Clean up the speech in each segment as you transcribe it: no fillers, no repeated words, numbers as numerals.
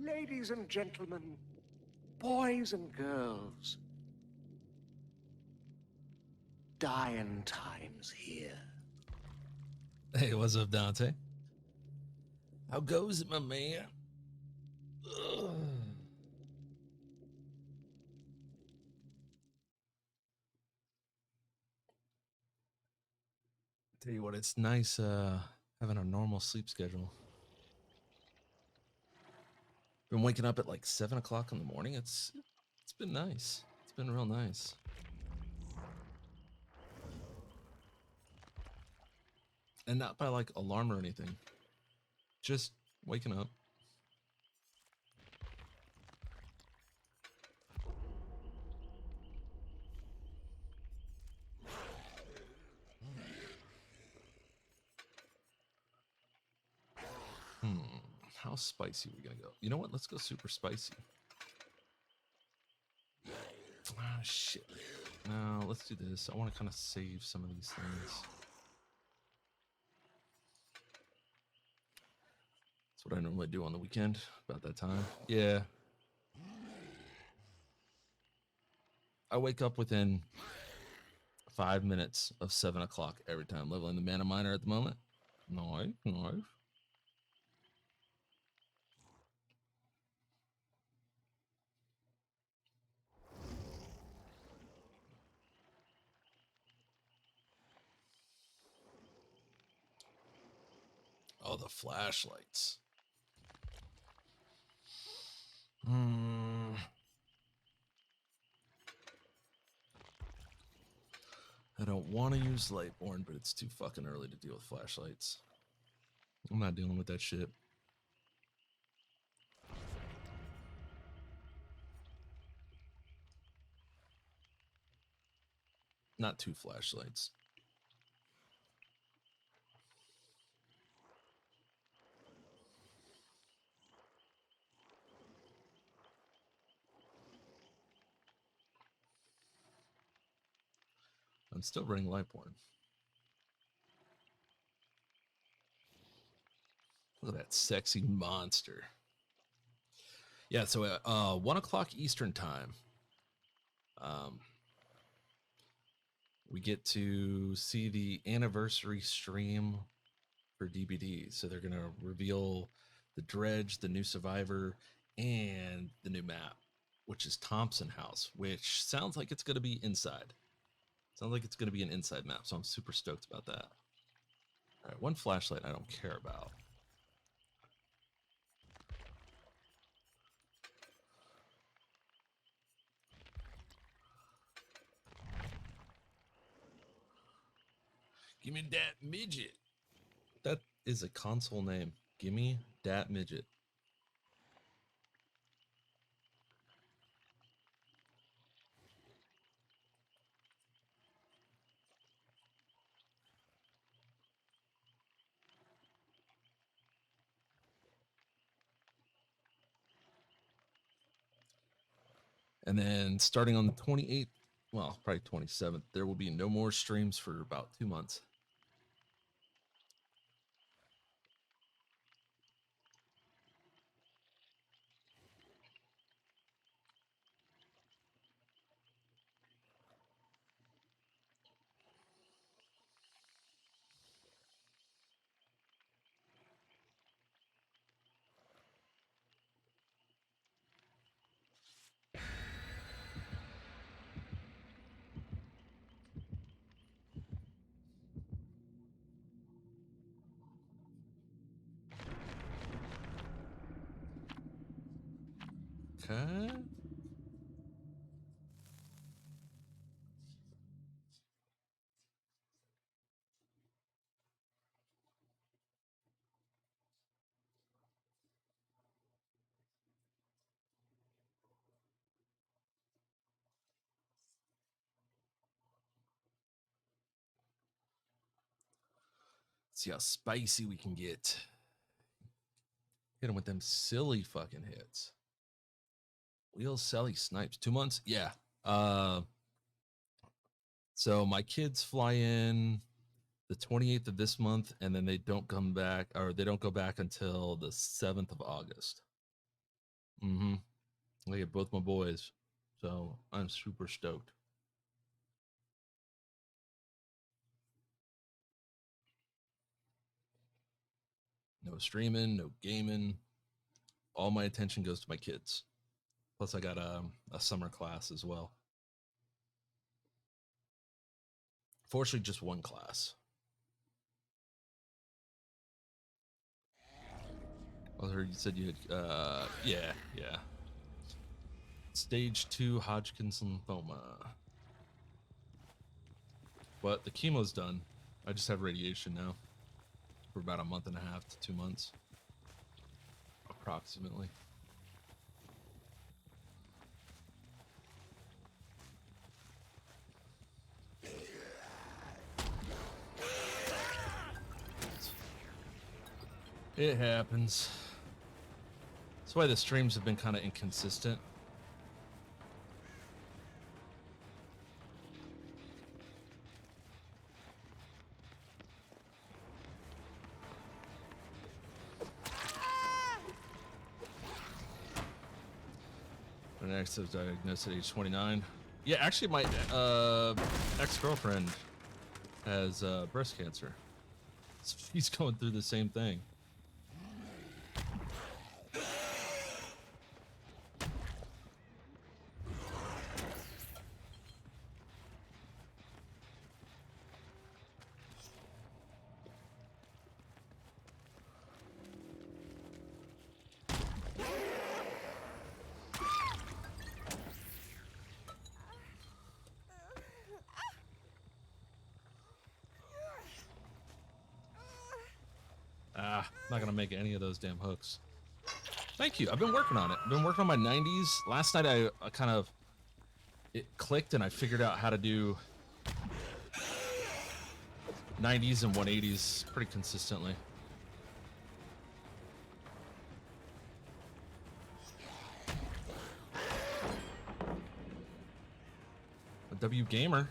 Ladies and gentlemen, boys and girls, dying times here. Hey, what's up, Dante? How goes it, my man? Ugh. Tell you what, it's nice having a normal sleep schedule. Been waking up at like 7 o'clock in the morning. It's been nice. It's been real nice. And not by like alarm or anything. Just waking up. How spicy are we gonna go? You know what? Let's go super spicy. Ah, shit. No, let's do this. I want to kind of save some of these things. That's what I normally do on the weekend about that time. Yeah. I wake up within 5 minutes of 7 o'clock every time, leveling the mana miner at the moment. Nice, nice. Oh, the flashlights. I don't want to use Lightborn, but it's too fucking early to deal with flashlights. I'm not dealing with that shit. Not two flashlights. I'm still running Lightborn. Look at that sexy monster. Yeah, so at 1 o'clock Eastern time, we get to see the anniversary stream for DBD. So they're going to reveal the Dredge, the new Survivor, and the new map, which is Thompson House, which sounds like it's going to be inside. Sounds like it's going to be an inside map, so I'm super stoked about that. All right, one flashlight I don't care about. Give me that midget. That is a console name. Give me that midget. And then starting on the 28th, well, probably 27th, there will be no more streams for about 2 months. Okay. See how spicy we can get. Hit him with them silly fucking hits. Wheel Sally Snipes. 2 months? Yeah. So my kids fly in the 28th of this month, and then they don't come back, or they don't go back until the 7th of August. Mm-hmm. I get both my boys, so I'm super stoked. No streaming, no gaming. All my attention goes to my kids. Plus, I got a summer class as well. Fortunately, just one class. I heard you said you had, yeah. Stage 2 Hodgkin's lymphoma. But the chemo's done. I just have radiation now for about a month and a half to 2 months, approximately. It happens. That's why the streams have been kind of inconsistent. An ex was diagnosed at age 29. Yeah, actually, my ex-girlfriend has breast cancer. She's going through the same thing. I'm not gonna make any of those damn hooks. Thank you. I've been working on it. I've been working on my 90s. Last night I kind of it clicked and I figured out how to do 90s and 180s pretty consistently. A W gamer.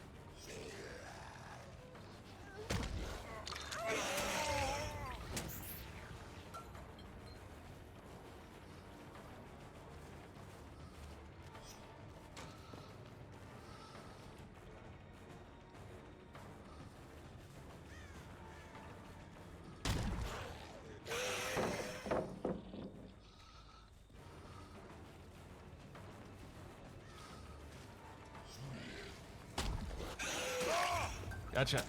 Gotcha.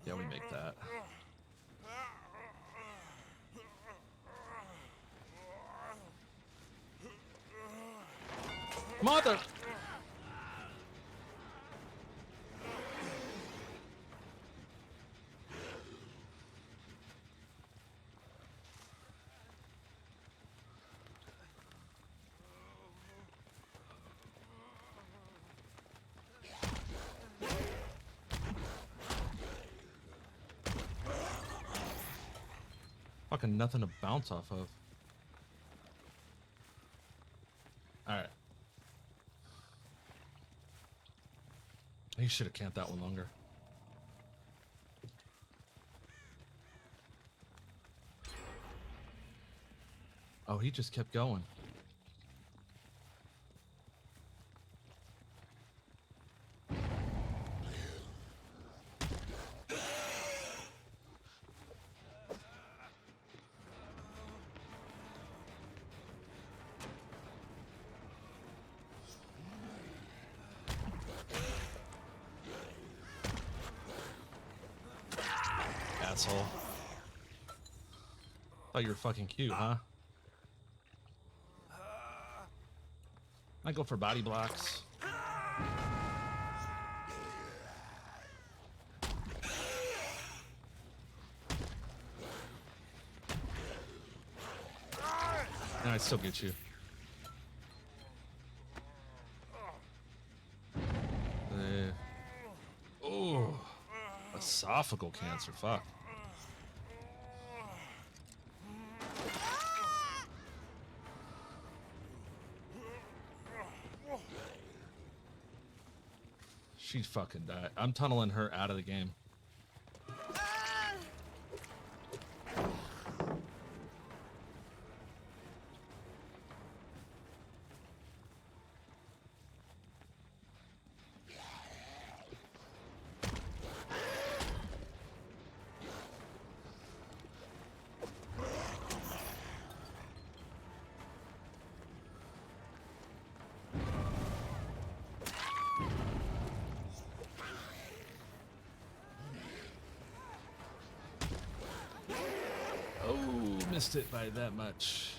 Yeah, we make that. Mother! Fucking nothing to bounce off of. Alright. He should have camped that one longer. Oh, he just kept going. Asshole. Thought you were fucking cute, huh? I go for body blocks. And I still get you. Oh, esophageal cancer. Fuck. She fucking died. I'm tunneling her out of the game. missed it by that much.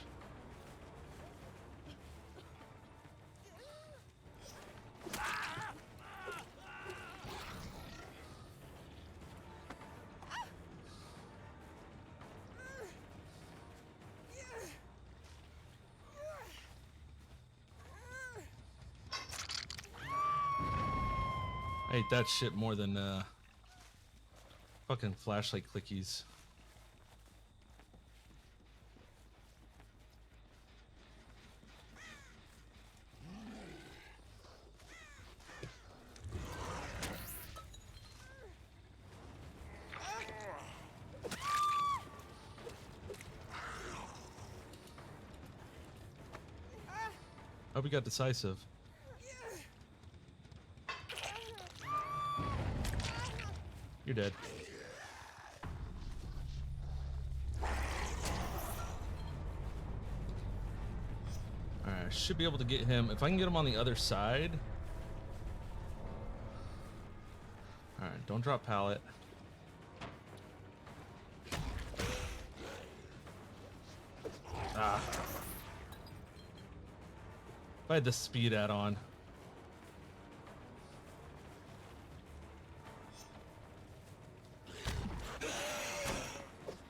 I hate that shit more than fucking flashlight clickies. Oh, we got decisive. You're dead. Alright, I should be able to get him. If I can get him on the other side. Alright, don't drop pallet. Ah. If I had the speed add-on.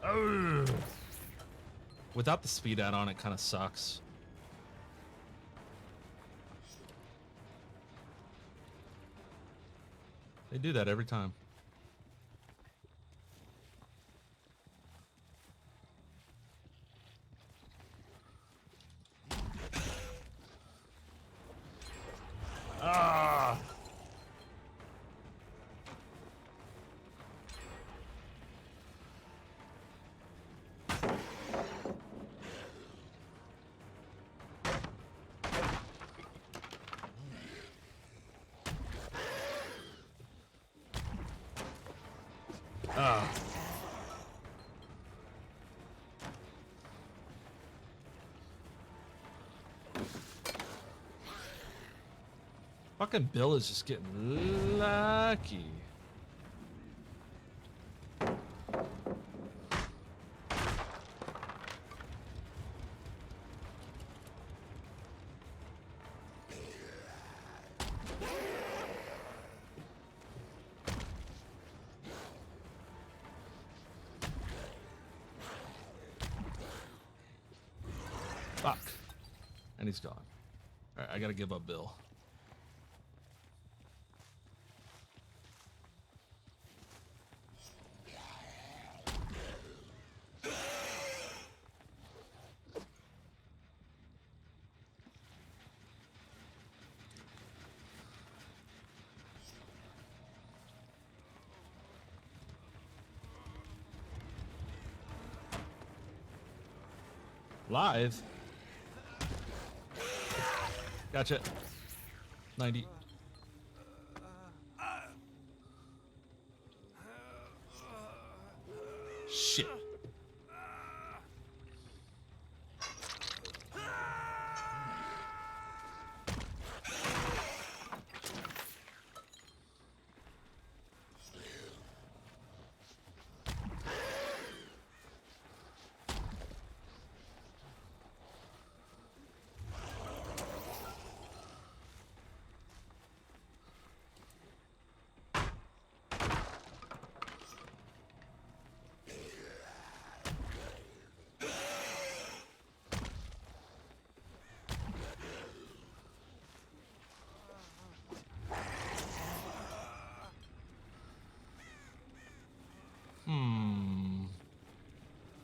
Oh. Without the speed add-on, it kind of sucks. They do that every time. Ah! Ah. Fucking Bill is just getting lucky. Fuck. And he's gone. Alright, I gotta give up Bill. Live? Gotcha. 90. Shit.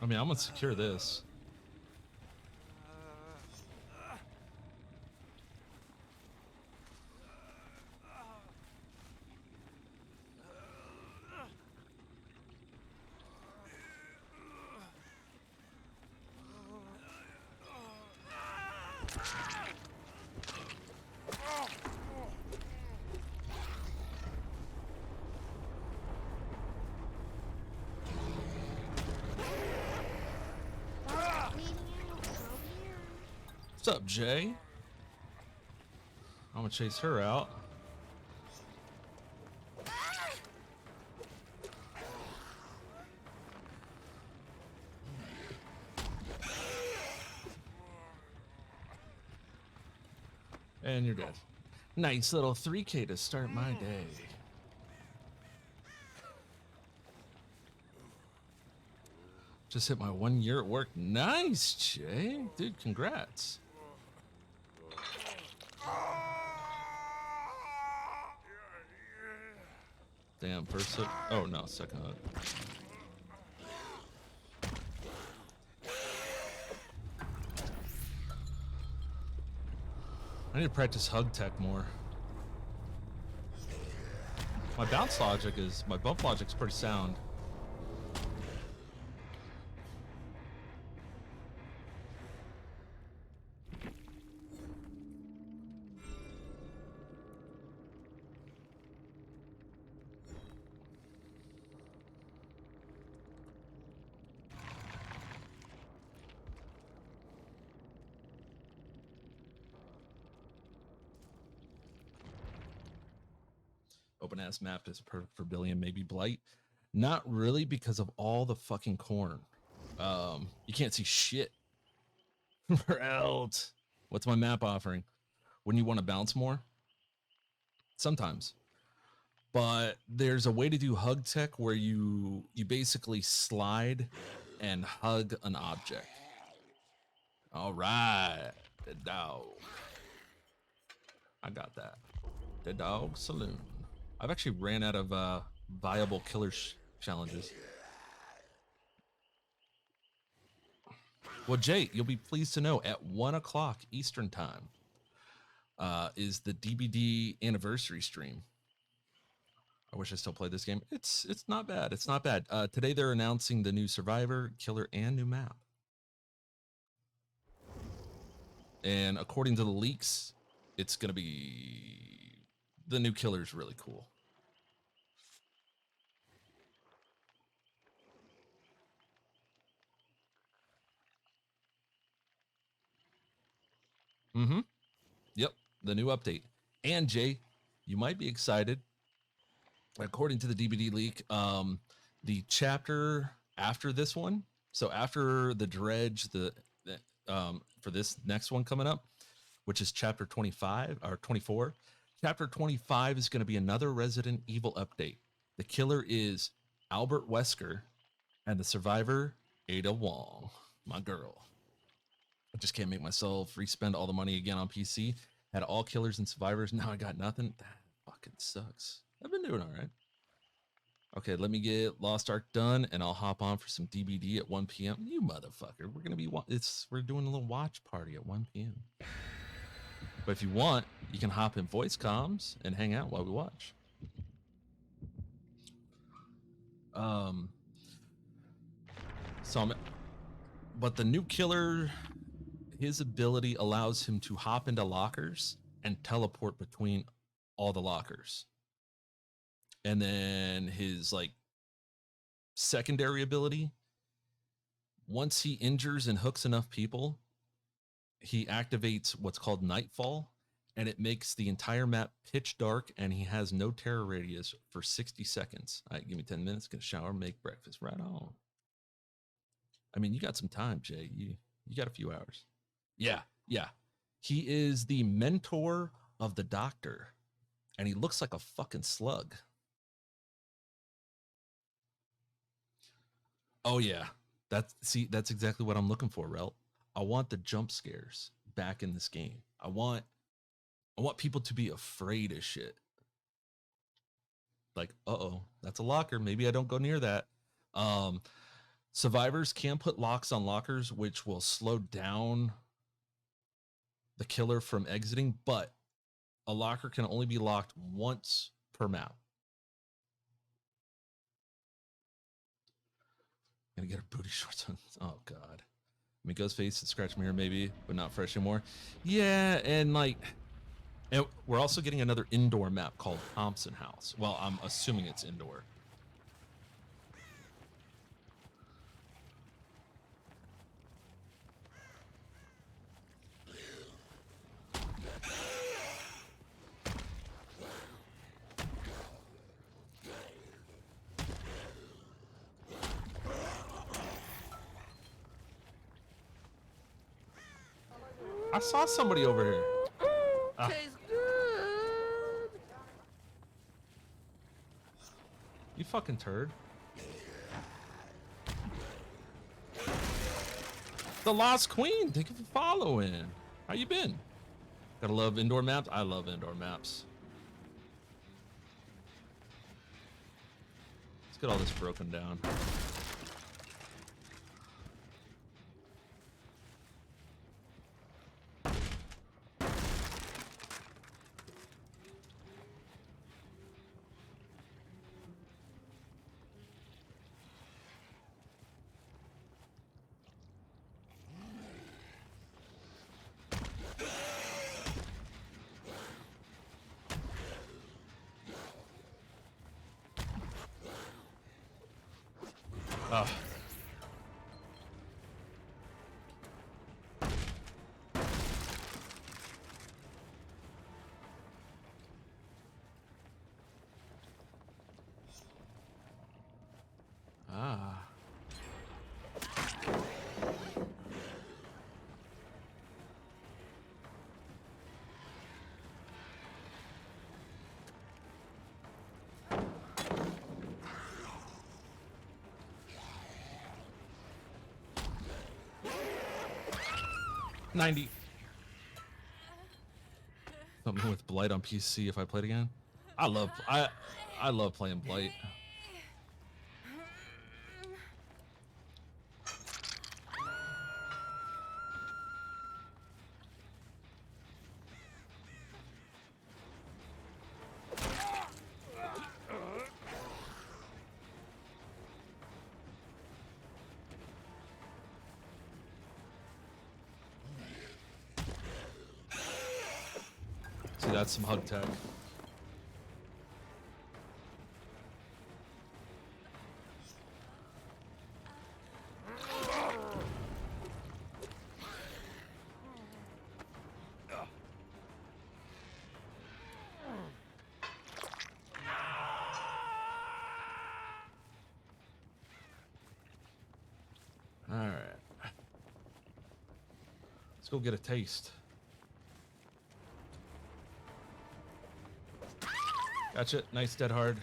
I mean, I'm gonna secure this. What's up, Jay? I'm gonna chase her out. And you're dead. Nice little 3K to start my day. Just hit my 1 year at work. Nice, Jay. Dude, congrats. Damn, first hit. Oh, no, second hit. I need to practice hug tech more. My bounce logic is, my bump logic's pretty sound. Open ass map is perfect for Billion, maybe Blight. Not really, because of all the fucking corn. You can't see shit. Else. What's my map offering? Wouldn't you want to bounce more? Sometimes. But there's a way to do hug tech where you basically slide and hug an object. All right, the dog. I got that. The dog saloon. I've actually ran out of viable killer challenges. Well, Jay, you'll be pleased to know at 1 o'clock Eastern time is the DBD anniversary stream. I wish I still played this game. It's not bad. It's not bad. Today they're announcing the new Survivor, Killer, and new map. And according to the leaks, it's going to be... The new Killer is really cool. Mm-hmm. Yep, the new update. And Jay, you might be excited. According to the DBD leak, the chapter after this one, so after the dredge, for this next one coming up, which is chapter 25 or 24, chapter 25 is going to be another Resident Evil update. The killer is Albert Wesker, and the survivor, Ada Wong, my girl. I just can't make myself respend all the money again on PC. Had all killers and survivors. Now I got nothing. That fucking sucks. I've been doing all right. Okay, let me get Lost Ark done, and I'll hop on for some DBD at 1 p.m. You motherfucker. We're gonna be we're doing a little watch party at 1 p.m. But if you want, you can hop in voice comms and hang out while we watch. But the new killer, his ability allows him to hop into lockers and teleport between all the lockers. And then his like secondary ability, once he injures and hooks enough people, he activates what's called Nightfall, and it makes the entire map pitch dark, and he has no terror radius for 60 seconds. All right, give me 10 minutes, gonna shower, make breakfast. Right on. I mean, you got some time, Jay. You got a few hours. Yeah. He is the mentor of the doctor, and he looks like a fucking slug. Oh yeah, that's exactly what I'm looking for, Rel. I want the jump scares back in this game. I want people to be afraid of shit. Like, uh-oh, that's a locker. Maybe I don't go near that. Survivors can put locks on lockers, which will slow down the killer from exiting, but a locker can only be locked once per map. Gonna get her booty shorts on. Oh god. I mean, Ghostface and Scratch Mirror maybe, but not fresh anymore. Yeah, and we're also getting another indoor map called Thompson House. Well, I'm assuming it's indoor. I saw somebody over here. Ah. tastes good. You fucking turd. The Lost Queen, thank you for following. How you been? Gotta love indoor maps. I love indoor maps. Let's get all this broken down. Oh. Ah. $90. Something with Blight on PC if I played again. I love playing Blight. See, that's some hug tech. All right. Let's go get a taste. Gotcha. Nice dead hard.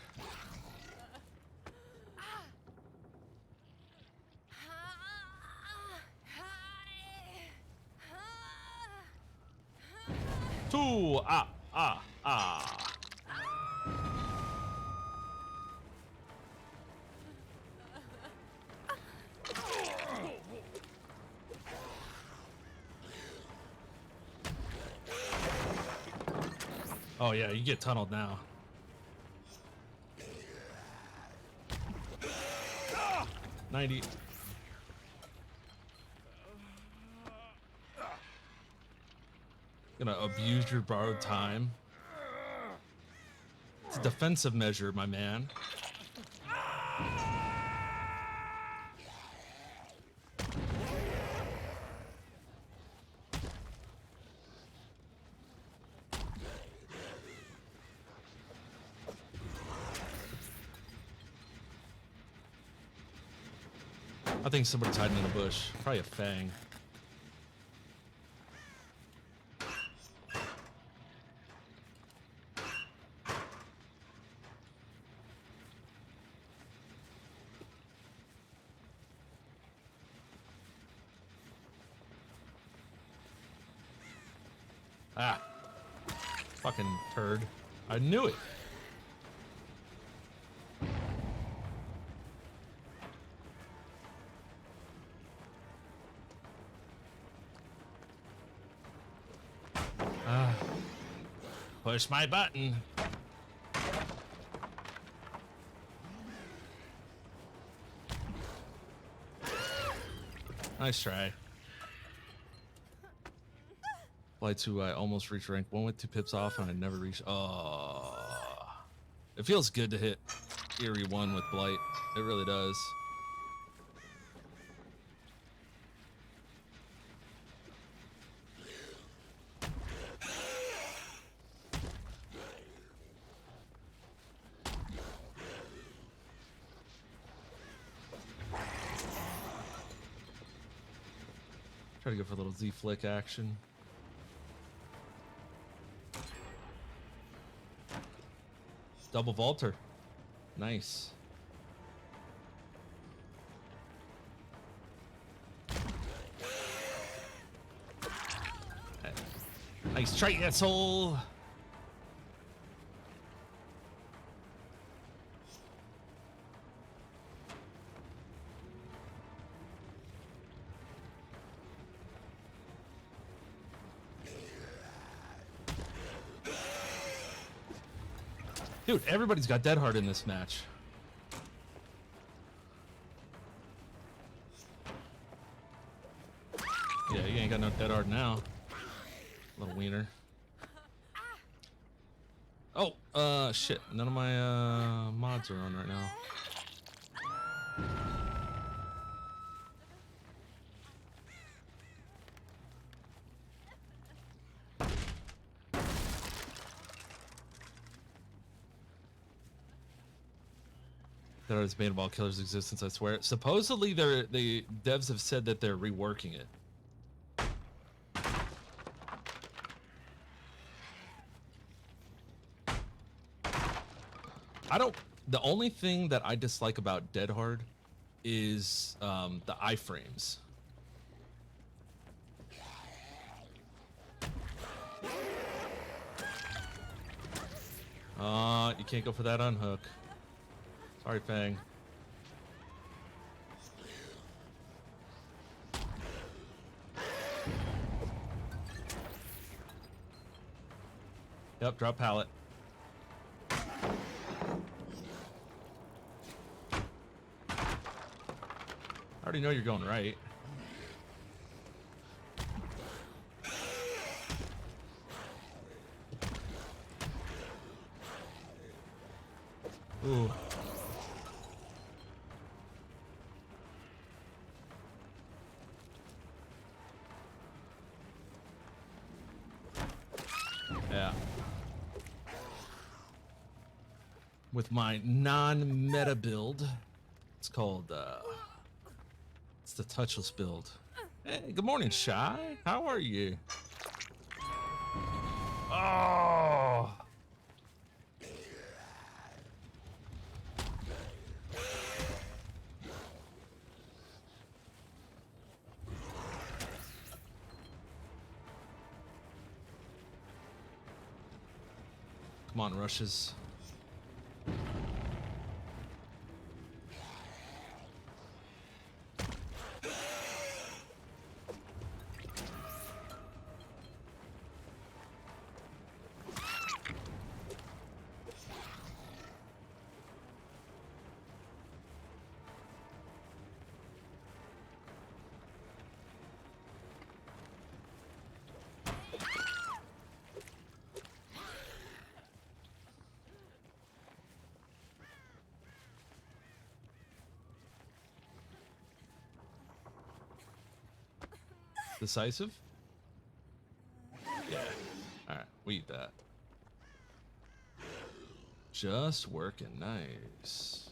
Two. Ah. Oh yeah, you get tunneled now. $90. Gonna abuse your borrowed time. It's a defensive measure, my man. I think somebody's hiding in a bush. Probably a fang. Ah. Fucking turd. I knew it. Push my button. Nice try. Blight 2, I almost reached rank 1 with 2 pips off and I never reached. Oh. It feels good to hit Eerie 1 with Blight. It really does. Try to go for a little Z-flick action. Double vaulter. Nice. Nice try, asshole. Dude, everybody's got Dead Hard in this match. Yeah, you ain't got no Dead Hard now. Little wiener. Oh, shit. None of my mods are on right now. That is made of all killers' existence, I swear. Supposedly, the devs have said that they're reworking it. The only thing that I dislike about Dead Hard is the iframes. You can't go for that unhook. Sorry, Fang. Yep, drop pallet. I already know you're going right. Ooh. Yeah. With my non-meta build, it's called, it's the touchless build. Hey, good morning, Shy. How are you? Oh! Come on, rushes. Decisive? Yeah. Alright, we eat that. Just working nice.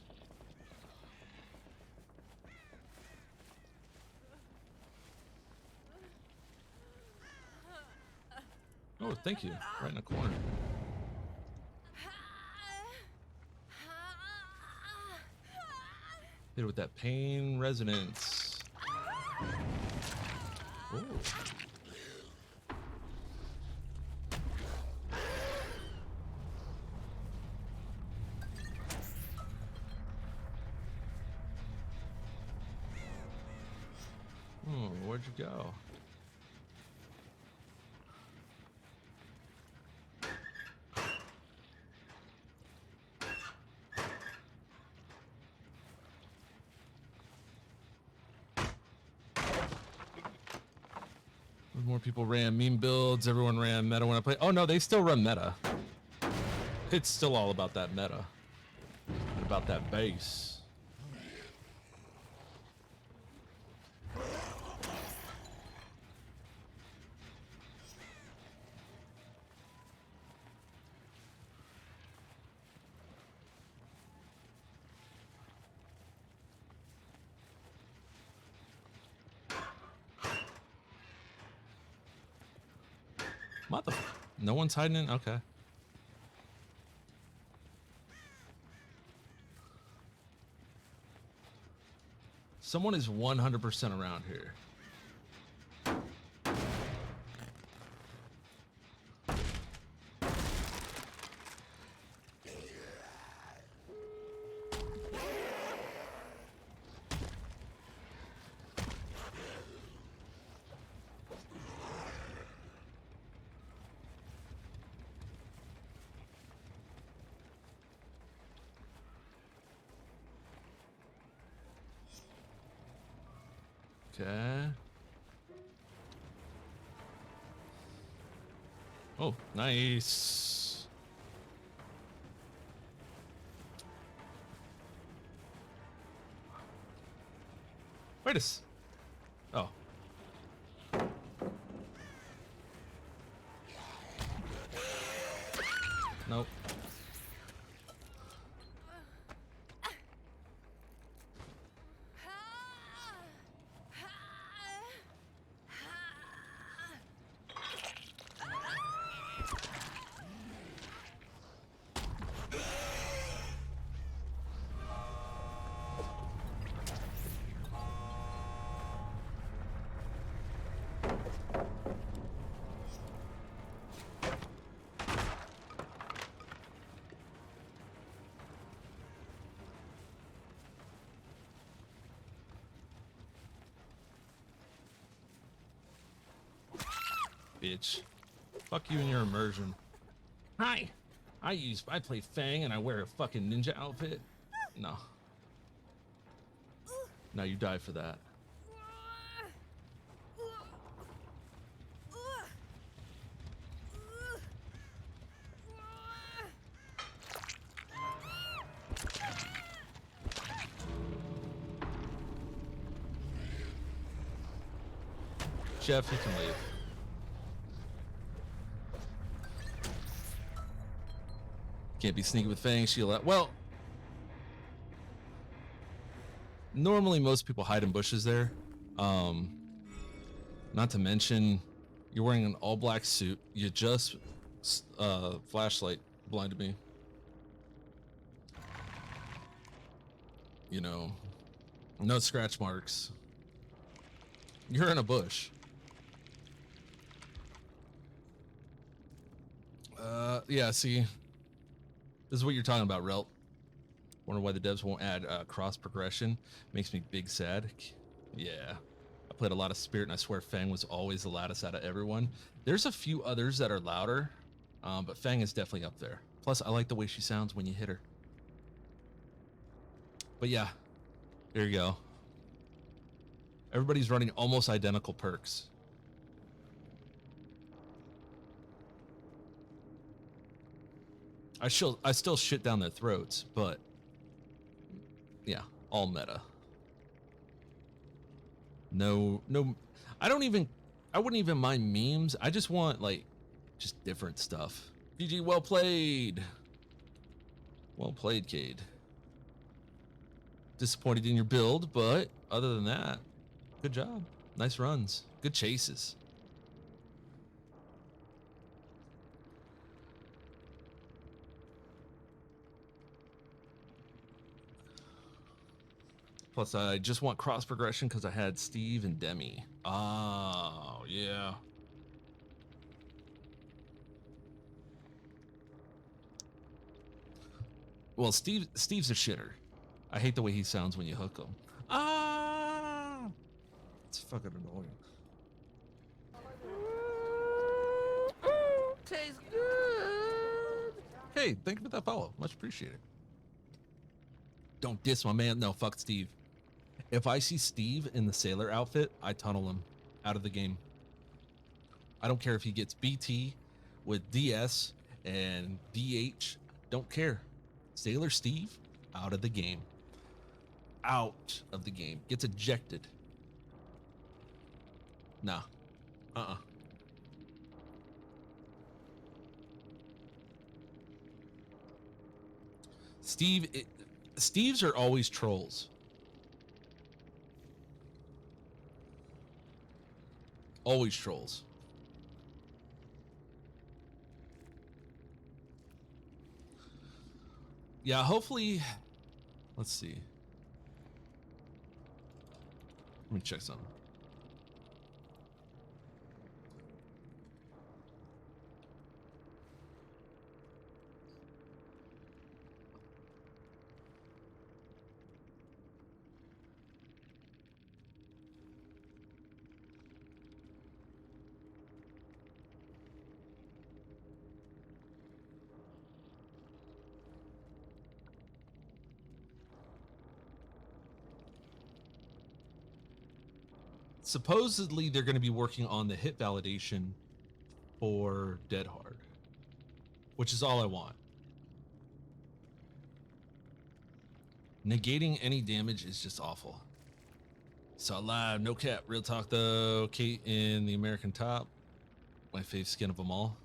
Oh, thank you. Right in the corner. Hit it with that pain resonance. Ooh. Where'd you go? More people ran meme builds. Everyone ran meta when I played. Oh no, they still run meta. It's still all about that meta and about that base. Mother, no one's hiding in. Okay. Someone is 100% around here. Okay. Oh, nice. Wait a s... Oh. Nope. Bitch. Fuck you and your immersion. Hi. I play Fang and I wear a fucking ninja outfit. No. Now you die for that. Jeff, you can leave. Can't be sneaky with Fang. She'll let... Well, normally most people hide in bushes there. Not to mention, you're wearing an all-black suit. You just flashlight blinded me. You know, no scratch marks. You're in a bush. Yeah, see, this is what you're talking about, Relt. Wonder why the devs won't add cross progression. Makes me big sad. Yeah, I played a lot of Spirit, and I swear Fang was always the loudest out of everyone. There's a few others that are louder, but Fang is definitely up there. Plus, I like the way she sounds when you hit her. But yeah, there you go. Everybody's running almost identical perks. I still shit down their throats, but yeah, all meta. No, I wouldn't even mind memes. I just want like, just different stuff. GG, well played. Well played, Cade. Disappointed in your build, but other than that, good job. Nice runs, good chases. Plus, I just want cross progression because I had Steve and Demi. Oh, yeah. Well, Steve's a shitter. I hate the way he sounds when you hook him. Ah! It's fucking annoying. Tastes good. Hey, thank you for that follow. Much appreciated. Don't diss my man. No, fuck Steve. If I see Steve in the sailor outfit, I tunnel him out of the game. I don't care if he gets BT with DS and DH. Don't care. Sailor Steve, out of the game. Out of the game. Gets ejected. Nah. Steves are always trolls. Always trolls. Yeah, hopefully, let's see. me check something. Supposedly, they're going to be working on the hit validation for Dead Hard, which is all I want. Negating any damage is just awful. So live, no cap, real talk though. Kate in the American top, my fave skin of them all.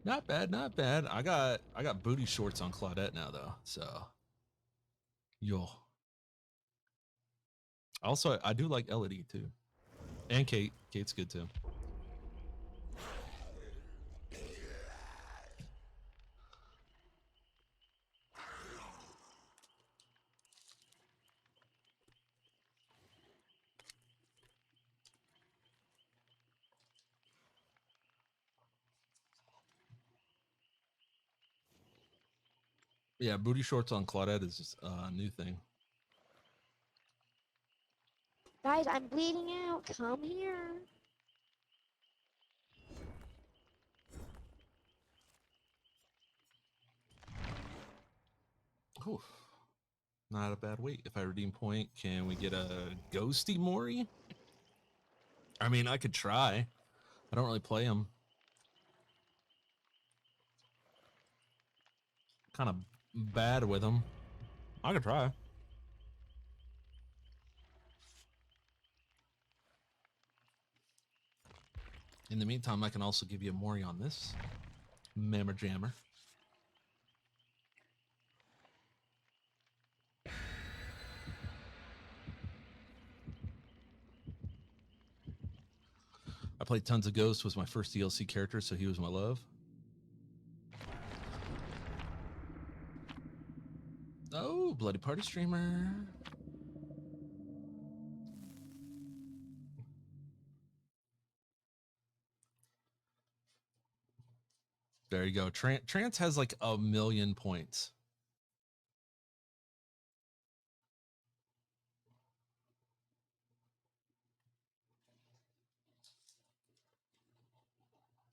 Not bad, not bad. I got booty shorts on Claudette now though, so yo. Also, I do like Elodie too, and Kate. Kate's good too. Yeah, booty shorts on Claudette is a new thing. Guys, I'm bleeding out. Come here. Ooh, not a bad weight. If I redeem point, can we get a Ghosty Mori? I mean, I could try. I don't really play him. Kind of bad with him. I could try. In the meantime, I can also give you a Mori on this. Mammer Jammer. I played tons of Ghost, was my first DLC character, so he was my love. Oh, Bloody Party Streamer. There you go. Trance has like 1,000,000 points.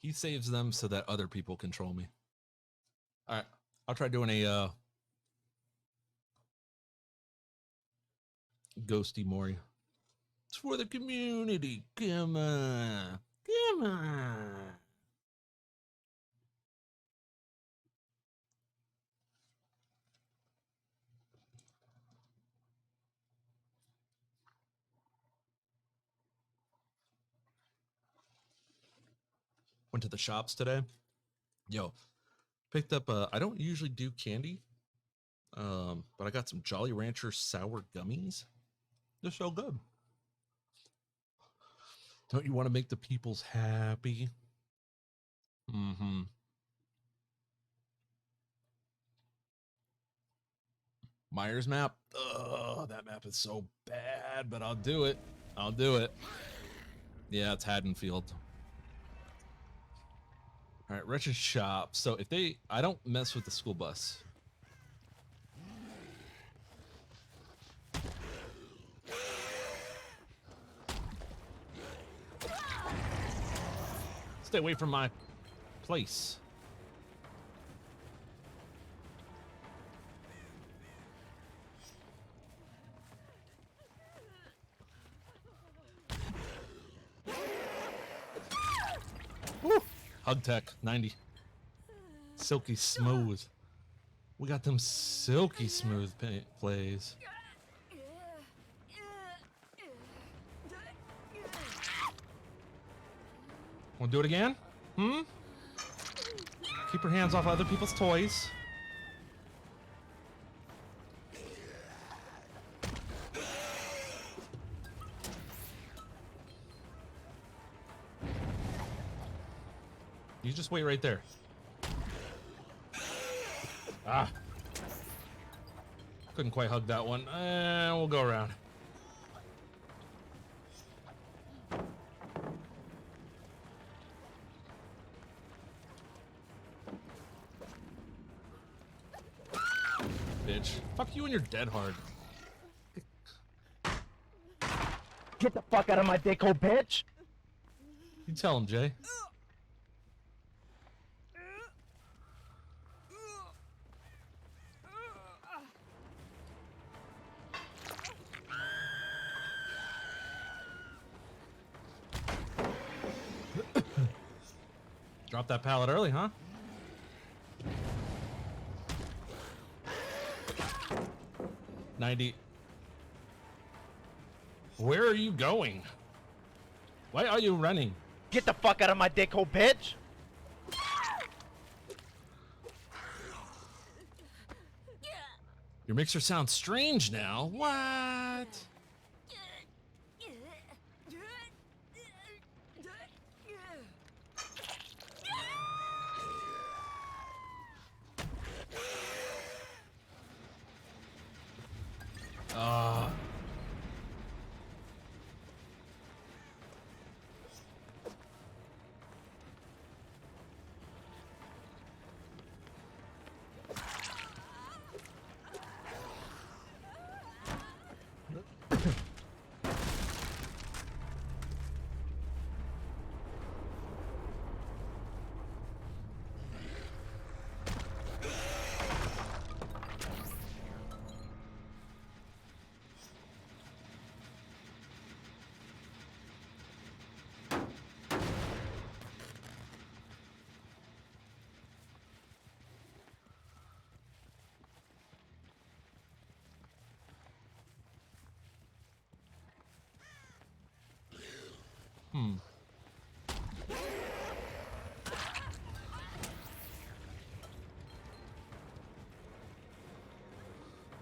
He saves them so that other people control me. All right, I'll try doing a Ghosty Mori. It's for the community. Come on. Come on. Went to the shops today. Yo, picked up I don't usually do candy. But I got some Jolly Rancher sour gummies. They're so good. Don't you want to make the peoples happy? Mm-hmm. Myers map. Oh, that map is so bad, but I'll do it. I'll do it. Yeah, it's Haddonfield. All right, wretched shop. So if I don't mess with the school bus. Stay away from my place. Woo. Hug tech 90. Silky smooth. We got them silky smooth plays. Want to do it again? Keep your hands off other people's toys. You just wait right there. Ah. Couldn't quite hug that one. We'll go around. bitch. Fuck you and your dead hard. Get the fuck out of my dick hole, bitch! You tell him, Jay. Drop that pallet early, huh? $90. Where are you going? Why are you running? Get the fuck out of my dick hole, bitch! Your mixer sounds strange now. What?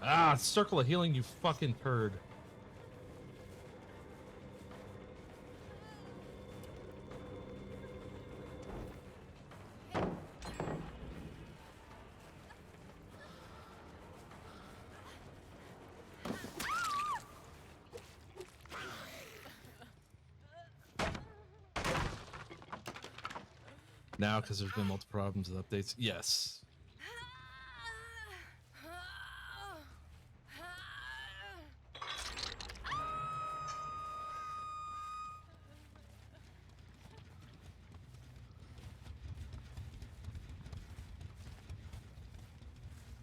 Ah, circle of healing, you fucking turd. Now, because there's been multiple problems with updates. Yes.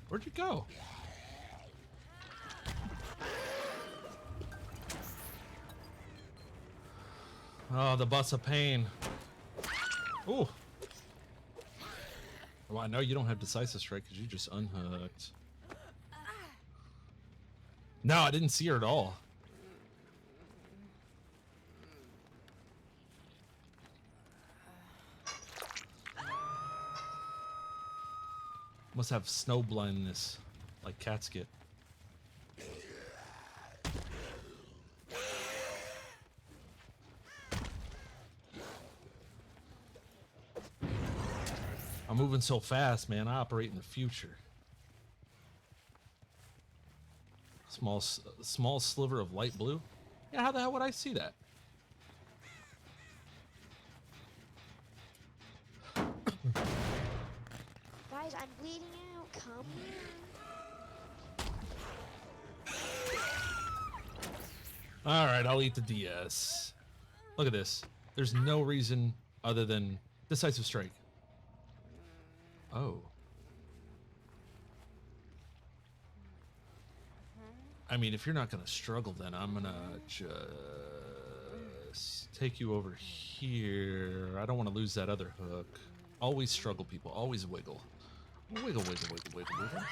Where'd you go? Oh, the bus of pain. Ooh. Well, I know you don't have decisive strike because you just unhooked. No, I didn't see her at all. Must have snow blindness, like cats get. I'm moving so fast, man. I operate in the future. Small sliver of light blue. Yeah, how the hell would I see that? Guys, I'm bleeding out. Come here. All right, I'll eat the DS. Look at this. There's no reason other than decisive strike. Oh. I mean, if you're not gonna struggle, then I'm gonna just take you over here. I don't want to lose that other hook. Always struggle, people. Always wiggle. Wiggle, wiggle, wiggle, wiggle, wiggle.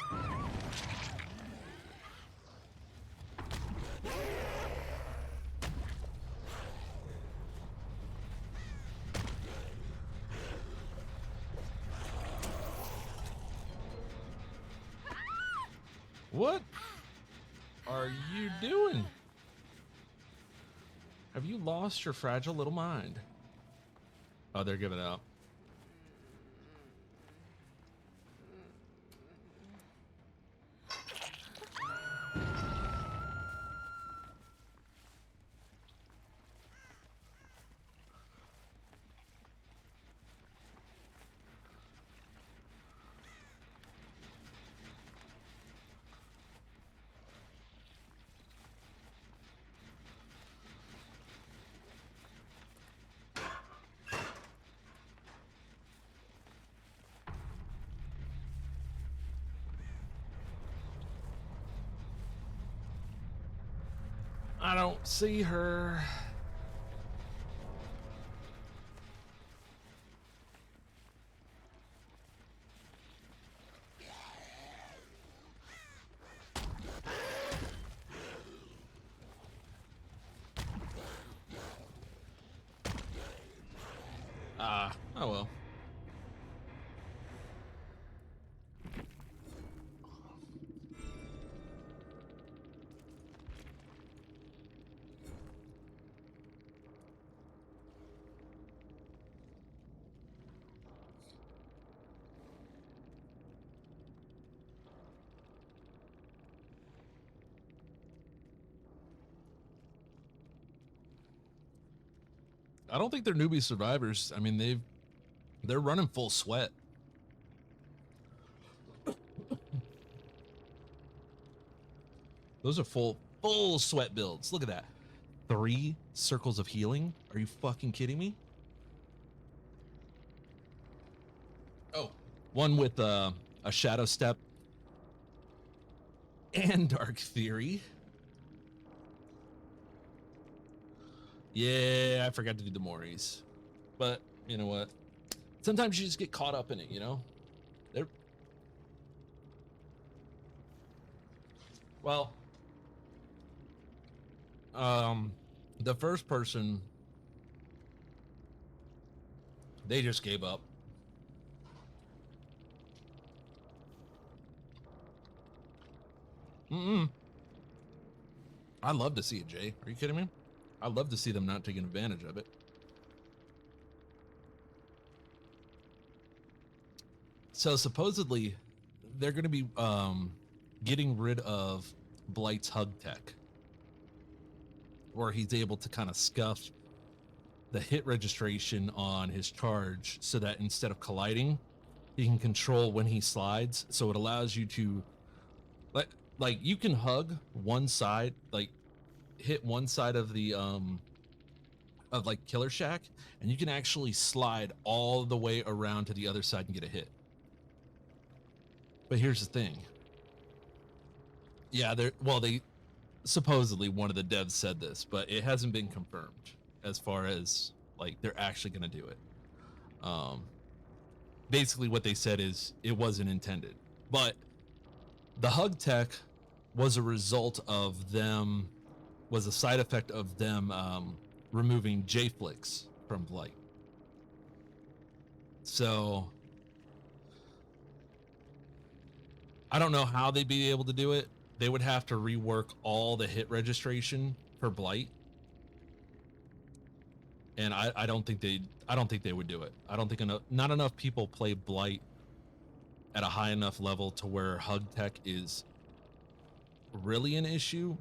What are you doing? Have you lost your fragile little mind? Oh, they're giving up. I don't see her. Oh well. I don't think they're newbie survivors. I mean, they're running full sweat. Those are full sweat builds. Look at that. 3 circles of healing. Are you fucking kidding me? Oh, one with a shadow step and dark theory. Yeah, I forgot to do the Moris. But you know what? Sometimes you just get caught up in it, you know? Well, the first person, they just gave up. I'd love to see it, Jay. Are you kidding me? I'd love to see them not taking advantage of it. So supposedly, they're going to be getting rid of Blight's hug tech, where he's able to kind of scuff the hit registration on his charge so that instead of colliding, he can control when he slides. So it allows you to, like you can hug one side, like hit one side of the of like Killer Shack, and you can actually slide all the way around to the other side and get a hit. But here's the thing. Yeah, they supposedly, one of the devs said this, but it hasn't been confirmed as far as like they're actually going to do it. Basically what they said is it wasn't intended, but the hug tech was a result of them, was a side effect of them removing J-Flix from Blight. So I don't know how they'd be able to do it. They would have to rework all the hit registration for Blight. And I don't think they would do it. I don't think not enough people play Blight at a high enough level to where hug tech is really an issue.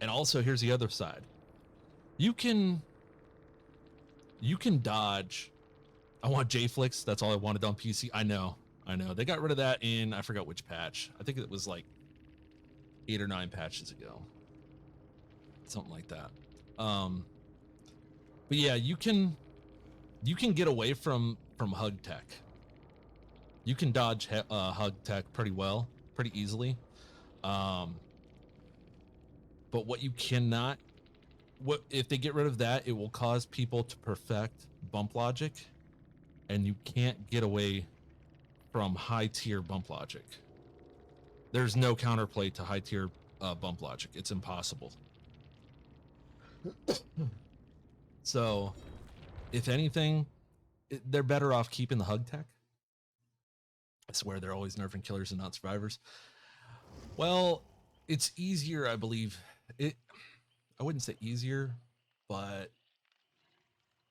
And also here's the other side. You can dodge. I want J-Flix. That's all I wanted on PC. I know. They got rid of that in, I forgot which patch. I think it was like 8 or 9 patches ago. Something like that. But yeah, you can get away from hug tech. You can dodge hug tech pretty well, pretty easily. But what you cannot, if they get rid of that, it will cause people to perfect bump logic, and you can't get away from high tier bump logic. There's no counterplay to high tier bump logic. It's impossible. So, if anything, they're better off keeping the hug tech. I swear they're always nerfing killers and not survivors. Well, it's easier, I believe. I wouldn't say easier, but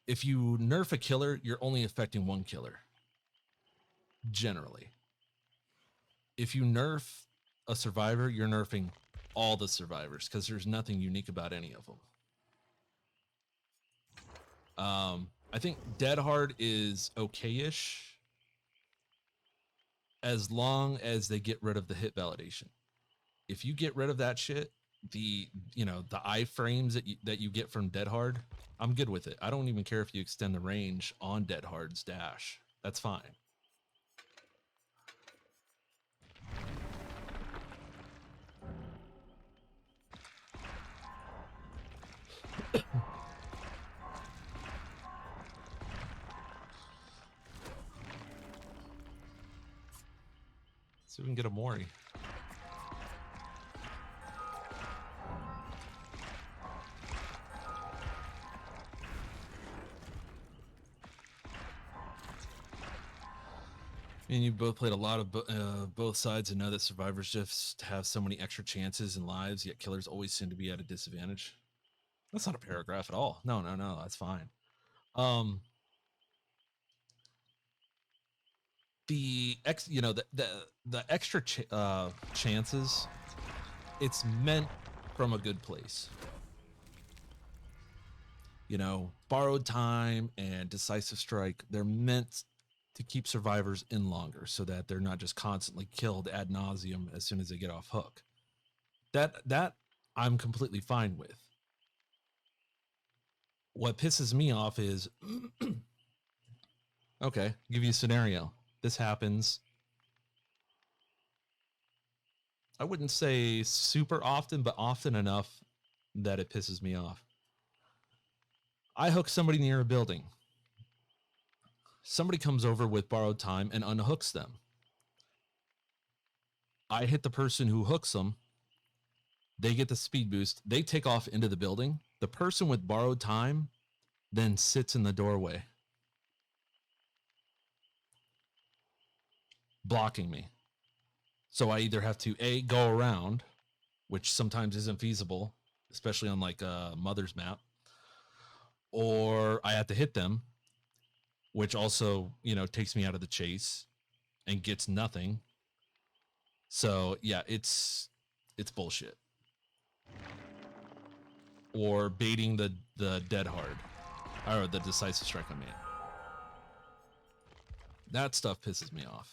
if you nerf a killer, you're only affecting one killer. Generally. If you nerf a survivor, you're nerfing all the survivors because there's nothing unique about any of them. I think Dead Hard is okay-ish as long as they get rid of the hit validation. If you get rid of that shit, the iframes that you get from Dead Hard, I'm good with it. I don't even care if you extend the range on Dead Hard's dash. That's fine. See if we can get a Mori. And you both played a lot of both sides and know that survivors just have so many extra chances and lives, yet killers always seem to be at a disadvantage. That's not a paragraph at all. No, that's fine. The extra chances, it's meant from a good place. You know, borrowed time and decisive strike, they're meant to keep survivors in longer so that they're not just constantly killed ad nauseum as soon as they get off hook. That I'm completely fine with. What pisses me off is, okay, give you a scenario. This happens, I wouldn't say super often, but often enough that it pisses me off. I hook somebody near a building. Somebody comes over with borrowed time and unhooks them. I hit the person who hooks them. They get the speed boost. They take off into the building. The person with borrowed time then sits in the doorway, blocking me. So I either have to A, go around, which sometimes isn't feasible, especially on like a mother's map, or I have to hit them, which also, you know, takes me out of the chase and gets nothing. So yeah, it's bullshit. Or baiting the dead hard, or the decisive strike on me. That stuff pisses me off.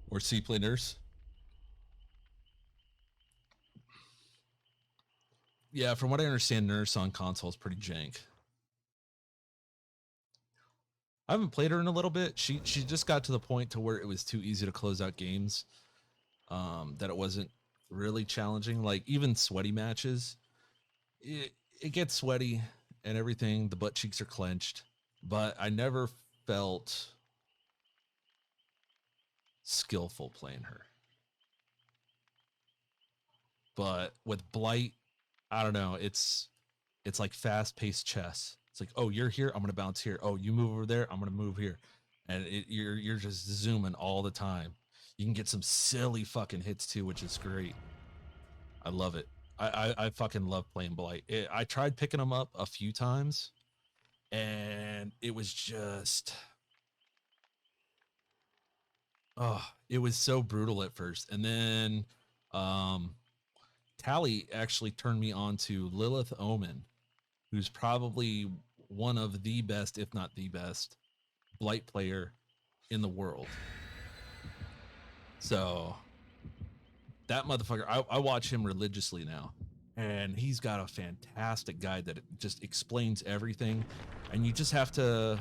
Or C-play nurse. Yeah, from what I understand, nurse on console is pretty jank. I haven't played her in a little bit. She just got to the point to where it was too easy to close out games. That it wasn't really challenging. Like even sweaty matches, it gets sweaty and everything. The butt cheeks are clenched, but I never felt skillful playing her. But with Blight, I don't know. It's like fast-paced chess. It's like, oh, you're here, I'm gonna bounce here. Oh, you move over there, I'm gonna move here, and you're just zooming all the time. You can get some silly fucking hits too, which is great. I love it. I fucking love playing Blight. I tried picking them up a few times, and it was just, oh, it was so brutal at first, and then Tally actually turned me on to Lilith Omen, who's probably one of the best, if not the best, Blight player in the world. So that motherfucker, I watch him religiously now, and he's got a fantastic guide that just explains everything, and you just have to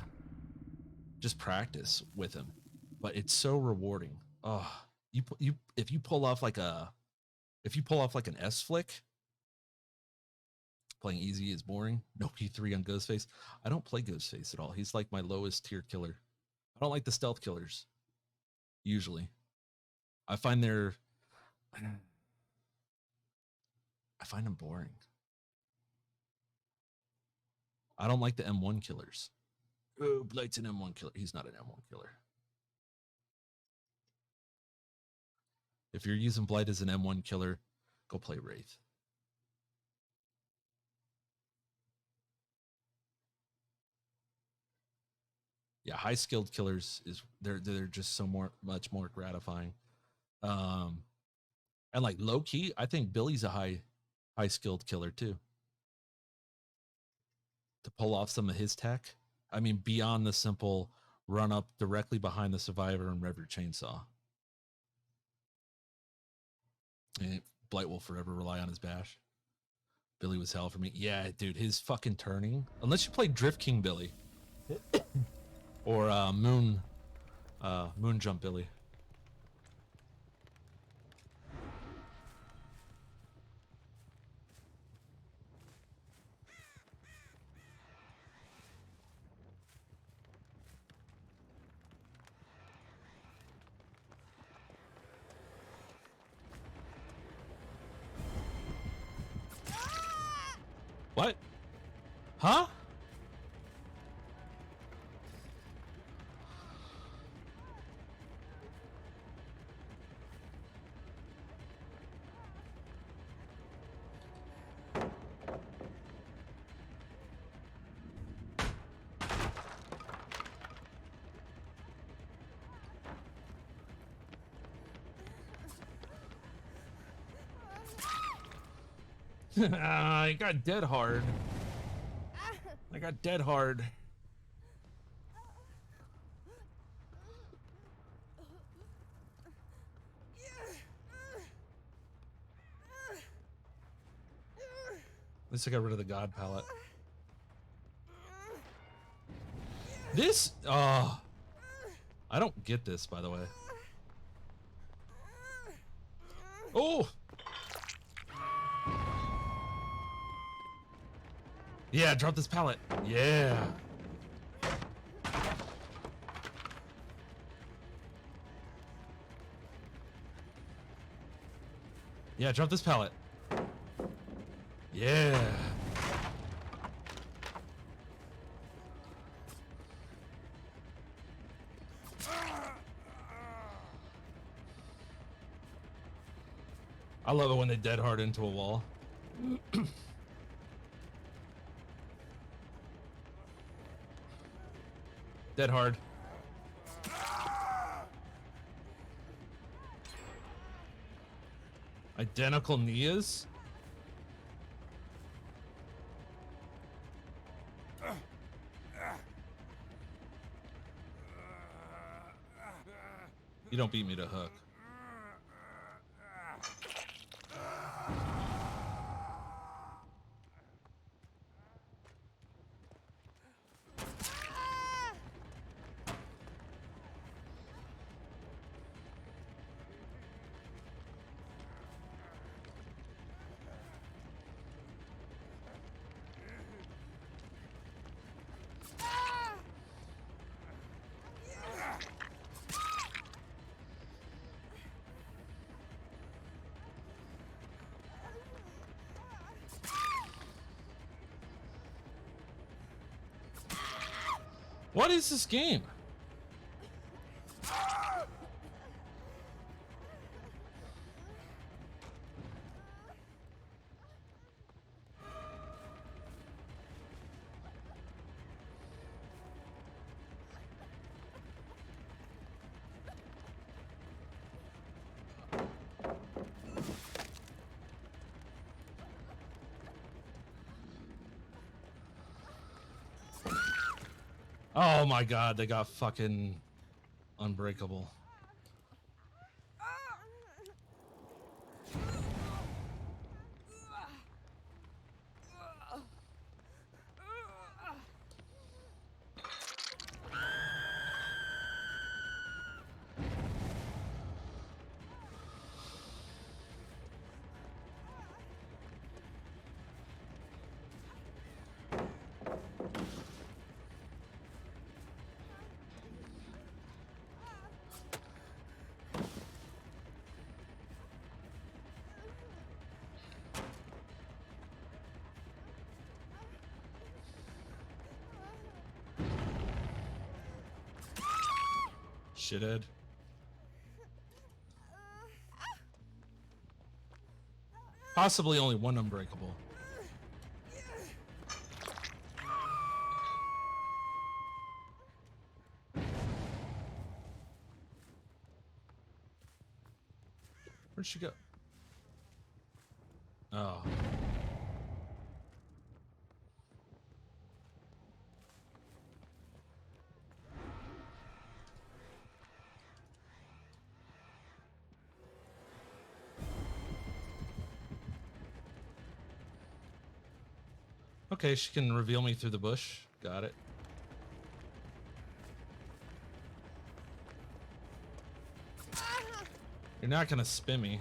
just practice with him. But it's so rewarding. Oh, if you pull off like an S flick, playing easy is boring. No P3 on Ghostface. I don't play Ghostface at all. He's like my lowest tier killer. I don't like the stealth killers. Usually, I find them boring. I don't like the M1 killers. Oh, Blight's an M1 killer. He's not an M1 killer. If you're using Blight as an M1 killer, go play Wraith. Yeah, high skilled killers they're just much more gratifying. And like low key, I think Billy's a high skilled killer too. To pull off some of his tech, I mean, beyond the simple run up directly behind the survivor and rev your chainsaw. And Blight will forever rely on his bash. Billy was hell for me. Yeah, dude, his fucking turning. Unless you play Drift King Billy. Or Moon Jump Billy. What? Huh? I got dead hard. I got dead hard. At least I got rid of the God palette. This, I don't get this, by the way. Oh! Yeah, drop this pallet. Yeah. Yeah, drop this pallet. Yeah. I love it when they dead hard into a wall. Dead hard. Identical Nias? You don't beat me to hook. What is this game? Oh my god, they got fucking unbreakable. Shithead. Possibly only one unbreakable. Where'd she go? Oh. Okay, she can reveal me through the bush. Got it. You're not gonna spin me.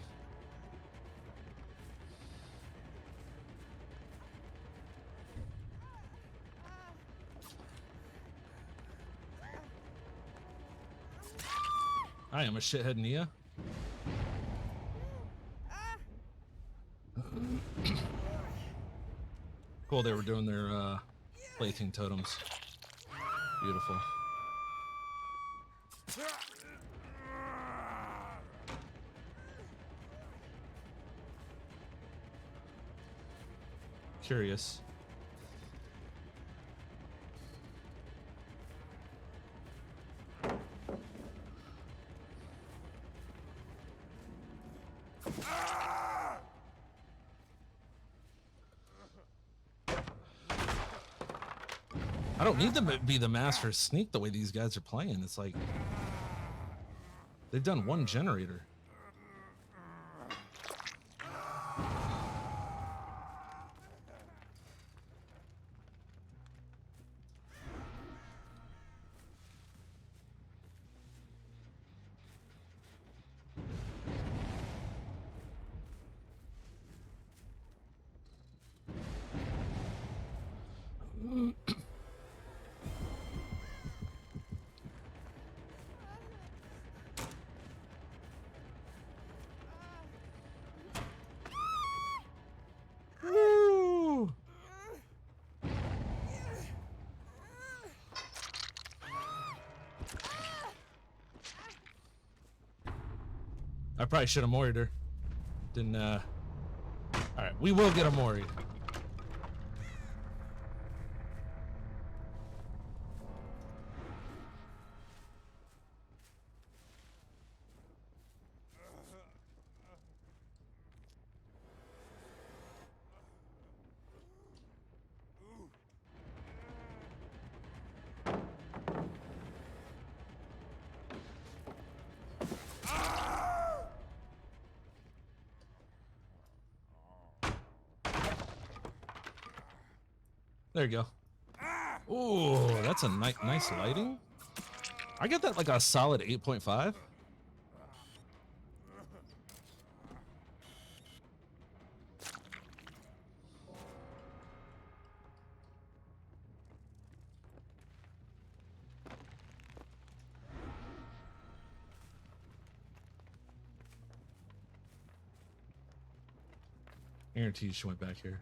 I am a shithead Nia. Cool, they were doing their plaything totems. Beautiful. Curious. I don't need to be the master sneak the way these guys are playing. It's like they've done one generator. Woo! I probably should have moried her. Didn't Alright, we will get a mori. There you go. Ooh, that's a nice lighting. I get that like a solid 8.5. Guarantee she went back here.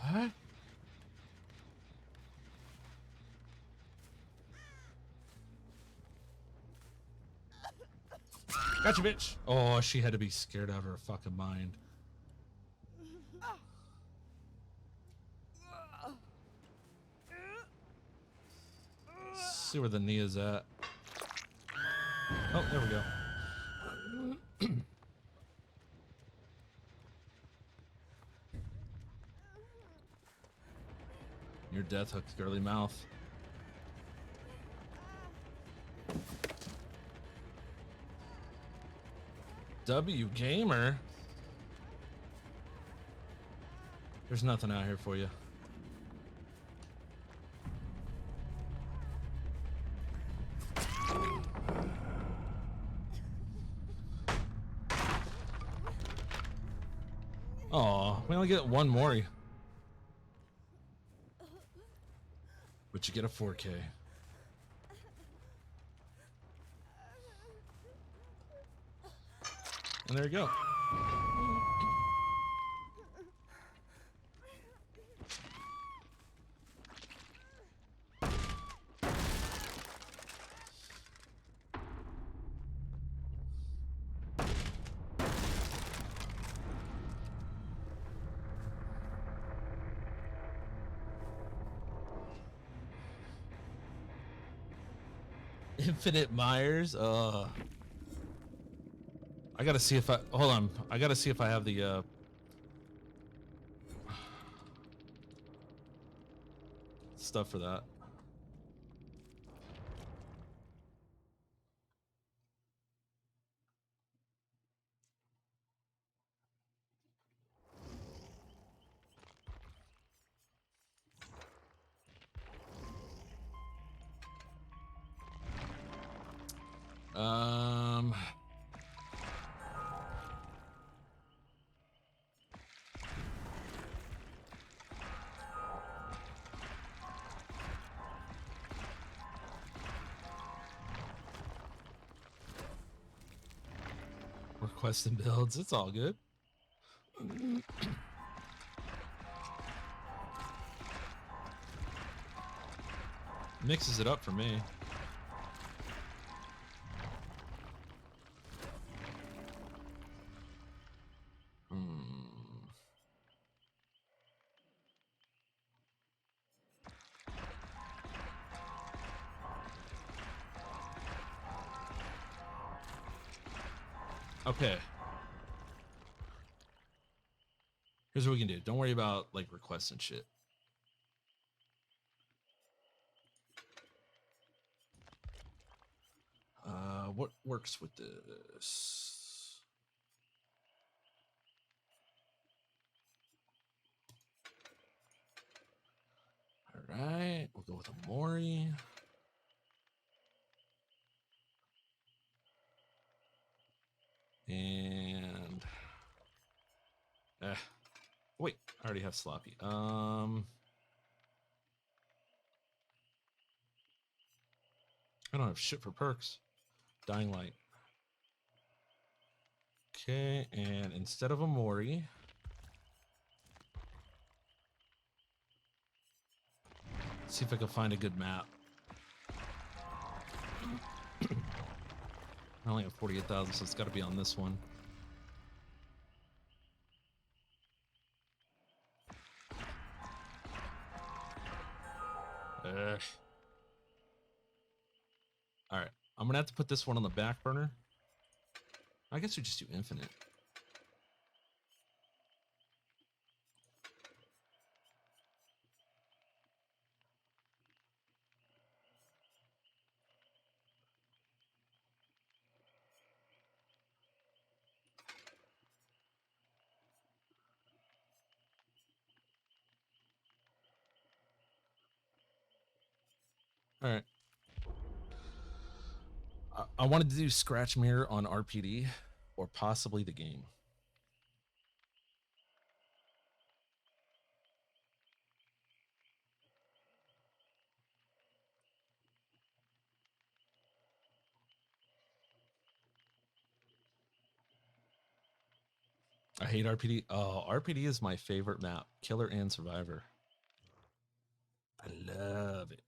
What? Gotcha, bitch. Oh, she had to be scared out of her fucking mind. See where the Nia's at. Oh, there we go. Your death hook's girly mouth. W Gamer. There's nothing out here for you. Oh, we only get one Mori. But you get a 4K. And there you go. Infinite Myers. I gotta see if I hold on. I gotta see if I have the stuff for that. Um, requesting builds. It's all good. Mixes it up for me. Okay. Here's what we can do. Don't worry about like requests and shit. What works with this? All right, we'll go with a Mori. And wait, I already have Sloppy. I don't have shit for perks. Dying Light. Okay, and instead of a Mori, let's see if I can find a good map. I only have 48,000, so it's got to be on this one. All right, I'm gonna have to put this one on the back burner. I guess we just do infinite. All right. I wanted to do Scratch Mirror on RPD or possibly the game. I hate RPD. Oh, RPD is my favorite map. Killer and Survivor. I love it.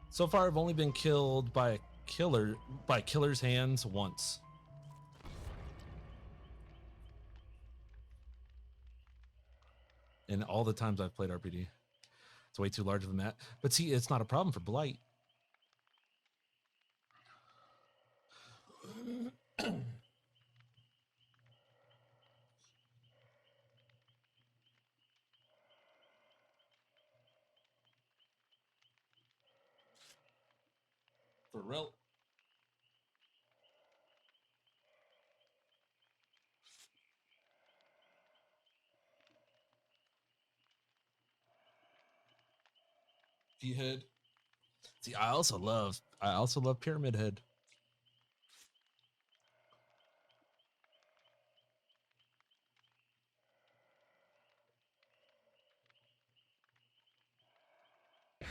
So far, I've only been killed by a killer, by killer's hands once. And all the times I've played RPD. It's way too large of a map. But see, it's not a problem for Blight. For real. G-Head. See, I also love Pyramid Head.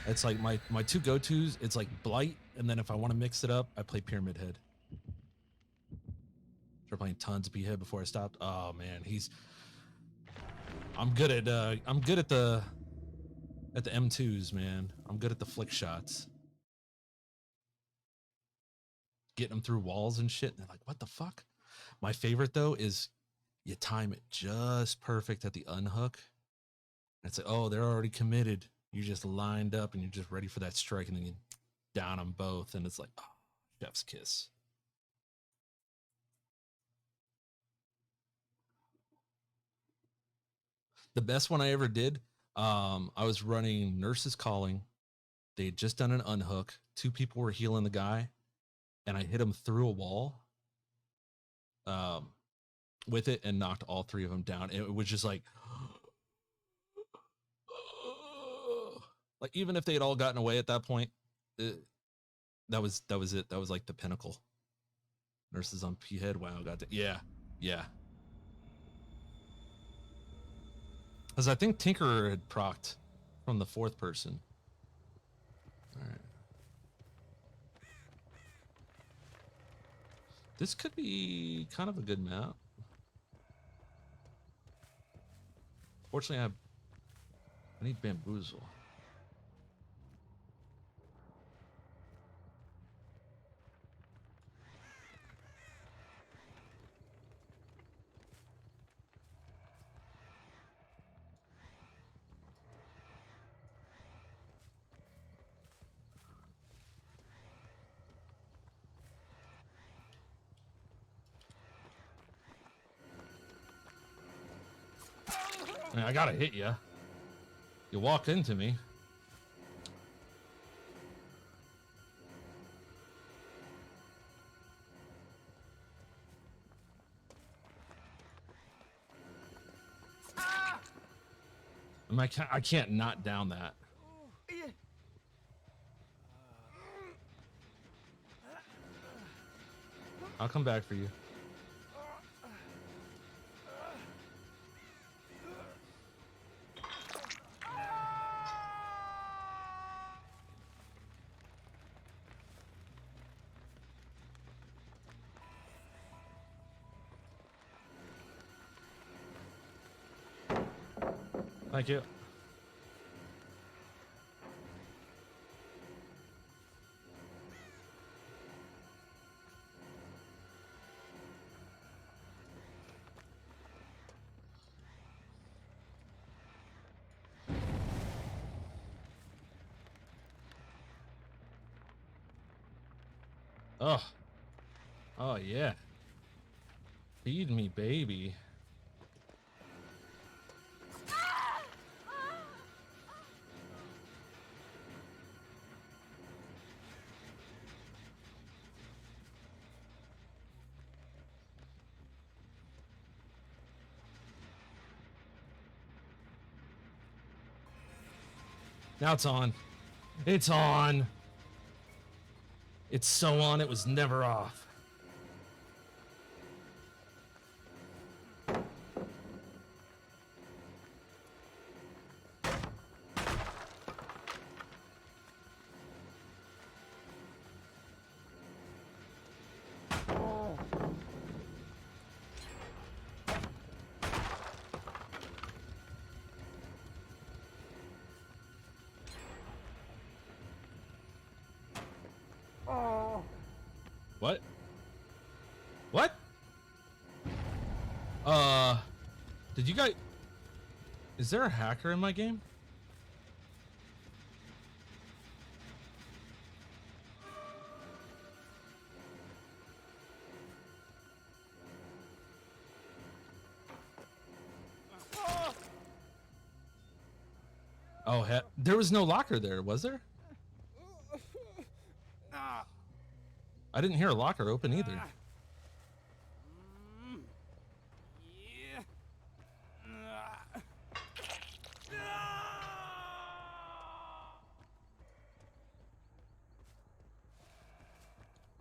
It's like my two go-tos. It's like Blight, and then if I want to mix it up, I play Pyramid Head. Started playing tons of P-Head before I stopped. Oh man, I'm good at the M2s, man. I'm good at the flick shots. Getting them through walls and shit. And they're like, what the fuck? My favorite though is you time it just perfect at the unhook. And it's like, oh, they're already committed. You're just lined up and you're just ready for that strike, and then you down them both, and it's like, oh, chef's kiss. The best one I ever did, I was running Nurses Calling. They had just done an unhook. 2 people were healing the guy, and I hit him through a wall with it and knocked all 3 of them down. It was just like even if they had all gotten away at that point, that was it. That was like the pinnacle. Nurses on P head. Wow, yeah. Because I think Tinkerer had procced from the 4th person. All right. This could be kind of a good map. Fortunately, I need bamboozle. I mean, I gotta hit you. You walk into me. I can't not down that. I'll come back for you. Thank you. Oh yeah. Feed me, baby. Now it's on. It's on. It's so on, it was never off. What? What? Did you guys... Is there a hacker in my game? Oh, there was no locker there, was there? I didn't hear a locker open either.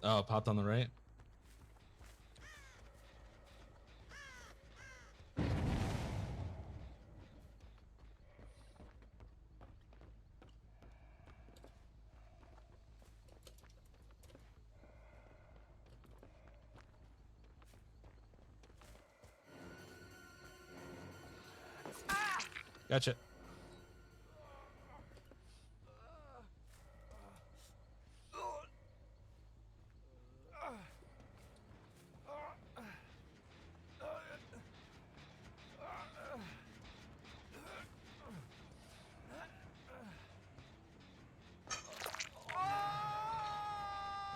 Oh, it popped on the right. Gotcha.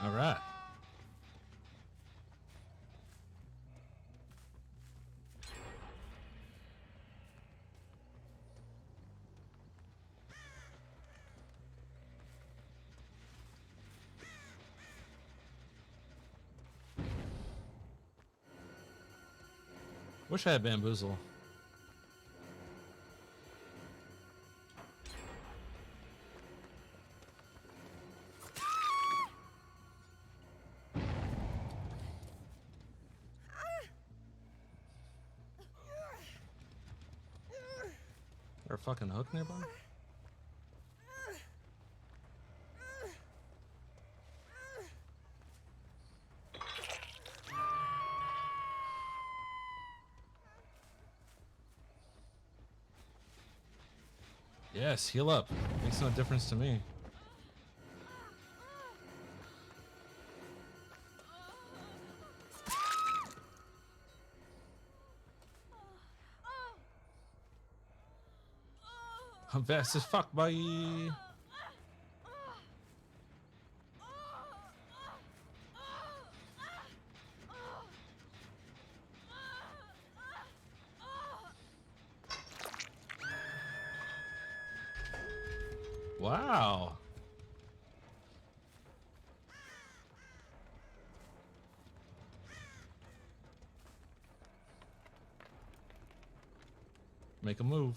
All right. Wish I had bamboozle. Or a fucking hook nearby? Yes, heal up. Makes no difference to me. I'm fast as fuck, bye. Wow. Make a move.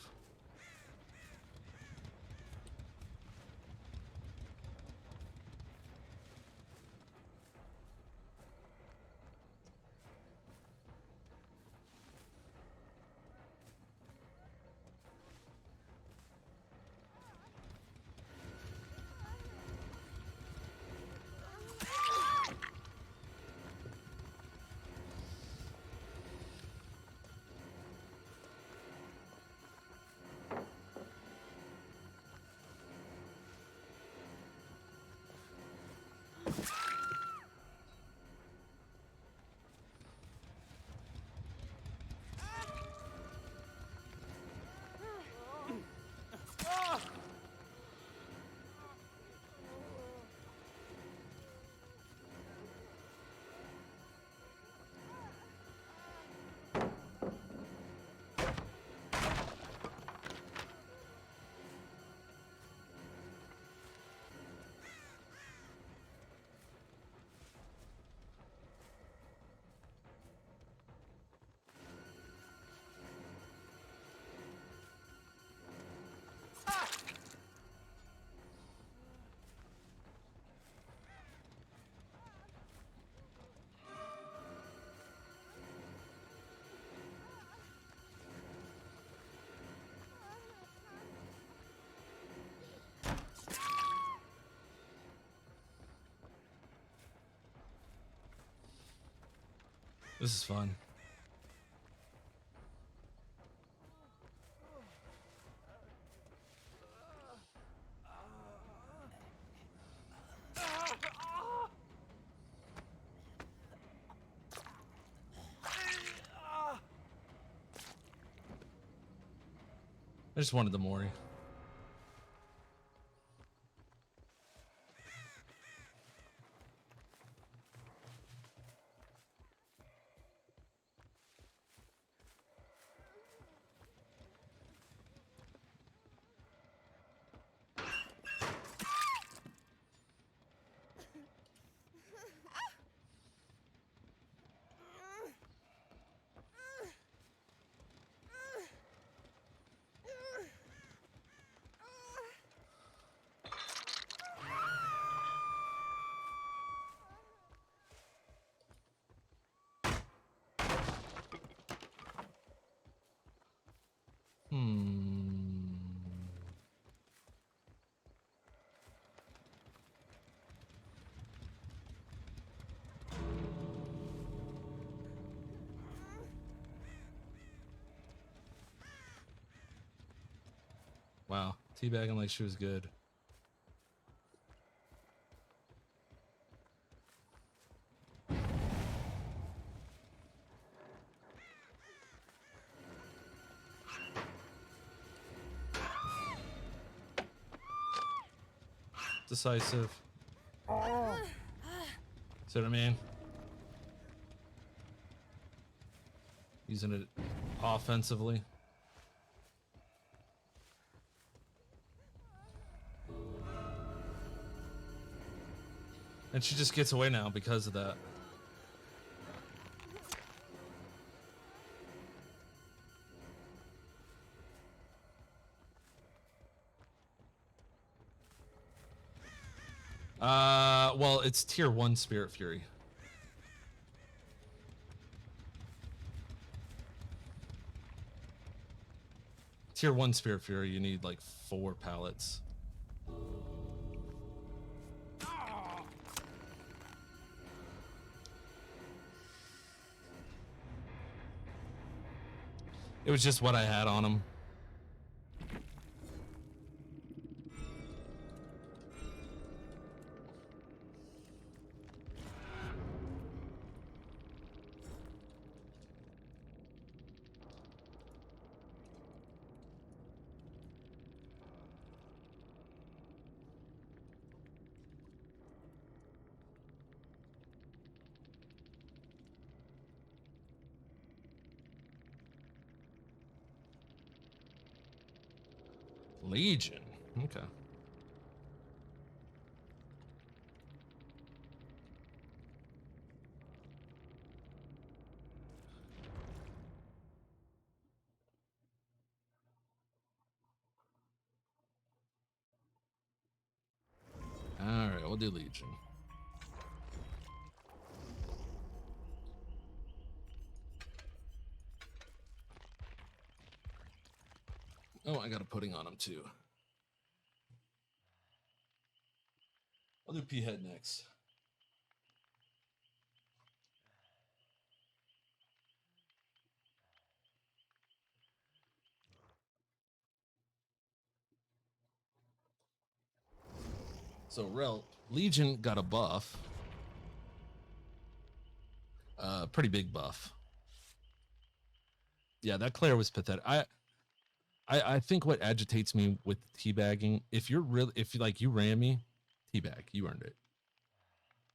This is fun. I just wanted the Mori. Wow, teabagging like she was good. Decisive. See what I mean? Using it offensively. And she just gets away now because of that. Well, it's tier 1 Spirit Fury. Tier 1 Spirit Fury, you need like 4 pallets. It was just what I had on him. Legion. Okay. All right, we'll do Legion. Oh, I got a pudding on him too. I'll do P-Head next. So, Legion got a buff. Pretty big buff. Yeah, that Claire was pathetic. I think what agitates me with teabagging, if you ran me, teabag, you earned it.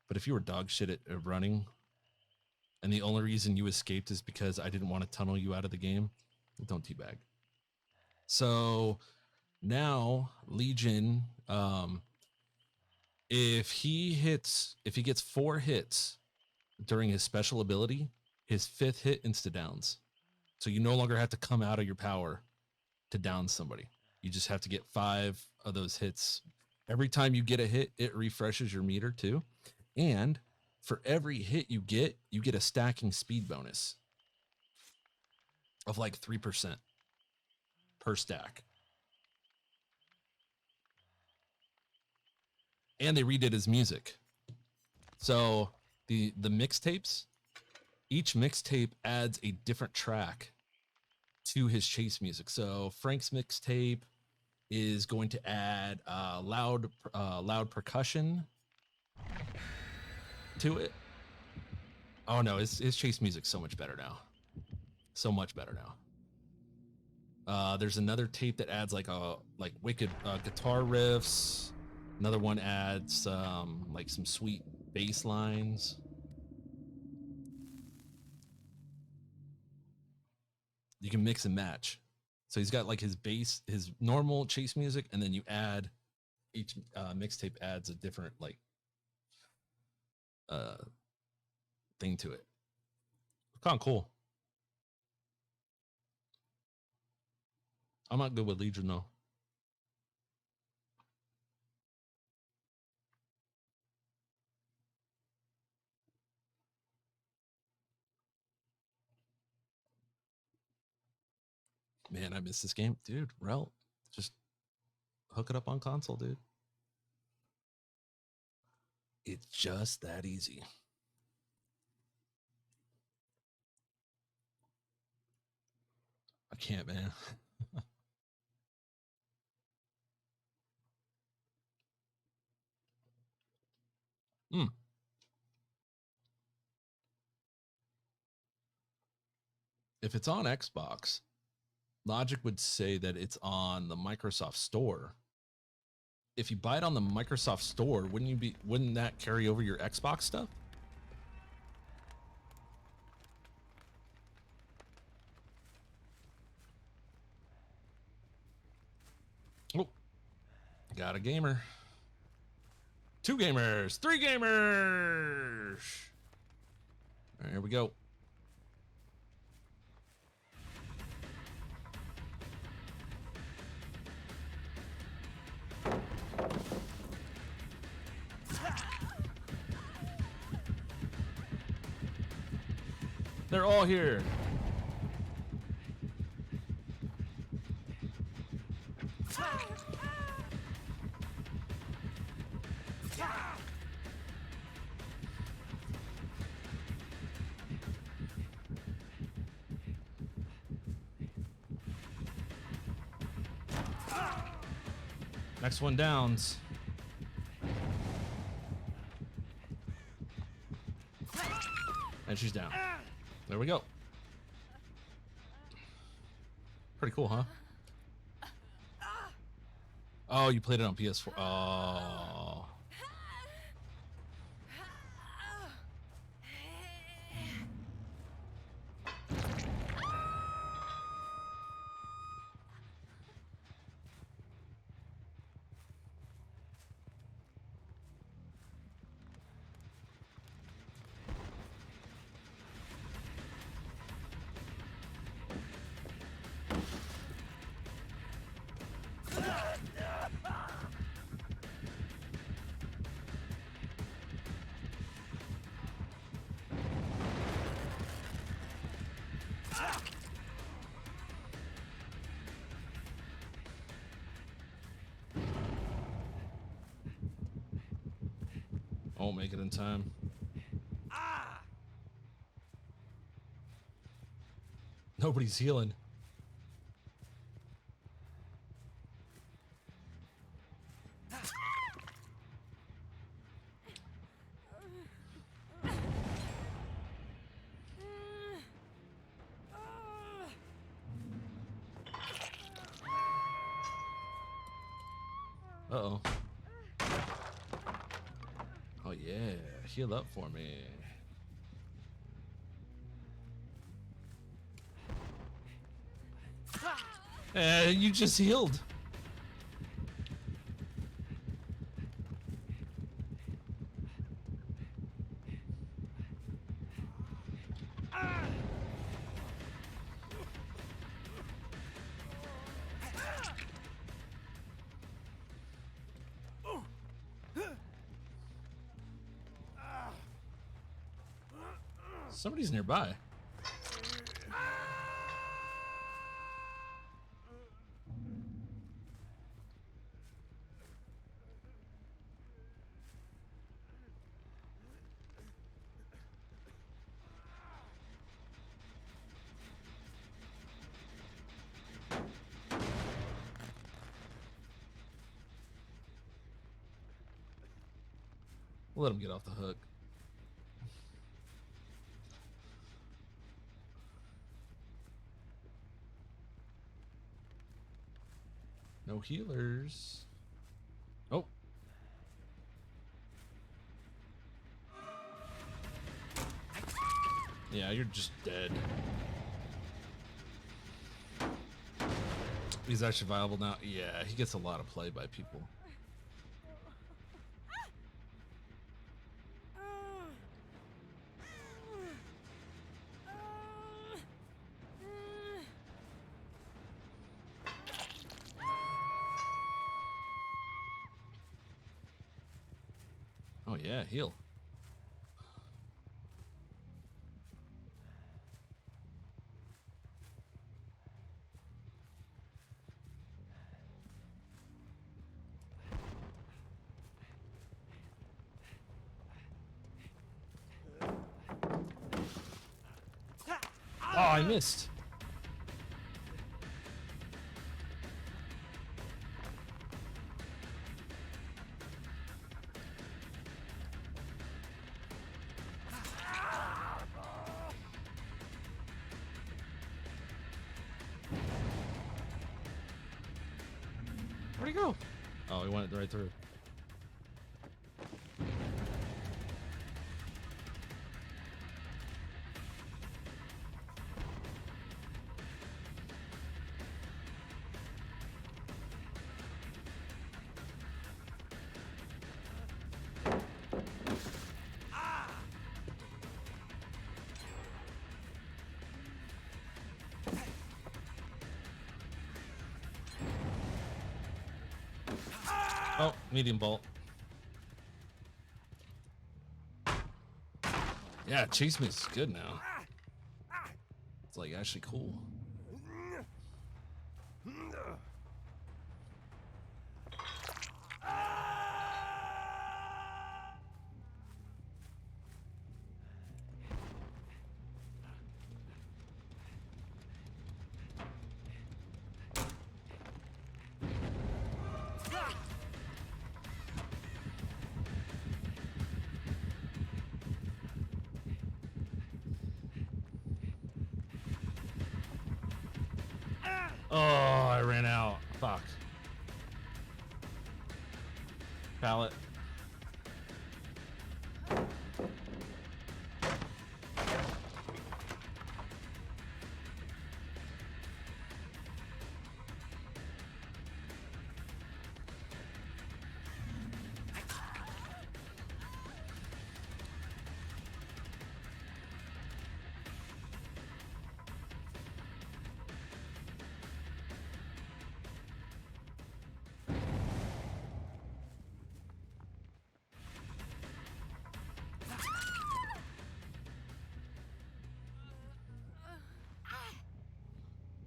But if you were dog shit at running, and the only reason you escaped is because I didn't want to tunnel you out of the game, don't teabag. So now Legion, if he gets 4 hits during his special ability, his 5th hit insta downs. So you no longer have to come out of your power to down somebody. You just have to get 5 of those hits. Every time you get a hit, it refreshes your meter too. And for every hit you get a stacking speed bonus of like 3% per stack. And they redid his music. So the mixtapes, each mixtape adds a different track to his chase music. So Frank's mixtape is going to add loud percussion to it. Oh no, his chase music's so much better now. So much better now. There's another tape that adds like wicked guitar riffs. Another one adds like some sweet bass lines. You can mix and match. So he's got like his bass, his normal chase music, and then you add each mixtape adds a different like thing to it. Kind of cool. I'm not good with Legion though. Man, I miss this game. Dude, Rel, just hook it up on console, dude. It's just that easy. I can't, man. If it's on Xbox, logic would say that it's on the Microsoft Store. If you buy it on the Microsoft Store, wouldn't that carry over your Xbox stuff? Oh, got a gamer. 2 gamers, 3 gamers. All right, here we go. They're all here. Next one downs. And she's down. There we go. Pretty cool, huh? Oh, you played it on PS4. Oh. I won't make it in time. Nobody's healing. Uh-oh. Oh yeah, heal up for me. You just healed. Somebody's nearby. We'll let him get off the hook. No healers. Oh. Yeah, you're just dead. He's actually viable now. Yeah, he gets a lot of play by people. Oh yeah, heal. Oh, I missed. Where'd he go? Oh, he went right through. Oh, medium bolt. Yeah, chase me is good now. It's like actually cool. Oh, I ran out. Fuck. Pallet.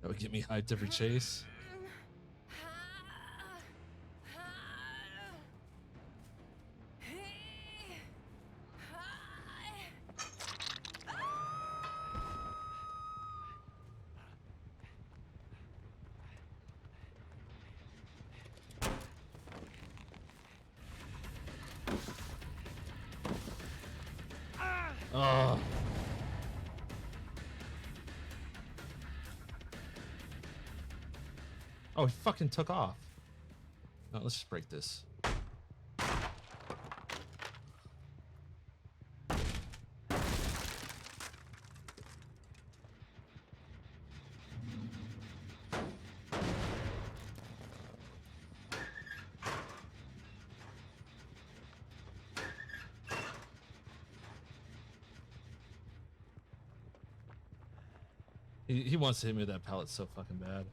That would get me hyped every chase. Oh. Oh, he fucking took off. No, let's just break this. He wants to hit me with that pallet so fucking bad.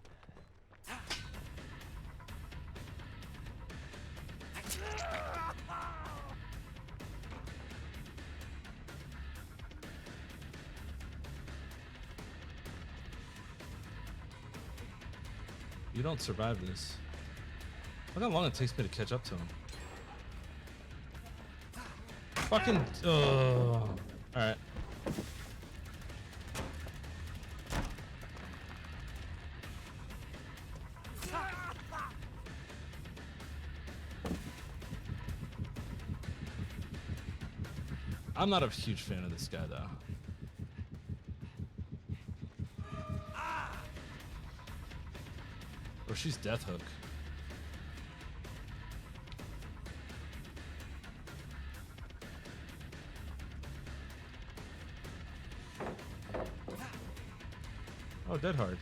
You don't survive this. Look how long it takes me to catch up to him. Fucking. Alright. I'm not a huge fan of this guy, though. Oh, she's Death Hook. Oh, Dead Hard.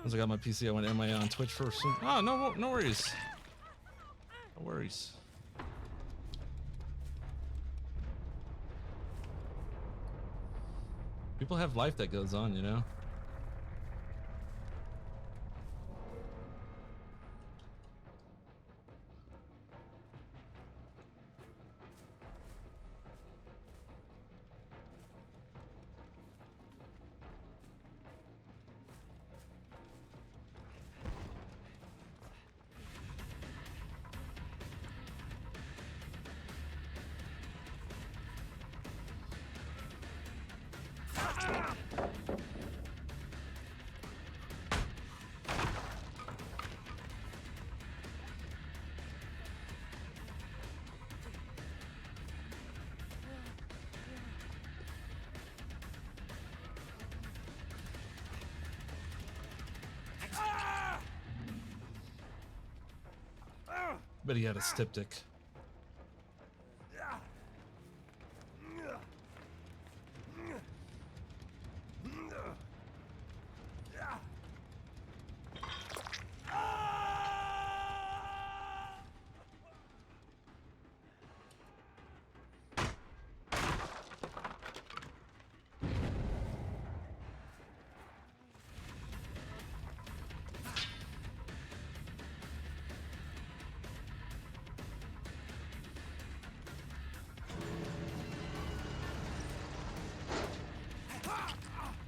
Once I got my PC, I went MIA on Twitch for some. Oh, no worries. No worries. People have life that goes on, you know? But he had a styptic.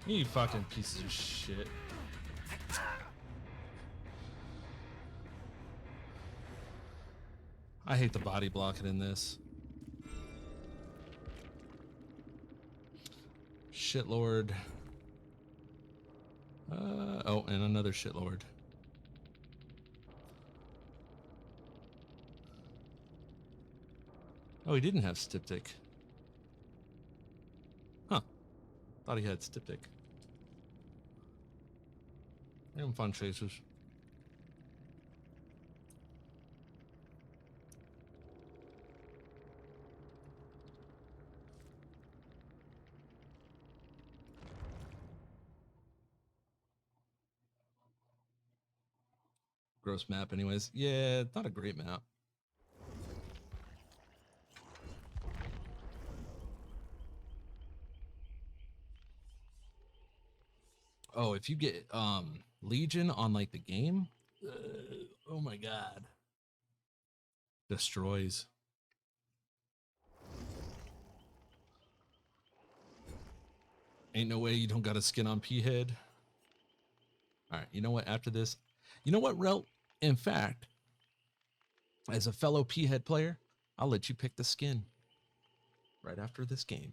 You fucking pieces of shit. I hate the body blocking in this. Shitlord. Oh, and another shitlord. Oh, he didn't have styptic. Huh. Thought he had styptic. Them fun chasers. Gross map anyways. Yeah, not a great map. Oh, if you get Legion on like the game, oh my god. Destroys. Ain't no way you don't got a skin on P-Head. Alright, you know what? After this, you know what, Rel? In fact, as a fellow P-Head player, I'll let you pick the skin right after this game.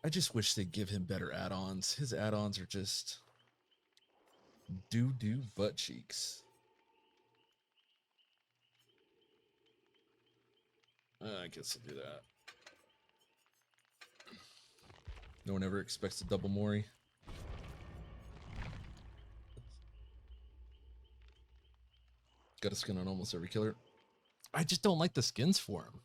I just wish they'd give him better add-ons. His add-ons are just doo-doo butt cheeks. I guess I'll do that. No one ever expects a double Mori. Got a skin on almost every killer. I just don't like the skins for him.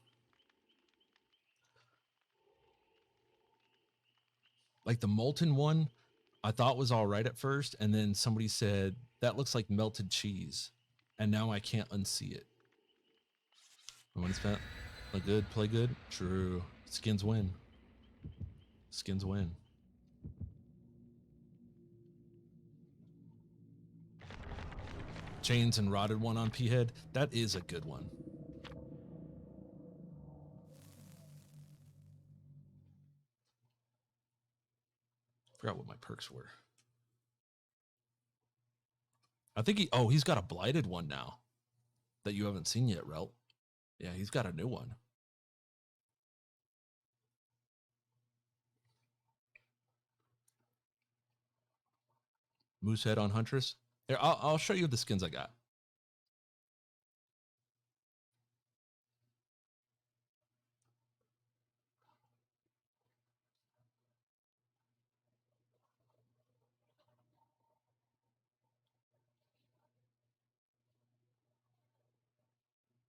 Like the molten one, I thought was all right at first, and then somebody said that looks like melted cheese, and now I can't unsee it. When it's that, play good, play good. True, skins win. Skins win. Chains and rotted one on P-Head. That is a good one. Forgot what my perks were. I think he's got a blighted one now that you haven't seen yet, Rel. Yeah, he's got a new one. Moosehead on Huntress. Here, I'll show you the skins I got.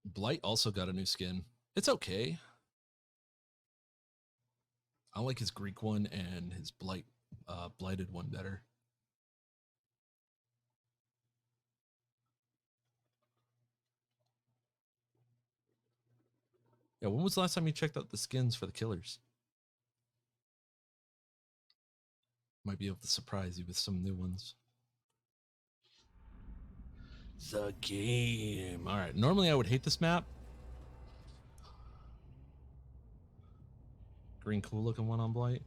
Blight also got a new skin. It's okay. I like his Greek one and his blighted one better. Yeah, when was the last time you checked out the skins for the killers? Might be able to surprise you with some new ones. The game. All right. Normally I would hate this map. Green cool looking one on Blight.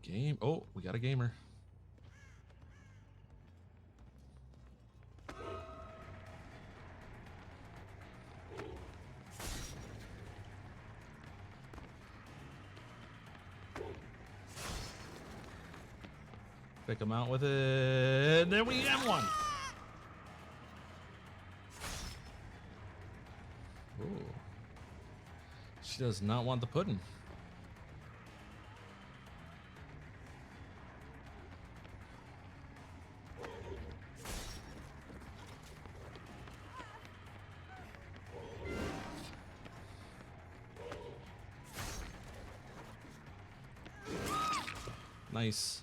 Game. Oh, we got a gamer. Pick him out with it. There we have one. Ooh. She does not want the pudding. Nice.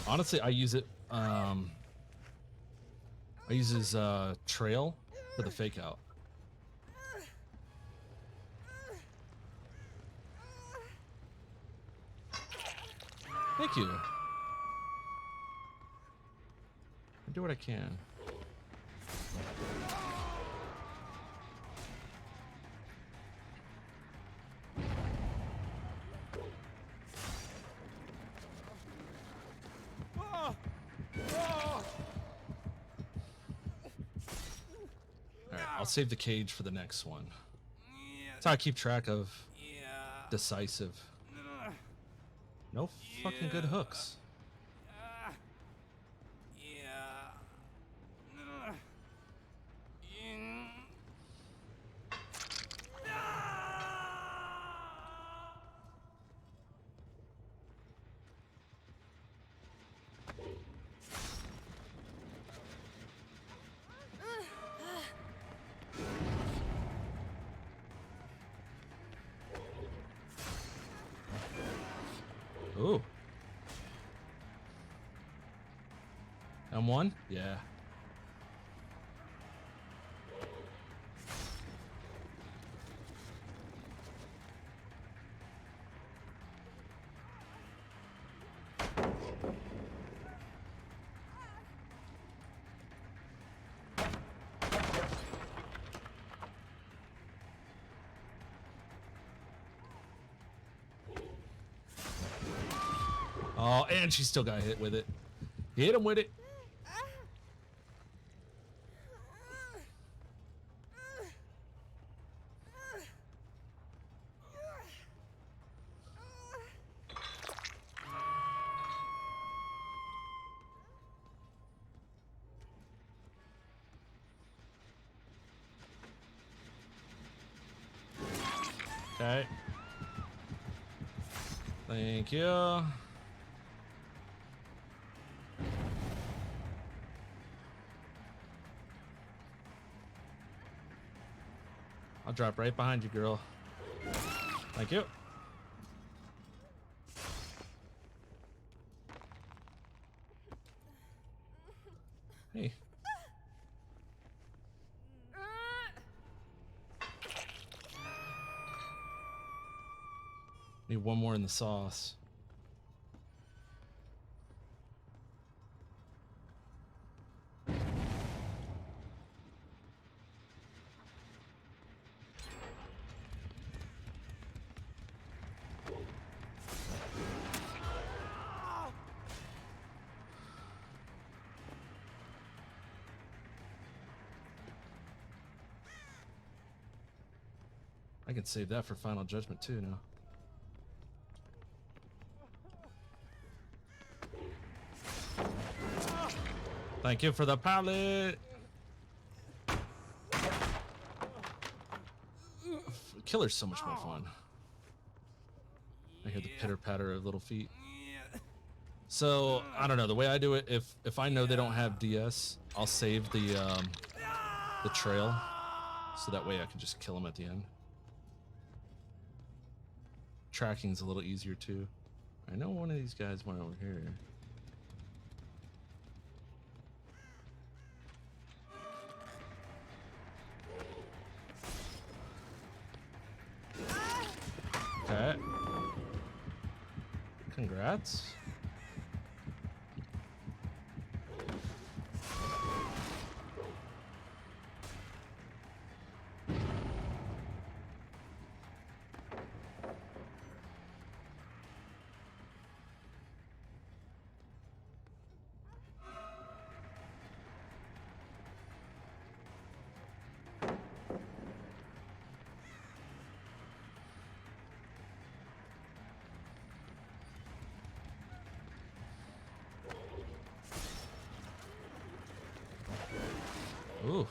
Honestly, I use it. I use his trail for the fake out. Thank you. I do what I can. Alright, I'll save the cage for the next one. That's how I keep track of decisive. No fucking good hooks. Ooh. M1? Yeah. Oh, and she still got hit with it. Hit him with it. Okay. Thank you. I'll drop right behind you, girl. Thank you. Hey. Need one more in the sauce. I can save that for Final Judgment too now. Thank you for the pallet. Killer's so much more fun. I hear the pitter patter of little feet. So I don't know. The way I do it, if I know they don't have DS, I'll save the trail, so that way I can just kill them at the end. Tracking's a little easier too. I know one of these guys went over here. Okay. Congrats. Ooh.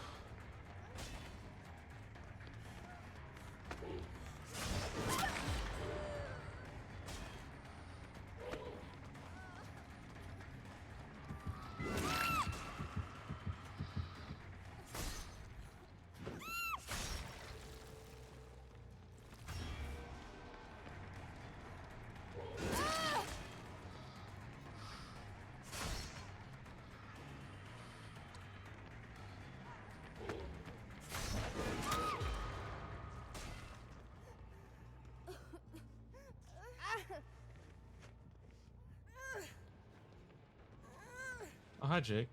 hi, Jake.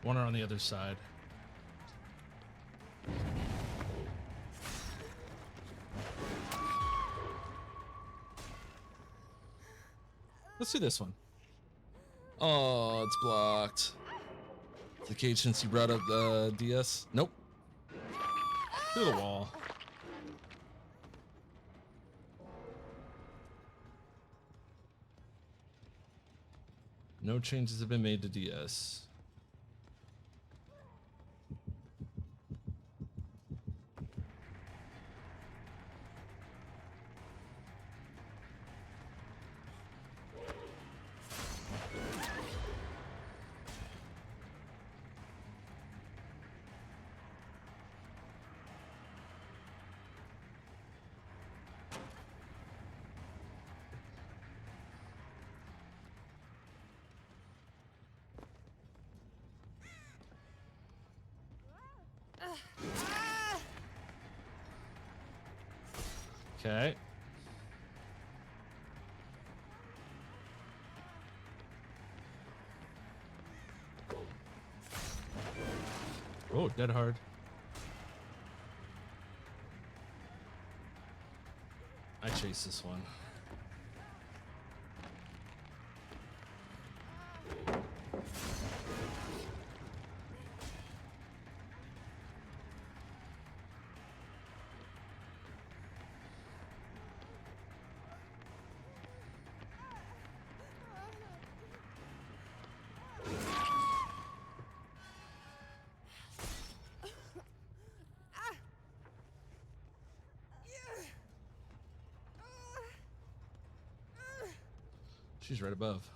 One are on the other side. Let's do this one. Oh, it's blocked. The cage since you brought up the DS. Nope. Through the wall. No changes have been made to DS. Okay. Oh, dead hard. I chase this one. She's right above.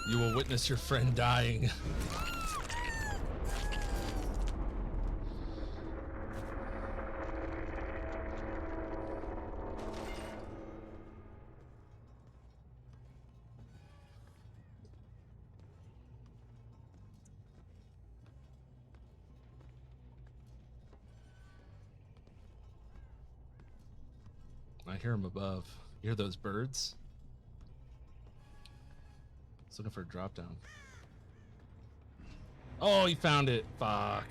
You will witness your friend dying. I hear him above. You hear those birds? He's looking for a drop down. Oh, he found it. Fuck.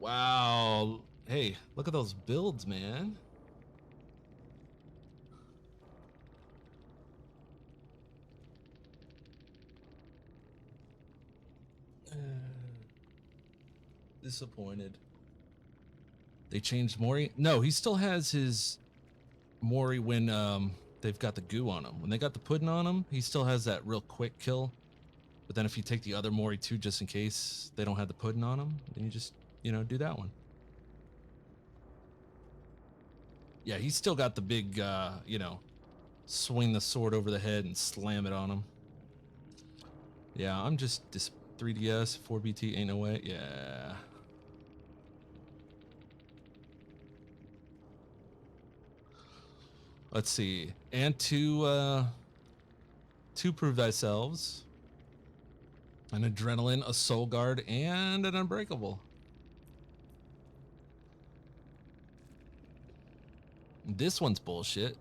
Wow. Hey, look at those builds, man. Disappointed. They changed Mori. No, he still has his Mori when they've got the goo on him. When they got the pudding on him, he still has that real quick kill. But then if you take the other Mori too, just in case they don't have the pudding on him, then you just, do that one. Yeah, he's still got the big, swing the sword over the head and slam it on him. Yeah, I'm just 3DS, 4BT, ain't no way. Yeah. Let's see. And to prove thyself, an adrenaline, a soul guard, and an unbreakable. This one's bullshit.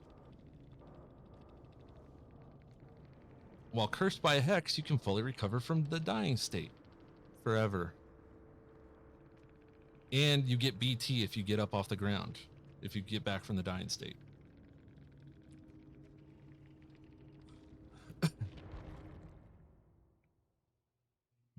While cursed by a hex, you can fully recover from the dying state forever. And you get BT if you get up off the ground, if you get back from the dying state.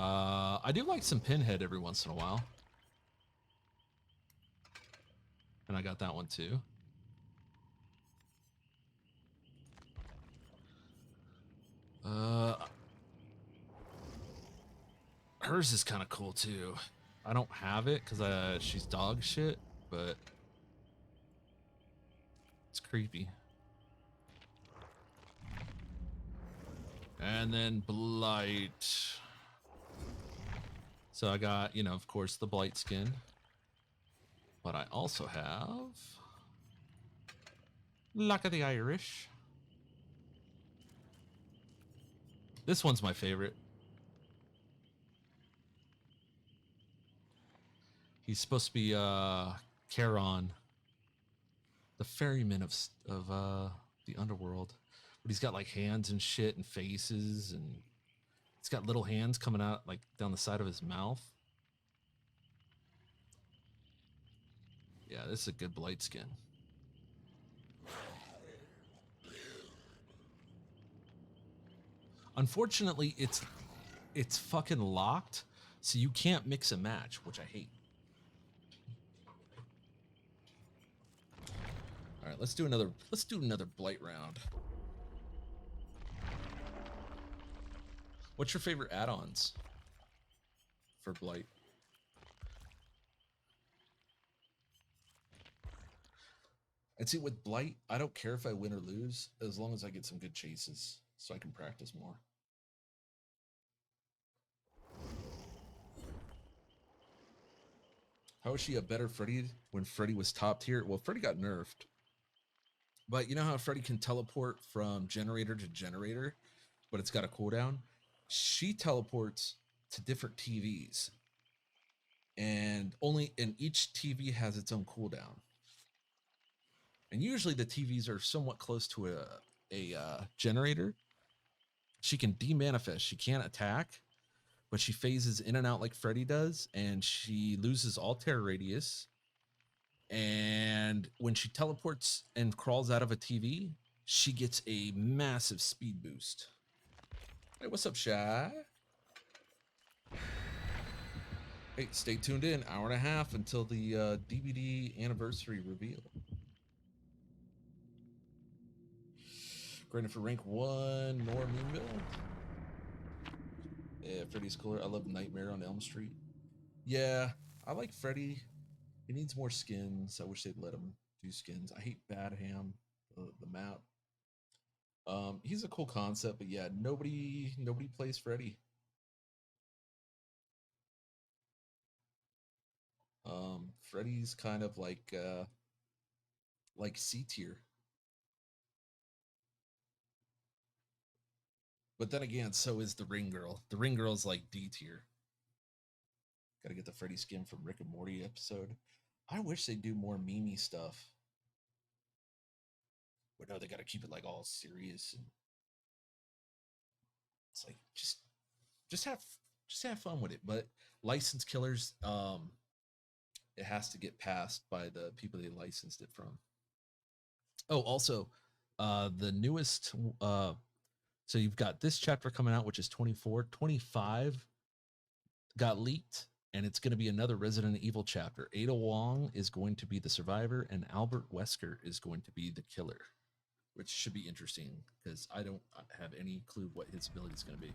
I do like some Pinhead every once in a while. And I got that one too. Hers is kind of cool too. I don't have it because she's dog shit, but it's creepy. And then Blight. So I got, you know, of course, the Blight skin. But I also have Luck of the Irish. This one's my favorite. He's supposed to be Charon, the ferryman of the underworld. But he's got like hands and shit and faces, and he's got little hands coming out like down the side of his mouth. Yeah, this is a good Blight skin. Unfortunately, it's fucking locked, so you can't mix and match, which I hate. All right, let's do another Blight round. What's your favorite add-ons for Blight? And see, with Blight, I don't care if I win or lose, as long as I get some good chases, so I can practice more. How is she a better Freddy when Freddy was top tier? Well, Freddy got nerfed. But you know how Freddy can teleport from generator to generator, but it's got a cooldown? She teleports to different TVs. And each TV has its own cooldown. And usually the TVs are somewhat close to a generator. She can demanifest. She can't attack, but she phases in and out like Freddy does, and she loses all terror radius. And when she teleports and crawls out of a TV, she gets a massive speed boost. Hey, what's up, Shy? Hey, stay tuned in. Hour and a half until the DBD anniversary reveal. Graded for rank 1, Normie. Yeah, Freddy's cooler. I love Nightmare on Elm Street. Yeah, I like Freddy. He needs more skins. I wish they'd let him do skins. I hate Bad Ham, the map. He's a cool concept, but yeah, nobody plays Freddy. Freddy's kind of like C tier. But then again, so is the Ring Girl. The Ring Girl's like D tier. Gotta get the Freddy skin from Rick and Morty episode. I wish they'd do more meme stuff. But no, they gotta keep it like all serious. And it's like just have fun with it. But license killers, it has to get passed by the people they licensed it from. Oh, also, the newest so you've got this chapter coming out, which is 24. 25 got leaked, and it's going to be another Resident Evil chapter. Ada Wong is going to be the survivor, and Albert Wesker is going to be the killer, which should be interesting because I don't have any clue what his ability is going to be.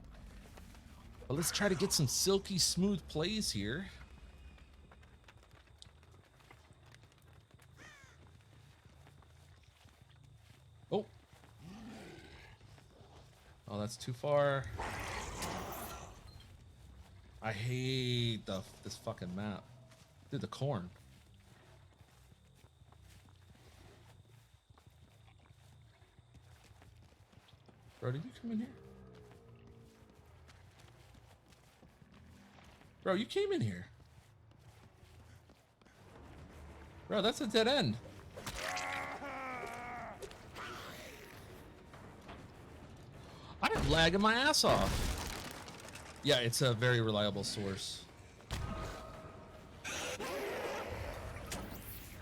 But let's try to get some silky smooth plays here. Oh. Oh, that's too far. I hate this fucking map. Dude, the corn. Bro, did you come in here? Bro, you came in here. Bro, that's a dead end. I'm lagging my ass off. Yeah, it's a very reliable source.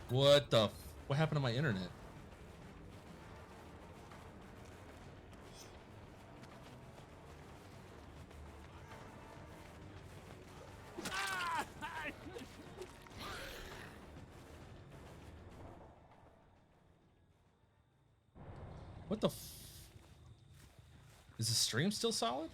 What happened to my internet? What the is the stream still solid?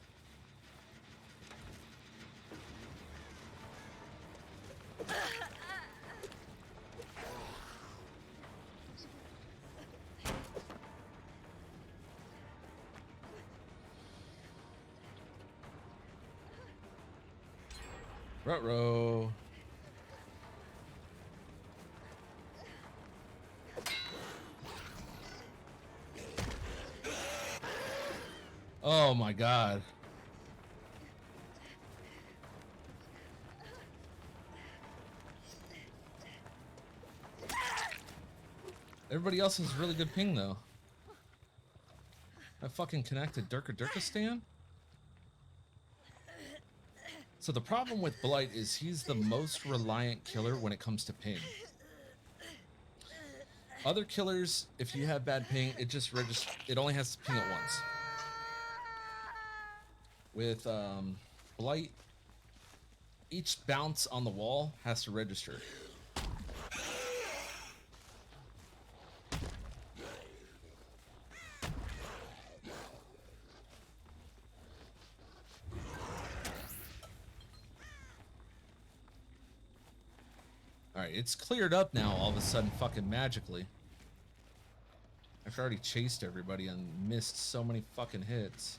Ruh-roh. Oh my god. Everybody else has really good ping though. I fucking connected Durkistan. So the problem with Blight is he's the most reliant killer when it comes to ping. Other killers, if you have bad ping, it just registers. It only has to ping it once. With Blight, each bounce on the wall has to register. Alright, it's cleared up now all of a sudden fucking magically. I've already chased everybody and missed so many fucking hits.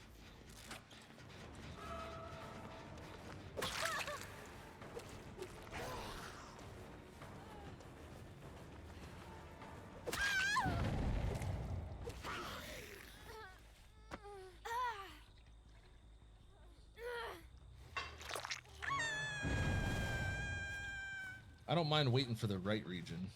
I don't mind waiting for the right region.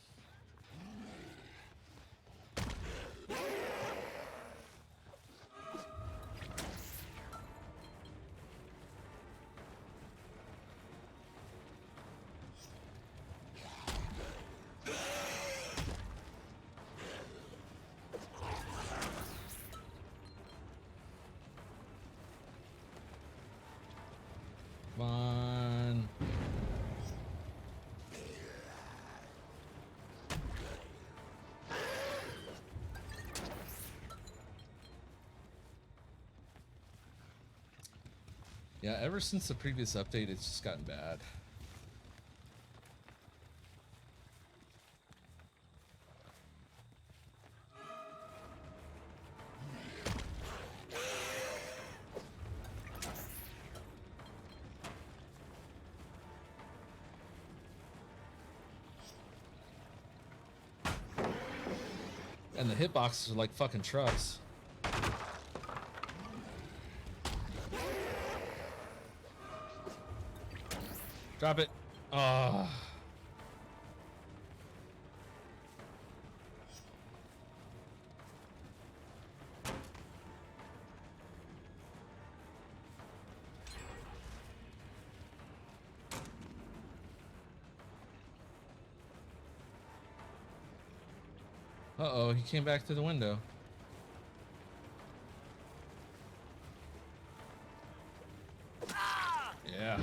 Fun. Yeah, ever since the previous update, it's just gotten bad. And the hitboxes are like fucking trucks. Drop it. Ah. Uh-oh, he came back to the window. Yeah.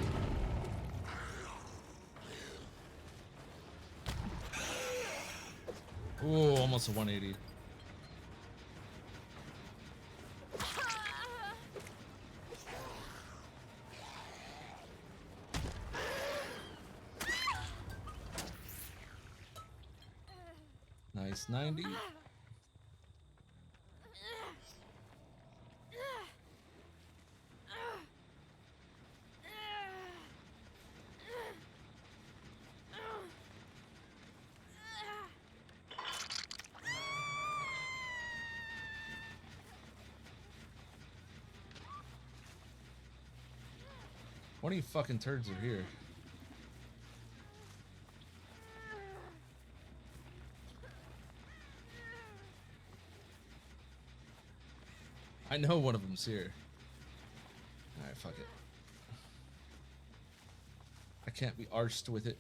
Ooh, almost a 180. Nice 90. One of you fucking turds are here. I know one of them's here. Alright, fuck it. I can't be arsed with it.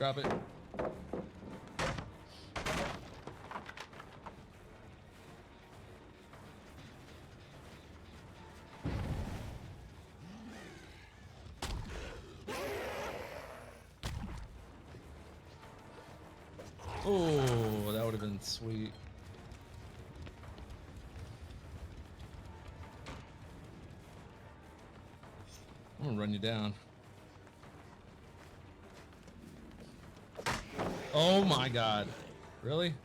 Drop it. Oh, that would have been sweet. I'm gonna run you down. Oh my god. Really?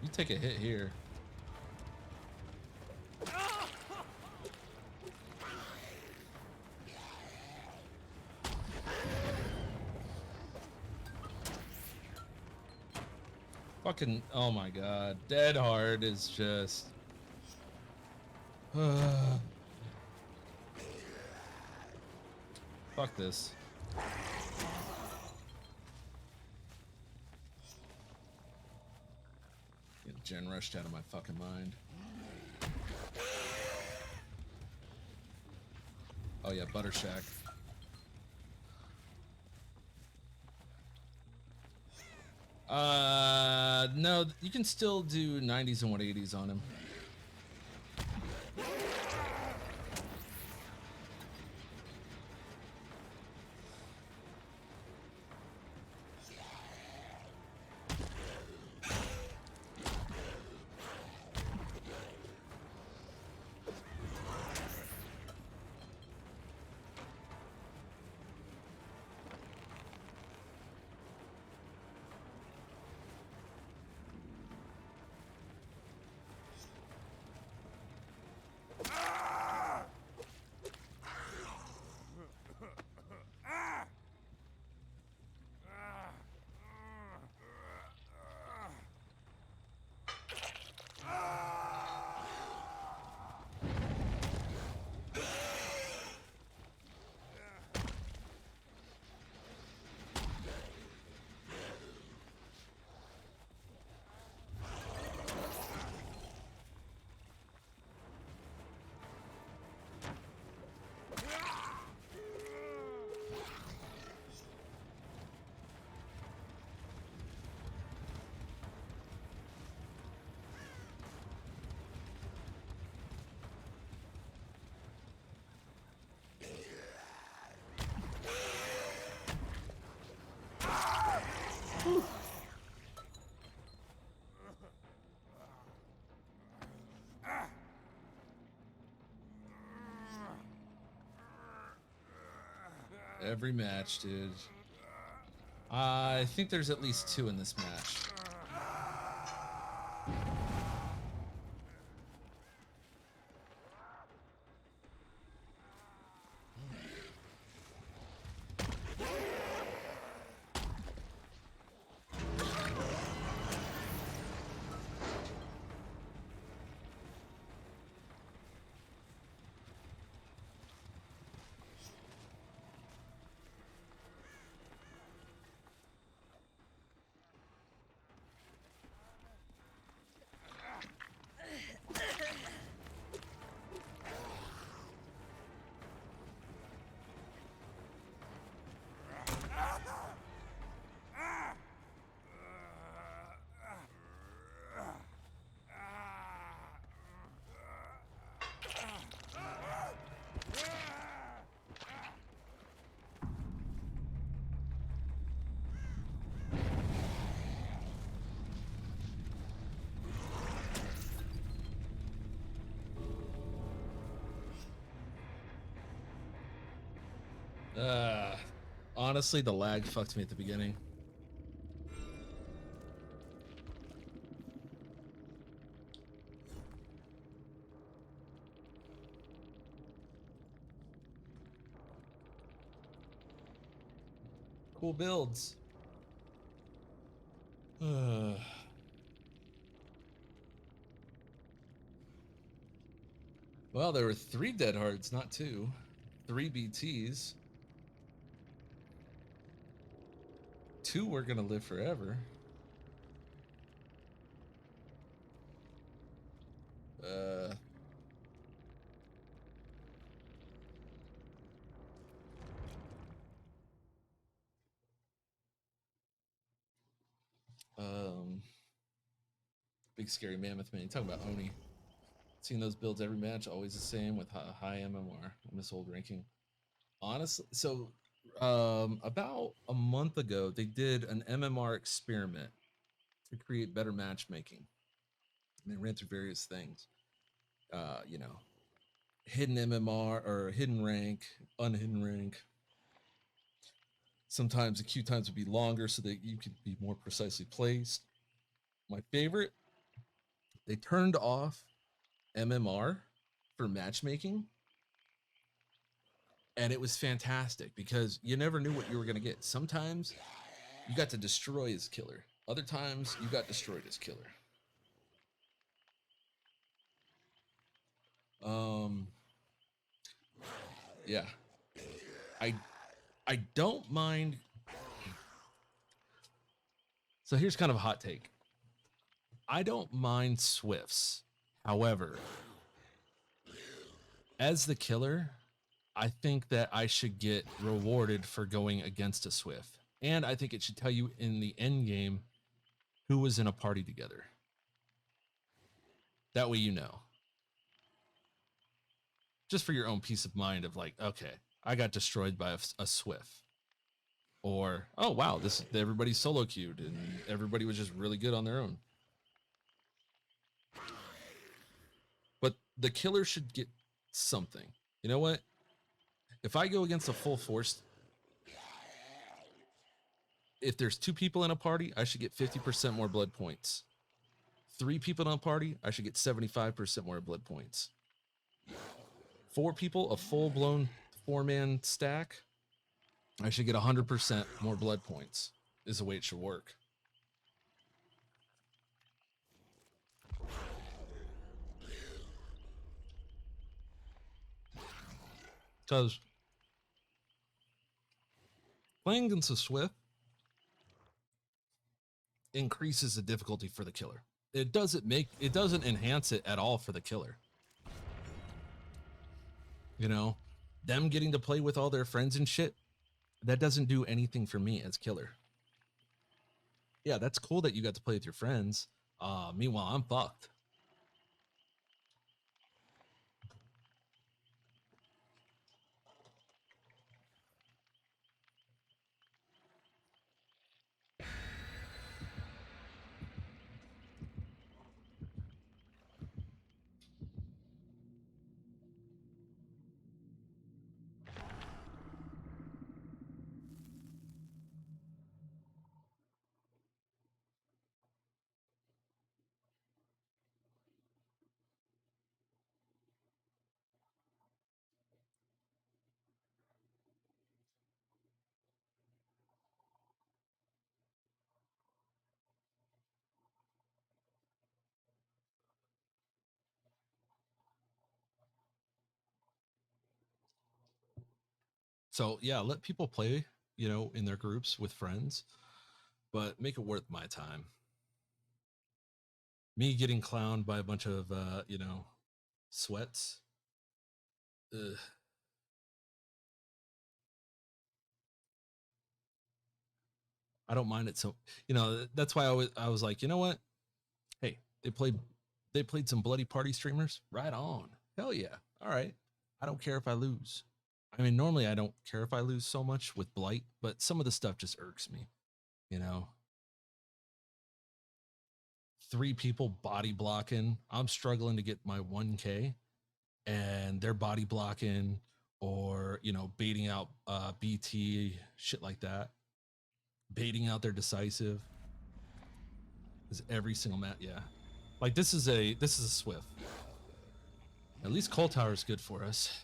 You take a hit here. Fucking, oh my god. Dead Hard is just... Fuck this. Get gen rushed out of my fucking mind. Oh yeah, Butter Shack. No, you can still do 90s and 180s on him. Every match, dude. I think there's at least 2 in this match. Honestly, the lag fucked me at the beginning. Cool builds. Well, there were 3 dead hearts, not 2. 3 BTs. 2 were gonna live forever. Uh. Big scary mammoth man. You talking about Oni? Seeing those builds every match, always the same with high MMR. I miss old ranking. Honestly, so about a month ago, they did an MMR experiment to create better matchmaking. And they ran through various things. You know, hidden MMR or hidden rank, unhidden rank. Sometimes the queue times would be longer so that you could be more precisely placed. My favorite, they turned off MMR for matchmaking. And it was fantastic because you never knew what you were going to get. Sometimes you got to destroy his killer. Other times you got destroyed as killer. Yeah. I don't mind. So here's kind of a hot take. I don't mind Swifts. However, as the killer, I think that I should get rewarded for going against a Swift. And I think it should tell you in the end game who was in a party together. That way you know. Just for your own peace of mind of like, okay, I got destroyed by a Swift. Or, oh wow, everybody's solo queued and everybody was just really good on their own. But the killer should get something. You know what? If I go against a full force, if there's 2 people in a party, I should get 50% more blood points. 3 people in a party, I should get 75% more blood points. 4 people, a full-blown 4-man stack, I should get 100% more blood points, is the way it should work. Because playing against a Swift increases the difficulty for the killer. It doesn't enhance it at all for the killer. You know, them getting to play with all their friends and shit, that doesn't do anything for me as killer. Yeah, that's cool that you got to play with your friends. Meanwhile, I'm fucked. So yeah, let people play, you know, in their groups with friends, but make it worth my time. Me getting clowned by a bunch of you know, sweats. Ugh. I don't mind it. So, you know, that's why I was like, you know what? Hey, they played some bloody party streamers. Right on. Hell yeah. All right. I don't care if I lose. I mean, normally I don't care if I lose so much with Blight, but some of the stuff just irks me, you know. 3 people body blocking. I'm struggling to get my 1K and they're body blocking or, you know, baiting out BT, shit like that. Baiting out their decisive. Is every single match, yeah. Like this is a Swift. At least Coal Tower is good for us.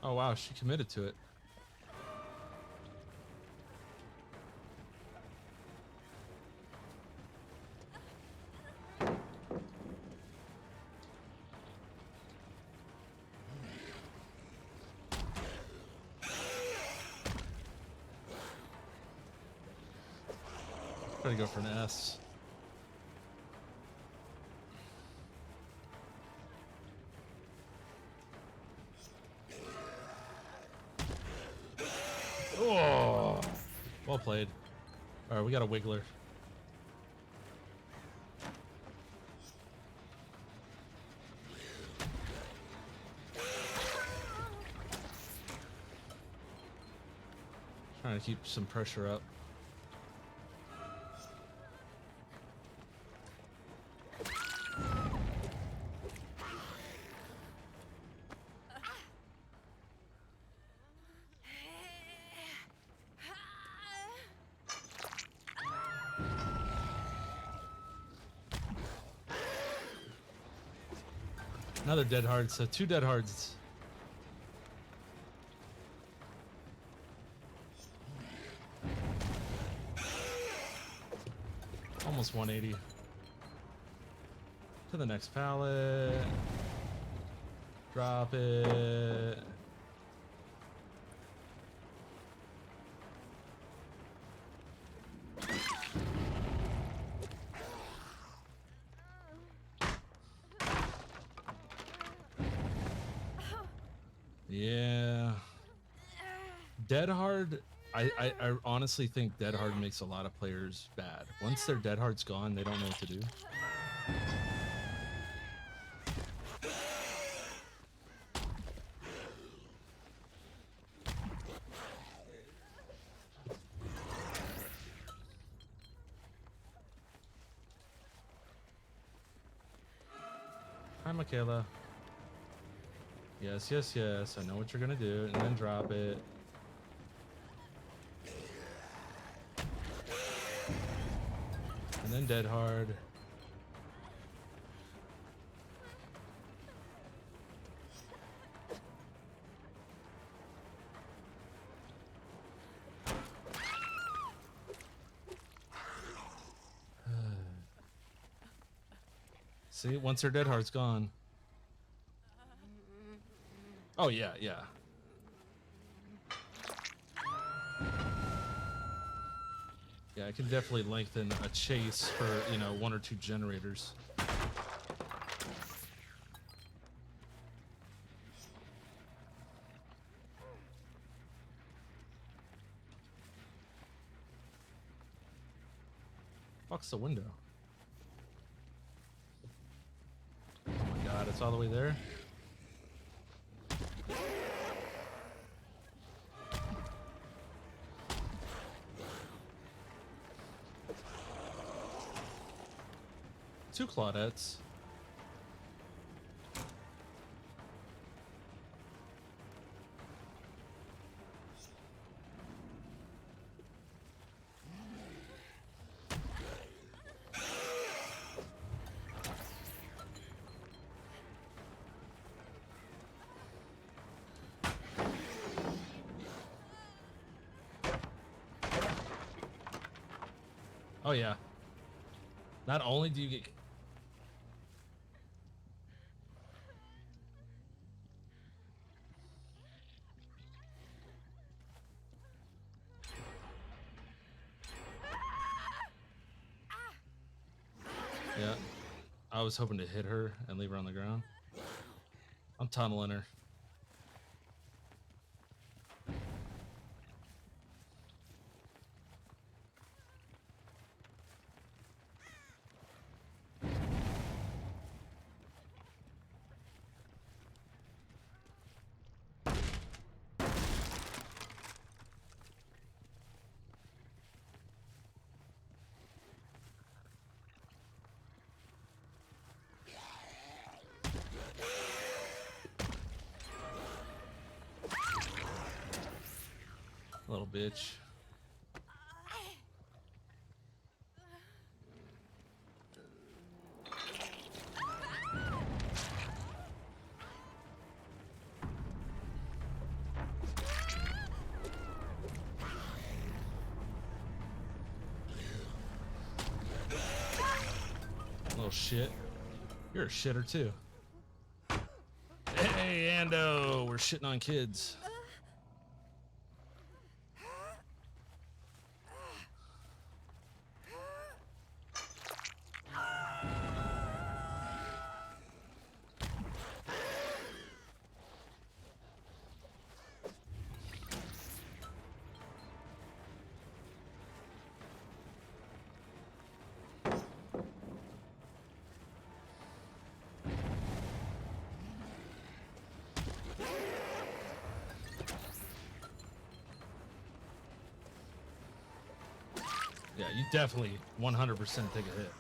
Oh wow, she committed to it. Try to go for an S. Oh, well played. All right, we got a wiggler. Trying to keep some pressure up. Another dead hard, so 2 dead hards. Almost 180. To the next pallet. Drop it. Yeah. Dead hard. I honestly think dead hard makes a lot of players bad. Once their dead hard's gone, they don't know what to do. Hi, Michaela. Yes, yes, yes. I know what you're gonna do, and then drop it. And then dead hard. See, once her dead heart's gone. Oh yeah, yeah. Yeah, I can definitely lengthen a chase for, you know, 1 or 2 generators. Fuck's the window? Oh my god, it's all the way there? Two Claudettes. Oh yeah. Not only do you get... Yeah. I was hoping to hit her and leave her on the ground. I'm tunneling her. Little bitch. little shit. You're a shitter too. Hey, Ando, we're shitting on kids. Yeah, you definitely 100% take a hit.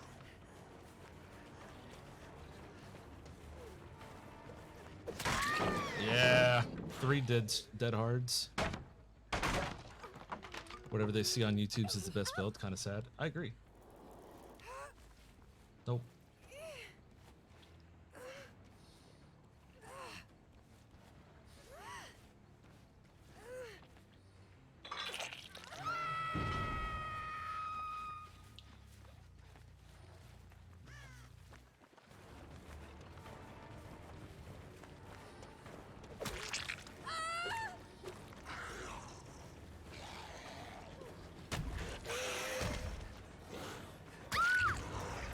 Yeah, 3 dead hards. Whatever they see on YouTube's is the best build. Kind of sad. I agree. Nope.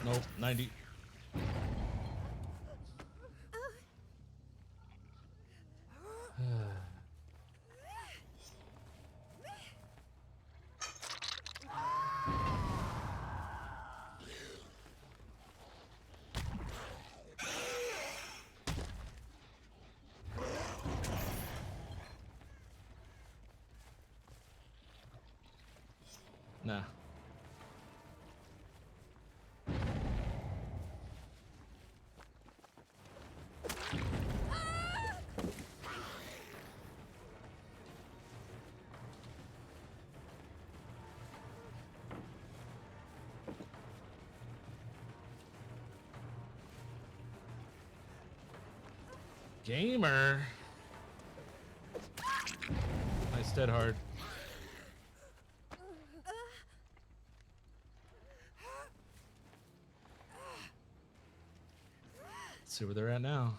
Nope, 90. Nah. Gamer. Nice dead hard. Let's see where they're at now.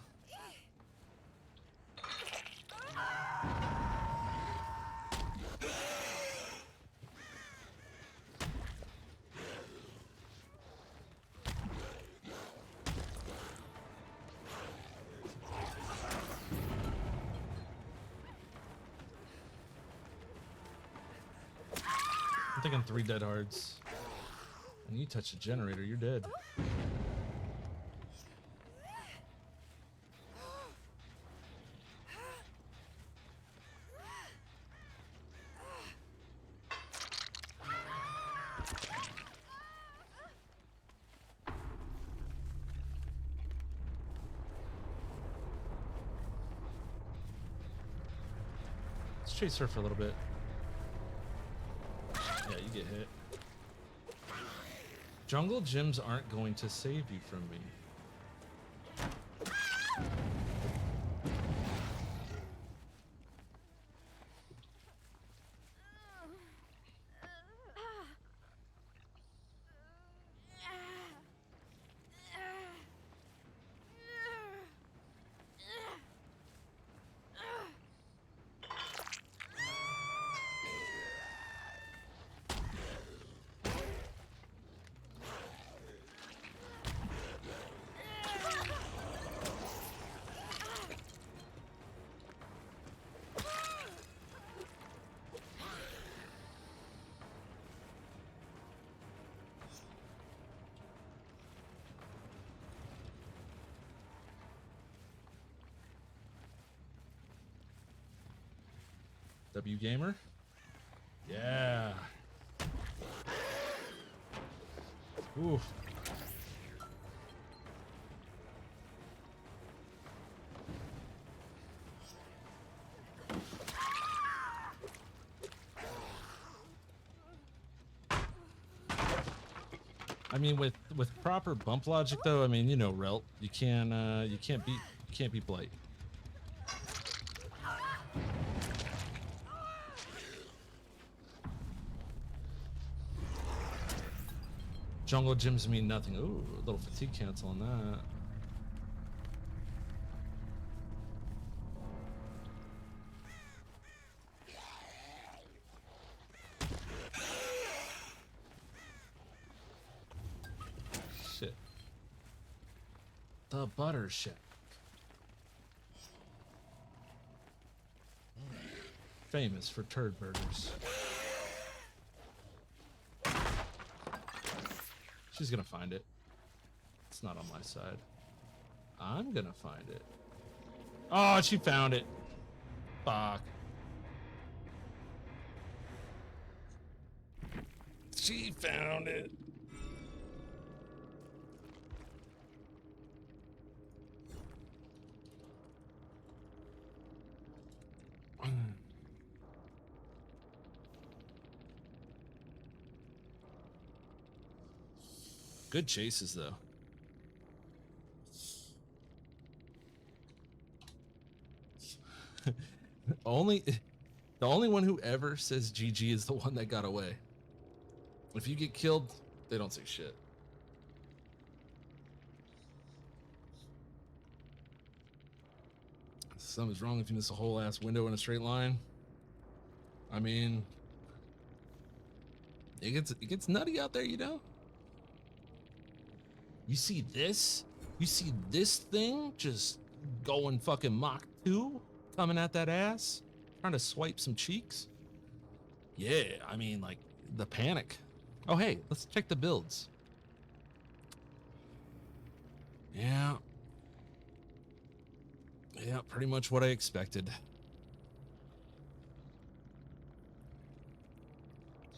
I'm thinking 3 dead hards. And you touch the generator, you're dead. Let's chase her for a little bit. Yeah, you get hit. Jungle gyms aren't going to save you from me. W Gamer? Yeah. Oof. I mean, with proper bump logic, though, I mean, you know, Relt, you can't beat Blight. Jungle gyms mean nothing. Ooh, a little fatigue cancel on that. Shit. The butter shack. Famous for turd burgers. She's gonna find it. It's not on my side. I'm gonna find it. Oh, she found it. Fuck. She found it. Good chases, though. The only one who ever says GG is the one that got away. If you get killed, they don't say shit. Something's wrong if you miss a whole ass window in a straight line. I mean, it gets nutty out there, you know? You see this? You see this thing just going fucking Mach 2? Coming at that ass? Trying to swipe some cheeks? Yeah, I mean, like, the panic. Oh, hey, let's check the builds. Yeah. Yeah, pretty much what I expected.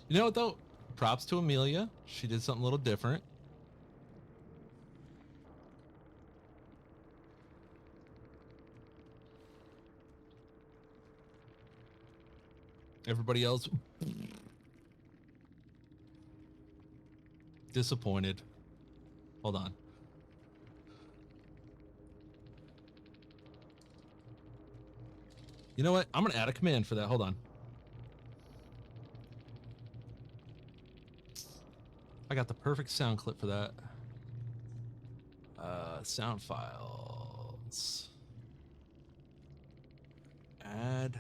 You know what, though? Props to Amelia. She did something a little different. Everybody else disappointed. Hold on. You know what? I'm gonna add a command for that. Hold on. I got the perfect sound clip for that. Sound files. Add.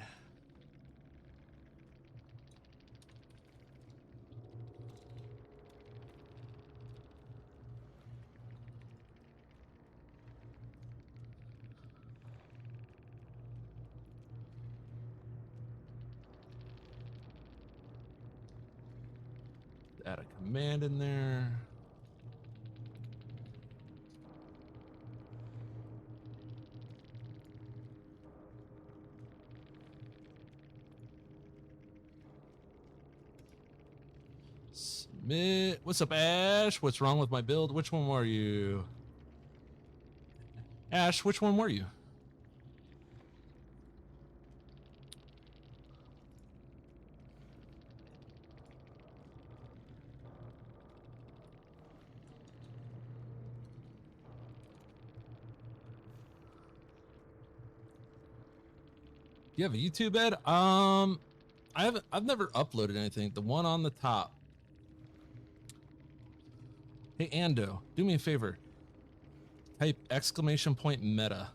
Add a command in there. Submit. What's up, Ash? What's wrong with my build? Which one were you? Ash, which one were you? You have a YouTube Ed? I've never uploaded anything. The one on the top. Hey Ando, do me a favor. Type !meta.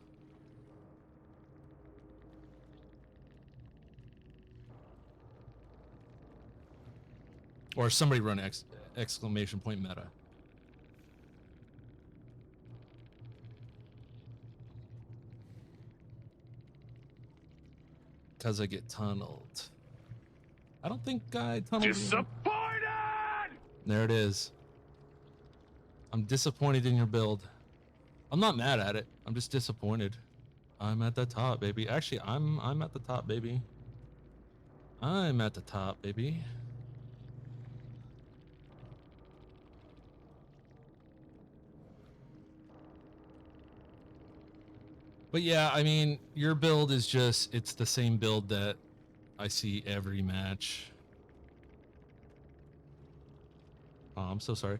Or somebody run !meta. Because I get tunneled. I don't think I tunneled. Disappointed! There it is. I'm disappointed in your build. I'm not mad at it. I'm just disappointed. I'm at the top, baby. Actually, I'm at the top, baby. I'm at the top, baby. But yeah, I mean, your build is just, it's the same build that I see every match. Oh, I'm so sorry.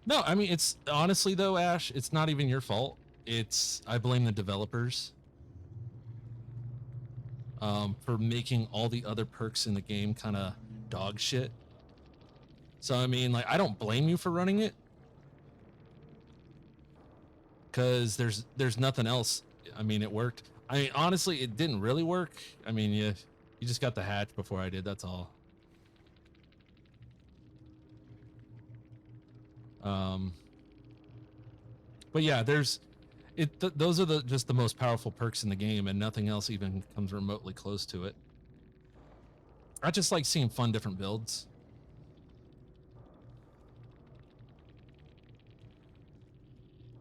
No, I mean, it's honestly though, Ash, it's not even your fault. I blame the developers for making all the other perks in the game kind of dog shit. So I mean, like, I don't blame you for running it, because there's nothing else. I mean, it worked. I mean, honestly, it didn't really work. I mean, you just got the hatch before I did. That's all. But yeah, those are just the most powerful perks in the game, and nothing else even comes remotely close to it. I just like seeing fun different builds.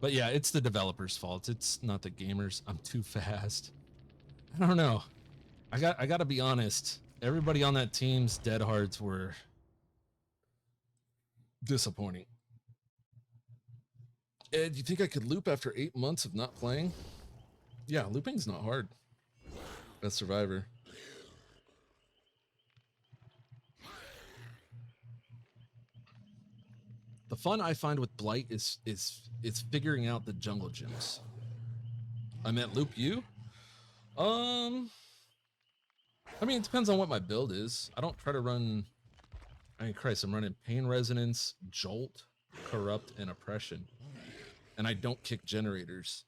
But yeah, it's the developers' fault. It's not the gamers. I'm too fast. I don't know. I got to be honest. Everybody on that team's dead hards were disappointing. Ed, you think I could loop after 8 months of not playing? Yeah, looping's not hard. As Survivor. The fun I find with Blight is figuring out the jungle gyms. I meant loop you? I mean, it depends on what my build is. I don't try to run... I mean, Christ, I'm running Pain Resonance, Jolt, Corrupt, and Oppression. And I don't kick generators.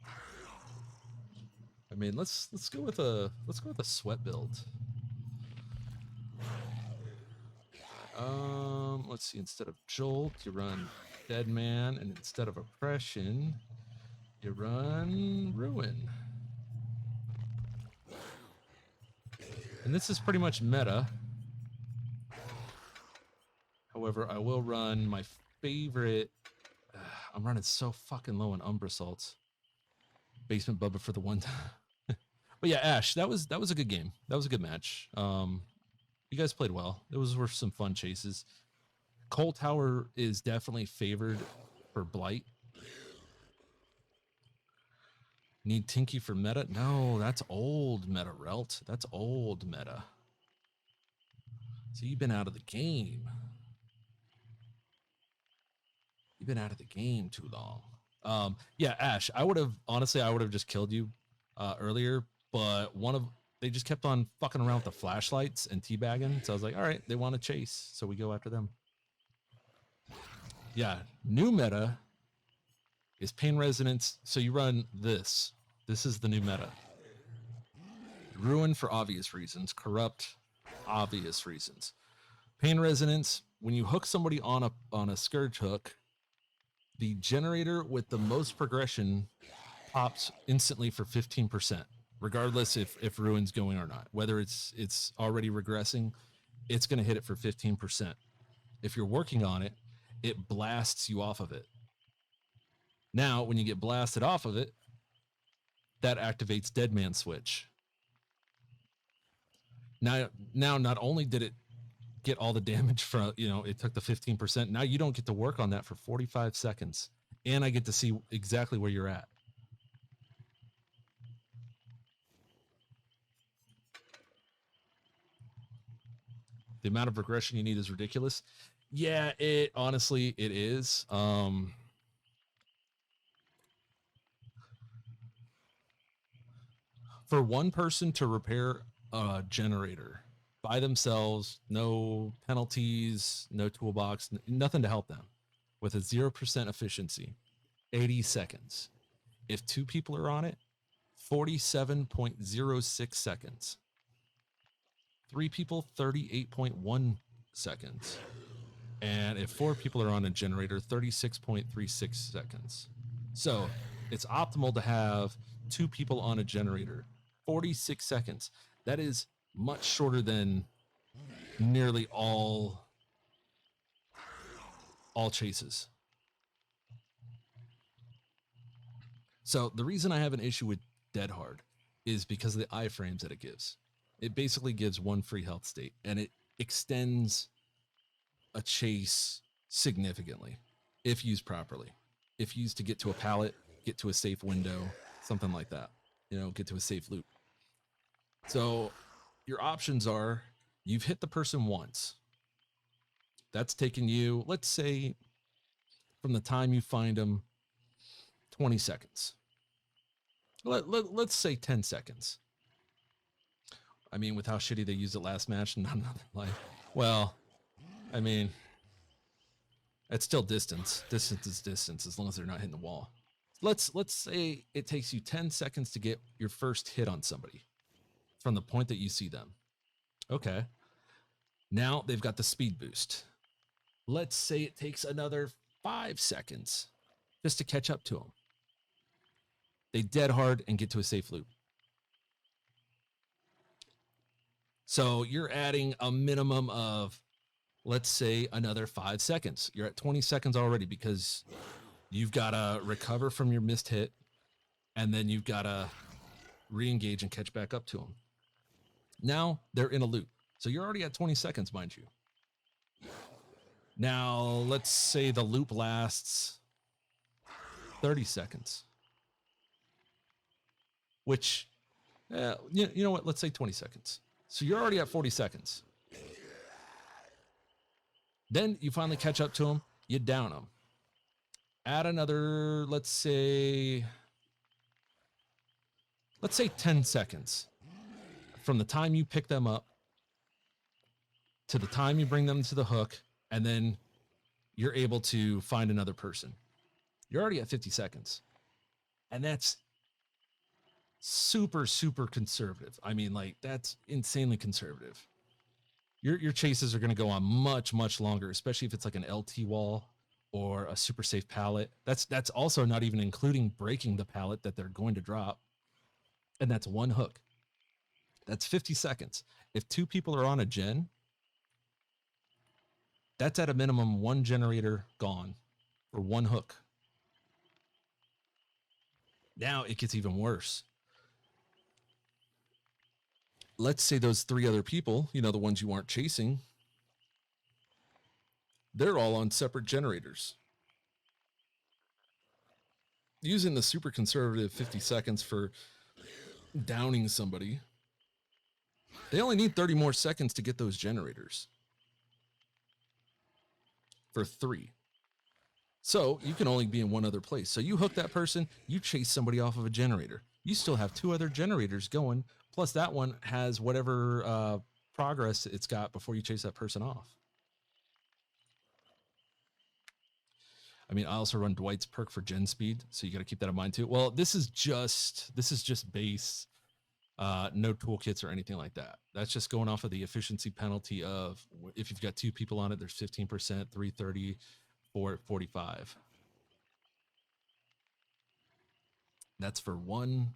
I mean, let's go with a sweat build. Let's see, instead of Jolt, you run Dead Man, and instead of Oppression, you run Ruin. And this is pretty much meta. However, I will run my favorite... I'm running so fucking low on Umbra Salts. Basement Bubba for the one time. But yeah, Ash, that was a good game. That was a good match. You guys played well. It were some fun chases. Coal Tower is definitely favored for Blight. Need Tinky for meta? No, that's old meta, Relt. That's old meta. So you've been out of the game. You've been out of the game too long. Yeah, Ash, I would have just killed you earlier, but they just kept on fucking around with the flashlights and teabagging. So I was like, all right, they want to chase, so we go after them. Yeah, new meta is Pain Resonance. So you run this. This is the new meta. Ruin for obvious reasons. Corrupt, obvious reasons. Pain Resonance, when you hook somebody on a Scourge hook, the generator with the most progression pops instantly for 15%, regardless if Ruin's going or not. Whether it's already regressing, it's going to hit it for 15%. If you're working on it, it blasts you off of it. Now, when you get blasted off of it, that activates Dead Man Switch. Now, not only did it get all the damage from, it took the 15%. Now you don't get to work on that for 45 seconds. And I get to see exactly where you're at. The amount of regression you need is ridiculous. Yeah, honestly, it is. For one person to repair a generator by themselves, no penalties, no toolbox, nothing to help them, with a 0% efficiency, 80 seconds. If two people are on it, 47.06 seconds. 3 people, 38.1 seconds. And if 4 people are on a generator, 36.36 seconds. So it's optimal to have 2 people on a generator. 46 seconds. That is much shorter than nearly all chases. So the reason I have an issue with Dead Hard is because of the iframes that it gives. It basically gives 1 free health state, and it extends a chase significantly if used properly. If used to get to a pallet, get to a safe window, something like that, get to a safe loop. So your options are, you've hit the person once. That's taken you, let's say, from the time you find them, 20 seconds. Let's say 10 seconds. I mean, with how shitty they used it last match, not another life. Well, I mean, it's still distance. Distance is distance as long as they're not hitting the wall. Let's say it takes you 10 seconds to get your first hit on somebody from the point that you see them. Okay. Now they've got the speed boost. Let's say it takes another 5 seconds just to catch up to them. They dead hard and get to a safe loop. So you're adding a minimum of, let's say, another 5 seconds. You're at 20 seconds already because you've got to recover from your missed hit, and then you've got to re-engage and catch back up to them. Now they're in a loop. So you're already at 20 seconds, mind you. Now, let's say the loop lasts 30 seconds, which, you know what? Let's say 20 seconds. So you're already at 40 seconds. Then you finally catch up to them. You down them. Add another, let's say 10 seconds from the time you pick them up to the time you bring them to the hook, and then you're able to find another person. You're already at 50 seconds. And that's super, super conservative. I mean, like, that's insanely conservative. Your chases are going to go on much, much longer, especially if it's like an LT wall or a super safe pallet. That's also not even including breaking the pallet that they're going to drop. And that's one hook. That's 50 seconds. If 2 people are on a gen, that's at a minimum 1 generator gone for 1 hook. Now it gets even worse. Let's say those 3 other people, the ones you aren't chasing, they're all on separate generators. Using the super conservative 50 seconds for downing somebody, they only need 30 more seconds to get those generators for 3. So you can only be in one other place. So you hook that person, you chase somebody off of a generator. You still have 2 other generators going, plus that one has whatever progress it's got before you chase that person off. I mean, I also run Dwight's perk for gen speed, so you got to keep that in mind too. Well, this is just base, no toolkits or anything like that. That's just going off of the efficiency penalty of if you've got 2 people on it, there's 15%, 330, 445. That's for one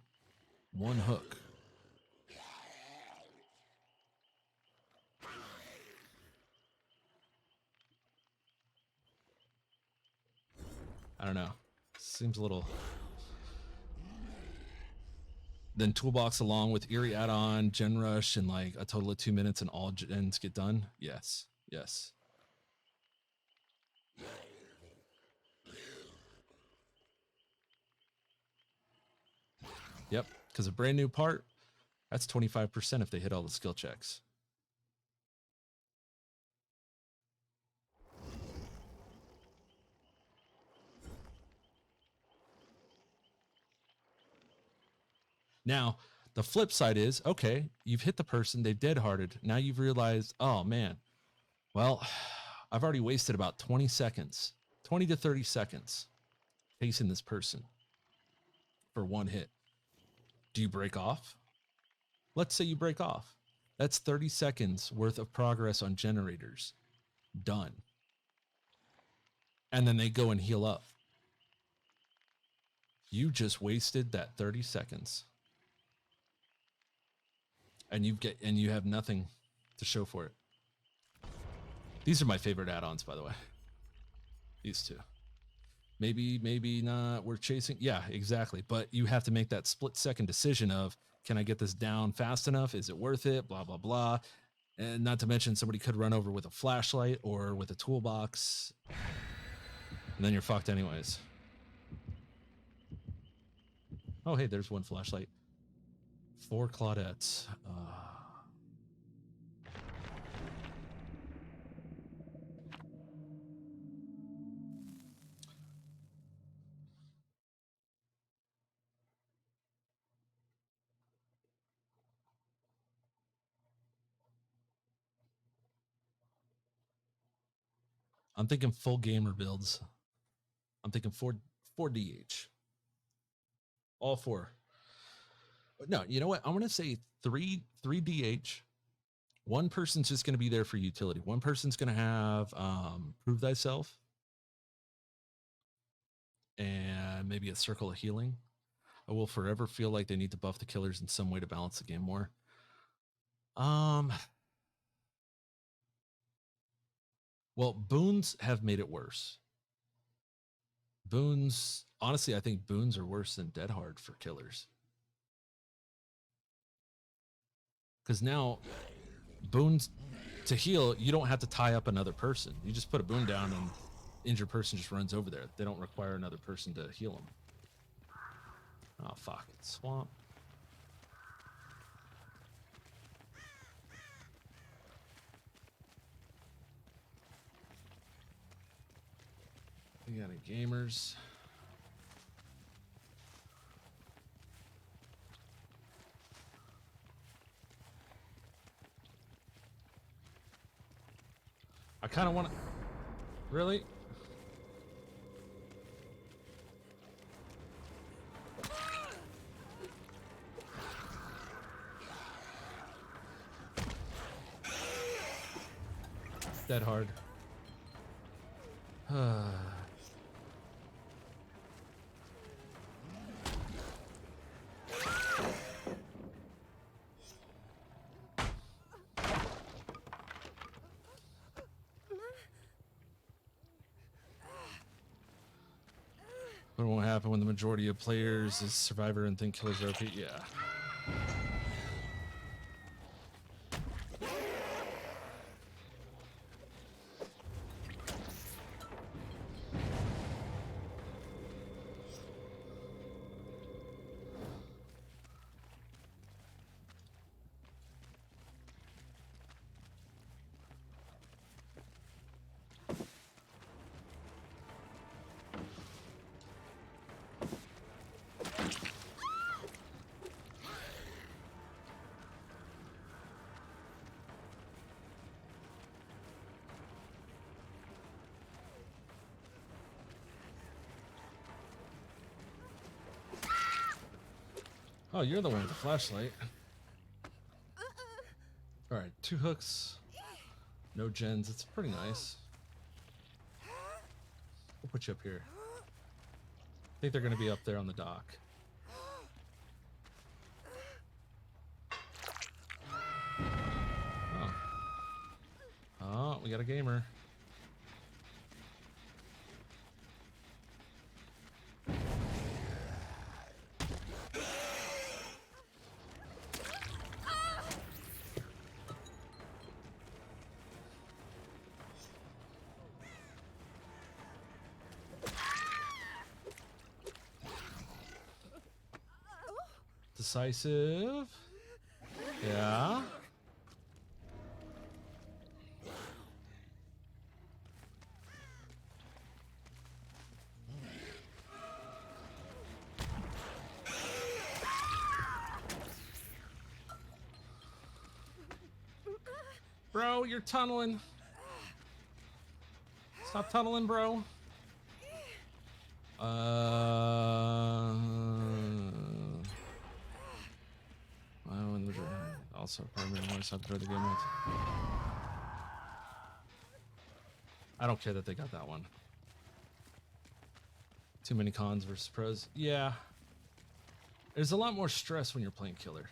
hook. I don't know. Seems a little. Then toolbox along with Eerie add-on, Gen Rush, in like a total of 2 minutes, and all gens get done. Yes. Yes. Yep. Because a brand new part, that's 25% if they hit all the skill checks. Now, the flip side is, okay, you've hit the person, they've dead-hearted. Now you've realized, oh, man, well, I've already wasted about 20 seconds, 20 to 30 seconds chasing this person for 1 hit. Do you break off? Let's say you break off. That's 30 seconds worth of progress on generators. Done. And then they go and heal up. You just wasted that 30 seconds. And you have nothing to show for it. These are my favorite add-ons, by the way. These 2. Maybe not. We're chasing. Yeah, exactly. But you have to make that split-second decision of, can I get this down fast enough? Is it worth it? Blah, blah, blah. And not to mention, somebody could run over with a flashlight or with a toolbox. And then you're fucked anyways. Oh, hey, there's 1 flashlight. 4 Claudettes. I'm thinking full gamer builds. I'm thinking four DH. All four. No, you know what? I'm gonna say three DH. One person's just gonna be there for utility. One person's gonna have prove thyself and maybe a circle of healing. I will forever feel like they need to buff the killers in some way to balance the game more. Well, boons have made it worse. Boons, honestly, I think boons are worse than dead hard for killers. Because now, boons to heal, you don't have to tie up another person. You just put a boon down and injured person just runs over there. They don't require another person to heal them. Oh, fuck. Swamp. We got any gamers? I kind of want to... Really? Dead hard. What won't happen when the majority of players is survivor and think killers are OP? Yeah. Oh, you're the one with the flashlight. All right, 2 hooks, no gens. It's pretty nice. We'll put you up here. I think they're going to be up there on the dock. Oh. Oh, we got a gamer. Decisive. Yeah. Bro, you're tunneling. Stop tunneling, bro. Also, probably want to throw the game with. I don't care that they got that one. Too many cons versus pros. Yeah. There's a lot more stress when you're playing killer.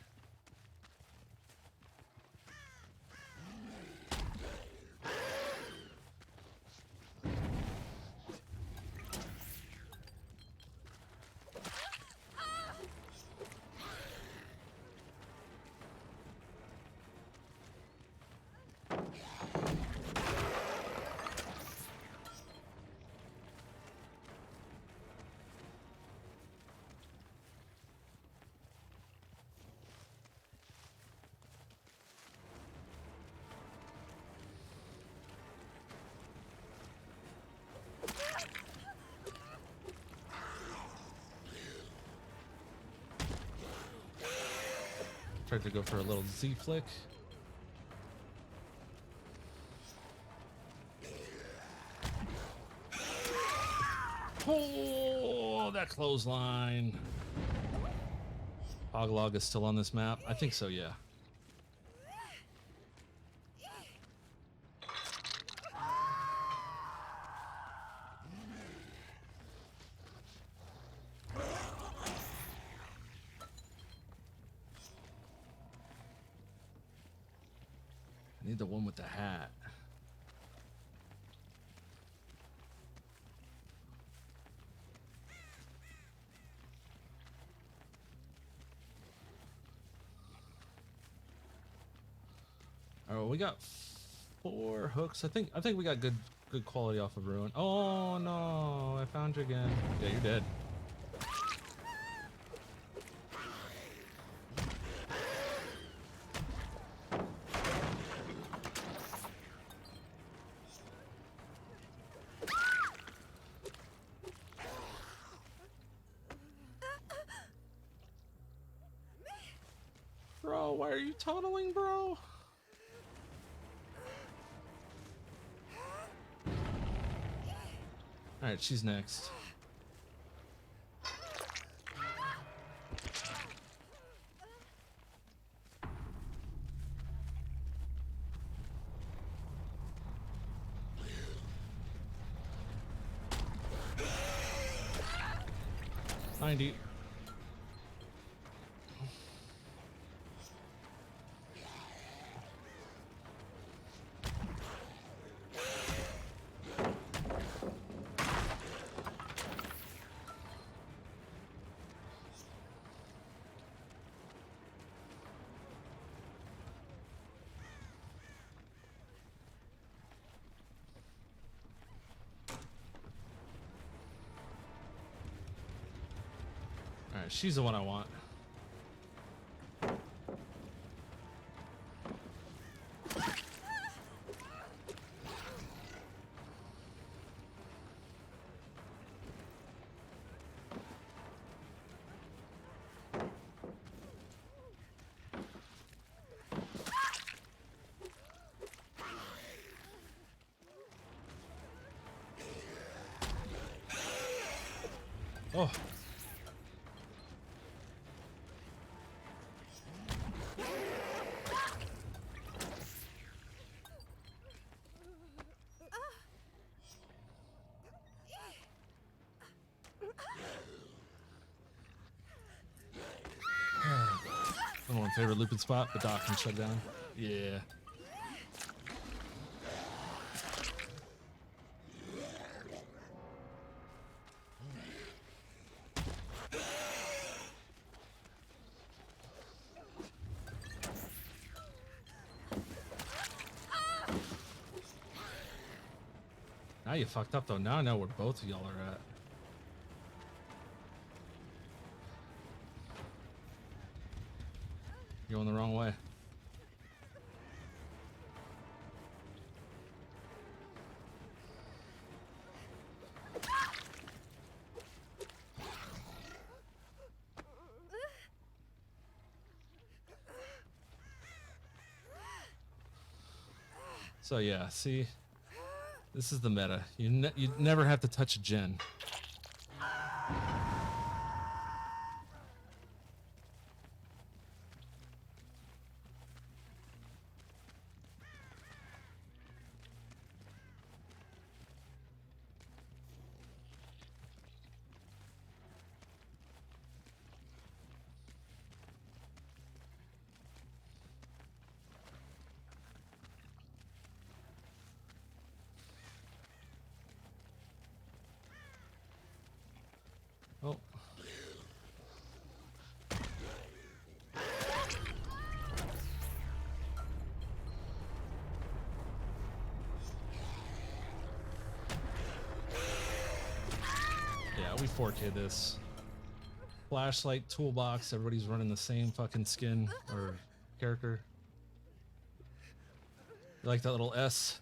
Tried to go for a little Z flick. Oh, that clothesline. Hoglog is still on this map? I think so, yeah. I need the one with the hat. Oh, we got 4 hooks. I think we got good quality off of Ruin. Oh no, I found you again. Yeah, you're dead. Bro, why are you tunneling, bro? Alright, she's next. $90. Alright, she's the one I want. Oh. I don't want favorite looping spot, but Doc can shut down. Yeah. Now you fucked up though. Now I know where both of y'all are at. You're going the wrong way. So yeah, see, this is the meta. You never have to touch a gen. Oh. Yeah, we 4K this. Flashlight, toolbox, everybody's running the same fucking skin or character. You like that little S?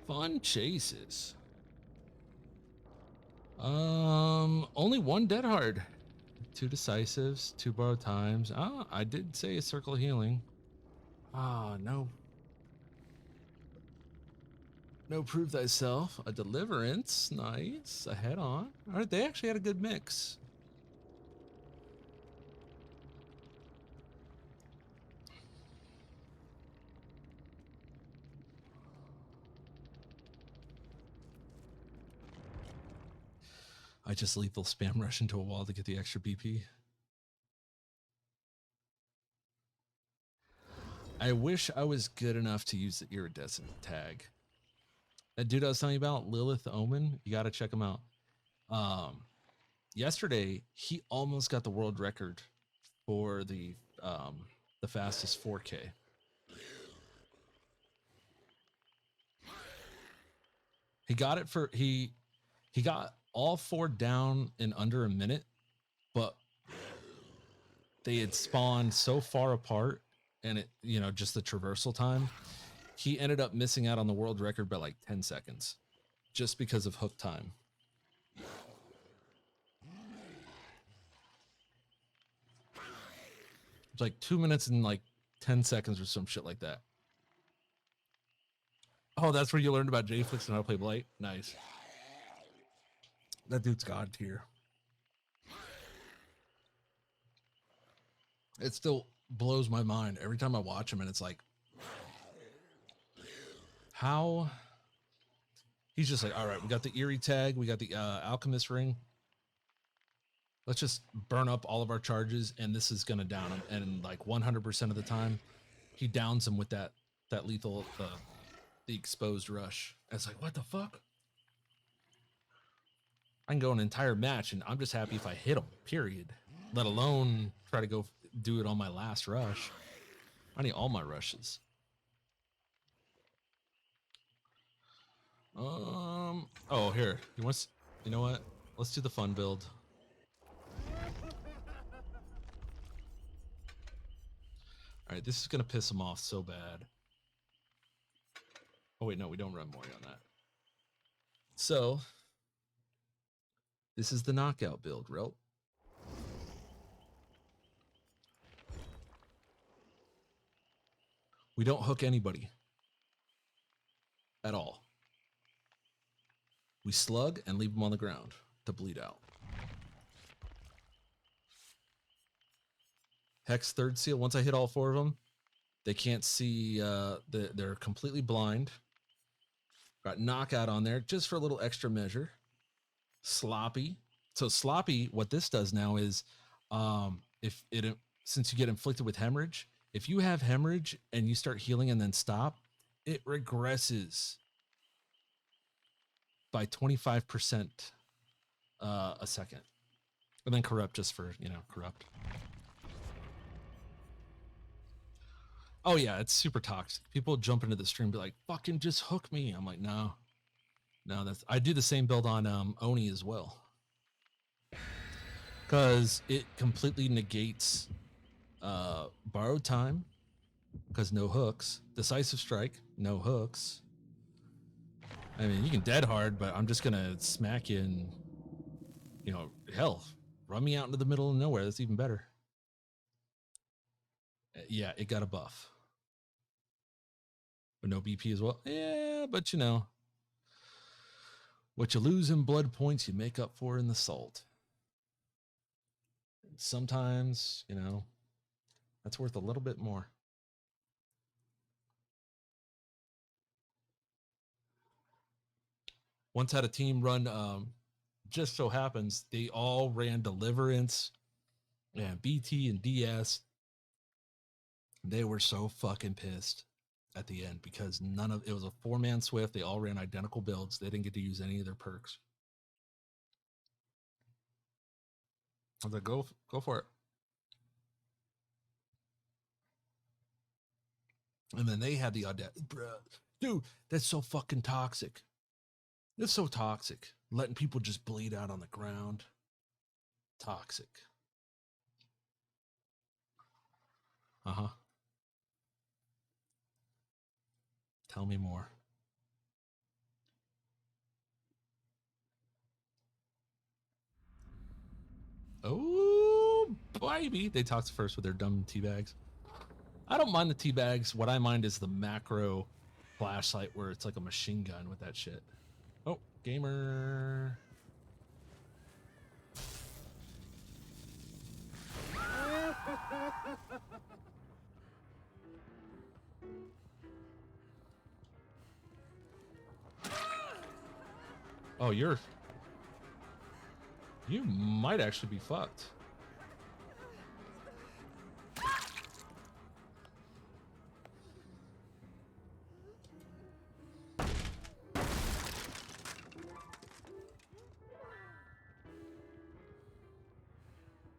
Fun chases. Only one dead hard. 2 decisives, 2 borrowed times. Ah, I did say a circle of healing. Ah, no. No prove thyself. A deliverance. Nice. A head on. All right, they actually had a good mix. I just lethal spam rush into a wall to get the extra BP. I wish I was good enough to use the iridescent tag. That dude I was telling you about, Lilith Omen, you got to check him out. Yesterday, he almost got the world record for the fastest 4K. He got it for he got all 4 down in under a minute, but they had spawned so far apart, and it, you know, just the traversal time, he ended up missing out on the world record by like 10 seconds just because of hook time. It's like 2 minutes and like 10 seconds or some shit like that. Oh, that's where you learned about J-Flix and how to play Blight? Nice. That dude's god tier. It still blows my mind every time I watch him, and it's like, how? He's just like, all right, we got the Eerie tag, we got the Alchemist ring. Let's just burn up all of our charges, and this is gonna down him. And like 100% of the time, he downs him with that lethal, the exposed rush. And it's like, what the fuck? I can go an entire match, and I'm just happy if I hit him. Period. Let alone try to go do it on my last rush. I need all my rushes. Oh, here. You know what? Let's do the fun build. All right, this is going to piss him off so bad. Oh, wait, no, we don't run Mori on that. So, this is the knockout build, Rel. We don't hook anybody at all. We slug and leave them on the ground to bleed out. Hex third seal. Once I hit all 4 of them, they can't see. They're completely blind. Got knockout on there just for a little extra measure. Sloppy. So sloppy, what this does now is, since you get inflicted with hemorrhage, if you have hemorrhage and you start healing and then stop, it regresses by 25% a second. And then corrupt just for, corrupt. Oh yeah, it's super toxic. People jump into the stream and be like, fucking just hook me. I'm like, no, I do the same build on Oni as well. Because it completely negates borrowed time, because no hooks. Decisive strike, no hooks. I mean, you can dead hard, but I'm just gonna smack you and, hell, run me out into the middle of nowhere. That's even better. Yeah, it got a buff. But no BP as well. Yeah, but what you lose in blood points, you make up for in the salt. Sometimes, that's worth a little bit more. Once had a team run, just so happens they all ran Deliverance and BT and DS. They were so fucking pissed at the end because it was a 4-man Swift. They all ran identical builds. They didn't get to use any of their perks. I was like, go for it. And then they had the audacity, bruh, dude, that's so fucking toxic. It's so toxic. Letting people just bleed out on the ground. Toxic. Uh-huh. Tell me more. Oh, baby. They toss first with their dumb tea bags. I don't mind the tea bags. What I mind is the macro flashlight where it's like a machine gun with that shit. Oh, gamer. Oh, you might actually be fucked.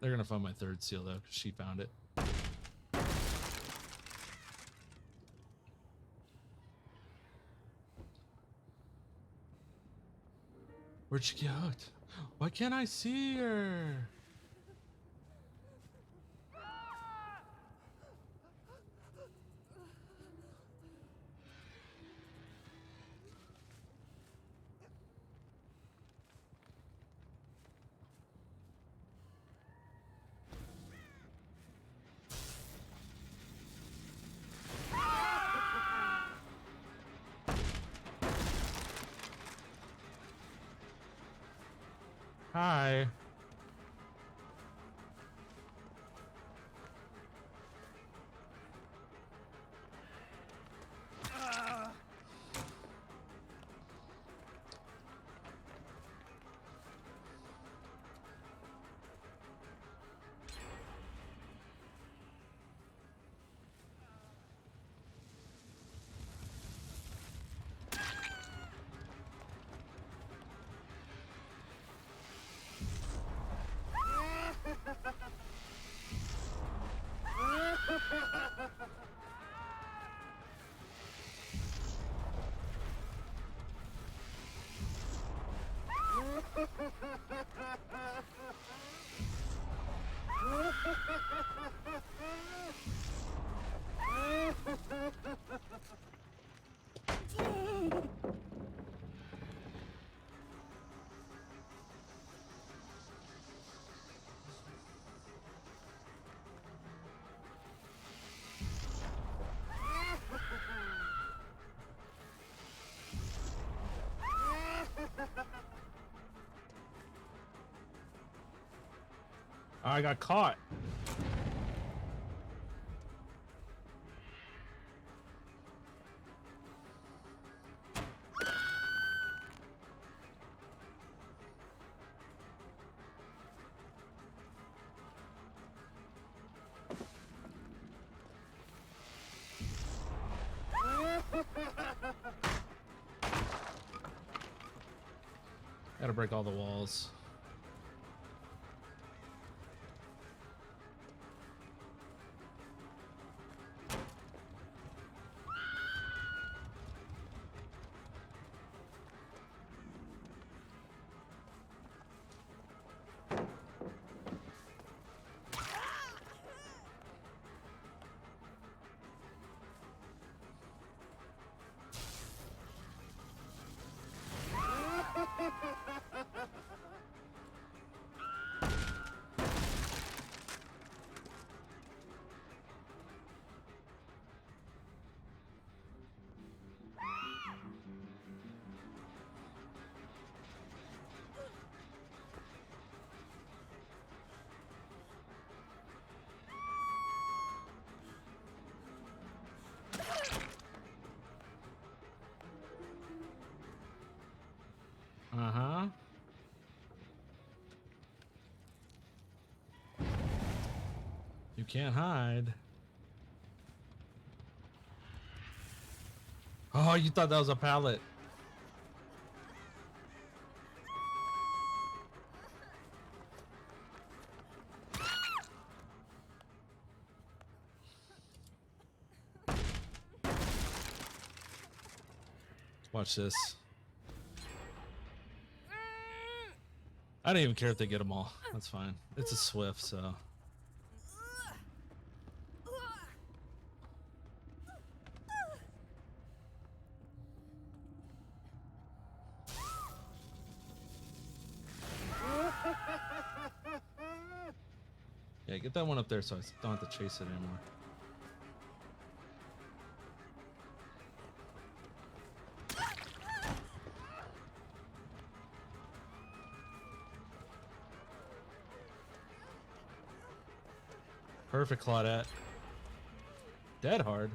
They're gonna find my third seal though, because she found it. Where'd she get hooked? Why can't I see her? Hi. I got caught. Gotta break all the walls. Uh-huh. You can't hide. Oh, you thought that was a pallet. Watch this. I don't even care if they get them all. That's fine. It's a Swift, so. Yeah, get that one up there so I don't have to chase it anymore. Perfect, Claudette. Dead hard.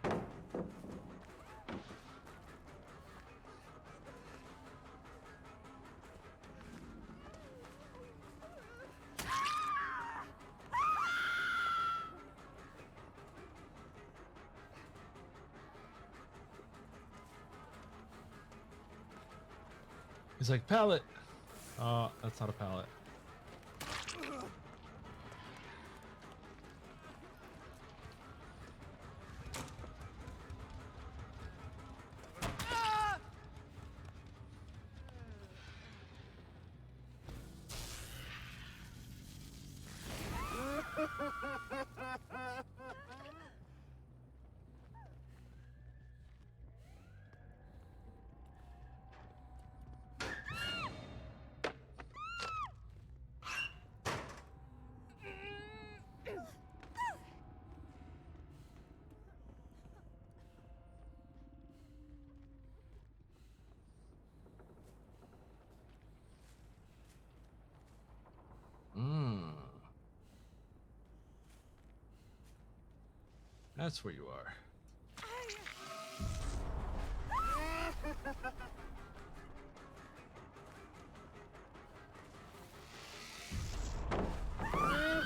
He's like, pallet. Oh, that's not a pallet. That's where you are.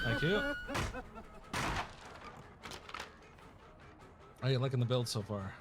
Thank you. How are you liking the build so far?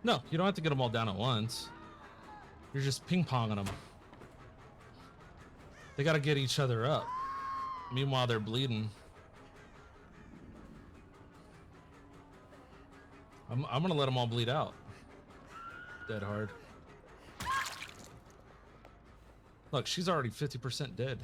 No, you don't have to get them all down at once. You're just ping-ponging them. They gotta get each other up. Meanwhile, they're bleeding. I'm gonna let them all bleed out. Dead hard. Look, she's already 50% dead.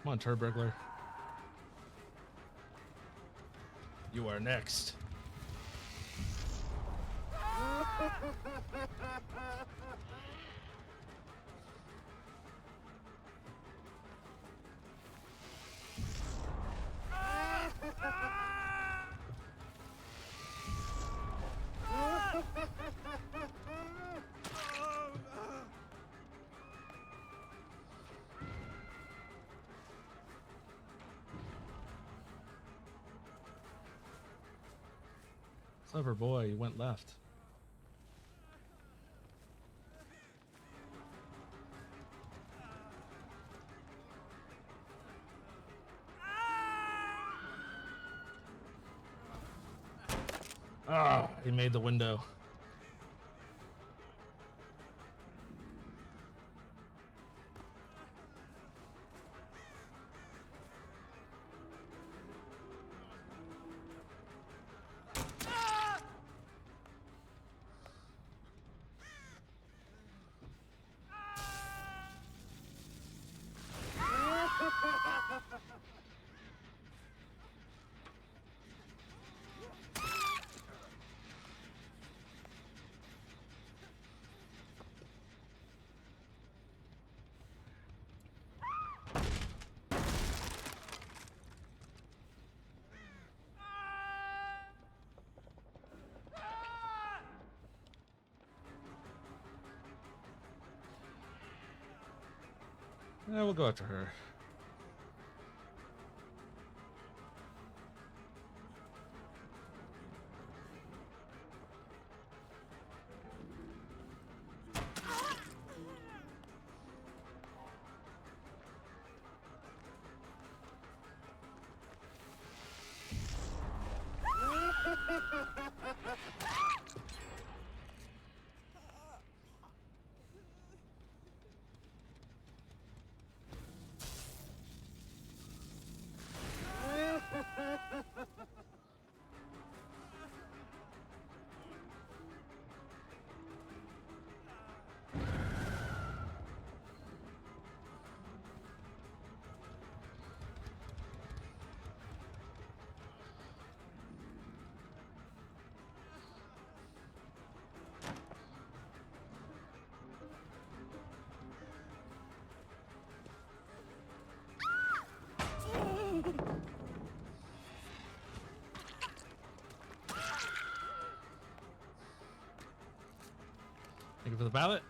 Come on, Turburglar. You are next. Clever boy, you went left. Ah, he made the window. Yeah, we'll go after her. Thank you for the ballot.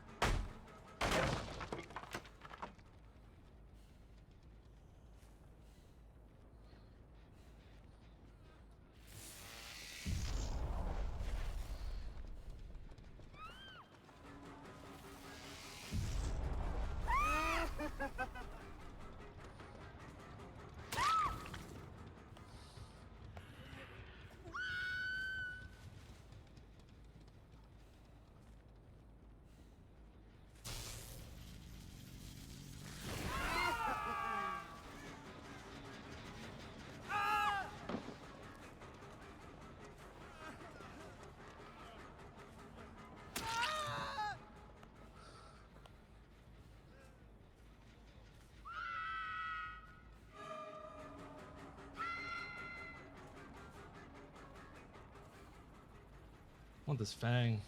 I want this fang.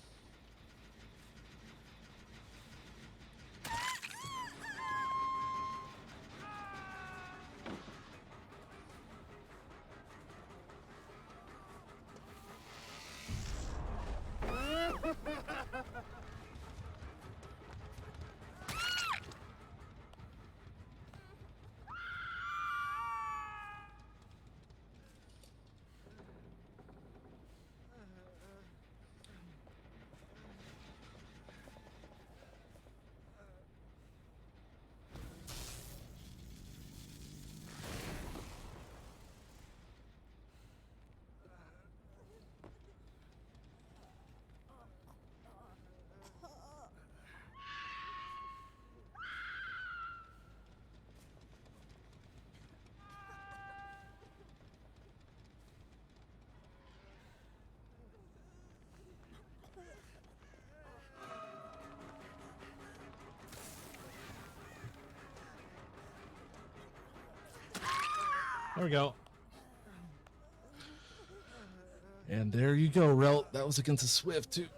There we go. And there you go, Relt. That was against a Swift, too.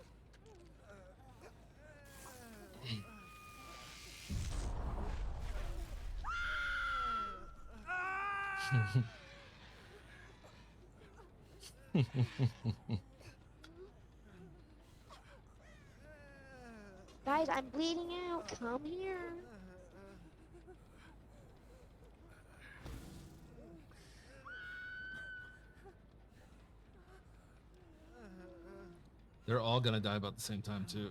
Guys, I'm bleeding out. Come here. They're all gonna die about the same time, too.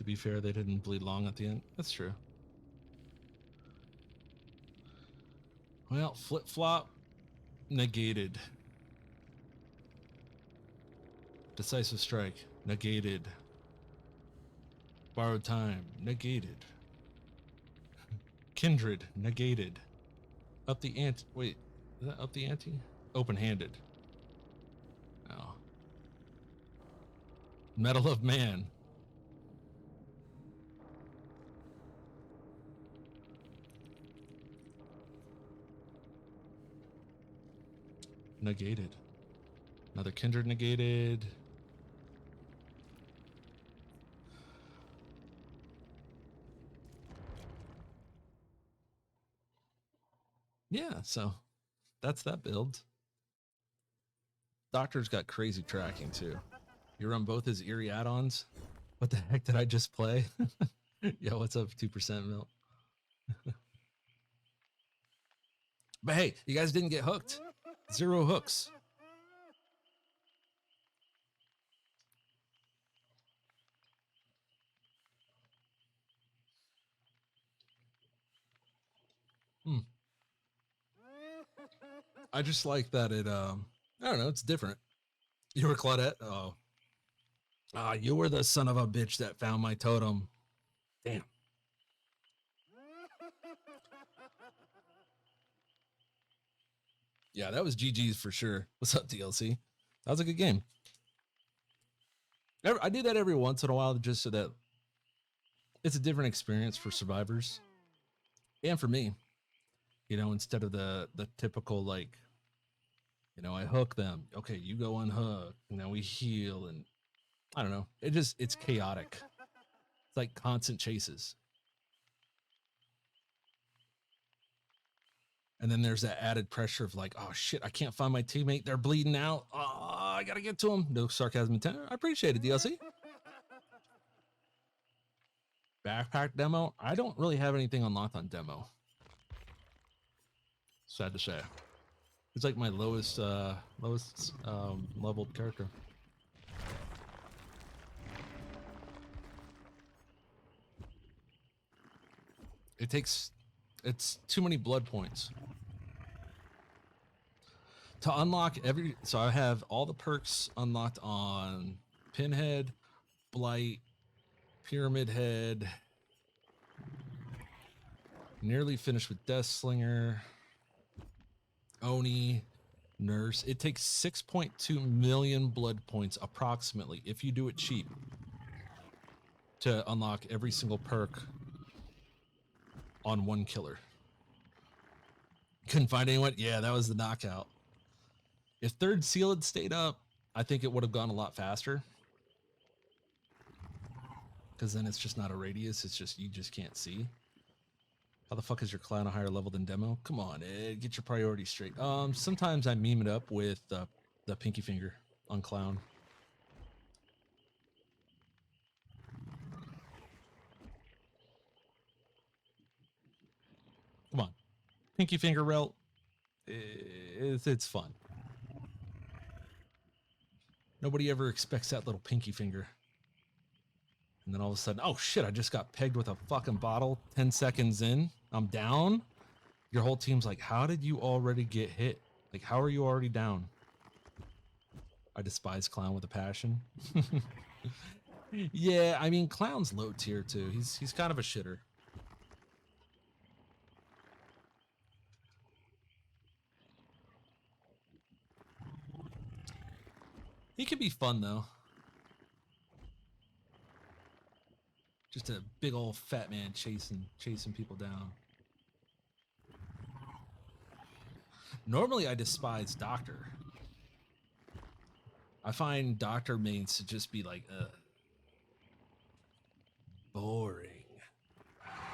be fair, they didn't bleed long at the end. That's true. Well, flip-flop, negated. Decisive strike, negated. Borrowed time, negated. Kindred, negated. Up the ante. Wait, is that up the ante? Open-handed. Oh. Medal of Man. Negated. Another kindred negated. Yeah, so that's that build. Doctor's got crazy tracking too. You run both his eerie add-ons. What the heck did I just play? Yo, what's up, 2% milk? But hey, you guys didn't get hooked. 0 hooks. I just like that it I don't know, it's different. You were Claudette? Oh. Ah, you were the son of a bitch that found my totem. Damn. Yeah, that was GG's for sure. What's up, DLC? That was a good game. I do that every once in a while just so that it's a different experience for survivors and for me. You know, instead of the typical, like, you know, I hook them. Okay, you go unhook. And then we heal. And I don't know. It's chaotic. It's like constant chases. And then there's that added pressure of like, oh shit, I can't find my teammate. They're bleeding out. Oh, I gotta get to them. No sarcasm intended. I appreciate it, DLC. Backpack demo. I don't really have anything unlocked on demo. Sad to say. It's like my lowest leveled character. It's too many blood points. To unlock so I have all the perks unlocked on Pinhead, Blight, Pyramid Head. Nearly finished with Death Slinger, Oni, Nurse. It takes 6.2 million blood points approximately if you do it cheap to unlock every single perk on one killer. Couldn't find anyone? Yeah, that was the knockout. If third seal had stayed up, I think it would have gone a lot faster. Because then it's just not a radius, it's just, you just can't see. How the fuck is your clown a higher level than demo? Come on, Ed, get your priorities straight. Sometimes I meme it up with the pinky finger on clown. Come on, pinky finger rel. It's fun. Nobody ever expects that little pinky finger. And then all of a sudden, oh shit, I just got pegged with a fucking bottle 10 seconds in. I'm down. Your whole team's like, how did you already get hit? Like, how are you already down? I despise clown with a passion. Yeah, I mean, clown's low tier too. He's kind of a shitter. He can be fun though. Just a big old fat man chasing people down. Normally I despise Doctor. I find Doctor mains to just be like, boring.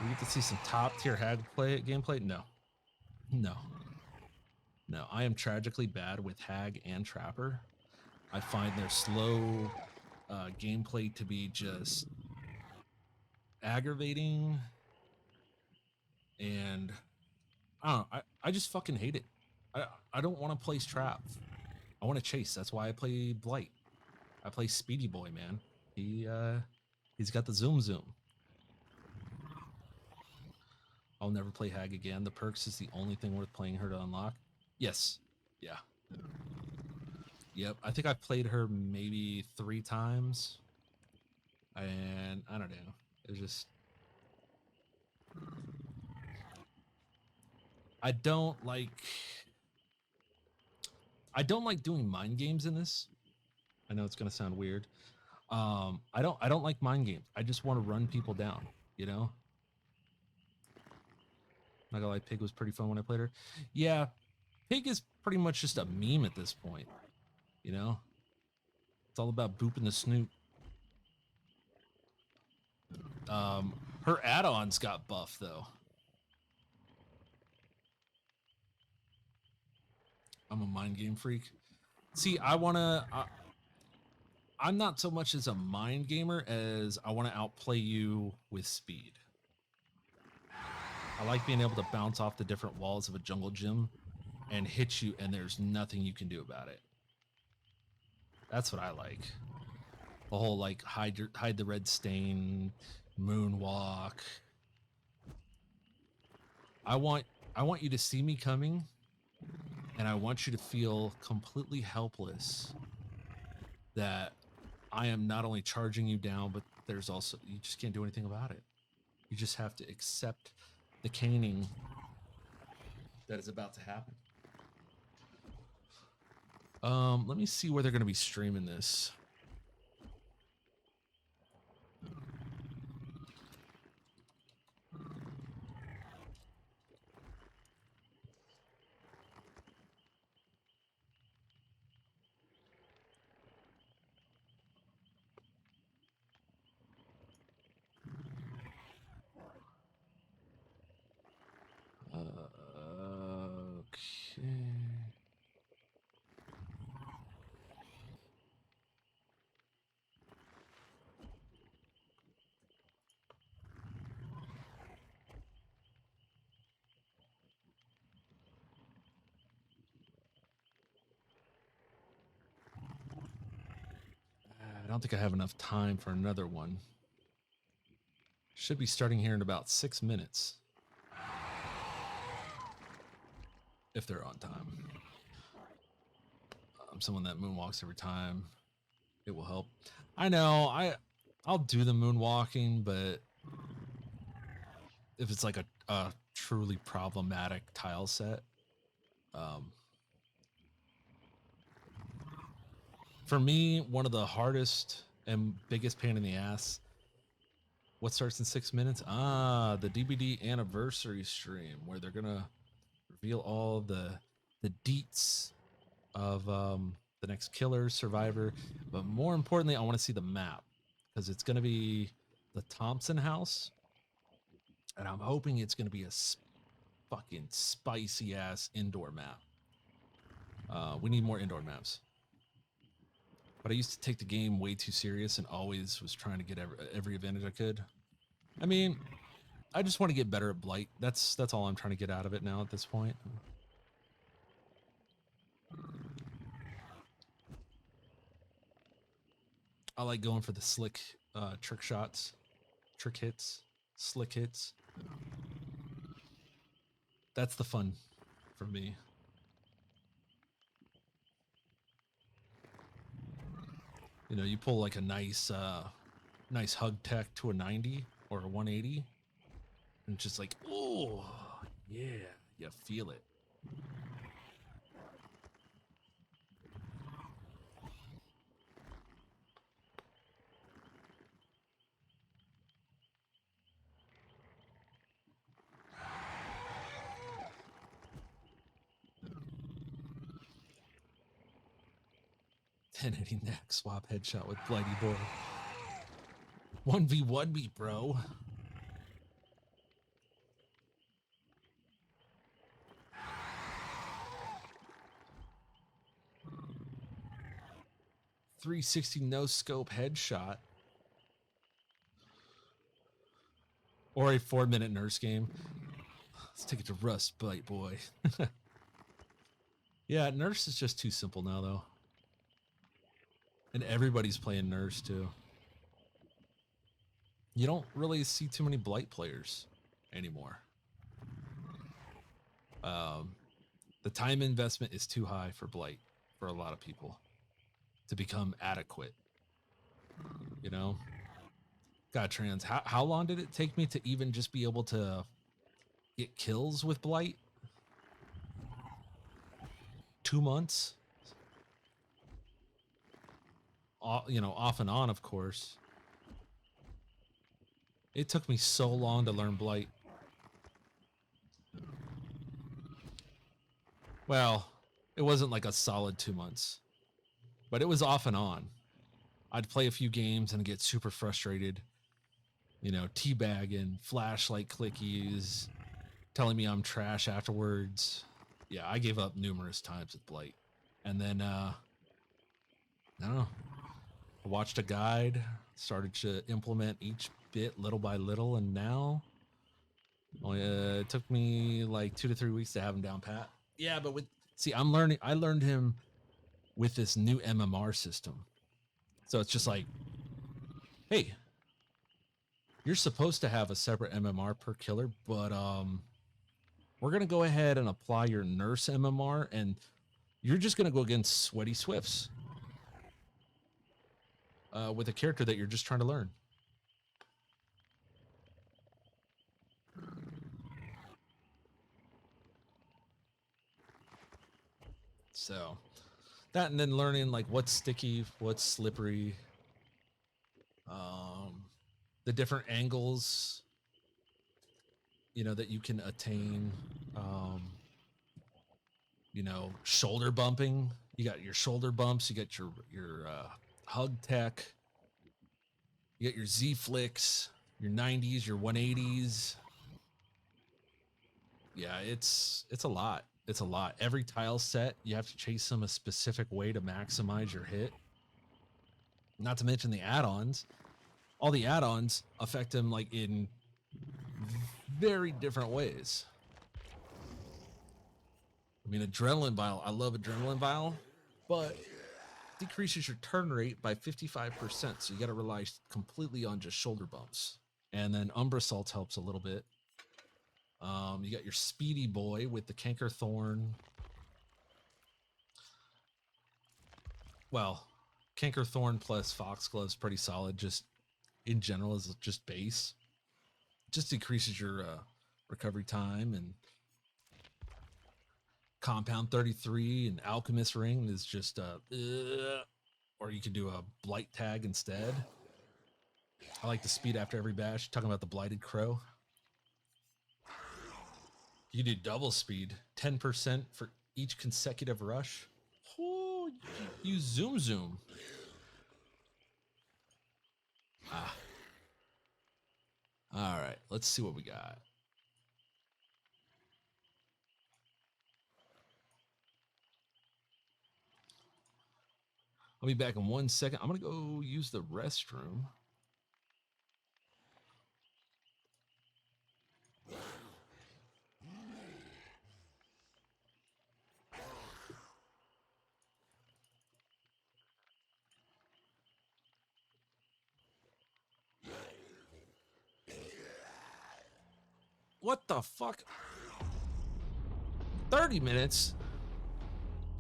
We get to see some top tier hag gameplay? No. I am tragically bad with hag and trapper. I find their slow gameplay to be just aggravating, and I don't know, I just fucking hate it. I don't want to place trap. I want to chase. That's why I play Blight. I play Speedy Boy, man. He's got the zoom zoom. I'll never play Hag again. The perks is the only thing worth playing her to unlock. Yes. Yeah. Yep. I think I've played her maybe 3 times. And I don't know. It's just... I don't like doing mind games in this. I know it's gonna sound weird. I don't like mind games. I just want to run people down, you know? Not gonna lie, Pig was pretty fun when I played her. Yeah, Pig is pretty much just a meme at this point, you know? It's all about booping the snoot. Her add-ons got buffed though. I'm a mind game freak. See, I'm not so much as a mind gamer as I want to outplay you with speed. I like being able to bounce off the different walls of a jungle gym and hit you, and there's nothing you can do about it. That's what I like. The whole like hide the red stain, moonwalk. I want you to see me coming, and I want you to feel completely helpless that I am not only charging you down, but there's also, you just can't do anything about it. You just have to accept the caning that is about to happen. Let me see where they're going to be streaming this. Okay. I don't think I have enough time for another one. Should be starting here in about 6 minutes. If they're on time. I'm someone that moonwalks every time. It will help. I know, I'll do the moonwalking, but if it's like a truly problematic tile set, for me, one of the hardest and biggest pain in the ass. What starts in 6 minutes? The DBD anniversary stream where they're gonna reveal all the deets of the next killer, survivor, but more importantly, I want to see the map because it's gonna be the Thompson house, and I'm hoping it's gonna be a fucking spicy ass indoor map. We need more indoor maps. But I used to take the game way too serious and always was trying to get every advantage I could. I mean, I just want to get better at Blight. That's all I'm trying to get out of it now at this point. I like going for the slick trick shots, trick hits, slick hits. That's the fun for me. You know, you pull like a nice hug tech to a 90 or a 180, and it's just like, oh yeah, you feel it. Hitting neck swap headshot with Blighty Boy. 1v1 me, bro. .360 no scope headshot. Or a 4-minute nurse game. Let's take it to Rust, Blight Boy. Yeah, nurse is just too simple now, though. And everybody's playing nurse, too. you don't really see too many blight players anymore. The time investment is too high for blight for a lot of people to become adequate. You know, God, trans. How long did it take me to even just be able to get kills with blight? 2 months. You know, off and on, of course. It took me so long to learn blight. Well, it wasn't like a solid 2 months, but it was off and on. I'd play a few games and get super frustrated, you know, teabagging, flashlight clickies, telling me I'm trash afterwards. Yeah, I gave up numerous times with blight. And then, I don't know, I watched a guide, started to implement each bit little by little, and now it took me like 2 to 3 weeks to have him down pat. Yeah, but I learned him with this new MMR system. So it's just like, hey, you're supposed to have a separate MMR per killer, but we're gonna go ahead and apply your nurse MMR, and you're just gonna go against Sweaty Swifts with a character that you're just trying to learn. So that, and then learning like what's sticky, what's slippery, the different angles, you know, that you can attain. You know, shoulder bumping. You got your shoulder bumps. You got your hug tech. You got your Z flicks, your 90s, your 180s. Yeah, it's a lot. It's a lot. Every tile set, you have to chase them a specific way to maximize your hit. Not to mention the add-ons. All the add-ons affect them like in very different ways. I mean, Adrenaline Vial, I love Adrenaline Vial, but decreases your turn rate by 55%, so you got to rely completely on just shoulder bumps. And then Umbra Salt helps a little bit. You got your Speedy Boy with the Canker Thorn. Well, Canker Thorn plus Foxglove's pretty solid, just in general as just base. Just decreases your recovery time. And Compound 33 and Alchemist Ring is just or you could do a Blight Tag instead. I like the speed after every bash. Talking about the Blighted Crow. You do double speed, 10% for each consecutive rush. Oh, you zoom. Ah. All right, let's see what we got. I'll be back in 1 second. I'm going to go use the restroom. What the fuck? 30 minutes?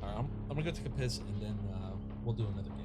All right, I'm going to go take a piss, and then we'll do another game.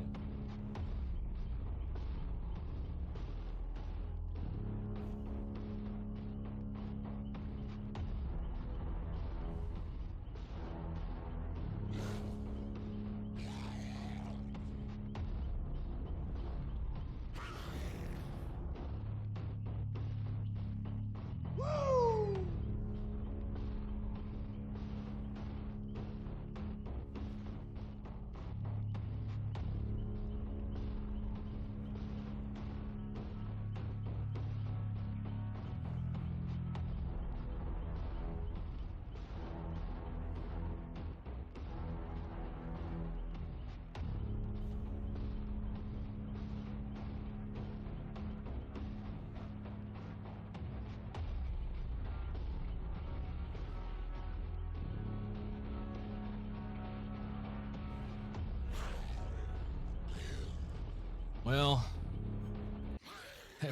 Well,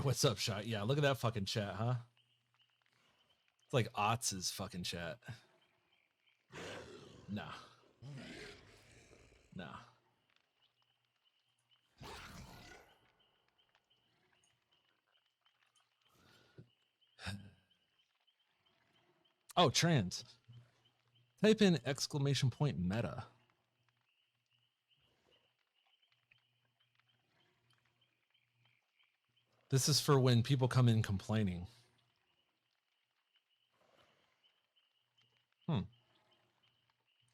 What's up, Shot? Yeah, look at that fucking chat, huh? It's like Otz's fucking chat. Nah. Nah. Oh, trans. Type in exclamation point meta. This is for when people come in complaining.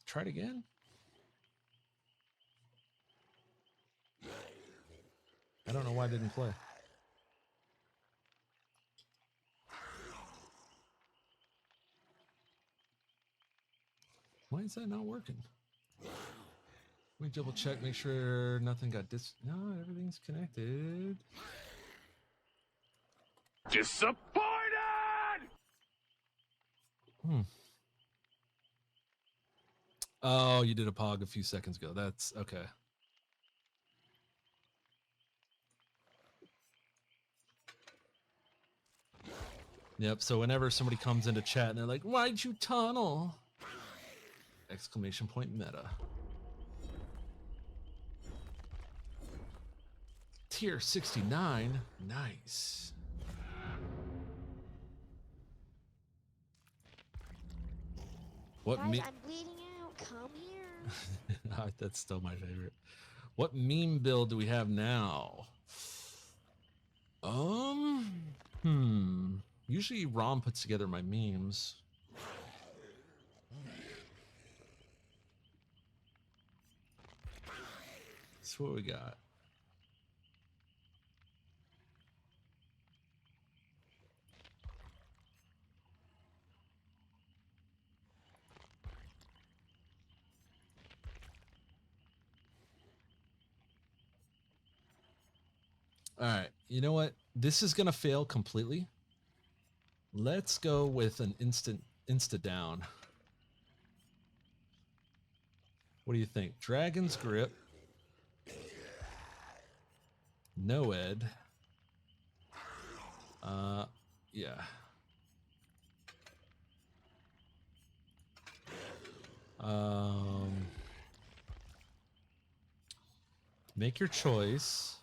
Try it again. I don't know why it didn't play. Why is that not working? Let me double check, make sure nothing got No, everything's connected. Disappointed! Oh, you did a pog a few seconds ago. That's okay. Yep, so whenever somebody comes into chat and they're like, why'd you tunnel? Exclamation point meta. Tier 69. Nice. What Guys, I'm bleeding out. Come here. That's still my favorite. What meme build do we have now? Usually Rom puts together my memes. That's what we got. All right, you know what? This is gonna fail completely. Let's go with an insta down. What do you think? Dragon's Grip. Noed. Yeah. Make your choice.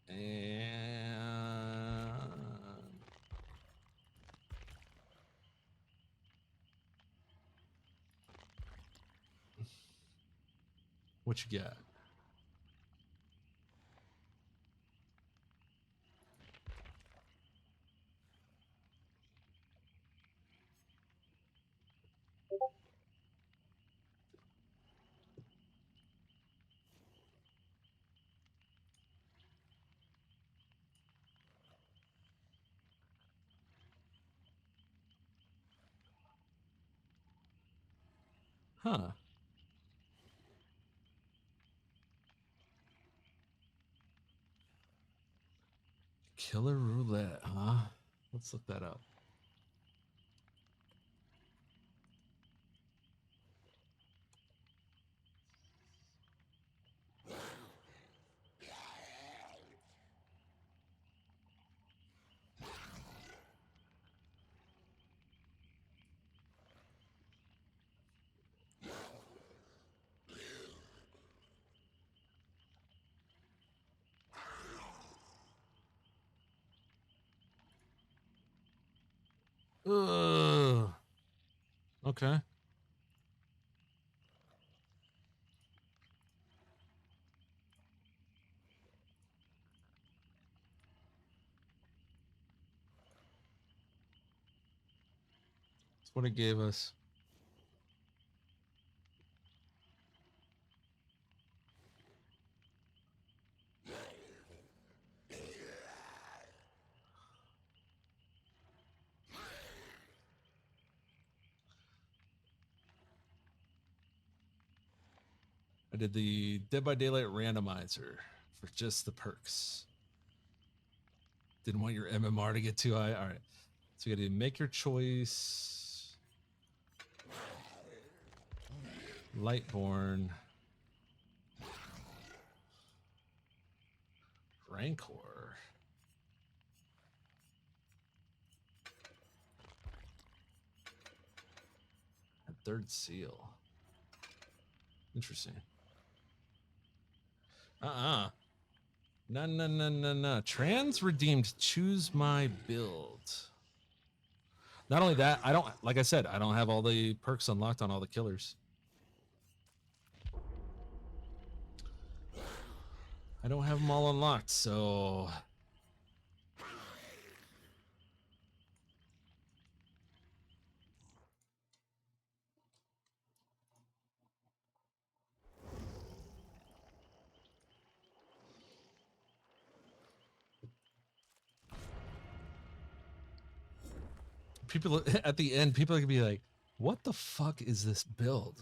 And what you got? Huh. Killer roulette, huh? Let's look that up. Ugh. Okay. That's what it gave us. I did the Dead by Daylight randomizer for just the perks. Didn't want your MMR to get too high. All right. So you got to make your choice. Lightborn. Rancor. A third seal. Interesting. No, no, no, no, no. Trans redeemed. Choose my build. Not only that, I don't, like I said, I don't have all the perks unlocked on all the killers. I don't have them all unlocked, so people at the end, people are gonna be like, what the fuck is this build?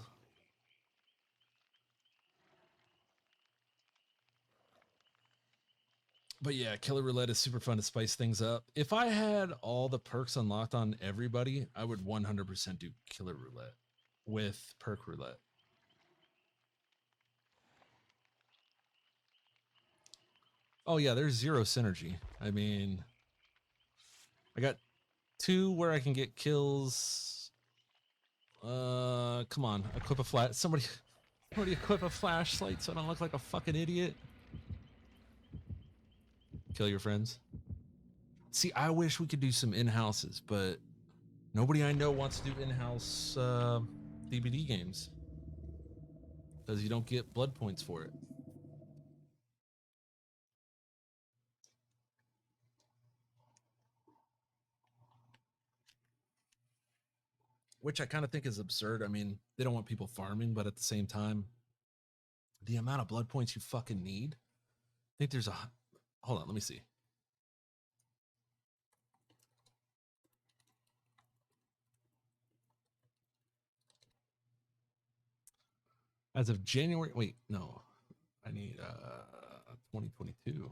But yeah, Killer Roulette is super fun to spice things up. If I had all the perks unlocked on everybody, I would 100% do Killer Roulette with Perk Roulette. Oh yeah, there's zero synergy. I mean, I got 2 where I can get kills. Come on, equip a flat. Somebody equip a flashlight so I don't look like a fucking idiot. Kill your friends. See, I wish we could do some in-houses, but nobody I know wants to do in-house DBD games because you don't get blood points for it. Which I kind of think is absurd. I mean, they don't want people farming, but at the same time, the amount of blood points you fucking need. I think there's a... Hold on, let me see. As of January... Wait, no. I need 2022.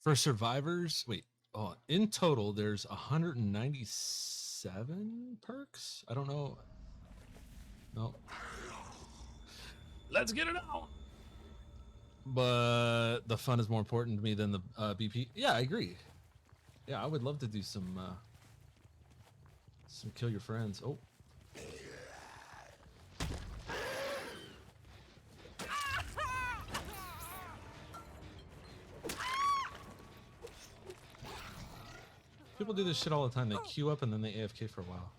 For survivors, wait, oh, in total, there's 197 perks. I don't know. No. Let's get it out. But the fun is more important to me than the BP. Yeah, I agree. Yeah, I would love to do some kill your friends. Oh. People do this shit all the time. They queue up and then they AFK for a while.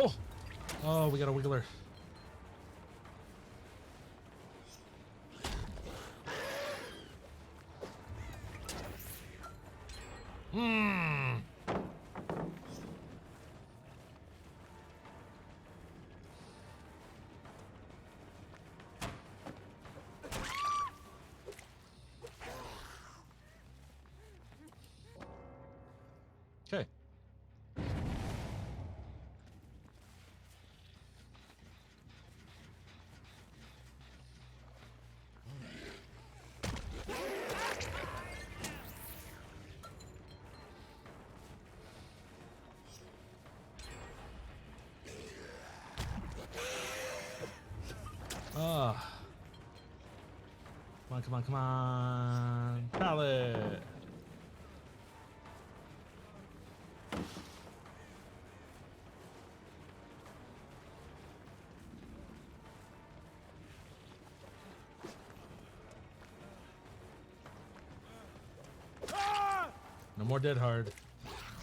Oh! Oh, we got a wiggler. Hmm. Okay. Ah. Come on, come on, come on. Pallet. No more dead hard.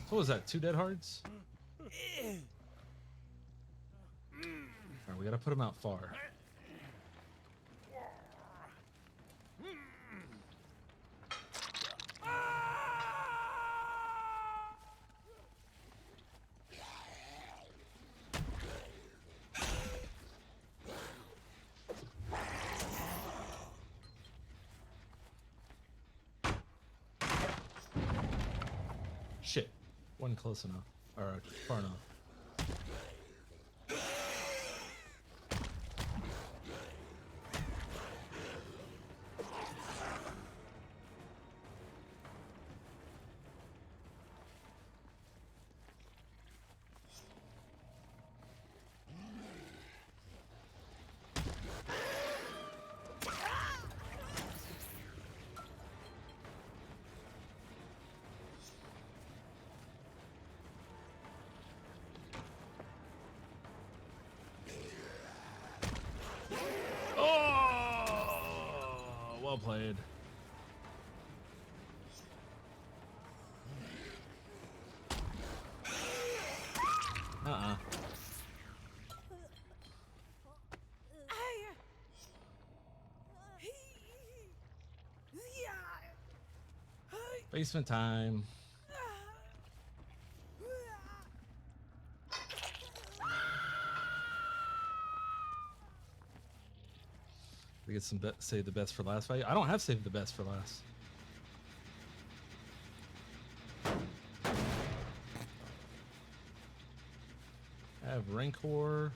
What was that? 2 dead hards? Alright, we gotta put him out far. Shit. Wasn't close enough. Or far enough. Oh, well played. Basement time. We get some save the best for last fight. I don't have save the best for last. I have Rancor.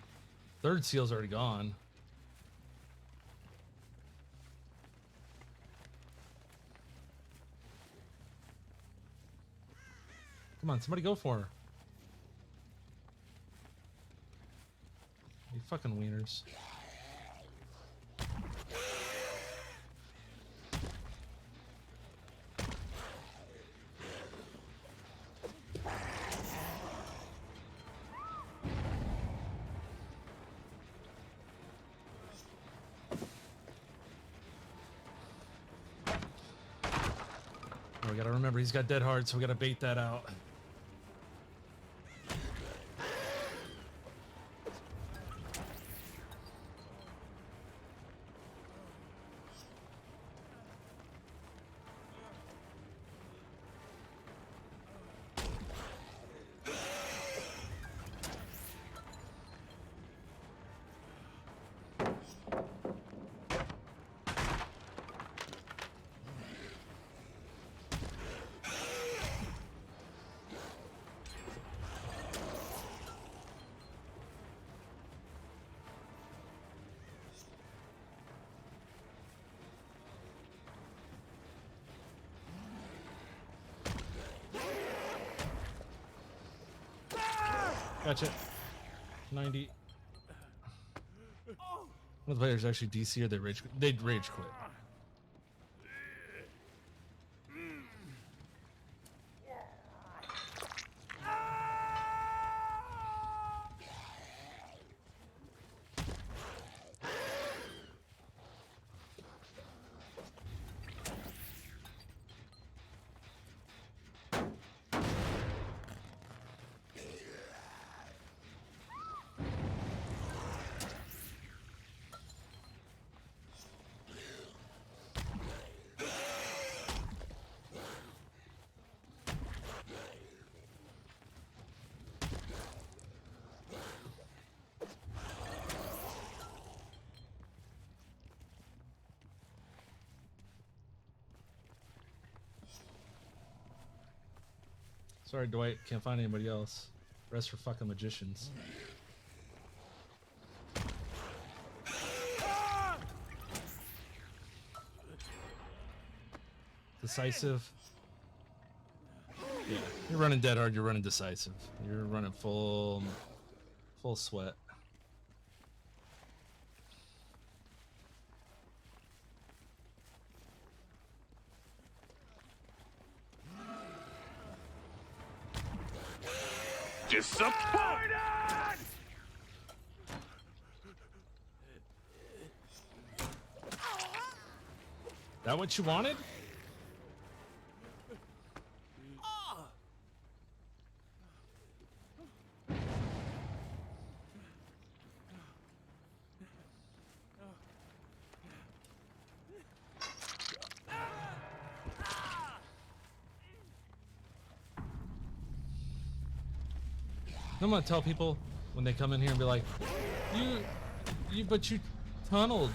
3rd seal's already gone. Come on, somebody go for her. You fucking wieners. We gotta remember he's got dead hard, so we gotta bait that out. Gotcha. 90. One of the players actually DC or they'd rage quit. Sorry, Dwight. Can't find anybody else. Rest for fucking magicians. Decisive. Yeah, you're running dead hard. You're running decisive. You're running full sweat. Disappointed! That what you wanted? I'm gonna tell people when they come in here and be like, but you tunneled.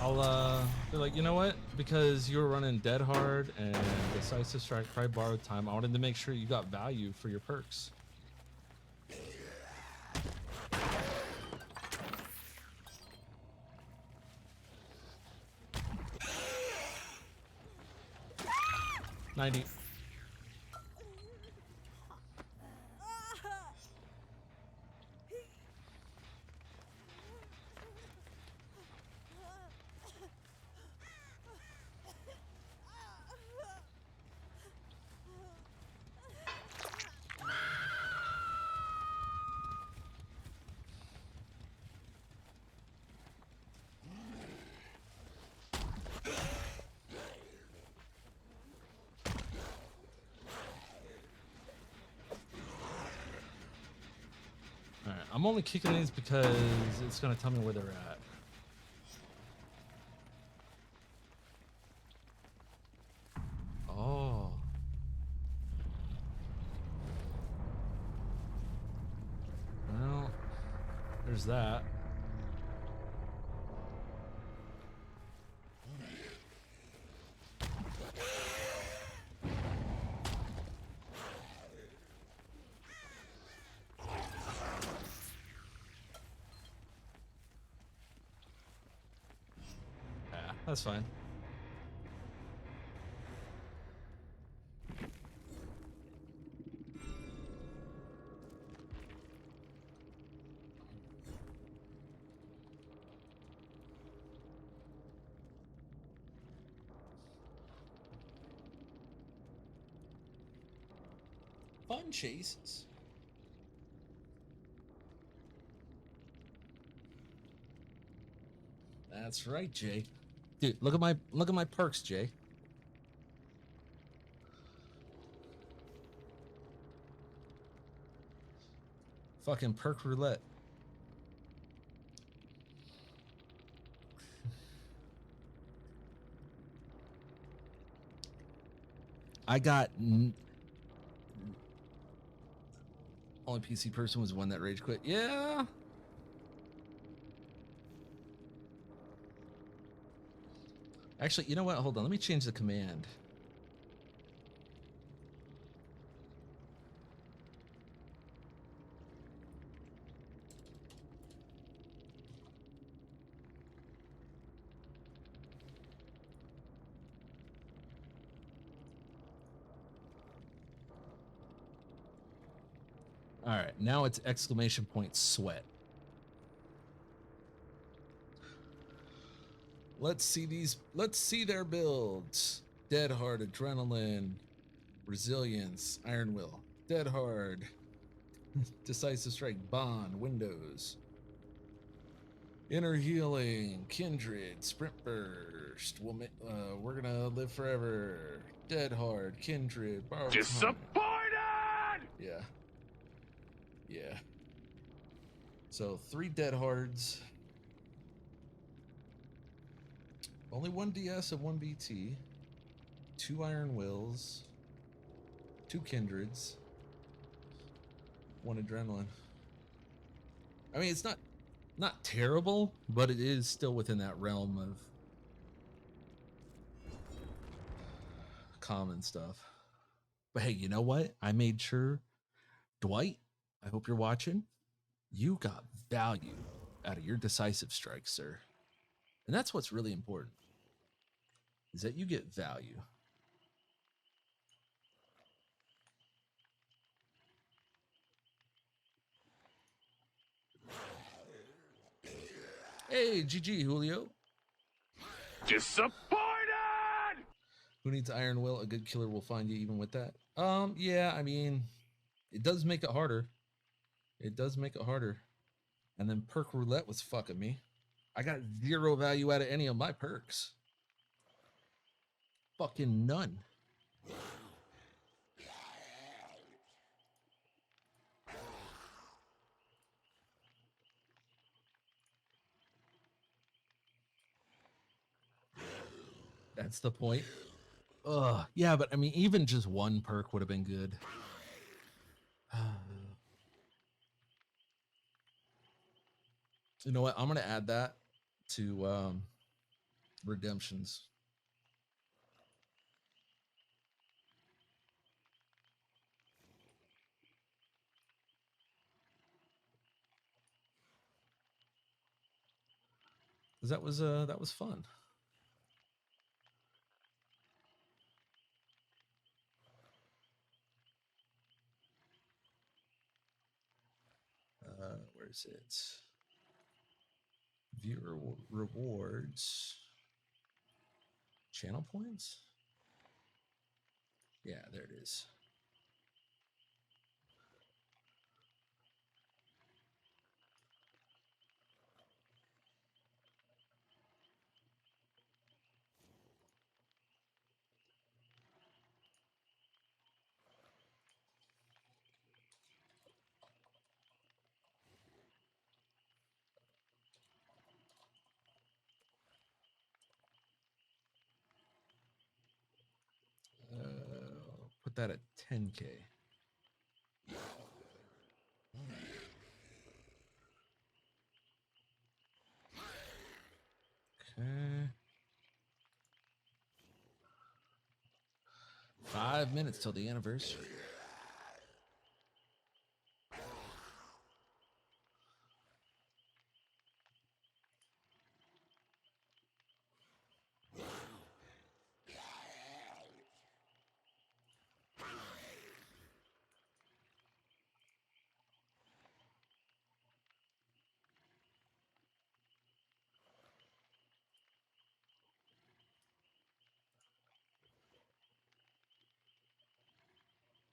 I'll be like, you know what? Because you were running dead hard and decisive strike, probably borrowed time. I wanted to make sure you got value for your perks. $90. Alright, I'm only kicking these because it's gonna tell me where they're at. Oh. Well, there's that. Yeah, that's fine. Fun chases. That's right, Jay. Dude, look at my perks, Jay. Fucking perk roulette. I got only PC person was one that rage quit. Yeah. Actually, you know what? Hold on. Let me change the command. All right, now it's exclamation point sweat. Let's see their builds. Dead hard, adrenaline, resilience, iron will. Dead hard, decisive strike, bond, windows. Inner healing, kindred, sprint burst. We're gonna live forever. Dead hard, kindred, borrowed time. Disappointed! Yeah. Yeah. So 3 dead hards. Only 1 DS and 1 BT. 2 iron wills. 2 kindreds. 1 adrenaline. I mean, it's not terrible, but it is still within that realm of common stuff. But hey, you know what? I made sure, Dwight, I hope you're watching. You got value out of your decisive strike, sir. And that's what's really important, is that you get value. Hey, GG, Julio. Disappointed! Who needs iron will? A good killer will find you even with that. Yeah, I mean, It does make it harder. It does make it harder. And then perk roulette was fucking me. I got 0 value out of any of my perks. Fucking none. That's the point. Ugh. Yeah, but I mean, even just one perk would have been good. You know what? I'm gonna add that to redemptions. Because that was fun. Where is it? Viewer rewards. Channel points? Yeah, there it is. Put that at 10K. Okay. 5 minutes till the anniversary.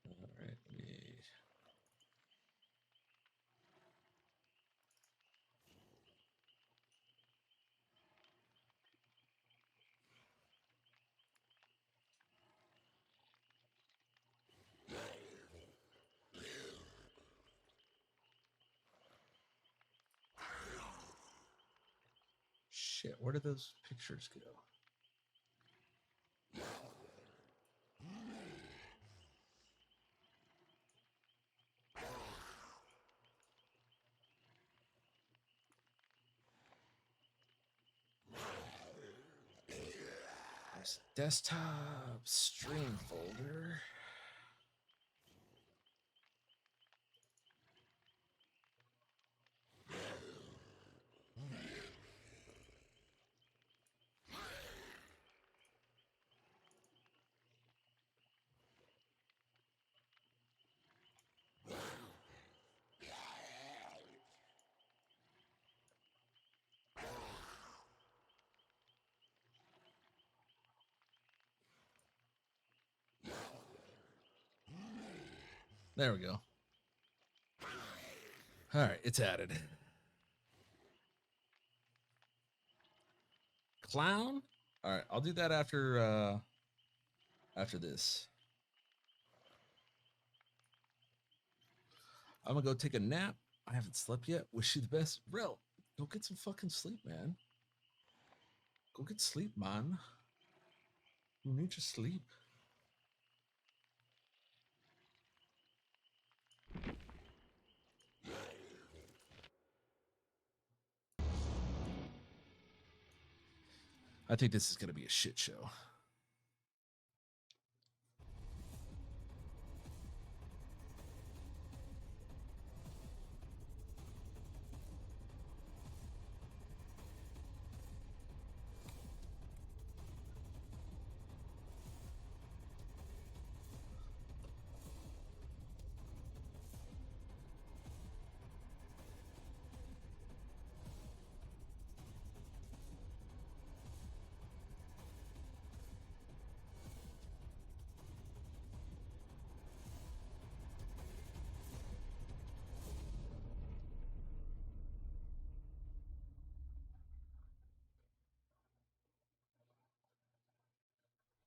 All right, shit, where did those pictures go? There's desktop stream folder. There we go. All right, it's added. Clown? All right, I'll do that after this. I'm gonna go take a nap. I haven't slept yet. Wish you the best. Rel, go get some fucking sleep, man. Go get sleep, man. You need your sleep. I think this is gonna be a shit show.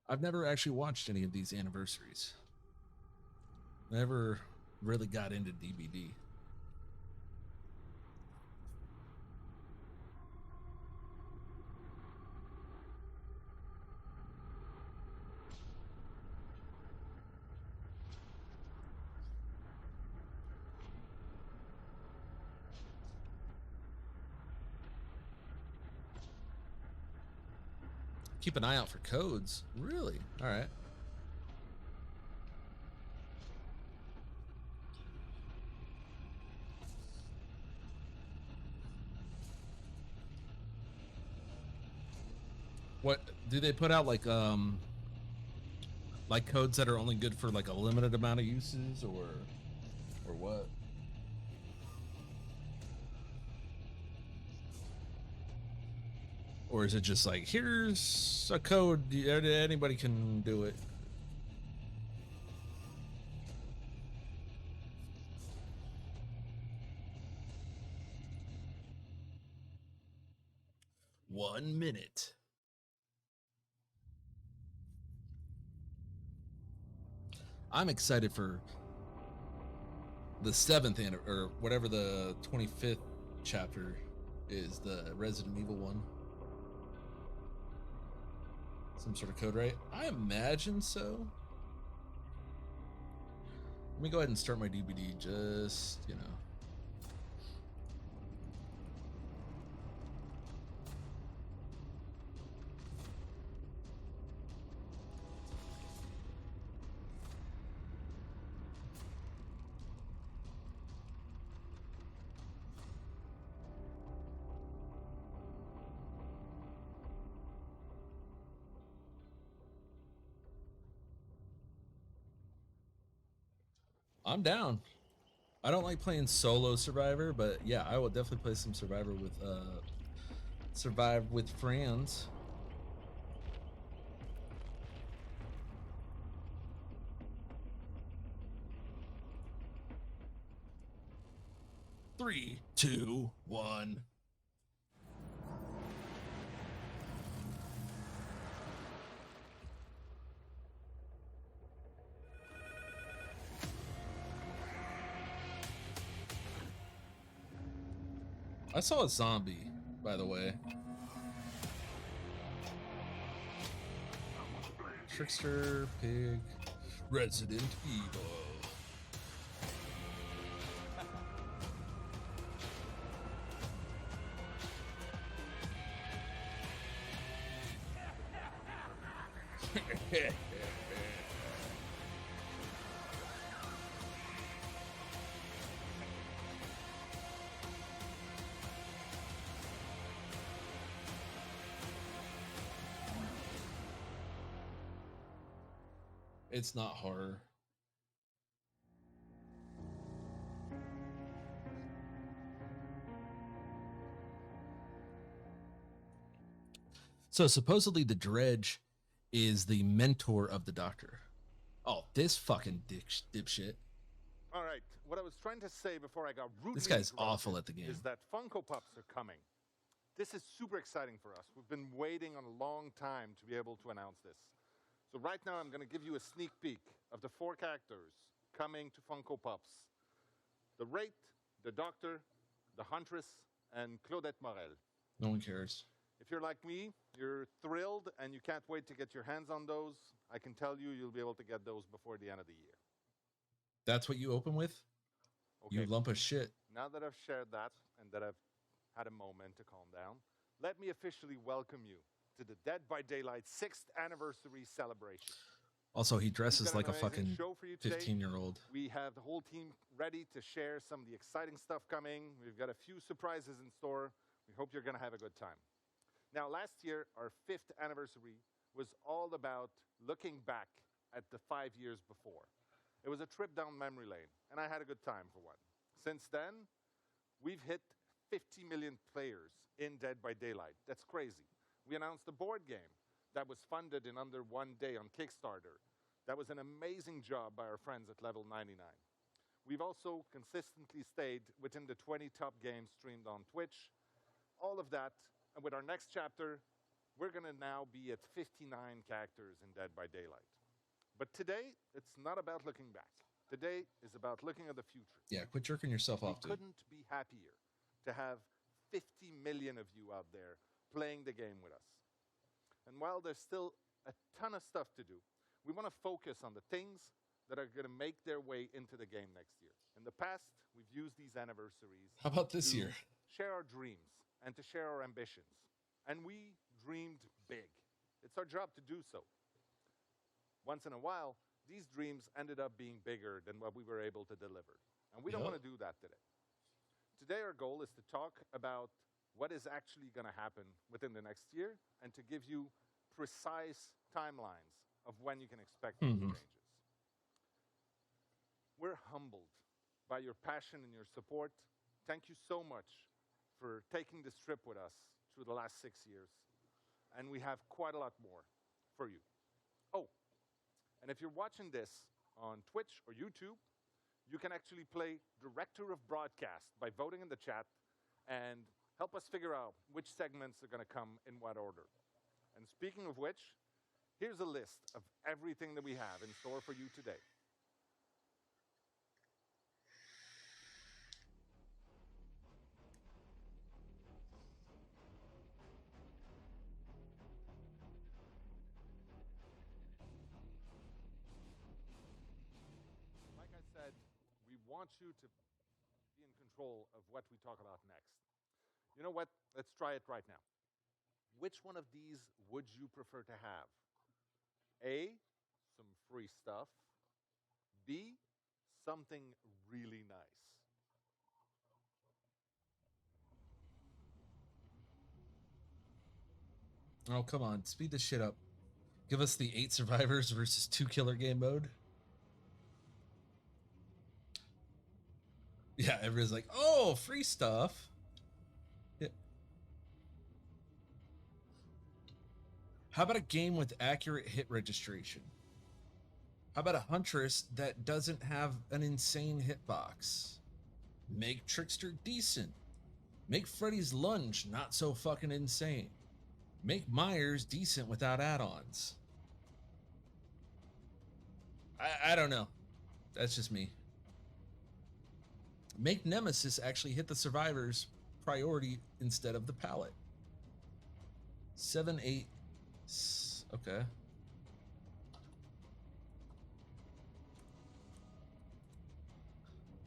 I've never actually watched any of these anniversaries. Never really got into DBD. Keep an eye out for codes. Really? All right. What do they put out, like codes that are only good for like a limited amount of uses, or what? Or is it just like, here's a code, anybody can do it? One minute. I'm excited for the 7th or whatever the 25th chapter is, the Resident Evil one. Some sort of code, right? I imagine so. Let me go ahead and start my DBD, just, you know. I'm down. I don't like playing solo Survivor, but yeah, I will definitely play some Survivor with Survive with friends. Three, two, one. I saw a zombie, by the way. Trickster, pig, Resident Evil. It's not horror. So supposedly the Dredge is the mentor of the Doctor. Oh, this fucking dipshit. All right, what I was trying to say before I got rudely This guy's interrupted awful at the game. is that Funko Pops are coming. This is super exciting for us. We've been waiting on a long time to be able to announce this. So right now I'm going to give you a sneak peek of the 4 characters coming to Funko Pops. The Wraith, the Doctor, the Huntress, and Claudette Morel. No one cares. If you're like me, you're thrilled and you can't wait to get your hands on those. I can tell you you'll be able to get those before the end of the year. That's what you open with? Okay. You lump of shit. Now that I've shared that and that I've had a moment to calm down, let me officially welcome you to the Dead by Daylight 6th anniversary celebration. Also, he dresses like a We've got an fucking amazing show for you today. 15-year-old. We have the whole team ready to share some of the exciting stuff coming. We've got a few surprises in store. We hope you're going to have a good time. Now, last year, our 5th anniversary was all about looking back at the 5 years before. It was a trip down memory lane, and I had a good time for one. Since then, we've hit 50 million players in Dead by Daylight. That's crazy. We announced a board game that was funded in under 1 day on Kickstarter. That was an amazing job by our friends at Level 99. We've also consistently stayed within the 20 top games streamed on Twitch. All of that, and with our next chapter, we're going to now be at 59 characters in Dead by Daylight. But today, it's not about looking back. Today is about looking at the future. Yeah, quit jerking yourself We off, dude. couldn't be happier to have 50 million of you out there playing the game with us. And while there's still a ton of stuff to do, we want to focus on the things that are going to make their way into the game next year. In the past, we've used these anniversaries How about this to year? share our dreams and to share our ambitions. And we dreamed big. It's our job to do so. Once in a while, these dreams ended up being bigger than what we were able to deliver. And we don't want to do that today. Today, our goal is to talk about what is actually going to happen within the next year and to give you precise timelines of when you can expect these changes. We're humbled by your passion and your support. Thank you so much for taking this trip with us through the last 6 years. And we have quite a lot more for you. Oh, and if you're watching this on Twitch or YouTube, you can actually play Director of Broadcast by voting in the chat and help us figure out which segments are going to come in what order. And speaking of which, here's a list of everything that we have in store for you today. Like I said, we want you to be in control of what we talk about next. You know what? Let's try it right now. Which one of these would you prefer to have? A, some free stuff. B, something really nice. Oh, come on. Speed this shit up. Give us the 8 survivors versus 2 killer game mode. Yeah, everybody's like, oh, free stuff. Yeah. How about a game with accurate hit registration? How about a Huntress that doesn't have an insane hitbox? Make Trickster decent. Make Freddy's Lunge not so fucking insane. Make Myers decent without add-ons. I don't know. That's just me. Make Nemesis actually hit the survivors priority instead of the pallet. 7, 8. Okay.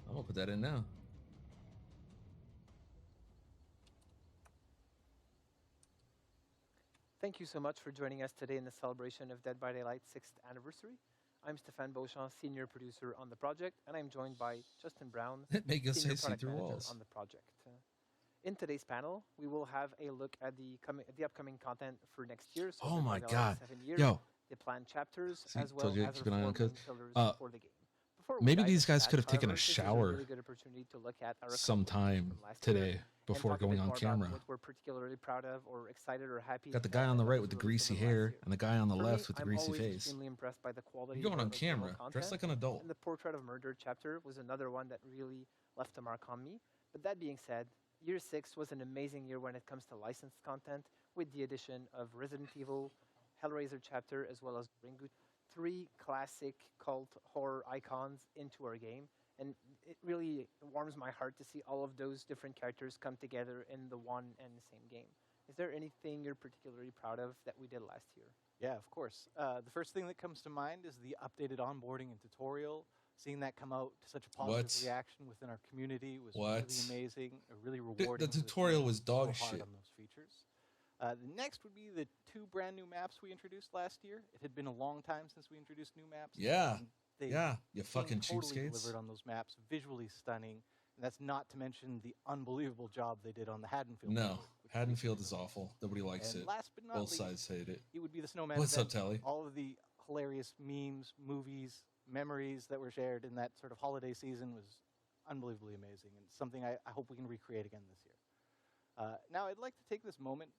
I'm gonna put that in now. Thank you so much for joining us today in the celebration of Dead by Daylight's 6th anniversary. I'm Stéphane Beauchamp, senior producer on the project, and I'm joined by Justin Brown, Make us senior see product through manager walls. on the project. In today's panel, we will have a look at the upcoming content for next year. So Oh Dead my by Daylight God. 7 years, Yo. the planned chapters, See, as well told you to as keep our an eye 4 on code. main pillars for the game. Before we Maybe dive these into guys that, could have taken a however, this is shower really good opportunity to look at our sometime accomplishments from last year today and before talk a going bit on more about camera. what we're particularly proud of or excited or happy. Got the guy on the right with the greasy hair and the guy on the For left me, with the I'm greasy always face. extremely impressed by the quality You're going of on our original camera, dressed content, like an adult. and the Portrait of Murder chapter was another one that really left a mark on me. But that being said, year 6 was an amazing year when it comes to licensed content, with the addition of Resident Evil, Hellraiser chapter, as well as Ringu, 3 classic cult horror icons into our game. And it really warms my heart to see all of those different characters come together in the one and the same game. Is there anything you're particularly proud of that we did last year? Yeah, of course. The first thing that comes to mind is the updated onboarding and tutorial. Seeing that come out to such a positive What? reaction within our community was What? really amazing, really The rewarding. for tutorial team was to work dog so hard shit. on those features. The next would be the 2 brand new maps we introduced last year. It had been a long time since we introduced new maps. Yeah. and they Yeah, you team fucking totally cheapskates. delivered on those maps, visually stunning. And that's not to mention the unbelievable job they did on the Haddonfield. No, map, which Haddonfield we- is awful. Nobody likes and it. last but not Both least, sides hate it. it would be the Snowman What's up, event. Telly? All of the hilarious memes, movies, memories that were shared in that sort of holiday season was unbelievably amazing, and something I hope we can recreate again this year. Now, I'd like to take this moment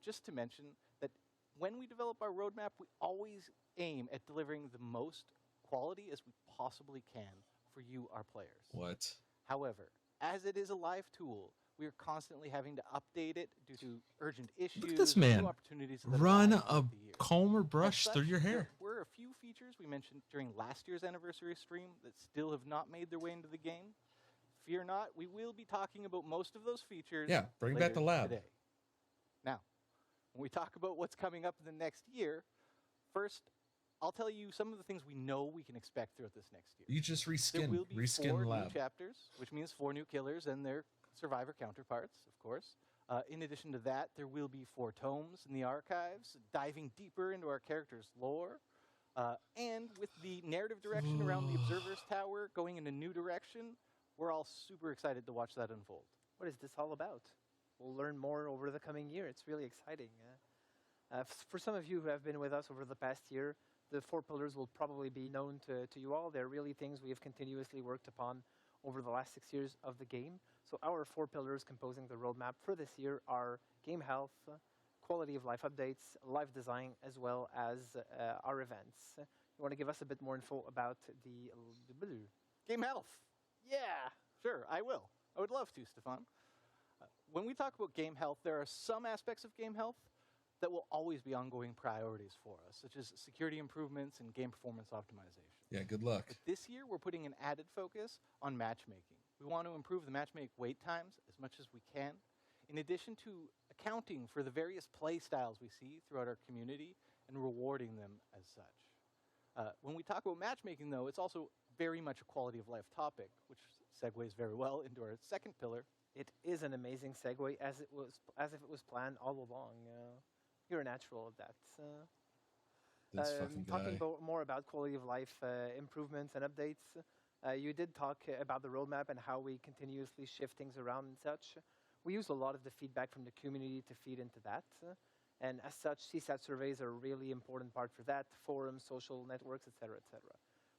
just to mention that when we develop our roadmap, we always aim at delivering the most quality as we possibly can for you, our players. What? However, as it is a live tool, we are constantly having to update it due to urgent issues. Look at this or man. New opportunities that Run arise a throughout the year. comb or As brush through such, your there hair. were a few features we mentioned during last year's anniversary stream that still have not made their way into the game. Fear not, we will be talking about most of those features. Yeah, bring back the later lab. today. Now, when we talk about what's coming up in the next year, first, I'll tell you some of the things we know we can expect throughout this next year. You just There reskin will be 4 new lab. chapters, which means 4 new killers and their survivor counterparts, of course. In addition to that, there will be 4 tomes in the archives, diving deeper into our character's lore. And with the narrative direction around the Observer's Tower going in a new direction, we're all super excited to watch that unfold. What is this all about? We'll learn more over the coming year. It's really exciting. For some of you who have been with us over the past year, the 4 pillars will probably be known to you all. They're really things we have continuously worked upon over the last 6 years of the game. So our 4 pillars composing the roadmap for this year are game health, quality of life updates, live design, as well as our events. You want to give us a bit more info about the Game health. Yeah, sure, I will. I would love to, Stefan. When we talk about game health, there are some aspects of game health that will always be ongoing priorities for us, such as security improvements and game performance optimization. Yeah, good luck. But this year, we're putting an added focus on matchmaking. We want to improve the matchmake wait times as much as we can, in addition to accounting for the various play styles we see throughout our community and rewarding them as such. When we talk about matchmaking, though, it's also very much a quality of life topic, which segues very well into our second pillar. It is an amazing segue, as if it was planned all along. You're a natural at that. This fucking guy. Talking more about quality of life improvements and updates, you did talk about the roadmap and how we continuously shift things around and such. We use a lot of the feedback from the community to feed into that. And as such, CSAT surveys are a really important part for that, forums, social networks, etc., etc.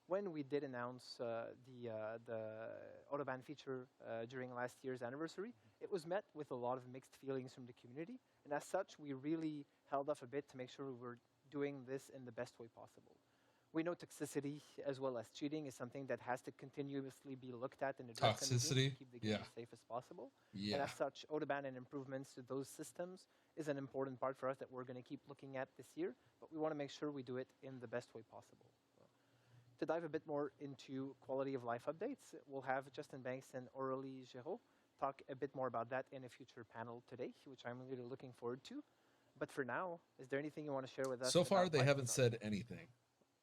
When we did announce the Autobahn feature during last year's anniversary, it was met with a lot of mixed feelings from the community. And as such, we really held off a bit to make sure we were doing this in the best way possible. We know toxicity as well as cheating is something that has to continuously be looked at and addressed in the game to keep the game as safe as possible. Yeah. And as such, Autobahn and improvements to those systems is an important part for us that we're going to keep looking at this year, but we want to make sure we do it in the best way possible. To dive a bit more into quality of life updates, we'll have Justin Banks and Aurélie Géraud talk a bit more about that in a future panel today, which I'm really looking forward to. But for now, is there anything you want to share with us? So far, they life haven't design? said anything.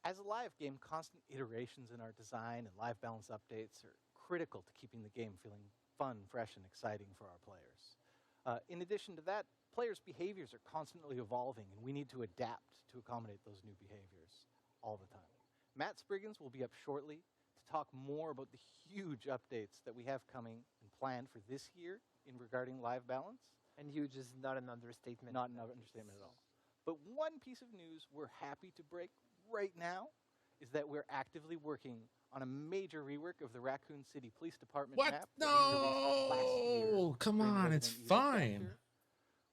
As a live game, constant iterations in our design and live balance updates are critical to keeping the game feeling fun, fresh, and exciting for our players. In addition to that, players' behaviors are constantly evolving, and we need to adapt to accommodate those new behaviors all the time. Matt Spriggins will be up shortly to talk more about the huge updates that we have coming and planned for this year in regarding live balance. And huge is not an understatement. Not an understatement at all. But one piece of news we're happy to break right now is that we're actively working on a major rework of the Raccoon City Police Department What? map. that we released last year No! Come during the on, it's Resident Evil fine. chapter.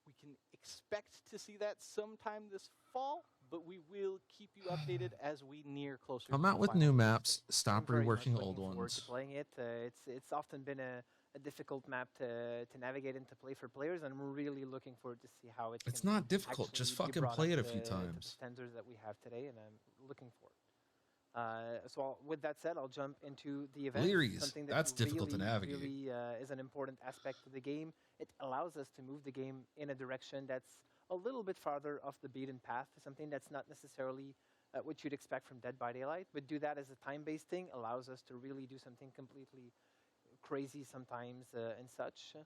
We can expect to see that sometime this fall, but we will keep you updated as we near closer. Come to out the with final new release maps. date. Stop I'm very much reworking looking old forward ones. to playing it. It's often been a difficult map to navigate and to play for players, and I'm really looking forward to see how it It's can not difficult. Just actually be fucking brought play up it a few to times. the standards that we have today, and I'm looking for it. With that said, I'll jump into the event. Learies, Something that's difficult to navigate. Really is an important aspect of the game. It allows us to move the game in a direction that's a little bit farther off the beaten path, something that's not necessarily what you'd expect from Dead by Daylight, but do that as a time-based thing allows us to really do something completely crazy sometimes and such.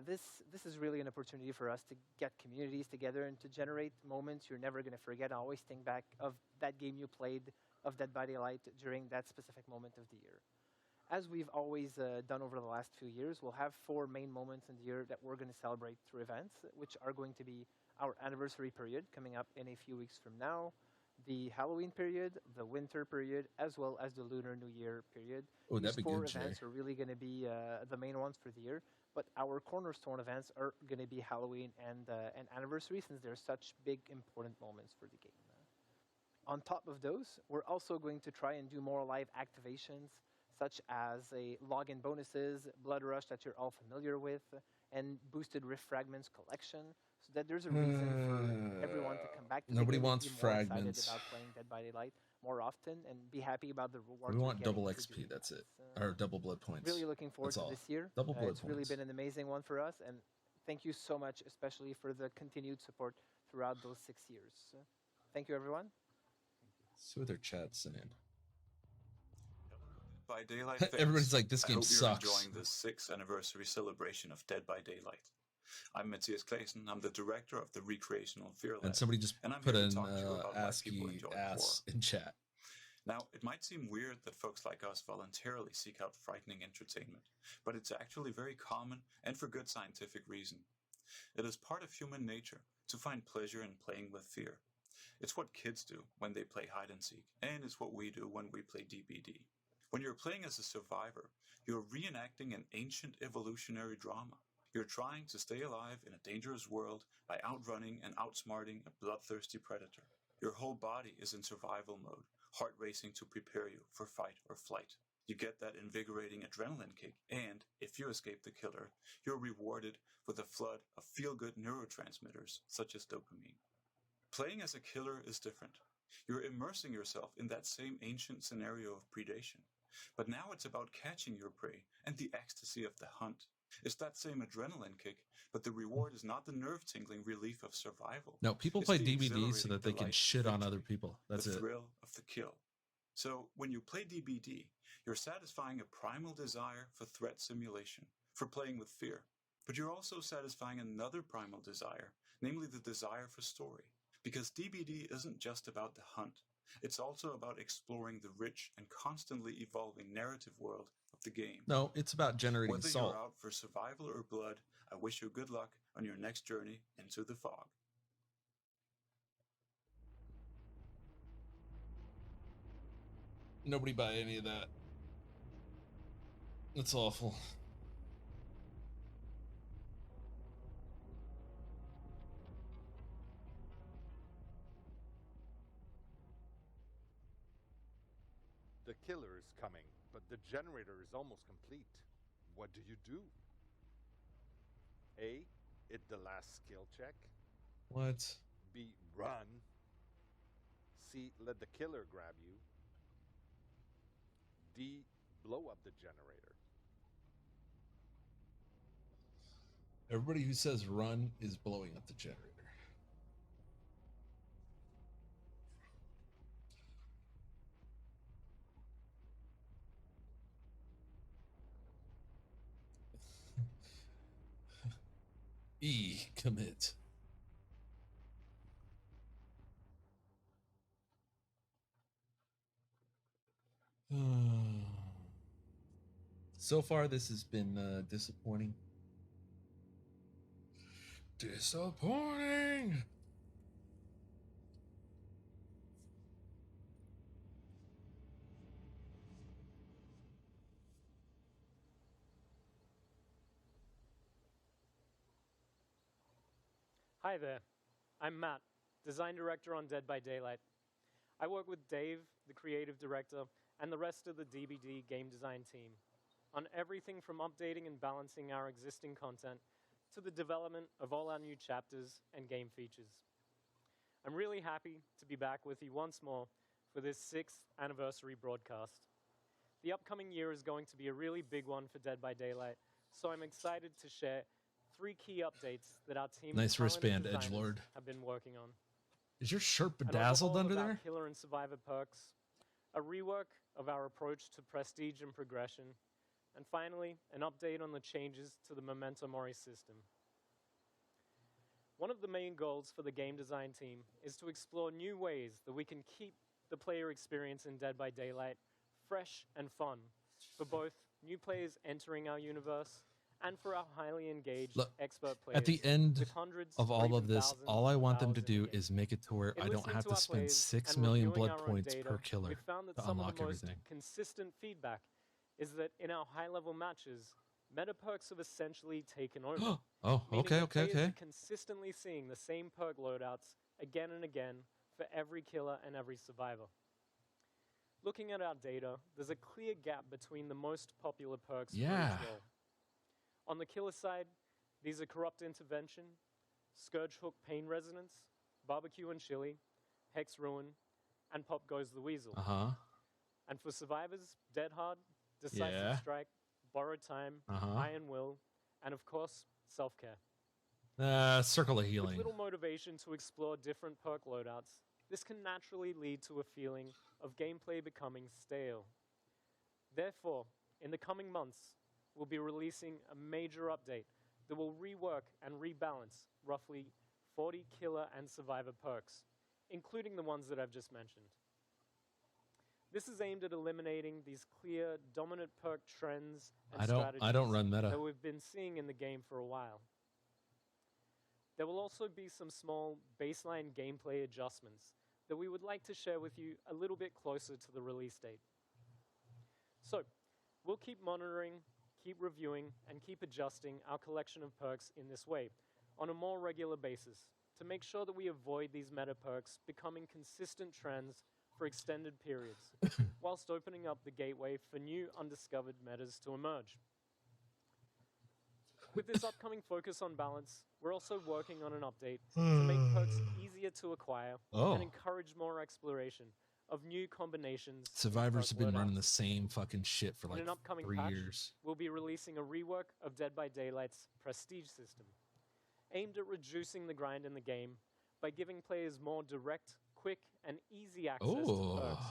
This is really an opportunity for us to get communities together and to generate moments you're never going to forget. Always think back of that game you played of Dead by Daylight during that specific moment of the year. As we've always done over the last few years, we'll have 4 main moments in the year that we're going to celebrate through events, which are going to be our anniversary period coming up in a few weeks from now, the Halloween period, the winter period, as well as the Lunar New Year period. Oh, These that'd be 4 good, Jay. events are really going to be the main ones for the year, but our cornerstone events are going to be Halloween and anniversary, since they're such big, important moments for the game. On top of those, we're also going to try and do more live activations, such as login bonuses, Blood Rush that you're all familiar with, and boosted riff fragments collection, so that there's a reason for everyone to come back to the Nobody game and wants be more excited fragments. about playing Dead by Daylight more often and be happy about the rewards. We we're want getting double for XP. doing That's it. that. Or double blood points. Really looking forward That's to all. this year. Double blood It's really points. been an amazing one for us, and thank you so much, especially for the continued support throughout those 6 years. Thank you, everyone. See what their chat's saying. By Daylight fans, Everybody's like, this I game hope sucks. You're enjoying the 6th anniversary celebration of Dead by Daylight. I'm Matthias Claesen. I'm the director of the Recreational Fear Lab. And somebody just and I'm put here an to talk to you about why people ASCII enjoy ass horror. in chat. Now, it might seem weird that folks like us voluntarily seek out frightening entertainment, but it's actually very common and for good scientific reason. It is part of human nature to find pleasure in playing with fear. It's what kids do when they play hide and seek, and it's what we do when we play DBD. When you're playing as a survivor, you're reenacting an ancient evolutionary drama. You're trying to stay alive in a dangerous world by outrunning and outsmarting a bloodthirsty predator. Your whole body is in survival mode, heart racing to prepare you for fight or flight. You get that invigorating adrenaline kick, and if you escape the killer, you're rewarded with a flood of feel-good neurotransmitters such as dopamine. Playing as a killer is different. You're immersing yourself in that same ancient scenario of predation. But now it's about catching your prey and the ecstasy of the hunt. It's that same adrenaline kick, but the reward is not the nerve-tingling relief of survival. No, people It's play the DVDs so that they can exhilarating shit delight on of other victory, people. That's the it. thrill of the kill. So when you play DBD, you're satisfying a primal desire for threat simulation, for playing with fear. But you're also satisfying another primal desire, namely the desire for story. Because DBD isn't just about the hunt. It's also about exploring the rich and constantly evolving narrative world of the game. No, it's about generating Whether salt. you're out for survival or blood, I wish you good luck on your next journey into the fog. Nobody buy any of that. It's awful. The killer is coming, but the generator is almost complete. What do you do? A. Hit the last skill check. What? B. Run. C. Let the killer grab you. D. Blow up the generator. Everybody who says run is blowing up the generator. E, commit. So far, this has been disappointing. Disappointing! Hi there, I'm Matt, Design Director on Dead by Daylight. I work with Dave, the Creative Director, and the rest of the DBD game design team on everything from updating and balancing our existing content to the development of all our new chapters and game features. I'm really happy to be back with you once more for this 6th anniversary broadcast. The upcoming year is going to be a really big one for Dead by Daylight, so I'm excited to share 3 key updates that our team Nice of talented wristband, designers edgelord. have been working on. Is your shirt An bedazzled overhaul under of our there? Killer and Survivor perks, a rework of our approach to prestige and progression, and finally, an update on the changes to the Memento Mori system. One of the main goals for the game design team is to explore new ways that we can keep the player experience in Dead by Daylight fresh and fun for both new players entering our universe and for our highly engaged Look, expert players. At the end with hundreds of or all even of this, thousands all I of want them hours to in the do game. is make it to where In I don't listening have to to our spend players 6 and million reviewing blood our own points data, per killer we found that to some of unlock the most everything. consistent feedback is that in our high-level matches, meta perks have essentially taken over. Oh, meaning okay, that okay, players okay. are consistently seeing the same perk loadouts again and again for every killer and every survivor. Looking at our data, there's a clear gap between the most popular perks for Yeah. each role. On the killer side, These are Corrupt Intervention, Scourge Hook Pain Resonance, Barbecue and Chili, Hex Ruin, and Pop Goes the Weasel. Uh-huh. And for survivors, Dead Hard, Decisive Yeah. Strike, Borrowed Time, Uh-huh. Iron Will, and of course, Self-Care. Circle of With Healing. little motivation to explore different perk loadouts, this can naturally lead to a feeling of gameplay becoming stale. Therefore, in the coming months, we'll be releasing a major update that will rework and rebalance roughly 40 killer and survivor perks, including the ones that I've just mentioned. This is aimed at eliminating these clear, dominant perk trends and strategies I don't run meta. that we've been seeing in the game for a while. There will also be some small baseline gameplay adjustments that we would like to share with you a little bit closer to the release date. So, we'll keep monitoring, keep reviewing, and keep adjusting our collection of perks in this way on a more regular basis to make sure that we avoid these meta perks becoming consistent trends for extended periods, whilst opening up the gateway for new undiscovered metas to emerge. With this upcoming focus on balance, we're also working on an update to make perks easier to acquire and encourage more exploration of new combinations. in Survivors perk have been running the loadouts. same fucking shit for In like an upcoming 3 patch, years. we'll be releasing a rework of Dead by Daylight's prestige system, aimed at reducing the grind in the game by giving players more direct, quick, and easy access to perks,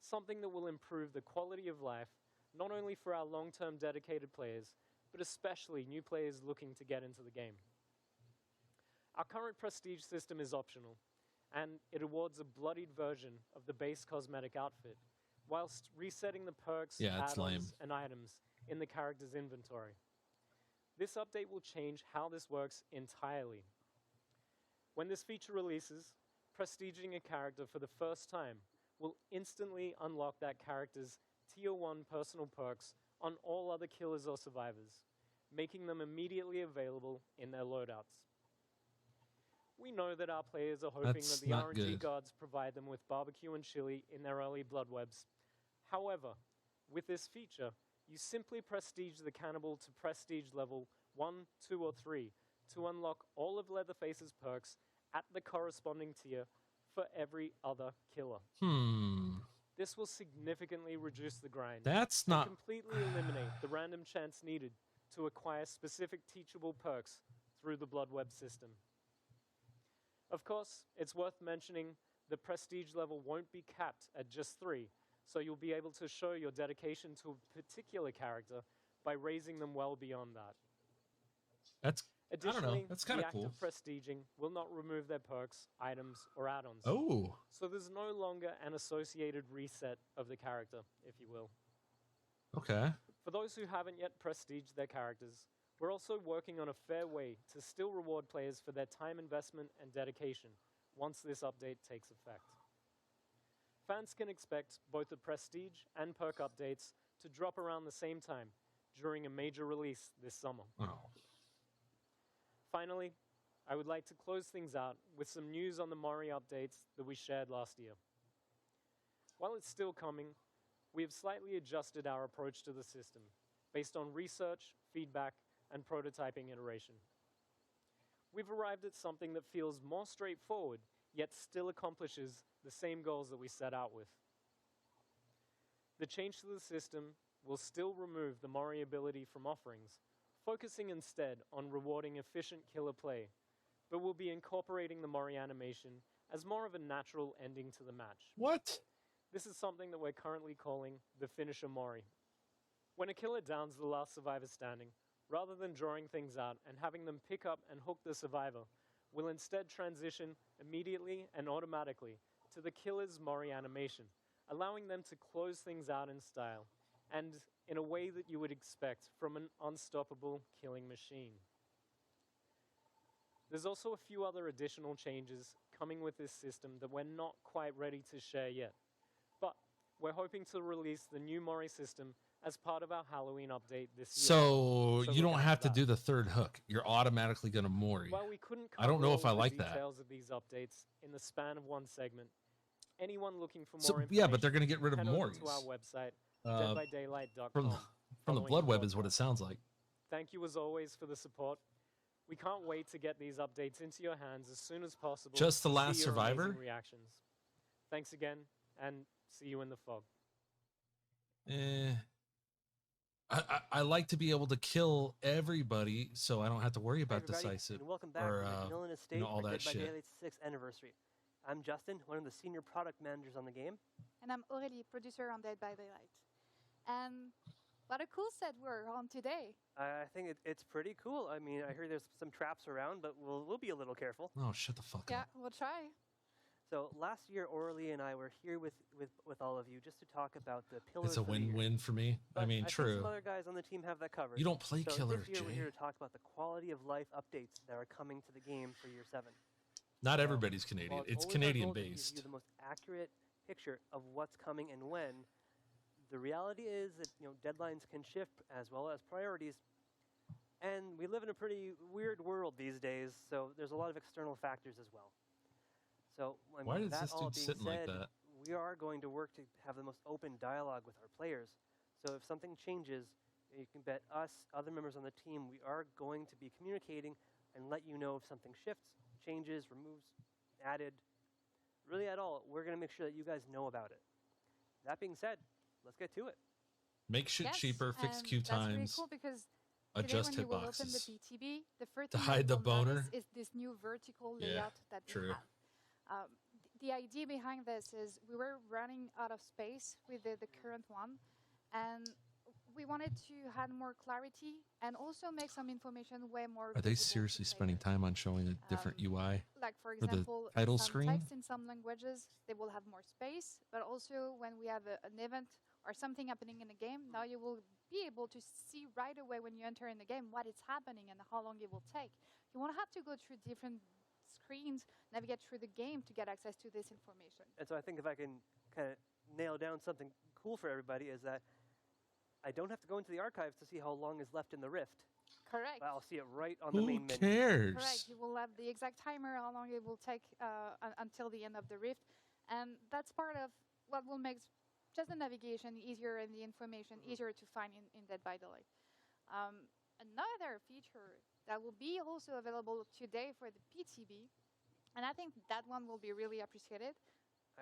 something that will improve the quality of life not only for our long-term dedicated players, but especially new players looking to get into the game. Our current prestige system is optional, and it awards a bloodied version of the base cosmetic outfit, whilst resetting the perks, Yeah, it's lame. add-ons, and items in the character's inventory. This update will change how this works entirely. When this feature releases, prestiging a character for the first time will instantly unlock that character's Tier 1 personal perks on all other killers or survivors, making them immediately available in their loadouts. We know that our players are hoping That's that the not RNG good. gods provide them with barbecue and chili in their early blood webs. However, with this feature, you simply prestige the cannibal to prestige level 1, 2, or 3 to unlock all of Leatherface's perks at the corresponding tier for every other killer. This will significantly reduce the grind That's and not. completely eliminate the random chance needed to acquire specific teachable perks through the blood web system. Of course, it's worth mentioning the prestige level won't be capped at just 3, so you'll be able to show your dedication to a particular character by raising them well beyond that. That's. I don't know. Additionally, That's the kind of act cool. of prestiging will not remove their perks, items, or add-ons. Oh. So there's no longer an associated reset of the character, if you will. Okay. For those who haven't yet prestiged their characters, we're also working on a fair way to still reward players for their time investment and dedication once this update takes effect. Fans can expect both the prestige and perk updates to drop around the same time during a major release this summer. Oh. Finally, I would like to close things out with some news on the Mori updates that we shared last year. While it's still coming, we have slightly adjusted our approach to the system based on research, feedback, and prototyping iteration. We've arrived at something that feels more straightforward, yet still accomplishes the same goals that we set out with. The change to the system will still remove the Mori ability from offerings, focusing instead on rewarding efficient killer play, but we'll be incorporating the Mori animation as more of a natural ending to the match. What? This is something that we're currently calling the finisher Mori. When a killer downs the last survivor standing, rather than drawing things out and having them pick up and hook the survivor, we'll instead transition immediately and automatically to the killer's Mori animation, allowing them to close things out in style, and in a way that you would expect from an unstoppable killing machine. There's also a few other additional changes coming with this system that we're not quite ready to share yet, but we're hoping to release the new Mori system as part of our Halloween update this year. So you look don't out have for to that. do the third hook. You're automatically going to Mori. While we couldn't I don't cover know if all I of the like that. details of these updates in the span of one segment, anyone looking for So more yeah, but they're information, going to get rid of head over Moris. to our website, Uh, deadbydaylight.com. from the following blood web is what it podcast. sounds like. Thank you as always for the support. We can't wait to get these updates into your hands as soon as possible. Just The to Last see your Survivor? amazing reactions. Thanks again, and see you in the fog. I like to be able to kill everybody so I don't have to worry Hi, about everybody, decisive and welcome back or to McMillan Estate all for that Dead by shit. Daylight's 6th anniversary. I'm Justin, one of the senior product managers on the game. And I'm Aurélie, producer on Dead by Daylight. And what a cool set we're on today. I think it's pretty cool. I mean, I hear there's some traps around, but we'll be a little careful. Oh, shut the fuck Yeah, up. we'll try. So last year, Aurélie and I were here with all of you just to talk about the pillars. It's a of the year. win-win for me. But I mean, think true. some other guys on the team have that covered. You don't play so killer, this year we're Jay. here to talk about the quality of life updates that are coming to the game for year 7. Not So, everybody's Canadian. while It's always our goal to give Canadian-based. you the most accurate picture of what's coming and when. The reality is that deadlines can shift as well as priorities, and we live in a pretty weird world these days. So there's a lot of external factors as well. So Why is that this all dude being sitting like said, that? we are going to work to have the most open dialogue with our players. So if something changes, you can bet us, other members on the team, we are going to be communicating and let you know if something shifts, changes, removes, added, really at all. We're going to make sure that you guys know about it. That being said, let's get to it. Make shit Yes, cheaper, fix and queue that's really times, cool because adjust today when you will open the hitboxes. PTB, the first To thing hide that the you will notice boner? is this new vertical Yeah, layout that we true. have. The idea behind this is we were running out of space with the current one, and we wanted to add more clarity and also make some information way more Are they visible to seriously spending players. time on showing a different UI? Like for for the example, title some screen? text in some languages, they will have more space, but also when we have an event or something happening in the game, now you will be able to see right away when you enter in the game what is happening and how long it will take. You won't have to go through different screens, navigate through the game to get access to this information. And so I think if I can kind of nail down something cool for everybody is that I don't have to go into the archives to see how long is left in the rift. Correct. But I'll see it right on the Who main menu. cares? Correct. You will have the exact timer, how long it will take until the end of the rift. And that's part of what will make just the navigation easier and the information easier to find in Dead by Daylight. Another feature that will be also available today for the PTB, and I think that one will be really appreciated.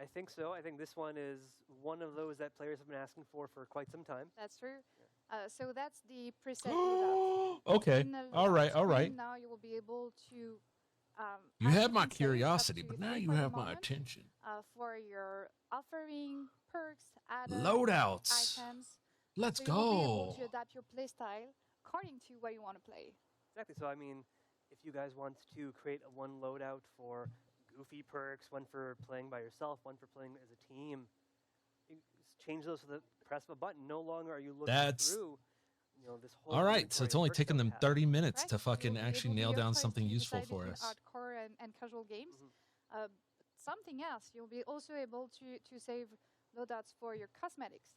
I think so. I think this one is one of those that players have been asking for quite some time. That's true. So that's the preset loadout. Okay. In the All right. loadout All right. screen, now you will be able to. You add had my different settings up curiosity, to but now 3 you for the have my moment, attention. for your offering, perks, add-ons, Loadouts. items. Let's So you will be able go. to adapt your playstyle according to what you want to play. Exactly. So I mean, if you guys want to create one loadout for goofy perks, one for playing by yourself, one for playing as a team, you just change those with the press of a button. No longer are you looking That's- through this whole All right. So inventory it's of only perks taken that we them have. 30 minutes Correct. to You will fucking be actually able to nail be down authorized something to useful decide for between us. Hardcore and casual games. Something else, you'll be also able to save loadouts for your cosmetics.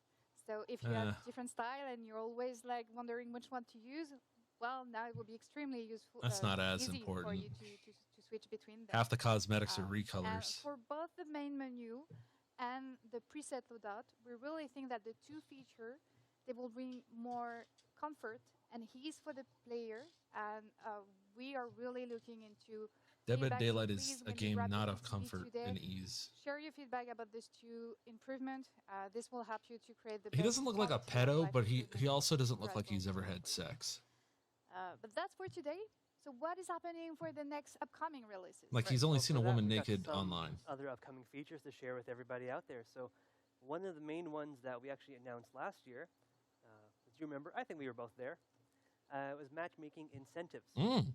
So if you have different style and you're always like wondering which one to use, well, now it will be extremely useful. That's not as easy for important. you to switch between them. Half the cosmetics are And recolors. for both the main menu and the preset loadout, we really think that the two features, they will bring more comfort and ease for the player. And we are really looking into Dead by feedback. So Daylight is please, a when you game grab the not of PTB comfort today, and ease. share your feedback about these two improvements. This will help you to create the He best doesn't look like a quality of pedo, life but he improvement also doesn't for look us like he's going ever forward had for you. sex. But that's for today. So what is happening for the next upcoming releases? Like he's only Well, seen for a that, woman we've got naked some online. Other upcoming features to share with everybody out there. So one of the main ones that we actually announced last year, do you remember? I think we were both there. Was matchmaking incentives.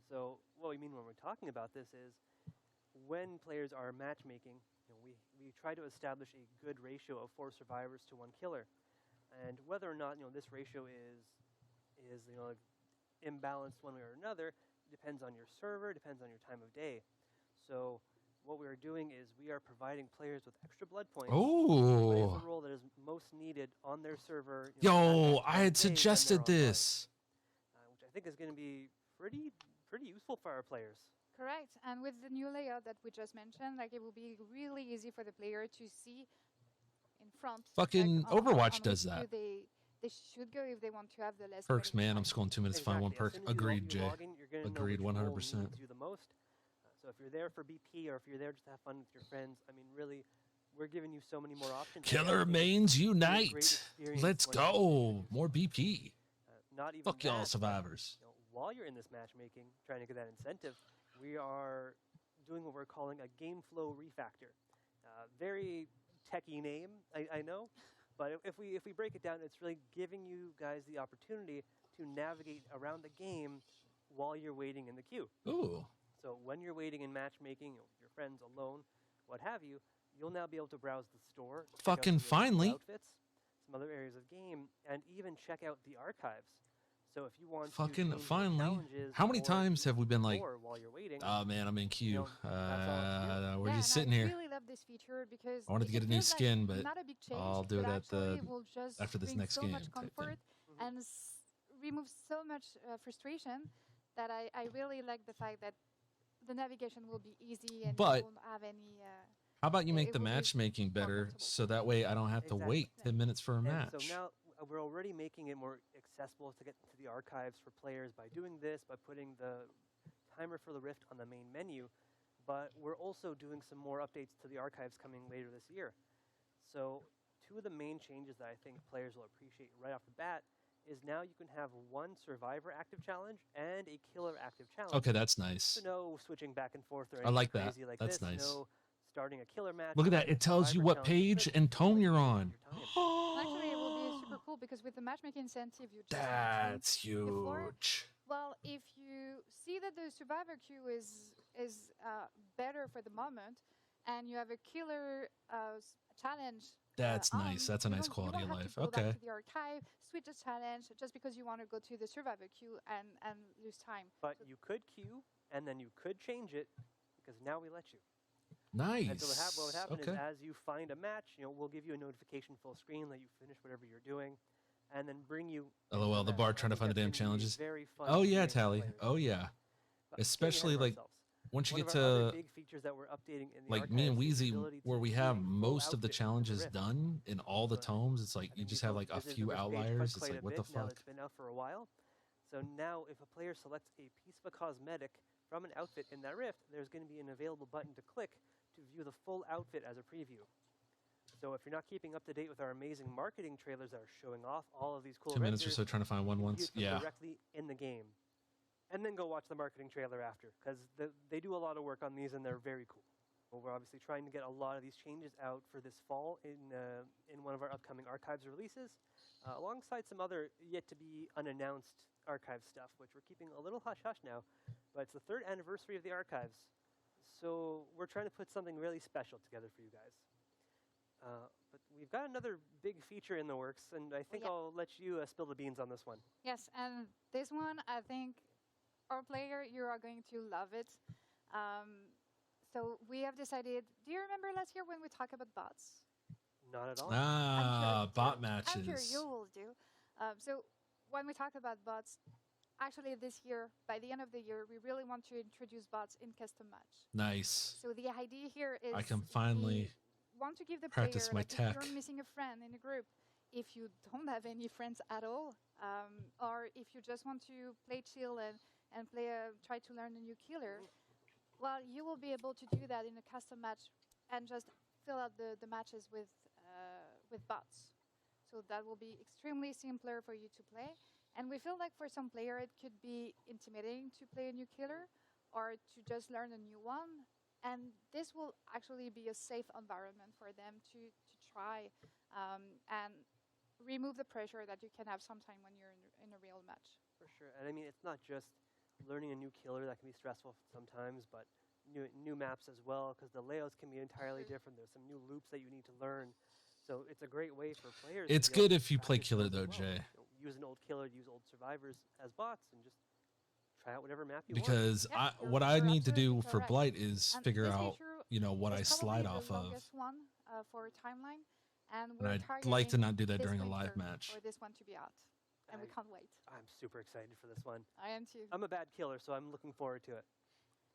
So what we mean when we're talking about this is when players are matchmaking, we try to establish a good ratio of 4 survivors to 1 killer. And whether or not this ratio is imbalanced one way or another depends on your server, depends on your time of day. So what we are doing is we are providing players with extra blood points. Oh. Play the role that is most needed on their server. Yo, at that I time had of day when suggested they're online, this. which I think is going to be pretty useful for our players. Correct. And with the new layout that we just mentioned, like it will be really easy for the player to see in front. Fucking like, on Overwatch which does view that. they should go if they want to have the less Perks, waiting man. I'm time. scrolling 2 minutes to find one Exactly. As perk. soon as Agreed, you Jay. log in, you're gonna know Agreed, which role 100%. needs you the most. So if you're there for BP or if you're there just to have fun with your friends, I mean, really, we're giving you so many more options. Killer mains unite. Let's go. More BP. Not even Fuck y'all, that, but, survivors. you know, while you're in this matchmaking, trying to get that incentive, we are doing what we're calling a game flow refactor. Very techie name, I know, but if we break it down, it's really giving you guys the opportunity to navigate around the game while you're waiting in the queue. Ooh. So when you're waiting in matchmaking, your friends alone, what have you, you'll now be able to browse the store, check out Fucking the available finally. outfits, some other areas of game, and even check out the archives. So if you want Fucking to change finally. the challenges How many or times have we been like, more while you're waiting, oh man, I'm in queue. that's all We're Yeah, just and sitting I here. really love this feature because I wanted to it get a new feels like skin, but not a big change, I'll do it but at actually the will just after this bring next so game much type thing. comfort and remove so much frustration that I really like the fact that the navigation will be easy and But you won't have any. How about you it make the will be matchmaking more better comfortable. so that way I don't have to Exactly. wait 10 minutes for a and match? so now we're already making it more accessible to get to the archives for players by doing this, by putting the timer for the Rift on the main menu, but we're also doing some more updates to the archives coming later this year. So two of the main changes that I think players will appreciate right off the bat is now you can have one survivor active challenge and a killer active challenge. Okay, that's nice. So no switching back and forth or I anything like that. crazy like That's this. nice. No starting a killer match. Look at and that. then It tells you survivor what challenge page script. and tone Like, you're take on. your time. Actually, it will be super cool because with the matchmaking incentive, you just That's mentioned before, huge. well, if you see that the survivor queue is better for the moment, and you have a killer challenge. That's nice. That's a you nice don't- quality you of don't have life. To go Okay. back to the archive, switch the challenge just because you want to go to the survivor queue and lose time. But you could queue, and then you could change it, because now we let you. Nice. And so what would happen Okay. is, as you find a match, we'll give you a notification full screen that you finished whatever you're doing, and then bring you. into LOL, the match. bar I trying to think find the that's damn gonna be a challenges. very fun Oh yeah, experience for Tally. players. Oh yeah. But getting Especially ahead of like ourselves, once you one get of our other to big features that we're updating in the like me and archives is the Wheezy, ability to where we do have a full most of the outfit for challenges Rift. done in all the So tomes, it's like I you think just we have both like a visited few the Rift page outliers. It's quite like a what the bit now that fuck? it's been out for a while. So now, if a player selects a piece of a cosmetic from an outfit in that Rift, there's going to be an available button to click to view the full outfit as a preview. So if you're not keeping up to date with our amazing marketing trailers that are showing off all of these cool 2 minutes or renders, so trying to find one you can once. view it from Yeah. directly in the game. And then go watch the marketing trailer after, because they do a lot of work on these and they're very cool. Well, we're obviously trying to get a lot of these changes out for this fall in one of our upcoming archives releases, alongside some other yet to be unannounced archive stuff, which we're keeping a little hush-hush now. But it's the 3rd anniversary of the archives, so we're trying to put something really special together for you guys. But we've got another big feature in the works, and I think yeah. I'll let you spill the beans on this one. Yes, and this one, I think, our player, you are going to love it. So we have decided. Do you remember last year when we talked about bots? Not at all. Bot I'm matches. sure you will do. So when we talk about bots, actually this year, by the end of the year, we really want to introduce bots in custom match. Nice. So the idea here is I can finally we want to give the practice player, my like, tech. if you're missing a friend in a group, if you don't have any friends at all, or if you just want to play chill and try to learn a new killer, well, you will be able to do that in a custom match and just fill out the matches with bots. So that will be extremely simpler for you to play. And we feel like for some player it could be intimidating to play a new killer or to just learn a new one. And this will actually be a safe environment for them to try and remove the pressure that you can have sometime when you're in a real match. For sure. And I mean, it's not just learning a new killer that can be stressful sometimes, but new maps as well, because the layouts can be entirely different. There's some new loops that you need to learn. So it's a great way for players. It's to be able good to if you play practice killer bots as though, well. Jay. Use an old killer, use old survivors as bots, and just try out whatever map you Because Yeah, what I you're need to do absolutely for correct. Blight is And figure this out, feature what I is slide probably off the of. longest one for timeline, and And we're I'd like to targeting not do that this during a live winter match. for this one to be out, and we can't wait. I'm super excited for this one. I am too. I'm a bad killer, so I'm looking forward to it.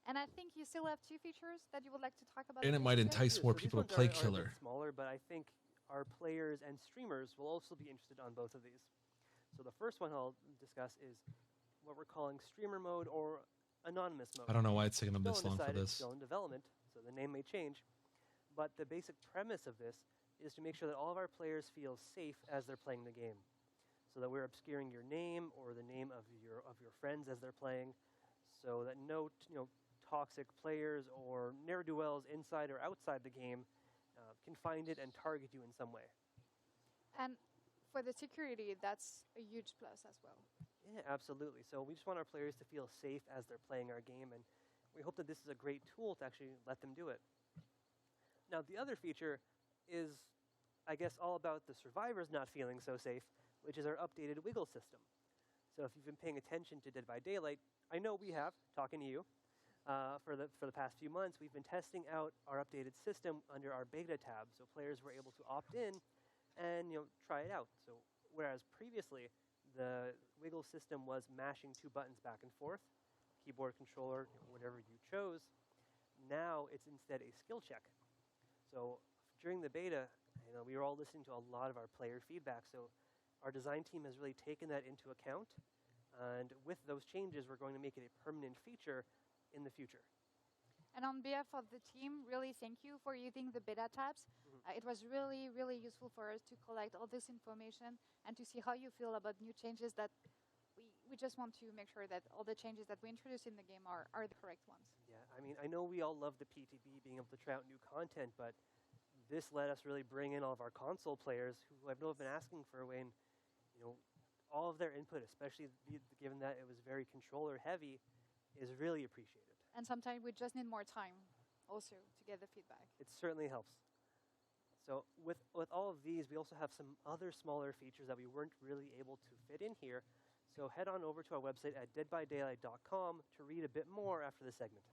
And I think you still have 2 features that you would like to talk about. And it this might year. entice Yeah, more so these people to ones play are a bit killer. smaller, but I think our players and streamers will also be interested on both of these. So the first one I'll discuss is what we're calling streamer mode or anonymous mode. I don't know why it's taking them Still this long for undecided, this. Still in development, so the name may change. But the basic premise of this is to make sure that all of our players feel safe as they're playing the game, so that we're obscuring your name or the name of your friends as they're playing, so that no toxic players or ne'er-do-wells inside or outside the game can find it and target you in some way. And for the security, that's a huge plus as well. Yeah, absolutely. So we just want our players to feel safe as they're playing our game, and we hope that this is a great tool to actually let them do it. Now, the other feature is, I guess, all about the survivors not feeling so safe, which is our updated wiggle system. So if you've been paying attention to Dead by Daylight, I know we have, talking to you, for the past few months, we've been testing out our updated system under our beta tab, so players were able to opt in and try it out. So whereas previously the wiggle system was mashing 2 buttons back and forth, keyboard controller, whatever you chose, now it's instead a skill check. So during the beta, we were all listening to a lot of our player feedback, so our design team has really taken that into account, and with those changes, we're going to make it a permanent feature in the future. And on behalf of the team, really thank you for using the beta tabs. It was really, really useful for us to collect all this information and to see how you feel about new changes that we just want to make sure that all the changes that we introduce in the game are the correct ones. Yeah, I mean, I know we all love the PTB, being able to try out new content, but this let us really bring in all of our console players who have been asking for a way, and all of their input, especially given that it was very controller heavy, is really appreciated. And sometimes we just need more time also to get the feedback. It certainly helps. So with all of these, we also have some other smaller features that we weren't really able to fit in here. So head on over to our website at deadbydaylight.com to read a bit more after the segment.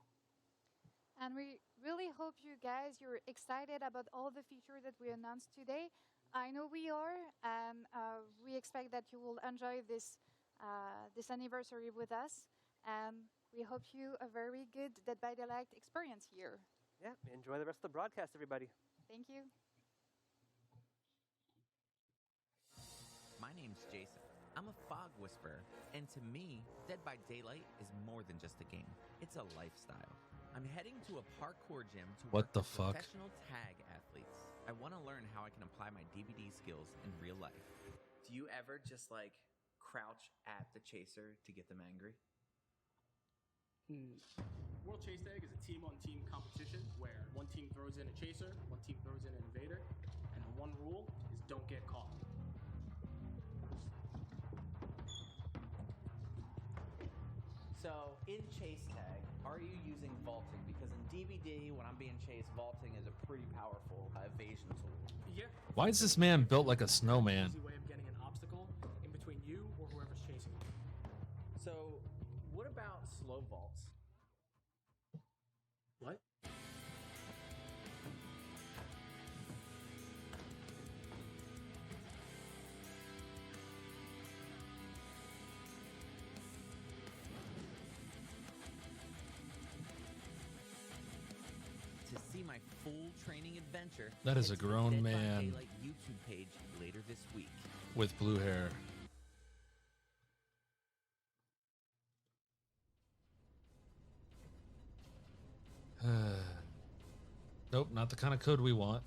And we really hope you're excited about all the features that we announced today. I know we are, and we expect that you will enjoy this anniversary with us. And we hope you a very good Dead by Daylight experience here. Yeah, enjoy the rest of the broadcast, everybody. Thank you. My name's Jason. I'm a fog whisperer, and to me, Dead by Daylight is more than just a game. It's a lifestyle. I'm heading to a parkour gym to What work the with fuck? professional tag athletes. I want to learn how I can apply my DBD skills in real life. Do you ever just crouch at the chaser to get them angry? World Chase Tag is a team-on-team competition where one team throws in a chaser, one team throws in an invader, and the one rule is don't get caught. So, in Chase Tag, are you using vaulting? Because in DBD, when I'm being chased, vaulting is a pretty powerful evasion tool. Yeah. Why is this man built like a snowman? Easy way of getting an obstacle in between you or whoever's chasing you. So, what about slow vaults? What? To see my full training adventure, That is head a to the grown Dead by man. Daylight YouTube page later this week. With blue hair. Nope, not the kind of code we want.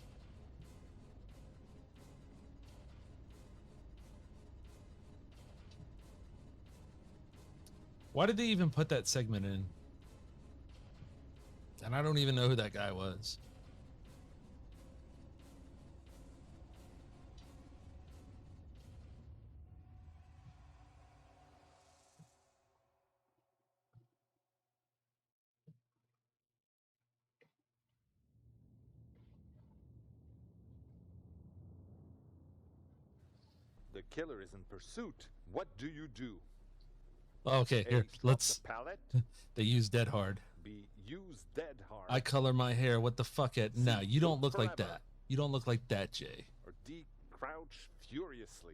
Why did they even put that segment in? And I don't even know who that guy was. The killer is in pursuit. What do you do? Okay, A, here, drop let's. the pallet. They use dead hard. B, use dead hard. I color my hair. What the fuck? No, you don't look like forever. that. You don't look like that, Jay. Or D, crouch furiously.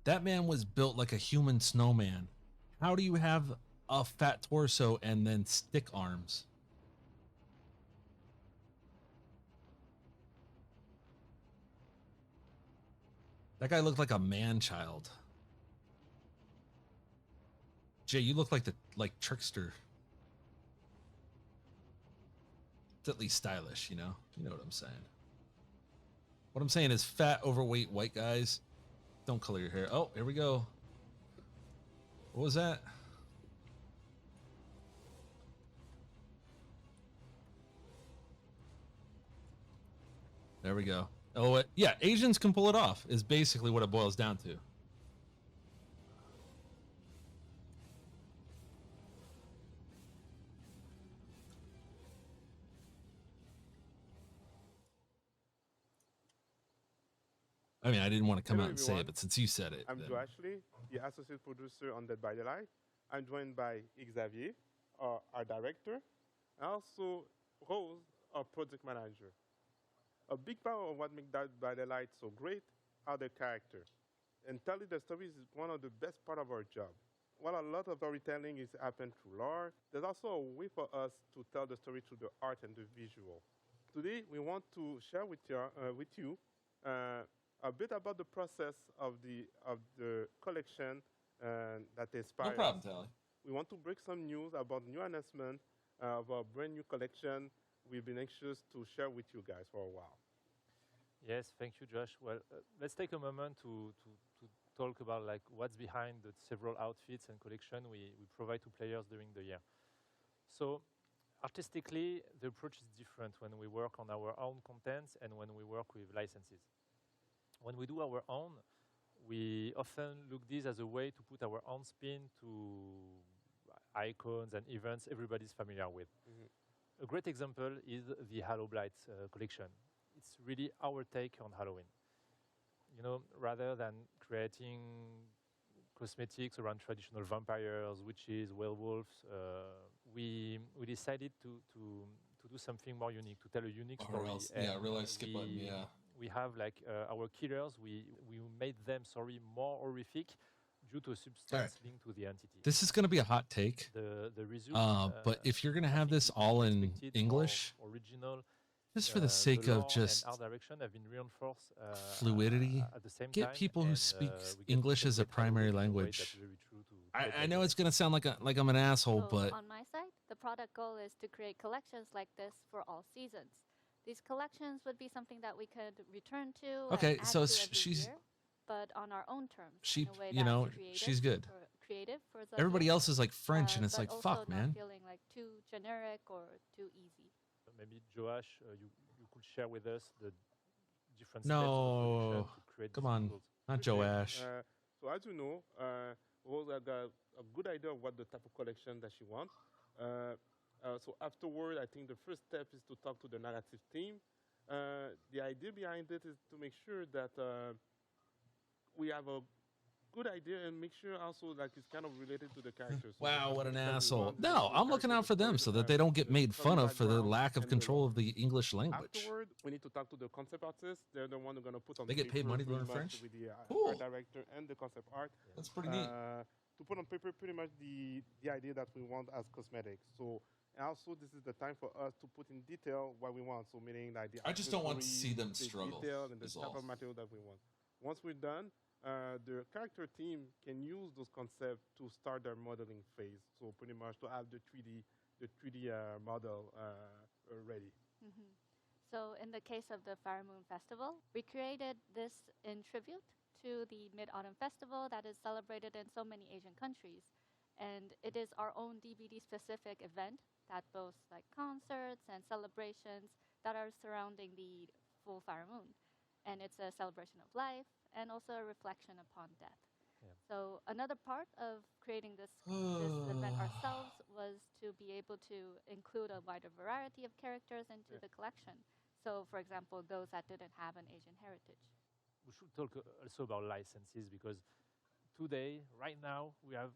That man was built like a human snowman. How do you have a fat torso and then stick arms? That guy looked like a man-child. Jay, you look like the trickster. It's at least stylish, you know? You know what I'm saying. What I'm saying is fat, overweight white guys, don't color your hair. Oh, here we go. What was that? There we go. Oh, yeah, Asians can pull it off is basically what it boils down to. I mean, I didn't want to come out and say it, but since you said it. I'm then- Joe Ashley, the associate producer on Dead by Daylight. I'm joined by Xavier, our director, and also Rose, our project manager. A big part of what makes Dead by Daylight so great are the characters. And telling the stories is one of the best part of our job. While a lot of storytelling is happened through lore, there's also a way for us to tell the story through the art and the visual. Today, we want to share with you a bit about the process of the collection that inspires. No problem, Tally. We want to break some news about new announcement of a brand new collection we've been anxious to share with you guys for a while. Yes, thank you, Josh. Well, let's take a moment to talk about like what's behind the several outfits and collection we provide to players during the year. So artistically, the approach is different when we work on our own contents and when we work with licenses. When we do our own, we often look this as a way to put our own spin to icons and events everybody's familiar with. A great example is the Halo Blight collection. It's really our take on Halloween. You know, rather than creating cosmetics around traditional vampires, witches, werewolves, we decided to do something more unique, to tell a unique story. Yeah, real-life skip button, yeah. We have like our killers, we made them, more horrific due to a substance linked to the entity. This is going to be a hot take. The result, but if you're going to have this all in English, original, just for the sake of just art direction have been reinforced, fluidity, at the same get time, people who and, speak we get English as a great Halloween primary in a way language. that's very true to I know it's going to sound like I'm an asshole, So but on my side, the product goal is to create collections like this for all seasons. These collections would be something that we could return to. Okay, and add so to every she's- year, but on our own terms. she, in a way you know, that's creative she's good. creative for the Everybody audience, else is like French, and it's but like, also fuck, not man. feeling like too generic or too easy. Maybe Joash, you could share with us the different steps No, of production to create come these on, tools. not Joe Ash. So as you know, Rose got a good idea of what the type of collection that she wants. So afterward, I think the first step is to talk to the narrative team. The idea behind it is to make sure that we have a good idea and make sure also like it's kind of related to the characters. So Wow, what an that we asshole. want No, the I'm looking out for them so that they don't get made fun of for the lack of control of the English language. Afterward, we need to talk to the concept artists. They're the one who's going to put on They get paid paper money to pretty learn much French? with the Cool. art director and the concept art. That's pretty neat. To put on paper pretty much the idea that we want as cosmetics. So and also this is the time for us to put in detail what we want. So meaning like the I just don't want to see them the struggle, detail and the is type all. of material that we want. Once we're done, the character team can use those concepts to start their modeling phase. So pretty much to have the 3D model ready. Mhm. So in the case of the Fire Moon Festival, we created this in tribute to the Mid-Autumn Festival that is celebrated in so many Asian countries. And it is our own DBD-specific event that boasts like concerts and celebrations that are surrounding the full Fire Moon. And it's a celebration of life and also a reflection upon death. Yeah. So another part of creating this event ourselves was to be able to include a wider variety of characters into the collection. So, for example, those that didn't have an Asian heritage. We should talk also about licenses because today, right now, we have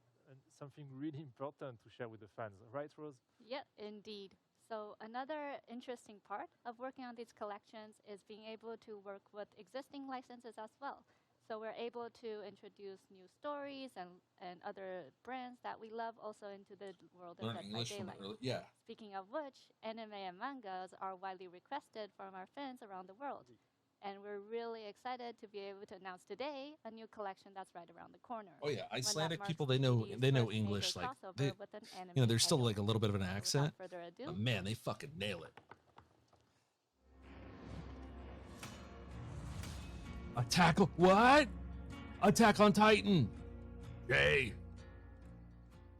something really important to share with the fans. Right, Rose? Yeah, indeed. So another interesting part of working on these collections is being able to work with existing licenses as well. So we're able to introduce new stories and other brands that we love also into the world of Learn Dead by English from Daylight. early, yeah. Speaking of which, anime and mangas are widely requested from our fans around the world. And we're really excited to be able to announce today a new collection that's right around the corner. Oh yeah, When that Icelandic marks people, they know DBD's first English. major Like crossover they, with an you know, there's still anime like a little bit of an accent. Without further ado, But man, they fucking nail it. What? Attack on Titan. Yay.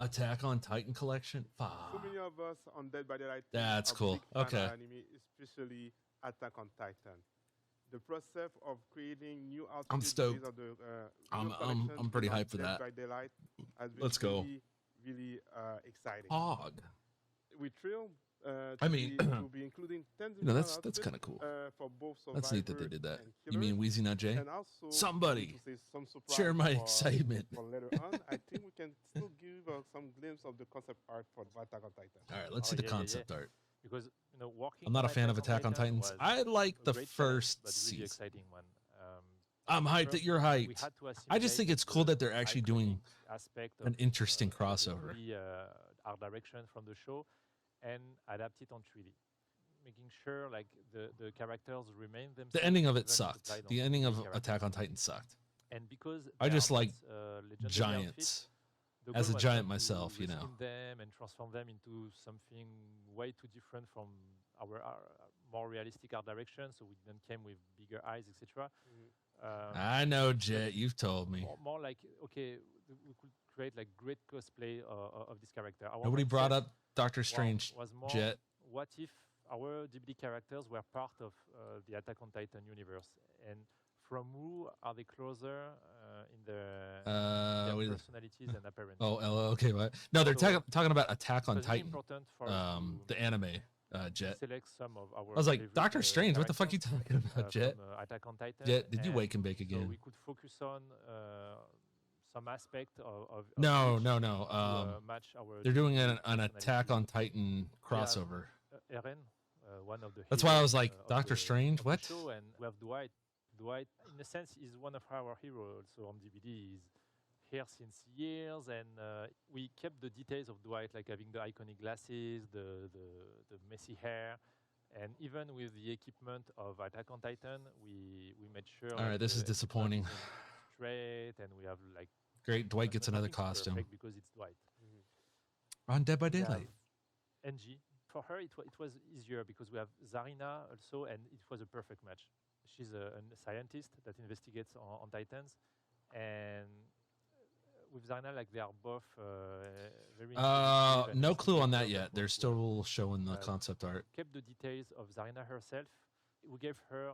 Attack on Titan collection. So many of us on Dead by Daylight That's are cool. big fan of Okay. anime, especially Attack on Titan. The process of creating new outfits I'm stoked. based on the I'm pretty hyped for Dead that. by Daylight has been Let's go. really exciting. Hog. We thrilled I mean, to be including tens you know, of that's outfits, kinda cool. For both That's neat that they survivors did that. and You mean killers. Wheezy Nut J? And also, Somebody to say some share my surprise excitement. for later on. I think we can still give some glimpse of the concept art for Attack on Titan. All right, let's see the concept art. Because working I'm not a on fan of Attack on Titan Titans. was I like a the great first challenge, but really season. exciting one. I'm hyped that First, you're we hyped. had to I just think assimilate it's cool the that they're actually doing iconic aspect an of, interesting the crossover. 2D, art direction from the show and adapt it on 3D, making sure like the characters remain themselves. The ending of even it if sucked. applied on The ending 3D of characters. Attack on Titan sucked. And because I they just are like not, legendary giants. outfits, the As goal a was giant not myself, to you know. reskin them and transform them into something way too different from our more realistic art direction. So we then came with bigger eyes, etc. I know, Jet. You've told me. More like, okay, we could create like great cosplay of this character. Our Nobody brought mindset up Doctor Strange, was more, Jet. what if our DBD characters were part of the Attack on Titan universe? And from who are they closer in their Wait. personalities and appearance? Okay. What? No, they're So talking about Attack on it was really Titan. important for us to The anime, Jet. select some of our I was like, favorite, Doctor Strange, what the fuck are you characters, talking about, Jet? from Attack on Titan. Jet, did you and wake and bake So again? we could focus on some aspect of No, each no. to match our They're doing different an Attack on Titan crossover. We have, Eren, one of the That's why I heroes, was like, of Doctor the- Strange, of the what? show, and we have Dwight. Dwight, in a sense, is one of our heroes also on DBD. He's here since years, and we kept the details of Dwight, like having the iconic glasses, the messy hair, and even with the equipment of Attack on Titan, we made sure. All right, this is the equipment disappointing. isn't straight, and we have like. Great, Dwight gets another nothing's costume. perfect because it's Dwight. On Dead by We have Daylight. NG. For her, it was easier because we have Zarina also, and it was a perfect match. She's a scientist that investigates on Titans, and with Zarina, like they are both very. intuitive and No clue on that instinctive, yet. but They're both still showing the uh, concept art. kept the details of Zarina herself. We gave her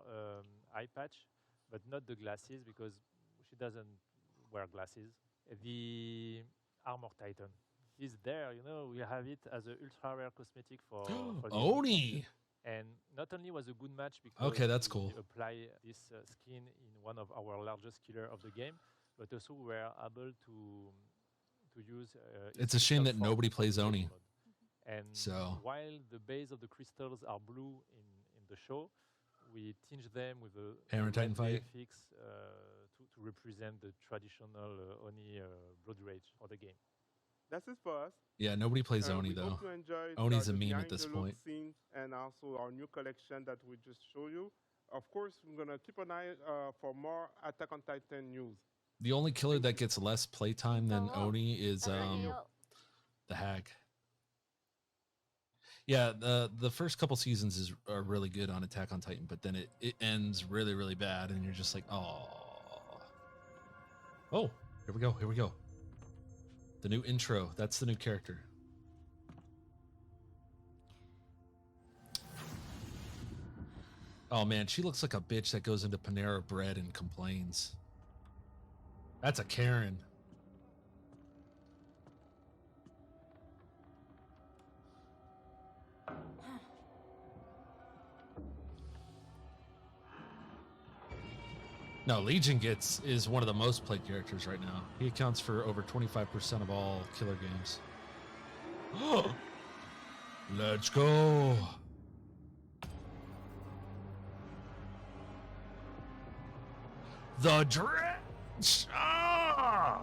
eye patch, but not the glasses because she doesn't wear glasses. The armor titan is there. We have it as an ultra rare cosmetic for the Oni! And not only was a good match because Okay, that's we cool. apply this skin in one of our largest killer of the game, but also we were able to use. It's a shame that nobody plays Oni. And So while the base of the crystals are blue in the show, we tinge them with a Hammer Titan fight? VFX to represent the traditional Oni blood rage for the game. That's it for us. Yeah, nobody plays Oni we though. hope you enjoyed Oni's a the meme behind at this the look point. scenes and also our new collection that we just showed you. Of course, we're gonna keep an eye for more Attack on Titan news. The only killer that gets less playtime than Oni is Alrighty, the Hag. Yeah, the first couple seasons are really good on Attack on Titan, but then it ends really, really bad, and you're just like, oh, here we go. The new intro. That's the new character. Oh man, she looks like a bitch that goes into Panera Bread and complains. That's a Karen. No, Legion is one of the most played characters right now. He accounts for over 25% of all killer games. Let's go. The Dredge! Ah!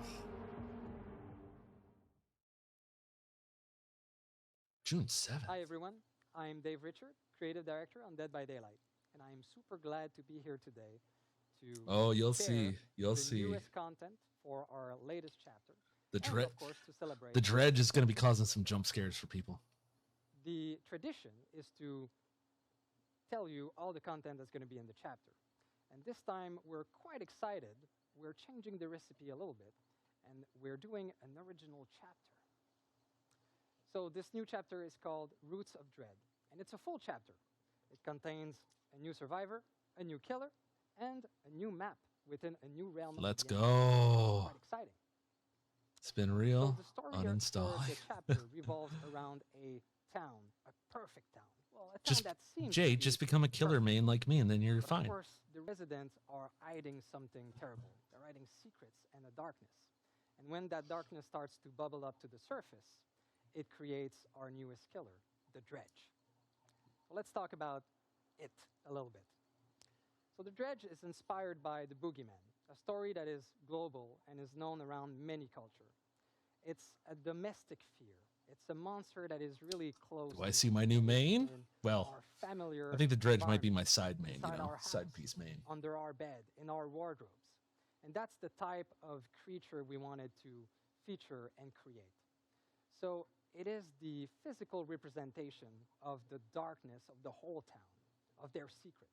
June 7th. Hi everyone, I'm Dave Richard, Creative Director on Dead by Daylight. and I am super glad to be here today to Oh, you'll share see. You'll the see. newest content for our latest chapter. The and dredge. of course, to celebrate The dredge is going to be causing some jump scares for people. the tradition is to tell you all the content that's going to be in the chapter. And this time, we're quite excited. We're changing the recipe a little bit, and we're doing an original chapter. So this new chapter is called Roots of Dread, and it's a full chapter. It contains a new survivor, a new killer, and a new map within a new realm. Let's of the game. go. Quite exciting. Spin So reel. the story Uninstall. for the chapter revolves around a town, a perfect town. Well, a town Just that seems Jay, to be just become a killer main like me, and then you're Of fine. course, the residents are hiding something terrible. They're hiding secrets and a darkness. And when that darkness starts to bubble up to the surface, it creates our newest killer, the Dredge. So let's talk about it a little bit. So the Dredge is inspired by the Boogeyman, a story that is global and is known around many cultures. It's a domestic fear. It's a monster that is really close. Do I to see us, my new that lives main? in Well, our familiar I think the dredge might be my environment, side main, inside our side house, piece main. under our bed, in our wardrobes. And that's the type of creature we wanted to feature and create. So it is the physical representation of the darkness of the whole town, of their secrets.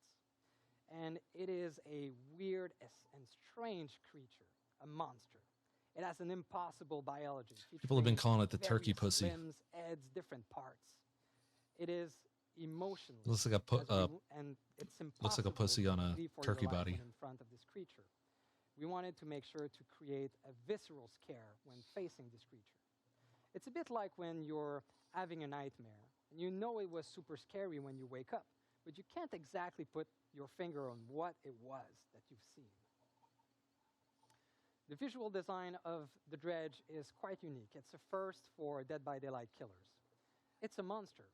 And it is a weird and strange creature, a monster. It has an impossible biology. People have been featuring calling it the turkey various pussy. Limbs, heads, different parts. It is emotionless. Looks like a and it's looks like a impossible pussy on to a flee for turkey your life body. when in front of this creature. We wanted to make sure to create a visceral scare when facing this creature. It's a bit like when you're having a nightmare and you know it was super scary when you wake up, but you can't exactly put your finger on what it was that you've seen. The visual design of the Dredge is quite unique. It's a first for Dead by Daylight killers. It's a monster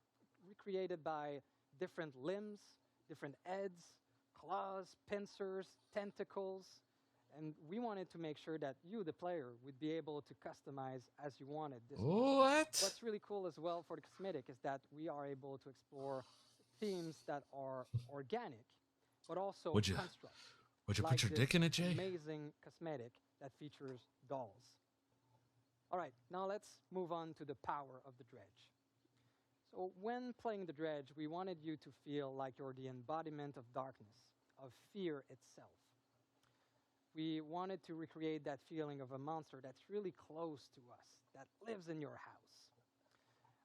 recreated by different limbs, different heads, claws, pincers, tentacles, and we wanted to make sure that you, the player, would be able to customize as you wanted this monster. What? What's really cool as well for the cosmetic is that we are able to explore themes that are organic, but also Would you construct. put your dick in it, Jay? Amazing cosmetic that features dolls. All right, now let's move on to the power of the Dredge. So when playing the Dredge, we wanted you to feel like you're the embodiment of darkness, of fear itself. We wanted to recreate that feeling of a monster that's really close to us, that lives in your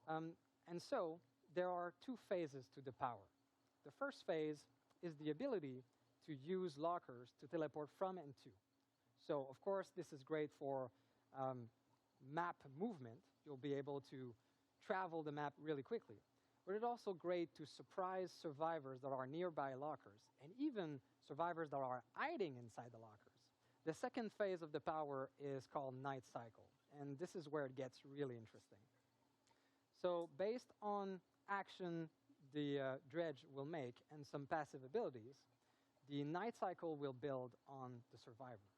house. And so there are two phases to the power. The first phase is the ability to use lockers to teleport from and to. So, of course, this is great for map movement. You'll be able to travel the map really quickly. But it's also great to surprise survivors that are nearby lockers, and even survivors that are hiding inside the lockers. The second phase of the power is called Night Cycle, and this is where it gets really interesting. So, based on action the Dredge will make and some passive abilities, the Night Cycle will build on the survivor.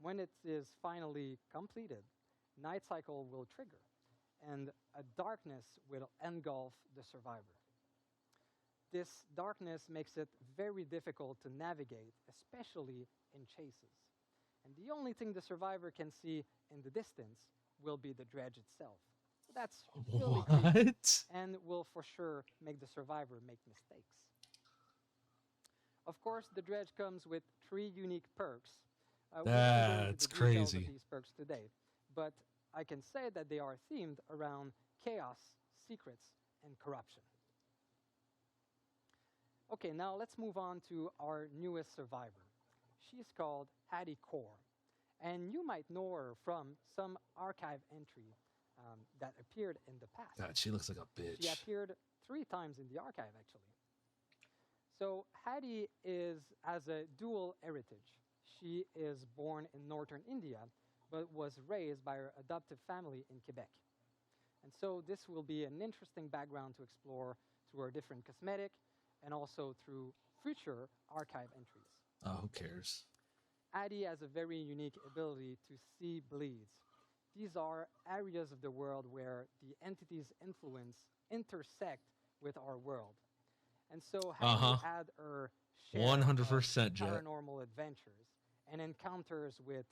When it is finally completed, Night Cycle will trigger, and a darkness will engulf the survivor. This darkness makes it very difficult to navigate, especially in chases. And the only thing the survivor can see in the distance will be the Dredge itself. So that's really creepy and will for sure make the survivor make mistakes. Of course, the Dredge comes with 3 unique perks. We won't go into That's the details crazy. of these perks today, but I can say that they are themed around chaos, secrets, and corruption. Okay, now let's move on to our newest survivor. She's called Hattie Core, and you might know her from some archive entry that appeared in the past. God, she looks like a bitch. She appeared 3 times in the archive, actually. So Hattie has a dual heritage. She is born in northern India, but was raised by her adoptive family in Quebec. And so this will be an interesting background to explore through our different cosmetic and also through future archive entries. Oh, who cares? Addie has a very unique ability to see bleeds. These are areas of the world where the entity's influence intersect with our world. And so having Uh-huh. to add our share of 100% Jet. paranormal adventures and encounters with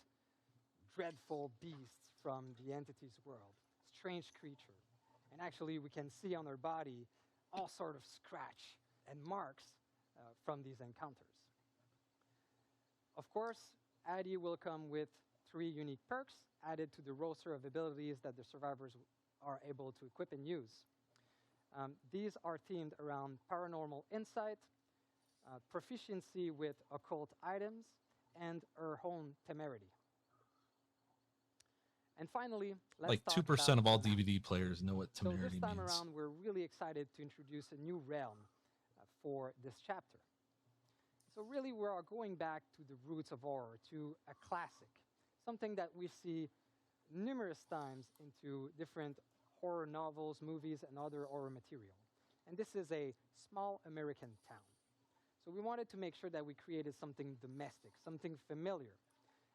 dreadful beasts from the entity's world, strange creatures. And actually, we can see on our body all sort of scratch and marks from these encounters. Of course, Addy will come with 3 unique perks added to the roster of abilities that the survivors are able to equip and use. These are themed around paranormal insight, proficiency with occult items, and her own temerity. And finally, let's Like talk 2% of about all the map. DVD players know what So temerity this time means. around, we're really excited to introduce a new realm for this chapter. So really, we are going back to the roots of horror, to a classic, something that we see numerous times into different horror novels, movies, and other horror material. And this is a small American town. So we wanted to make sure that we created something domestic, something familiar.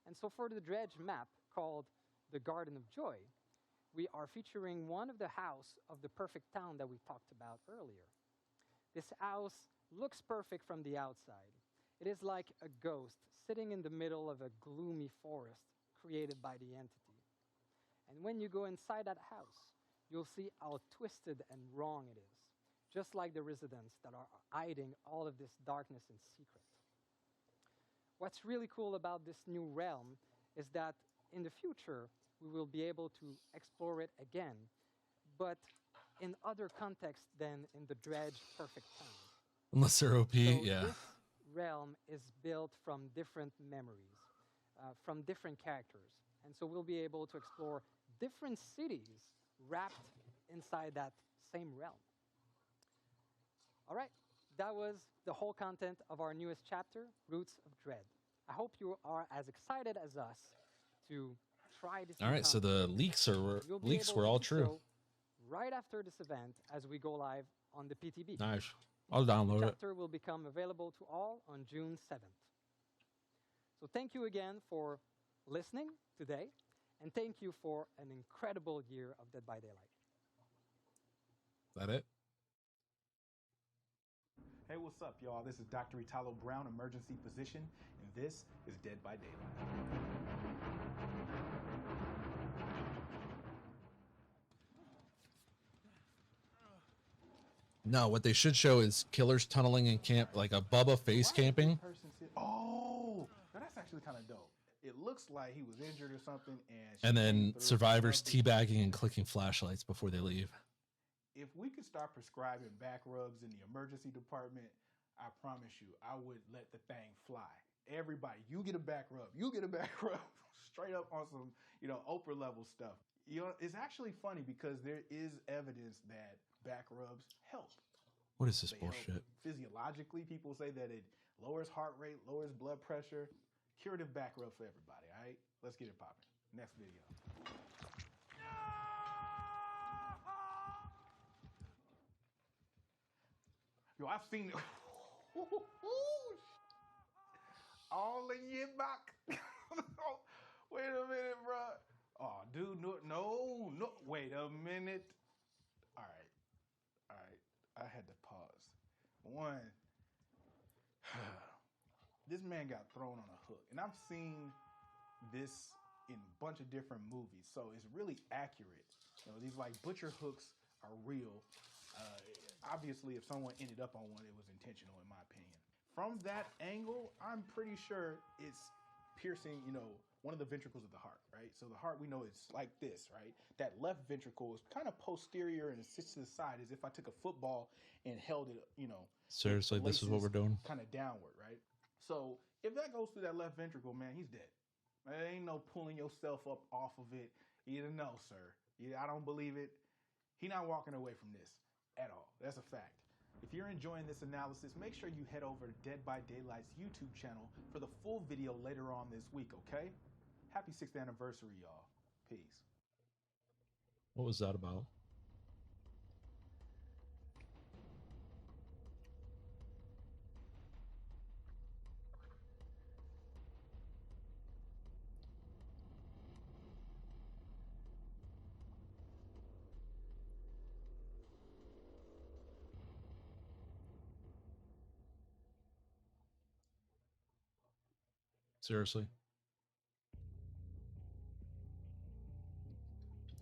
And so for the dredge map called the Garden of Joy, we are featuring one of the house of the perfect town that we talked about earlier. This house looks perfect from the outside. It is like a ghost sitting in the middle of a gloomy forest created by the entity. And when you go inside that house, you'll see how twisted and wrong it is, just like the residents that are hiding all of this darkness in secret. What's really cool about this new realm is that in the future, we will be able to explore it again, but in other contexts than in the dredge perfect town. Unless they're OP, So yeah. this realm is built from different memories, from different characters. And so we'll be able to explore different cities wrapped inside that same realm. All right, that was the whole content of our newest chapter, Roots of Dread. I hope you are as excited as us to try this. All right, so the leaks were all true. So right after this event, as we go live on the PTB. Nice. I'll download The it. chapter will become available to all on June 7th. So thank you again for listening today, and thank you for an incredible year of Dead by Daylight. Is that it? Hey, what's up, y'all? This is Dr. Italo Brown, emergency physician, and this is Dead by Daylight. No, what they should show is killers tunneling in camp, like a Bubba face camping. Oh, now that's actually kind of dope. It looks like he was injured or something, And then survivors teabagging and clicking flashlights before they leave. If we could start prescribing back rubs in the emergency department, I promise you, I would let the thing fly. Everybody, you get a back rub. You get a back rub. Straight up on some, Oprah level stuff. It's actually funny because there is evidence that back rubs help. What is this They help bullshit? physiologically, people say that it lowers heart rate, lowers blood pressure. Curative back rub for everybody, all right? Let's get it popping. Next video. Yo, I've seen all in your back. Wait a minute, bro. Oh, dude, no. Wait a minute. All right. I had to pause. One, this man got thrown on a hook, and I've seen this in a bunch of different movies, so it's really accurate. These like butcher hooks are real. Obviously, if someone ended up on one, it was intentional, in my opinion. From that angle, I'm pretty sure it's piercing, one of the ventricles of the heart, right? So the heart, we know it's like this, right? That left ventricle is kind of posterior and it sits to the side as if I took a football and held it, Seriously, this is what we're doing? Kind of downward, right? So if that goes through that left ventricle, man, he's dead. There ain't no pulling yourself up off of it. Either no, sir. I don't believe it. He not walking away from this at all. That's a fact. If you're enjoying this analysis, make sure you head over to Dead by Daylight's YouTube channel for the full video later on this week, okay? Happy 6th anniversary, y'all. Peace. What was that about? Seriously.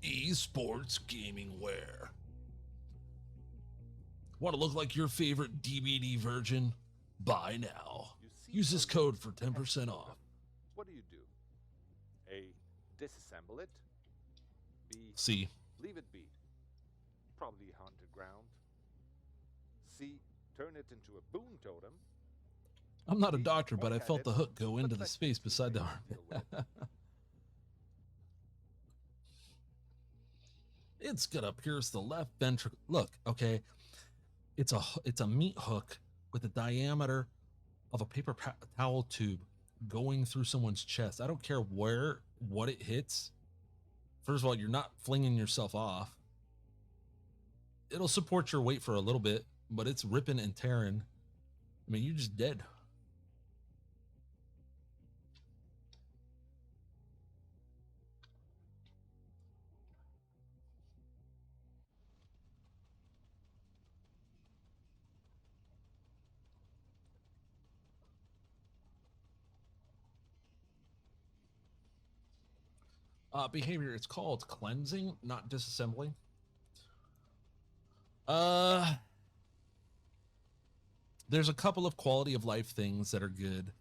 Esports gaming wear. Want to look like your favorite DBD virgin? Buy now. Use this code for 10% off. What do? A. Disassemble it. B. C. Leave it be. Probably haunted ground. C. Turn it into a boon totem. I'm not a doctor, but I felt the hook go into the space beside the armpit. It's gonna pierce the left ventricle. Look, okay, it's a meat hook with a diameter of a paper towel tube going through someone's chest. I don't care what it hits. First of all, you're not flinging yourself off. It'll support your weight for a little bit, but it's ripping and tearing. I mean, you're just dead. Behavior, it's called cleansing, not disassembling. There's a couple of quality of life things that are good.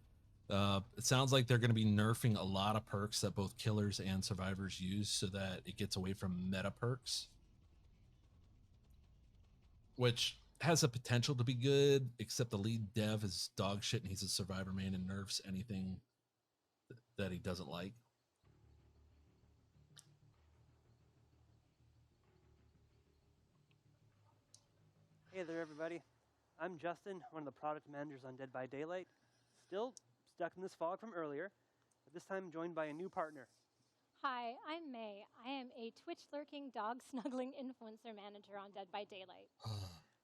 It sounds like they're going to be nerfing a lot of perks that both killers and survivors use so that it gets away from meta perks, which has a potential to be good, except the lead dev is dog shit and he's a survivor main and nerfs anything that he doesn't like. Hey there, everybody. I'm Justin, one of the product managers on Dead by Daylight. Still stuck in this fog from earlier, but this time joined by a new partner. Hi, I'm May. I am a Twitch-lurking, dog-snuggling influencer manager on Dead by Daylight.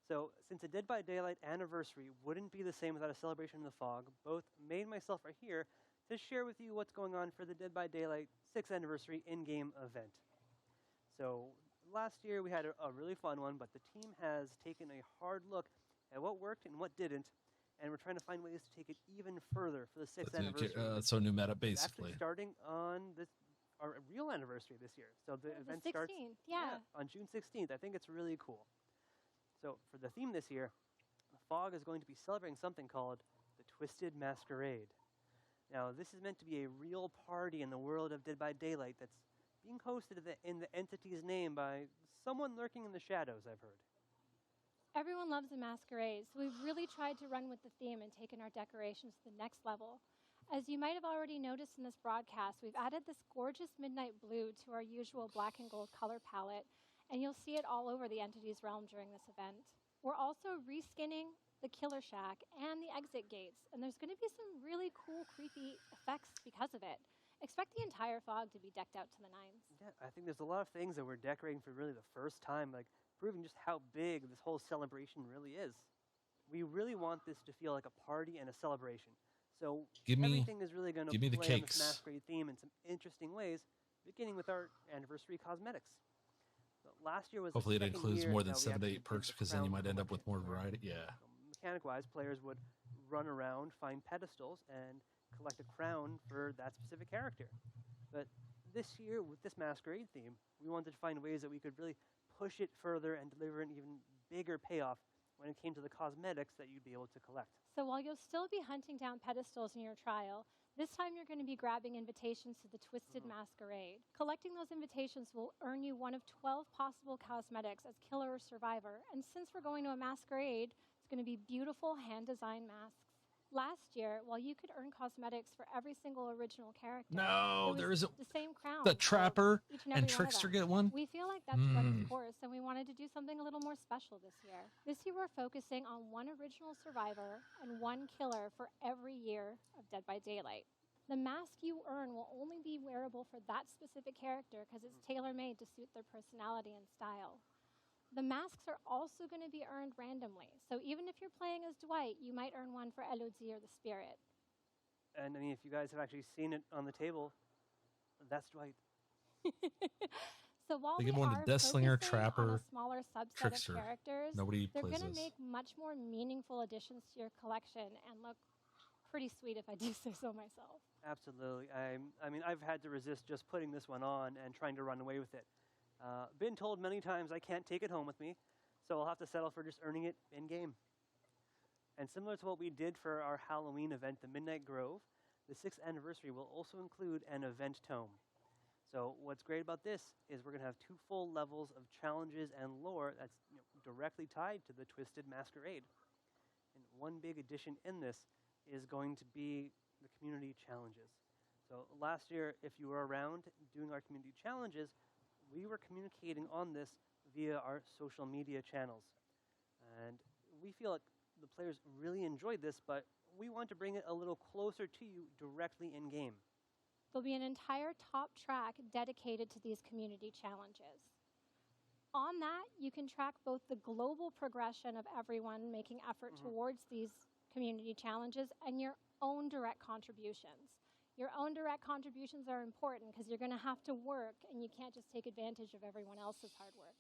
So, since a Dead by Daylight anniversary wouldn't be the same without a celebration in the fog, both May and myself are here to share with you what's going on for the Dead by Daylight 6th anniversary in-game event. So, last year we had a really fun one, but the team has taken a hard look at what worked and what didn't, and we're trying to find ways to take it even further for the 6th anniversary. So new meta, basically. It's actually starting on our real anniversary this year. So the event starts on June 16th. I think it's really cool. So for the theme this year, the Fog is going to be celebrating something called the Twisted Masquerade. Now, this is meant to be a real party in the world of Dead by Daylight that's being hosted in the entity's name by someone lurking in the shadows, I've heard. Everyone loves a masquerade, so we've really tried to run with the theme and taken our decorations to the next level. As you might have already noticed in this broadcast, we've added this gorgeous midnight blue to our usual black and gold color palette, and you'll see it all over the entity's realm during this event. We're also reskinning the Killer Shack and the exit gates, and there's going to be some really cool, creepy effects because of it. Expect the entire fog to be decked out to the nines. Yeah, I think there's a lot of things that we're decorating for really the first time, like proving just how big this whole celebration really is. We really want this to feel like a party and a celebration. So everything is really going to play on this masquerade theme in some interesting ways, beginning with our anniversary cosmetics. So last year was hopefully it includes more than 7 to 8 perks, because then you might end up with more variety. Yeah. So mechanic-wise, players would run around, find pedestals, and collect a crown for that specific character. But this year, with this masquerade theme, we wanted to find ways that we could really push it further and deliver an even bigger payoff when it came to the cosmetics that you'd be able to collect. So while you'll still be hunting down pedestals in your trial, this time you're going to be grabbing invitations to the Twisted Masquerade. Collecting those invitations will earn you one of 12 possible cosmetics as killer or survivor, and since we're going to a masquerade, it's going to be beautiful hand-designed masks. Last year, while you could earn cosmetics for every single original character, there isn't the same crown. The Trapper and Trickster get one. We feel like that's run its course, and we wanted to do something a little more special this year. This year, we're focusing on one original survivor and one killer for every year of Dead by Daylight. The mask you earn will only be wearable for that specific character because it's tailor-made to suit their personality and style. The masks are also going to be earned randomly. So even if you're playing as Dwight, you might earn one for Elodie or the Spirit. And I mean, if you guys have actually seen it on the table, that's Dwight. So while they we give one to are Deathslinger, focusing Trapper, on a smaller subset Trickster. of characters, Nobody they're plays going to this. make much more meaningful additions to your collection and look pretty sweet if I do say so myself. Absolutely. I mean, I've had to resist just putting this one on and trying to run away with it. Been told many times I can't take it home with me, so I'll have to settle for just earning it in-game. And similar to what we did for our Halloween event, the Midnight Grove, the 6th anniversary will also include an event tome. So what's great about this is we're going to have 2 full levels of challenges and lore that's directly tied to the Twisted Masquerade. And one big addition in this is going to be the community challenges. So last year, if you were around doing our community challenges, we were communicating on this via our social media channels. And we feel like the players really enjoyed this, but we want to bring it a little closer to you directly in-game. There'll be an entire top track dedicated to these community challenges. On that, you can track both the global progression of everyone making effort towards these community challenges and your own direct contributions. Your own direct contributions are important because you're going to have to work and you can't just take advantage of everyone else's hard work.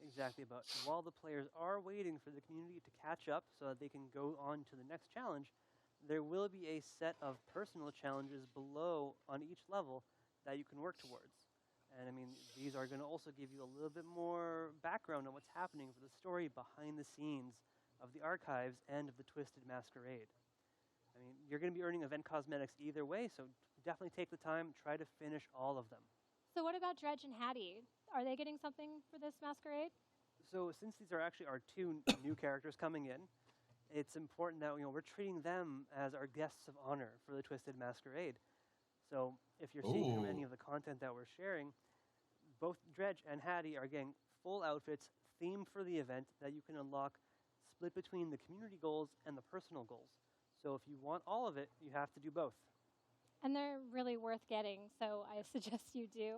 Exactly, but while the players are waiting for the community to catch up so that they can go on to the next challenge, there will be a set of personal challenges below on each level that you can work towards. And I mean, these are going to also give you a little bit more background on what's happening for the story behind the scenes of the archives and of the Twisted Masquerade. I mean, you're going to be earning event cosmetics either way, so definitely take the time, try to finish all of them. So what about Dredge and Hattie? Are they getting something for this masquerade? So since these are actually our 2 new characters coming in, it's important that we're treating them as our guests of honor for the Twisted Masquerade. So if you're seeing from any of the content that we're sharing, both Dredge and Hattie are getting full outfits themed for the event that you can unlock split between the community goals and the personal goals. So if you want all of it, you have to do both. And they're really worth getting, so I suggest you do.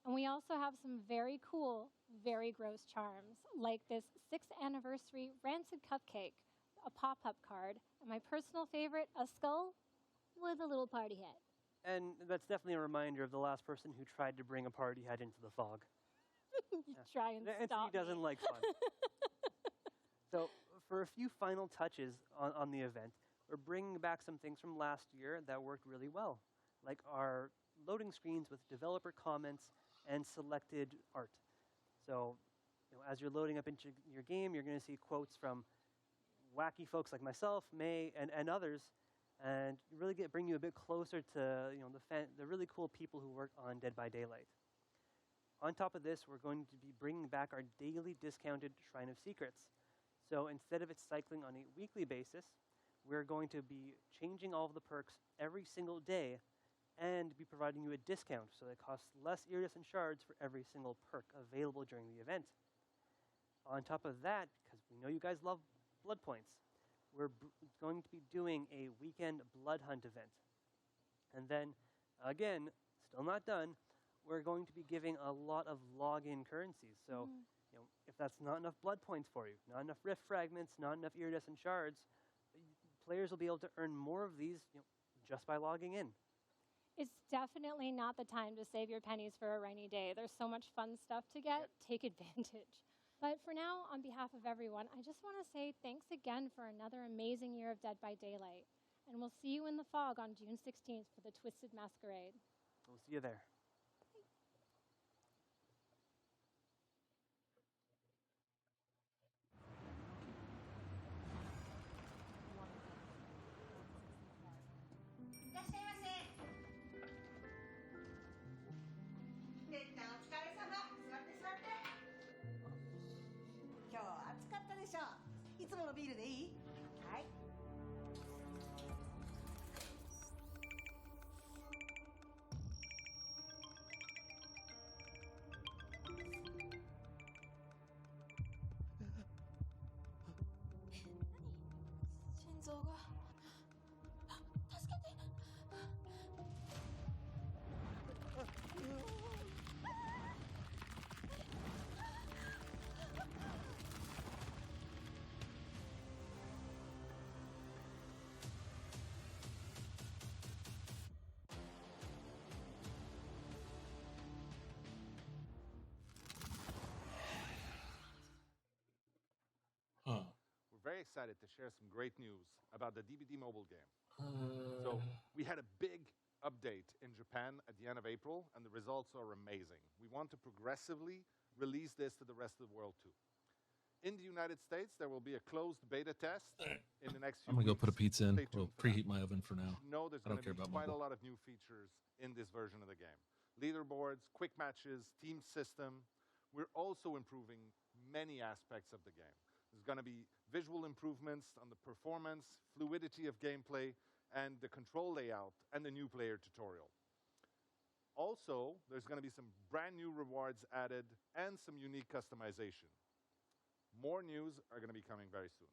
And we also have some very cool, very gross charms, like this 6th anniversary Rancid Cupcake, a pop-up card, and my personal favorite, a skull with a little party hat. And that's definitely a reminder of the last person who tried to bring a party hat into the fog. You try and stop He doesn't me. like fun. So for a few final touches on the event, we're bringing back some things from last year that worked really well, like our loading screens with developer comments and selected art. So as you're loading up into your game, you're going to see quotes from wacky folks like myself, May, and others, and really bring you a bit closer to the really cool people who work on Dead by Daylight. On top of this, we're going to be bringing back our daily discounted Shrine of Secrets. So instead of it cycling on a weekly basis, we're going to be changing all of the perks every single day and be providing you a discount, so it costs less iridescent shards for every single perk available during the event. On top of that, because we know you guys love blood points, we're going to be doing a weekend blood hunt event. And then, again, still not done, we're going to be giving a lot of login currencies. So, if that's not enough blood points for you, not enough rift fragments, not enough iridescent shards, players will be able to earn more of these just by logging in. It's definitely not the time to save your pennies for a rainy day. There's so much fun stuff to get. Take advantage. But for now, on behalf of everyone, I just want to say thanks again for another amazing year of Dead by Daylight. And we'll see you in the fog on June 16th for the Twisted Masquerade. We'll see you there. we're very excited to share some great news about the DBD mobile game. So we had a big update in Japan at the end of April, and the results are amazing. We want to progressively release this to the rest of the world too. In the United States, there will be a closed beta test in the next few I'm gonna go put a weeks. pizza in. Stay tuned We'll for that. preheat my oven for now. No, there's I going don't to care be about quite a mobile. lot of new features in this version of the game. Leaderboards, quick matches, team system. We're also improving many aspects of the game. There's going to be visual improvements on the performance, fluidity of gameplay, and the control layout, and the new player tutorial. Also, there's going to be some brand new rewards added and some unique customization. More news are going to be coming very soon.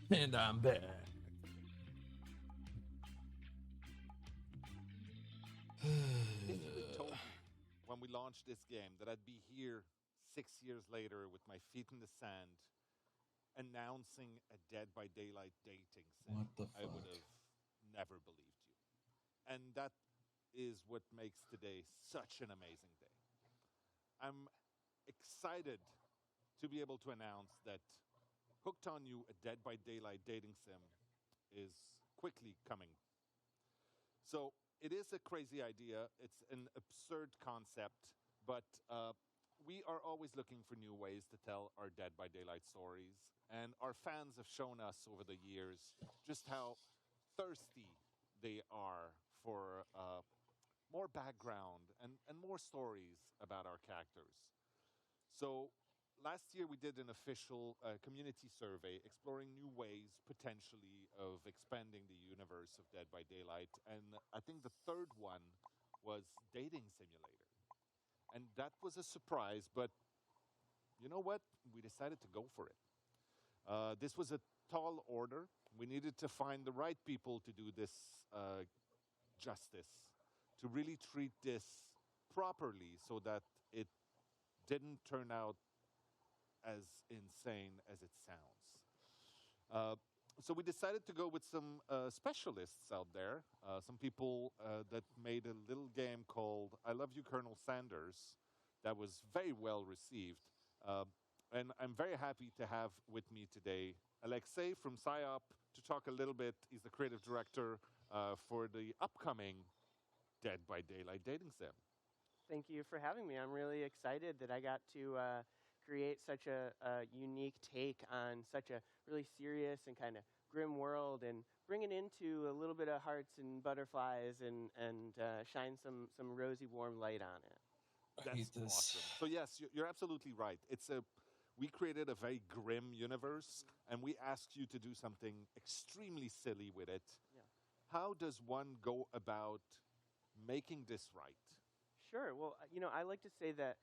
And I'm back. If you had told me when we launched this game that I'd be here 6 years later with my feet in the sand announcing a Dead by Daylight dating sim, What the I would fuck? have never believed you. And that is what makes today such an amazing day. I'm excited to be able to announce that Hooked on You, a Dead by Daylight dating sim, is quickly coming. So it is a crazy idea. It's an absurd concept, but we are always looking for new ways to tell our Dead by Daylight stories. And our fans have shown us over the years just how thirsty they are for more background and more stories about our characters. So last year we did an official community survey exploring new ways potentially of expanding the universe of Dead by Daylight, and I think the third one was dating simulator. And that was a surprise, but you know what? We decided to go for it. This was a tall order. We needed to find the right people to do this justice, to really treat this properly so that it didn't turn out as insane as it sounds. So we decided to go with some specialists out there, some people that made a little game called I Love You, Colonel Sanders, that was very well received. And I'm very happy to have with me today Alexei from PsyOp to talk a little bit. He's the creative director for the upcoming Dead by Daylight dating sim. Thank you for having me. I'm really excited that I got to create such a unique take on such a really serious and kind of grim world and bring it into a little bit of hearts and butterflies and shine some rosy, warm light on it. That's awesome. So yes, you're absolutely right. We created a very grim universe, and we asked you to do something extremely silly with it. Yeah. How does one go about making this right? Sure. Well, I like to say that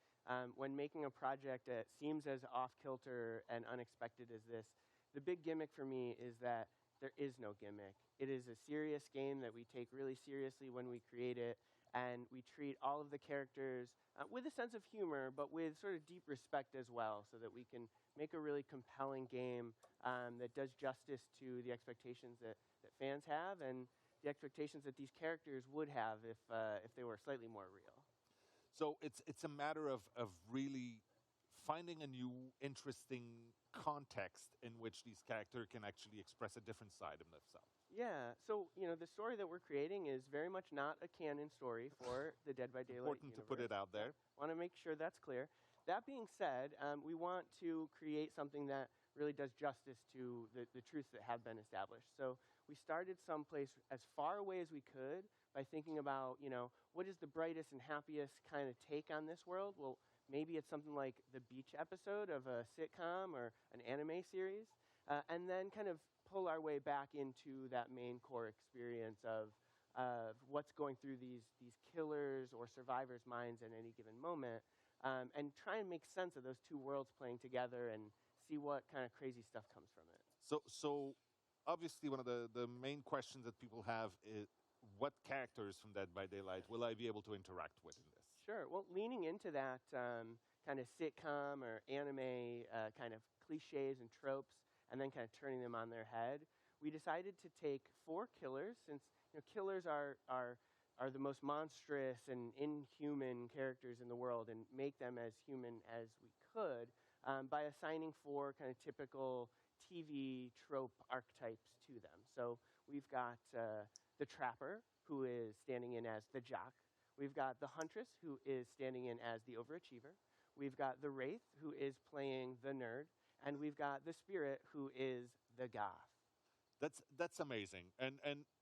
when making a project that seems as off-kilter and unexpected as this, the big gimmick for me is that there is no gimmick. It is a serious game that we take really seriously when we create it, and we treat all of the characters with a sense of humor, but with sort of deep respect as well, so that we can make a really compelling game that does justice to the expectations that fans have and the expectations that these characters would have if they were slightly more real. So it's a matter of really finding a new, interesting context in which these characters can actually express a different side of themselves. Yeah, so, the story that we're creating is very much not a canon story for the Dead by Daylight Important to put it out there. Want to make sure that's clear. That being said, we want to create something that really does justice to the truths that have been established. So we started someplace as far away as we could by thinking about, what is the brightest and happiest kind of take on this world? Well, maybe it's something like the beach episode of a sitcom or an anime series, and then kind of pull our way back into that main core experience of what's going through these killers or survivors' minds at any given moment, and try and make sense of those two worlds playing together and see what kind of crazy stuff comes from it. So obviously one of the main questions that people have is, what characters from Dead by Daylight will I be able to interact with in this? Sure. Well, leaning into that kind of sitcom or anime kind of cliches and tropes, and then kind of turning them on their head, we decided to take 4 killers, since killers are the most monstrous and inhuman characters in the world, and make them as human as we could by assigning 4 kind of typical TV trope archetypes to them. So we've got the Trapper, who is standing in as the jock. We've got the Huntress, who is standing in as the overachiever. We've got the Wraith, who is playing the nerd. And we've got the Spirit, who is the goth. That's amazing. And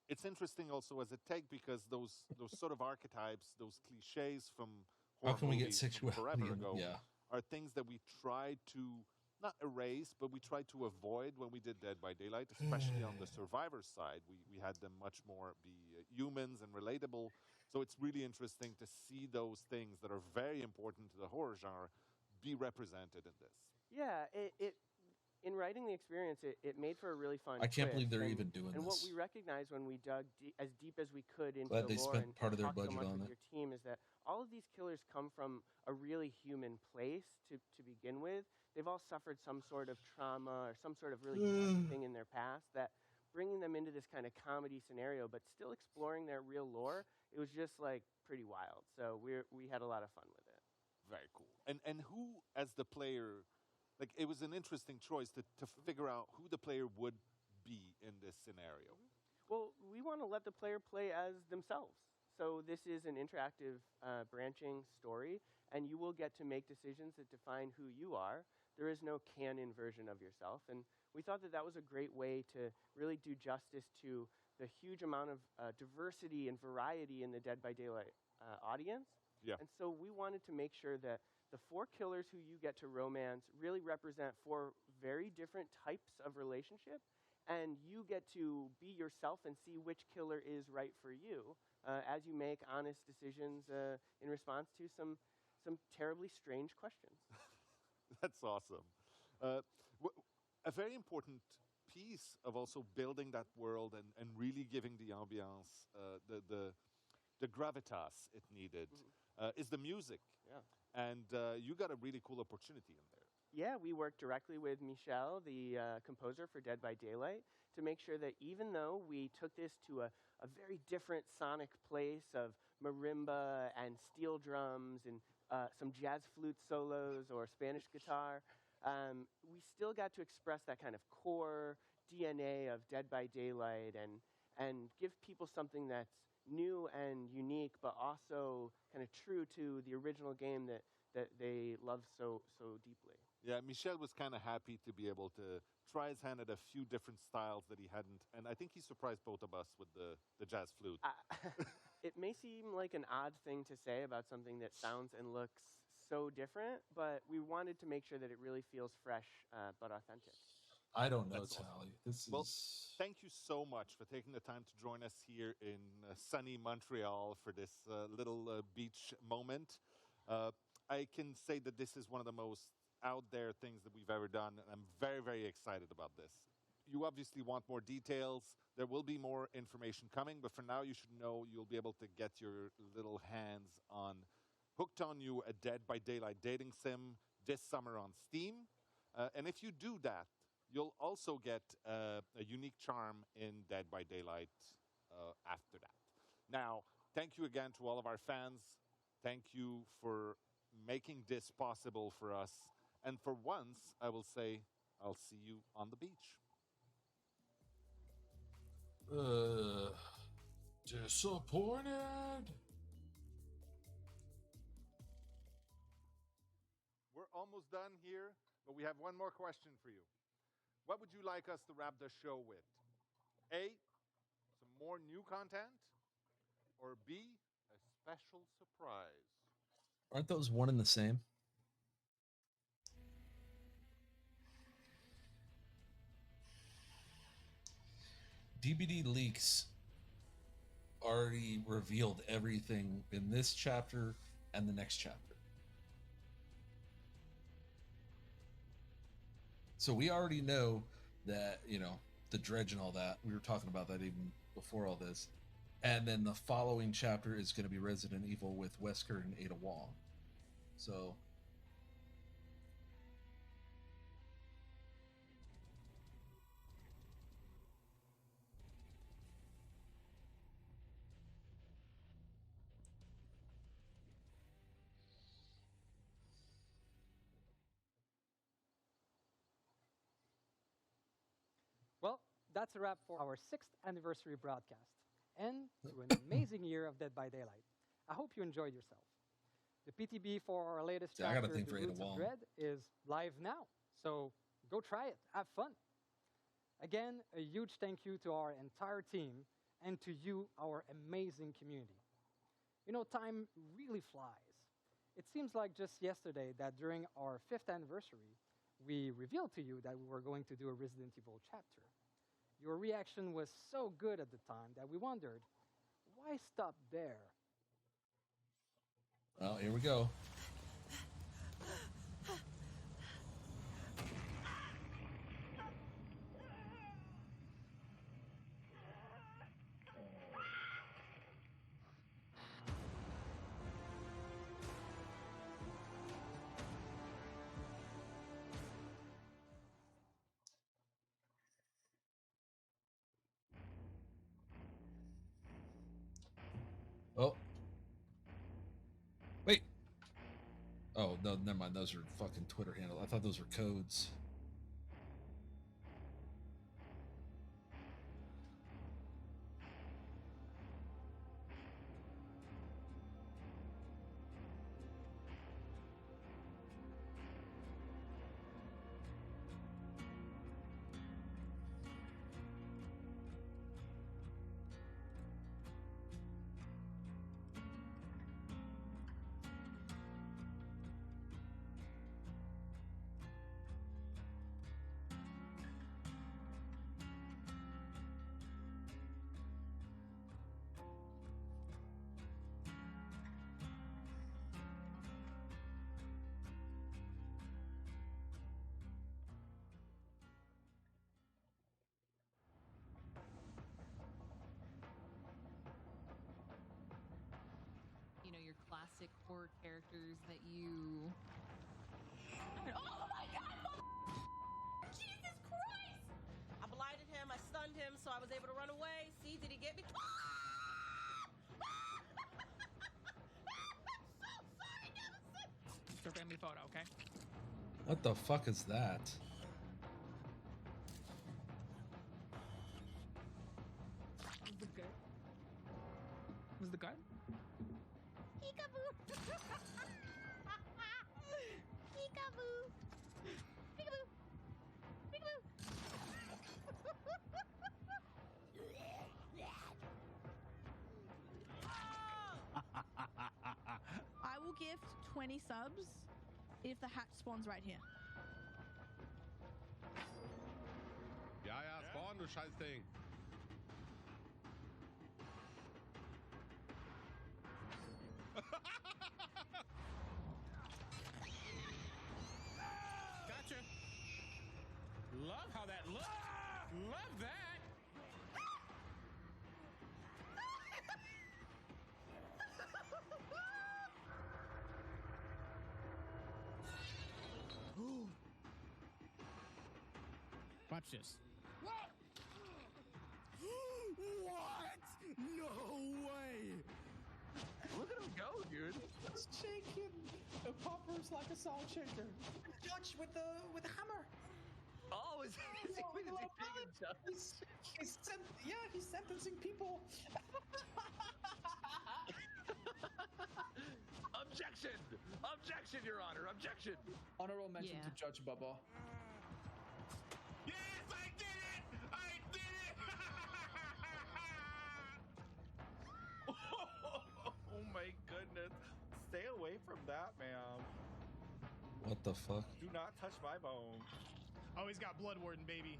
it's interesting also as a take, because those sort of archetypes, those cliches from How horror can we get movies from sexuality forever in? ago Yeah. are things that we try to not erase, but we try to avoid when we did Dead by Daylight, especially on the survivor side. We had them much more be humans and relatable. So it's really interesting to see those things that are very important to the horror genre be represented in this. Yeah, it in writing the experience, it made for a really fun I can't believe twist. they're And- even doing And what this. we recognized when we dug as deep as we could into Glad the they lore spent and part of their talked so budget much on with it. your team is that all of these killers come from a really human place to begin with. They've all suffered some sort of trauma or some sort of really dark thing in their past that bringing them into this kind of comedy scenario, but still exploring their real lore, it was just like pretty wild. So we had a lot of fun with it. Very cool. And who, as the player, like, it was an interesting choice to figure out who the player would be in this scenario. Well, we want to let the player play as themselves. So this is an interactive branching story, and you will get to make decisions that define who you are. There is no canon version of yourself, and we thought that that was a great way to really do justice to the huge amount of diversity and variety in the Dead by Daylight audience. Yeah. And so we wanted to make sure that the 4 killers who you get to romance really represent 4 very different types of relationship, and you get to be yourself and see which killer is right for you as you make honest decisions in response to some terribly strange questions. That's awesome. A very important piece of also building that world and really giving the ambiance, the gravitas it needed, is the music. Yeah. And you got a really cool opportunity in there. Yeah, we worked directly with Michel, the composer for Dead by Daylight, to make sure that even though we took this to a very different sonic place of marimba and steel drums and some jazz flute solos or Spanish guitar, we still got to express that kind of core DNA of Dead by Daylight and give people something that's new and unique, but also kind of true to the original game that they love so deeply. Yeah, Michel was kind of happy to be able to try his hand at a few different styles that he hadn't, and I think he surprised both of us with the jazz flute. It may seem like an odd thing to say about something that sounds and looks so different, but we wanted to make sure that it really feels fresh but authentic. I don't know, That's awesome. Tally. This Well, is. thank you so much for taking the time to join us here in sunny Montreal for this little beach moment. I can say that this is one of the most out there things that we've ever done, and I'm very, very excited about this. You obviously want more details. There will be more information coming, but for now you should know you'll be able to get your little hands on Hooked on You, a Dead by Daylight dating sim this summer on Steam. And if you do that, you'll also get a unique charm in Dead by Daylight after that. Now, thank you again to all of our fans. Thank you for making this possible for us. And for once, I will say, I'll see you on the beach. Disappointed. We're almost done here, but we have one more question for you. What would you like us to wrap the show with? A, some more new content, or B, a special surprise? Aren't those one and the same? DBD leaks already revealed everything in this chapter and the next chapter. So we already know that, you know, the dredge and all that. We were talking about that even before all this. And then the following chapter is going to be Resident Evil with Wesker and Ada Wong. So Well, that's a wrap for our 6th anniversary broadcast and to an amazing year of Dead by Daylight. I hope you enjoyed yourself. The PTB for our latest I gotta chapter, think The for Ada Roots of Wong. Dread, is live now. So go try it. Have fun. Again, a huge thank you to our entire team and to you, our amazing community. You know, time really flies. It seems like just yesterday that during our 5th anniversary, we revealed to you that we were going to do a Resident Evil chapter. Your reaction was so good at the time that we wondered, why stop there? well, here we go. Oh. Wait. Oh, no, never mind. Those are fucking Twitter handles. I thought those were codes. You know, your classic horror characters that you. Oh my god! Jesus Christ! I blinded him, I stunned him, so I was able to run away. See, did he get me? I'm so sorry, Nemesis! It's your family photo, okay? What the fuck is that? Was the good? Was the good? Peekaboo! Peekaboo! Peekaboo! Peekaboo! I will gift 20 subs if the hatch spawns right here. Ja, spawn, du Scheißding. Gotcha. Love how that looks. Love that. Watch this. What? What? No way! Look at him go, dude. He's shaking the poppers like a salt shaker. Judge with the hammer. Oh, is he he's sentencing people. Objection! Objection, Your Honor! Objection! Honorable mention to Judge Bubba. Yes, I did it! I did it! Oh my goodness. Stay away from that, ma'am. What the fuck? Do not touch my bone. Oh, he's got Blood Warden, baby.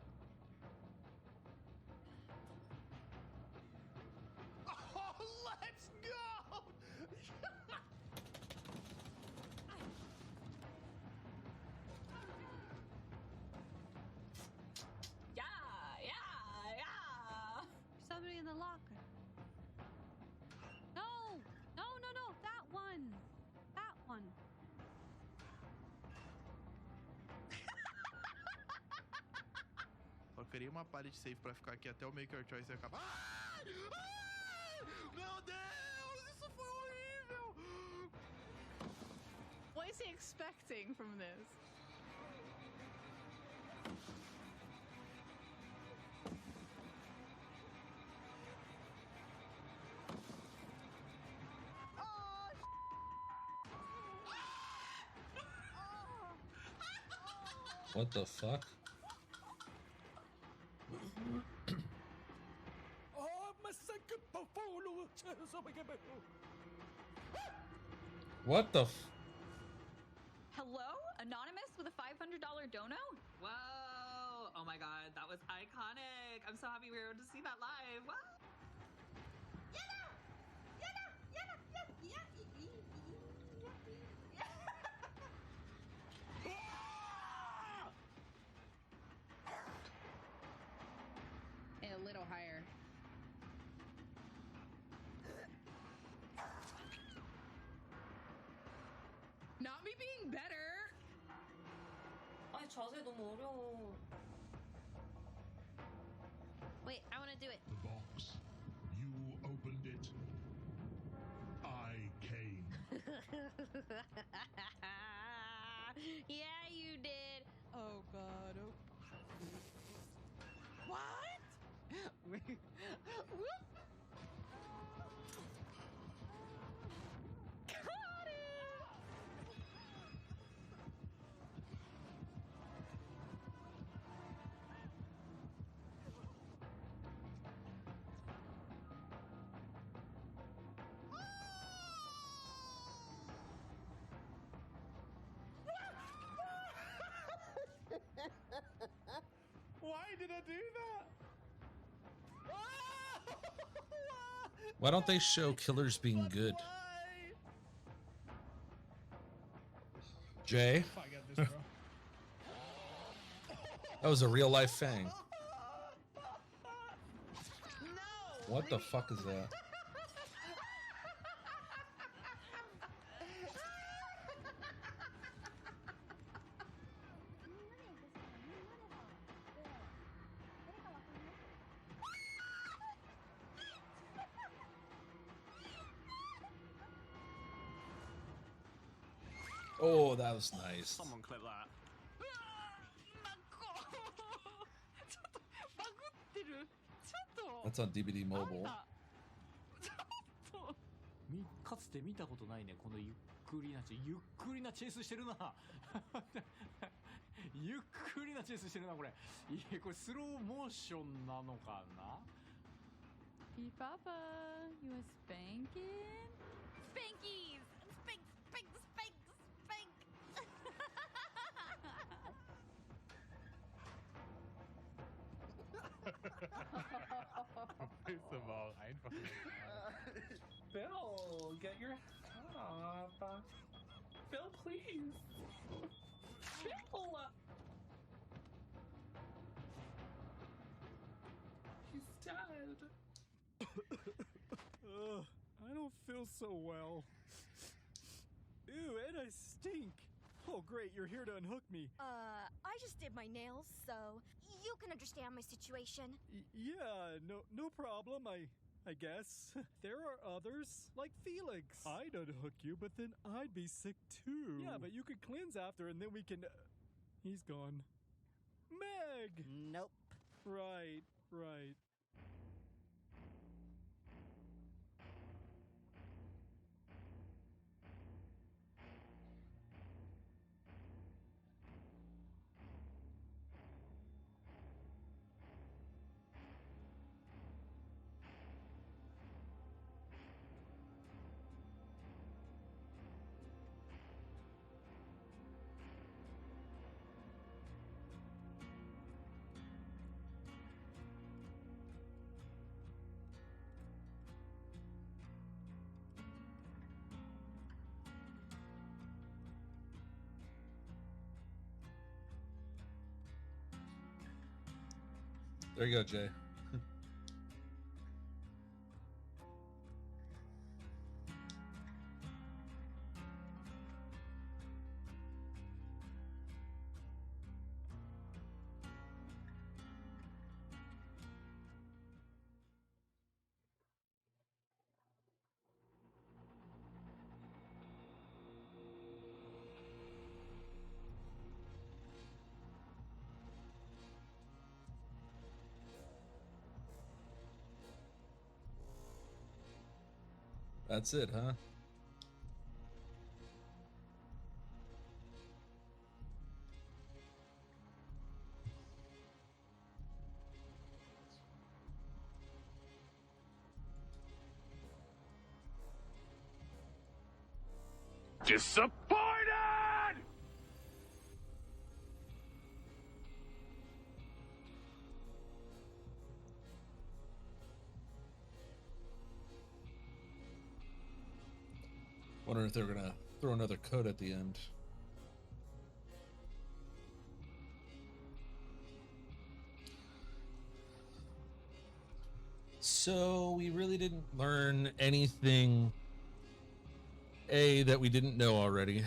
the locker. No! No, no, no! That one! That one! Só criei uma parede safe pra ficar aqui até o Make Your Choice acabar. Ai! Ai! Meu Deus! Isso foi horrível! What is he expecting from this? What the fuck? What the f- Hello? Anonymous with a $500 dono? Whoa! Oh my god, that was iconic. I'm so happy we were able to see that live. Wow. A little higher. Not me being better. 아니 자세 너무 어려워. Wait, I want to do it. The box. You opened it. I came. Yeah, you did. Oh god. Oh. What? Wait. Whoop. Got it. Why did I do that? Why don't they show killers being good? Jay? I got this, bro. That was a real life Fang. What the fuck is that? Oh, that was nice. Someone clip that. That's on DBD mobile. かつて見たことないね、このゆっくりなチェイスしてるなゆっくりなチェイスしてるな、これ。いや、これスローモーションなのかな。 Hey, Papa, you a spanking? Spankies! Spank, spank, spank, spank! First of all, einfach. Bill, get your top. Bill, please. Bill. He's dead. I don't feel so well. Ew, and I stink. Oh, great, you're here to unhook me. I just did my nails, so you can understand my situation. Yeah, no problem, I guess. There are others, like Felix. I'd unhook you, but then I'd be sick too. Yeah, but you could cleanse after, and then we can... He's gone. Meg! Nope. Right. There you go, Jay. That's it, huh? Disappointed! Wondering if they're gonna throw another code at the end. So we really didn't learn anything, A, that we didn't know already,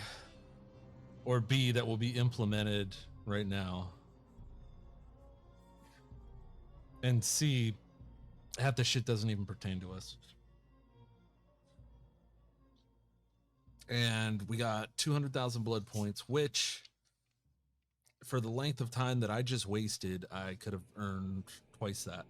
or B, that will be implemented right now, and C, half the shit doesn't even pertain to us. And we got 200,000 blood points, which, for the length of time that I just wasted, I could have earned twice that.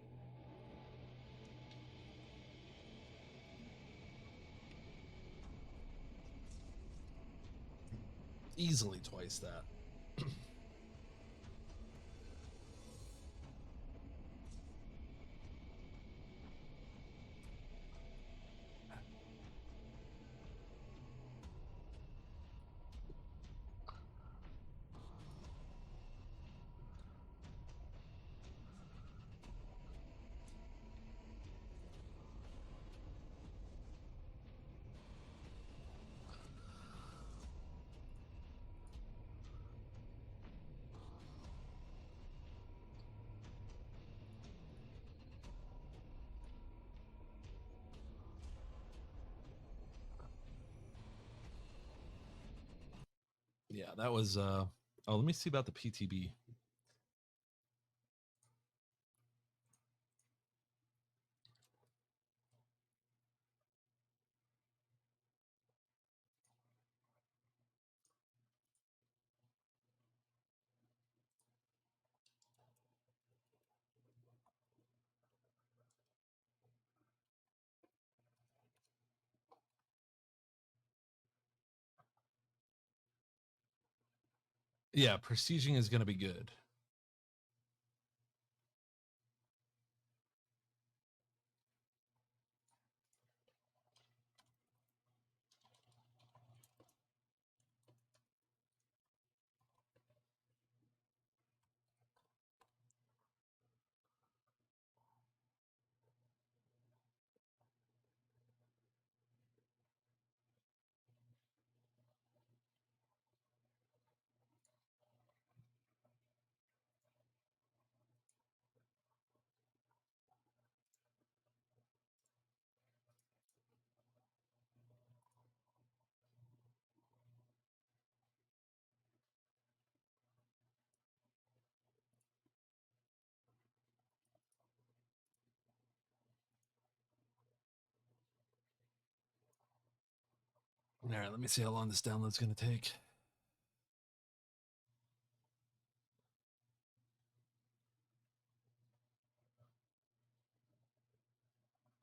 Easily twice that. Yeah, that was oh, let me see about the PTB. Yeah, prestiging is going to be good. All right, let me see how long this download's going to take.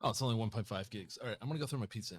Oh, it's only 1.5 gigs. All right, I'm going to go through my pizza.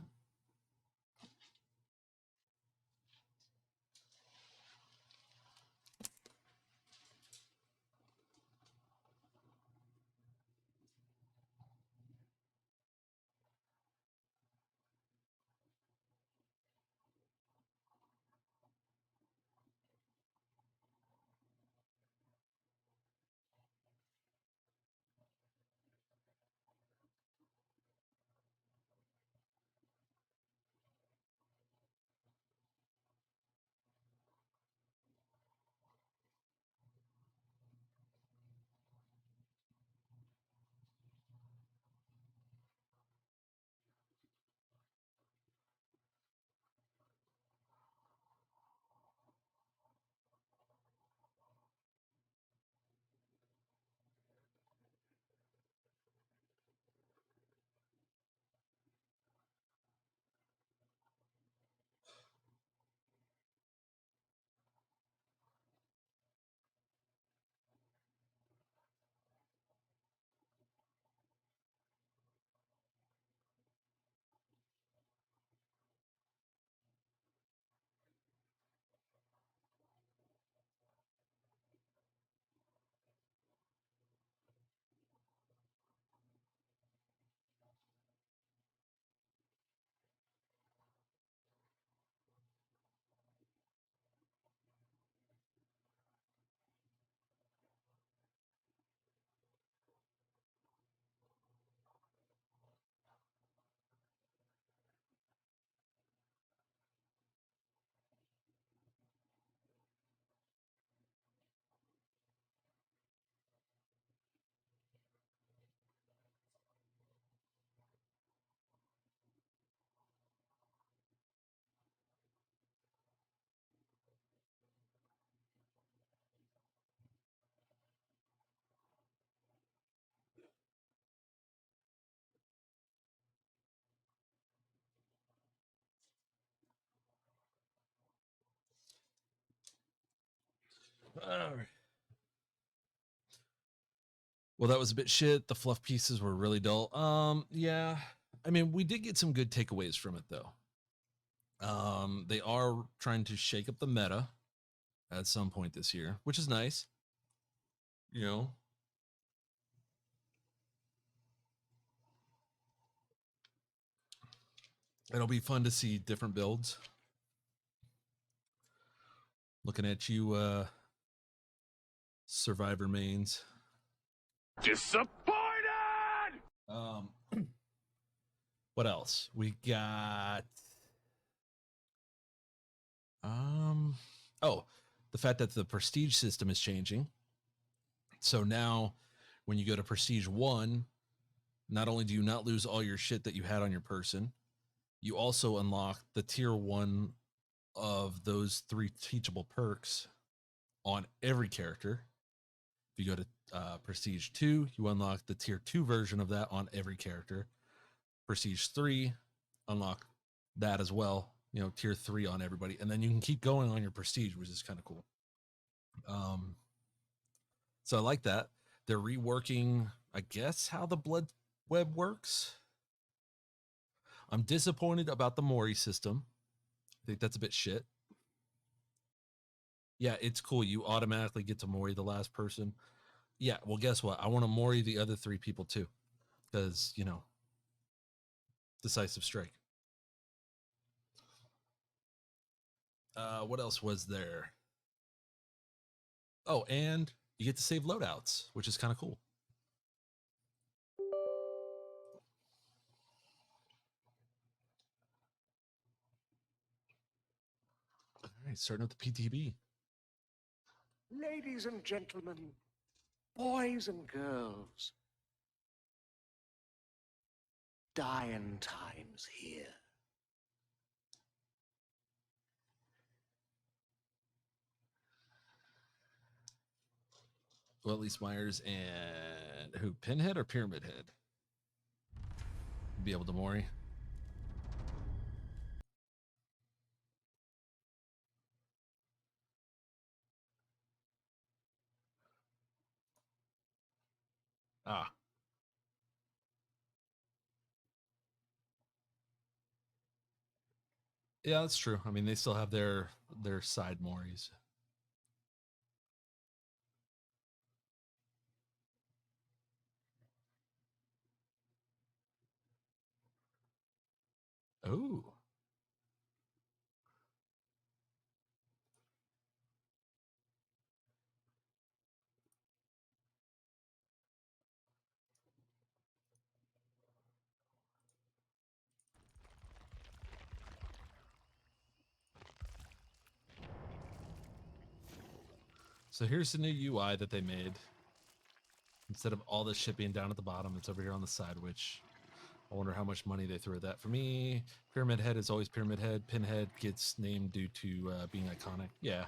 Alright. Well, that was a bit shit. The fluff pieces were really dull. Yeah. I mean, we did get some good takeaways from it, though. They are trying to shake up the meta at some point this year, which is nice. You know, it'll be fun to see different builds. Looking at you, Survivor mains. Disappointed! What else? We got oh, the fact that the prestige system is changing. So now when you go to prestige 1, not only do you not lose all your shit that you had on your person, you also unlock the tier 1 of those 3 teachable perks on every character. If you go to prestige 2, you unlock the tier 2 version of that on every character. Prestige 3, unlock that as well, you know, tier 3 on everybody, and then you can keep going on your prestige, which is kind of cool. So I like that. They're reworking, I guess, how the blood web works. I'm disappointed about the Mori system. I think that's a bit shit. Yeah, it's cool. You automatically get to Mori the last person. Yeah, well, guess what? I want to Mori the other 3 people too, because, you know, decisive strike. What else was there? Oh, and you get to save loadouts, which is kind of cool. All right, starting with the PTB. Ladies and gentlemen, boys and girls, dying times here. Well, at least Myers and who? Pinhead or Pyramid Head? Be able to Mori. Ah. Yeah, that's true. I mean, they still have their side Moris. Oh. So here's the new UI that they made. Instead of all this shit being down at the bottom, it's over here on the side, which I wonder how much money they threw at that. For me, Pyramid Head is always Pyramid Head. Pinhead gets named due to being iconic. Yeah.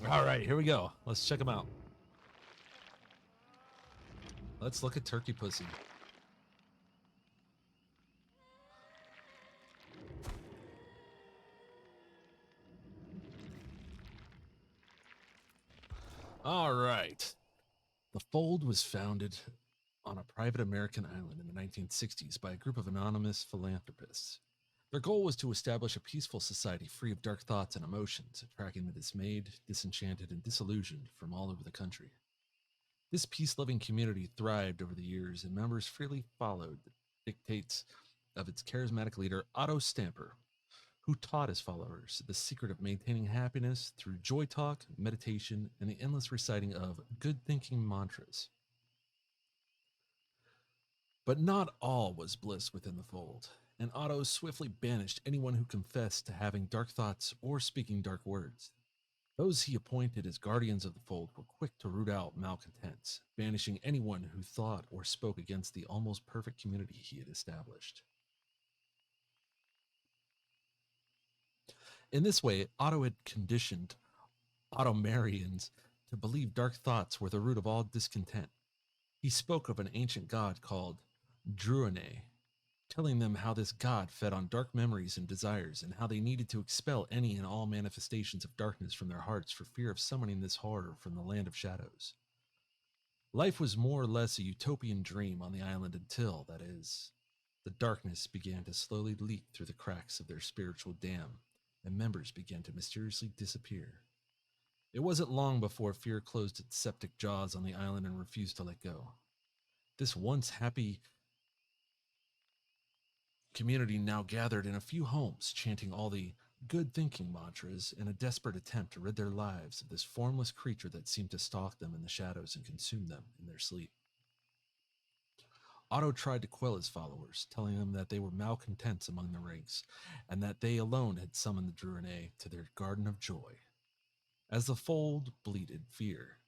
All right, here we go. Let's check them out. Let's look at Turkey Pussy. All right. The Fold was founded on a private American island in the 1960s by a group of anonymous philanthropists. Their goal was to establish a peaceful society free of dark thoughts and emotions, attracting the dismayed, disenchanted, and disillusioned from all over the country. This peace-loving community thrived over the years, and members freely followed the dictates of its charismatic leader, Otto Stamper, who taught his followers the secret of maintaining happiness through joy talk, meditation, and the endless reciting of good-thinking mantras. But not all was bliss within the Fold, and Otto swiftly banished anyone who confessed to having dark thoughts or speaking dark words. Those he appointed as guardians of the Fold were quick to root out malcontents, banishing anyone who thought or spoke against the almost perfect community he had established. In this way, Otto had conditioned Ottomarians to believe dark thoughts were the root of all discontent. He spoke of an ancient god called Druane, telling them how this god fed on dark memories and desires, and how they needed to expel any and all manifestations of darkness from their hearts for fear of summoning this horror from the land of shadows. Life was more or less a utopian dream on the island until, that is, the darkness began to slowly leak through the cracks of their spiritual dam, and members began to mysteriously disappear. It wasn't long before fear closed its septic jaws on the island and refused to let go. This once happy community now gathered in a few homes, chanting all the good thinking mantras in a desperate attempt to rid their lives of this formless creature that seemed to stalk them in the shadows and consume them in their sleep. Otto tried to quell his followers, telling them that they were malcontents among the ranks, and that they alone had summoned the Druane to their garden of joy. As the fold bleated fear,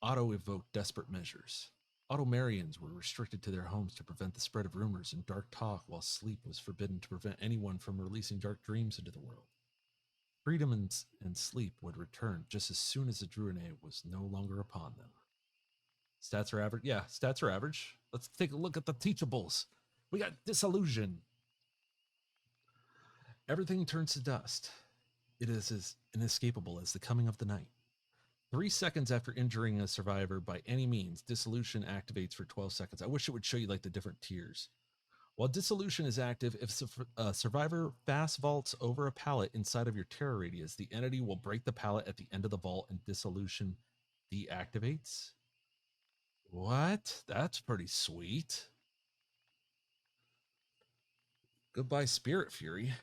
Otto evoked desperate measures. Ottomarians were restricted to their homes to prevent the spread of rumors and dark talk, while sleep was forbidden to prevent anyone from releasing dark dreams into the world. Freedom and sleep would return just as soon as the Druane was no longer upon them. Stats are average. Yeah, stats are average. Let's take a look at the teachables. We got disillusion. Everything turns to dust. It is as inescapable as the coming of the night. 3 seconds after injuring a survivor by any means, dissolution activates for 12 seconds. I wish it would show you like the different tiers. While dissolution is active, if a survivor fast vaults over a pallet inside of your terror radius, the entity will break the pallet at the end of the vault and dissolution deactivates. What? That's pretty sweet. Goodbye, Spirit Fury.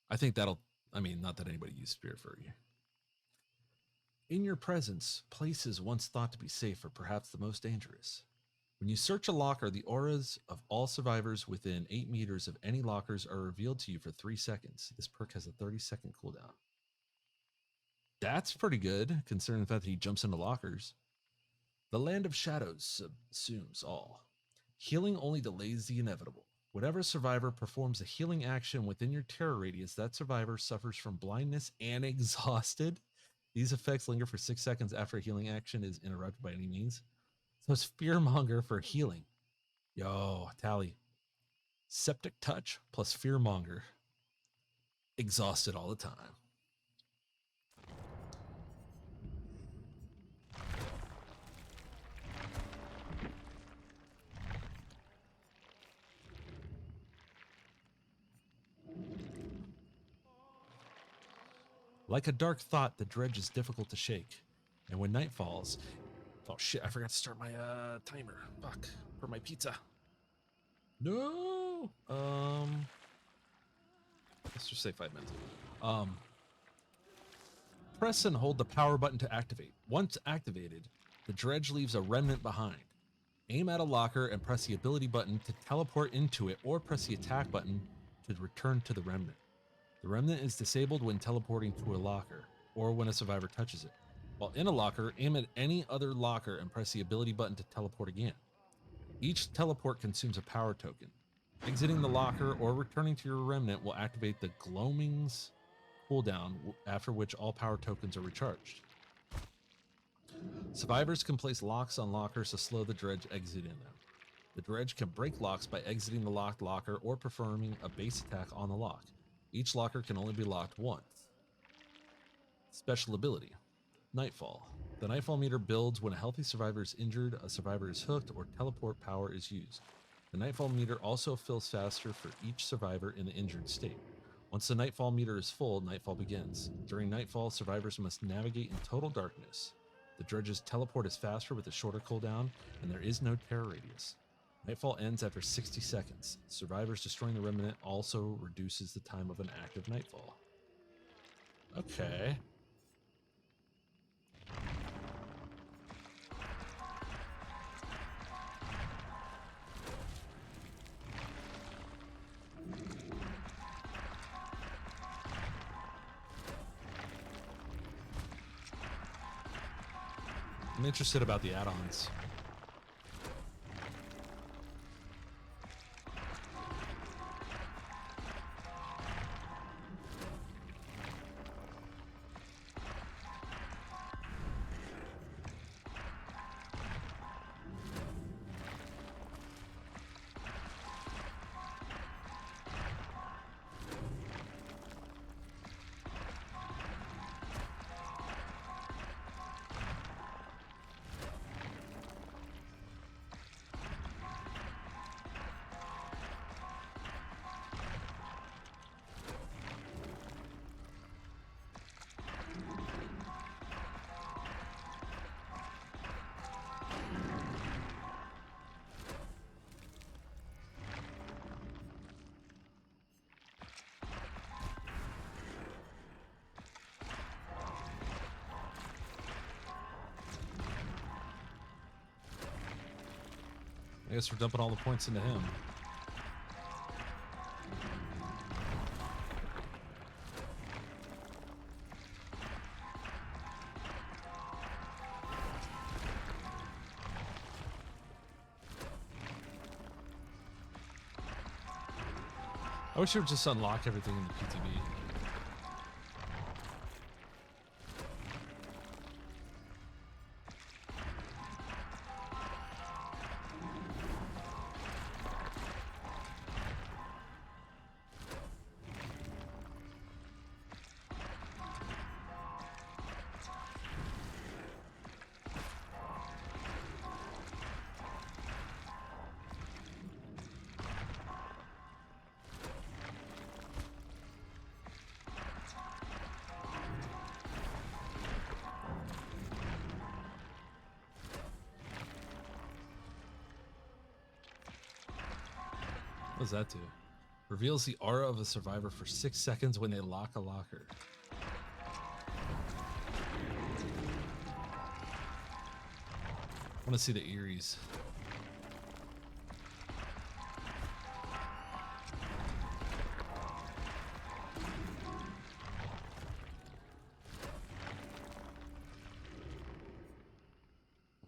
I think that'll, not that anybody used Spirit Fury. In your presence, places once thought to be safe are perhaps the most dangerous. When you search a locker, the auras of all survivors within 8 meters of any lockers are revealed to you for 3 seconds. This perk has a 30-second cooldown. That's pretty good, considering the fact that he jumps into lockers. The land of shadows subsumes all. Healing only delays the inevitable. Whatever survivor performs a healing action within your terror radius, that survivor suffers from blindness and exhausted. These effects linger for 6 seconds after a healing action is interrupted by any means. So it's Fearmonger for healing. Yo, tally. Septic Touch plus Fearmonger. Exhausted all the time. Like a dark thought, the dredge is difficult to shake. And when night falls... Oh shit, I forgot to start my timer. Fuck. For my pizza. No! Let's just say 5 minutes. Press and hold the power button to activate. Once activated, the dredge leaves a remnant behind. Aim at a locker and press the ability button to teleport into it, or press the attack button to return to the remnant. The remnant is disabled when teleporting to a locker, or when a survivor touches it. While in a locker, aim at any other locker and press the ability button to teleport again. Each teleport consumes a power token. Exiting the locker or returning to your remnant will activate the Gloaming's cooldown, after which all power tokens are recharged. Survivors can place locks on lockers to slow the dredge exiting them. The dredge can break locks by exiting the locked locker or performing a base attack on the lock. Each locker can only be locked once. Special ability. Nightfall. The Nightfall meter builds when a healthy survivor is injured, a survivor is hooked, or teleport power is used. The Nightfall meter also fills faster for each survivor in the injured state. Once the Nightfall meter is full, Nightfall begins. During Nightfall, survivors must navigate in total darkness. The dredge's teleport is faster with a shorter cooldown, and there is no terror radius. Nightfall ends after 60 seconds. Survivors destroying the remnant also reduces the time of an active Nightfall. Okay. I'm interested about the add-ons. guess we're dumping all the points into him. I wish it would just unlock everything in the PTB. What does that do? Reveals the aura of a survivor for 6 seconds when they lock a locker. I want to see the Eries.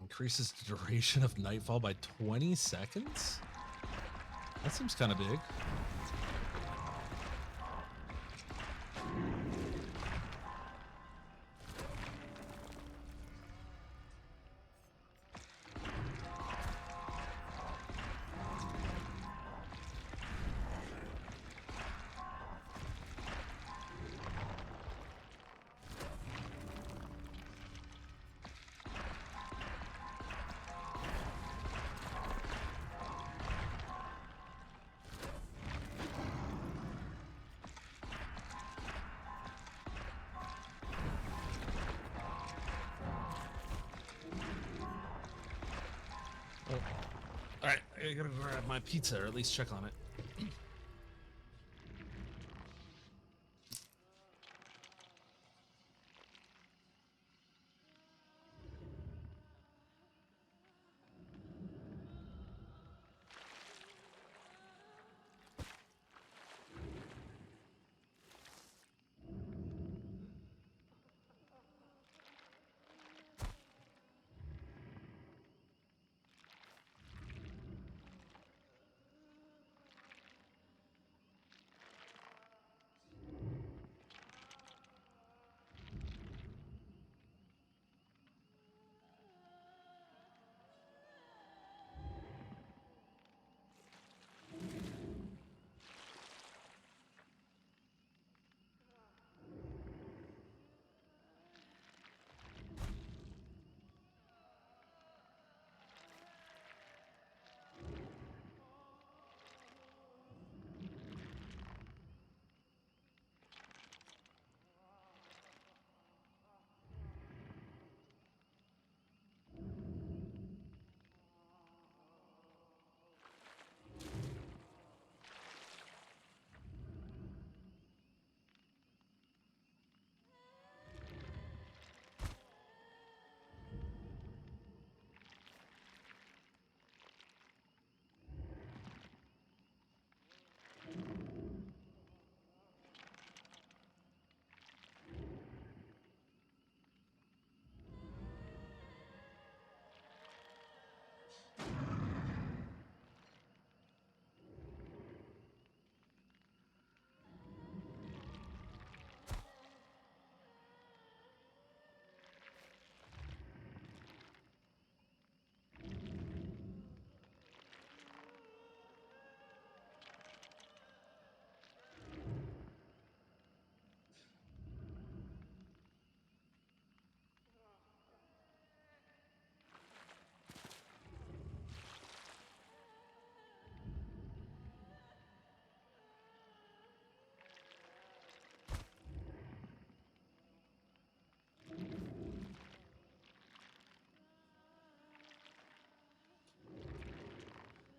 Increases the duration of Nightfall by 20 seconds? That seems kind of big. Alright, I gotta grab my pizza or at least check on it.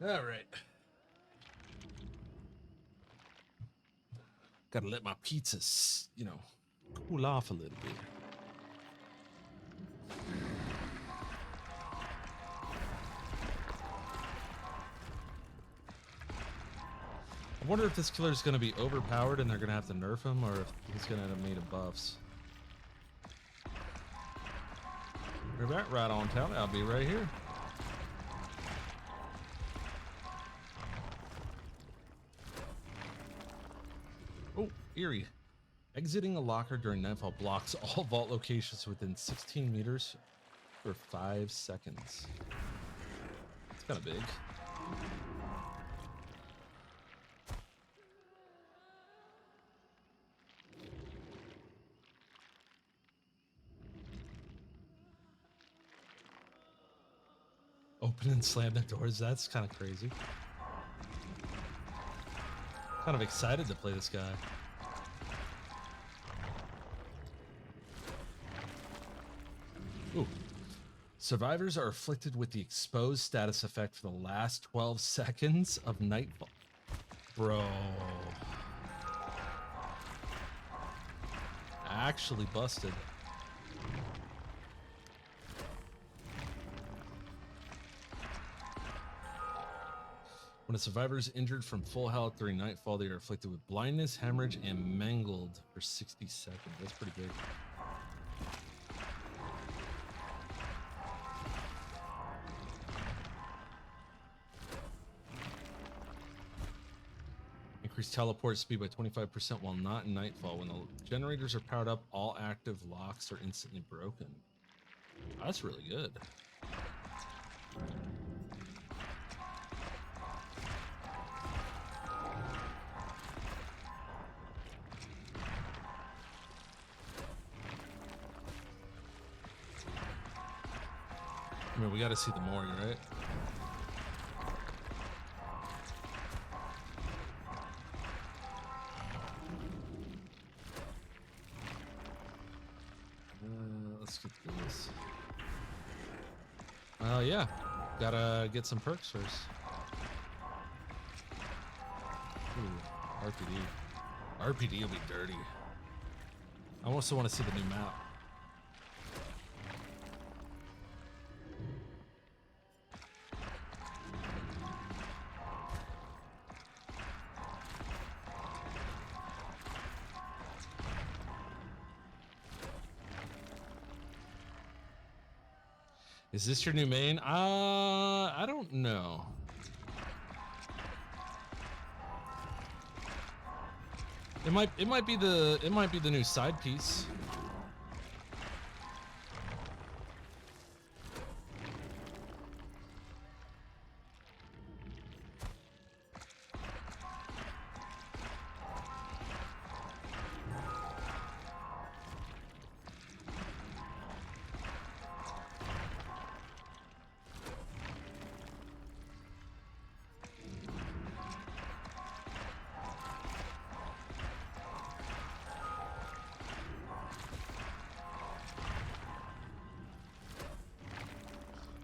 All right. Gotta let my pizzas, cool off a little bit. I wonder if this killer's going to be overpowered and they're going to have to nerf him, or if he's going to end up needing buffs. You're about right on time. I'll be right here. Oh, eerie. Exiting a locker during nightfall blocks all vault locations within 16 meters for 5 seconds. It's kind of big. Open and slam the doors. That's kind of crazy. Kind of excited to play this guy. Ooh. Survivors are afflicted with the exposed status effect for the last 12 seconds of nightfall. Bro. Actually busted. When a survivor is injured from full health during nightfall, they are afflicted with blindness, hemorrhage, and mangled for 60 seconds. That's pretty big. Increase teleport speed by 25% while not in nightfall. When the generators are powered up, all active locks are instantly broken. That's really good. I mean, we got to see the Mori, right? Let's get this. Yeah, gotta get some perks first. Ooh, RPD. RPD will be dirty. I also want to see the new map. Is this your new main? I don't know. It might be the new side piece.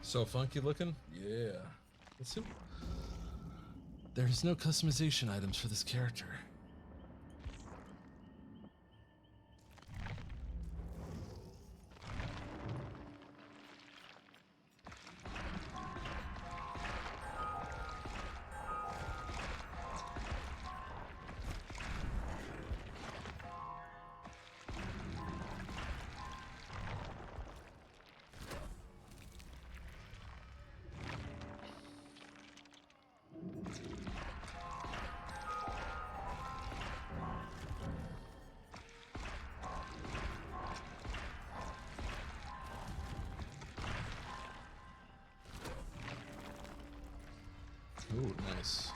So funky looking? Yeah. Let's see. There's no customization items for this character. Ooh, nice.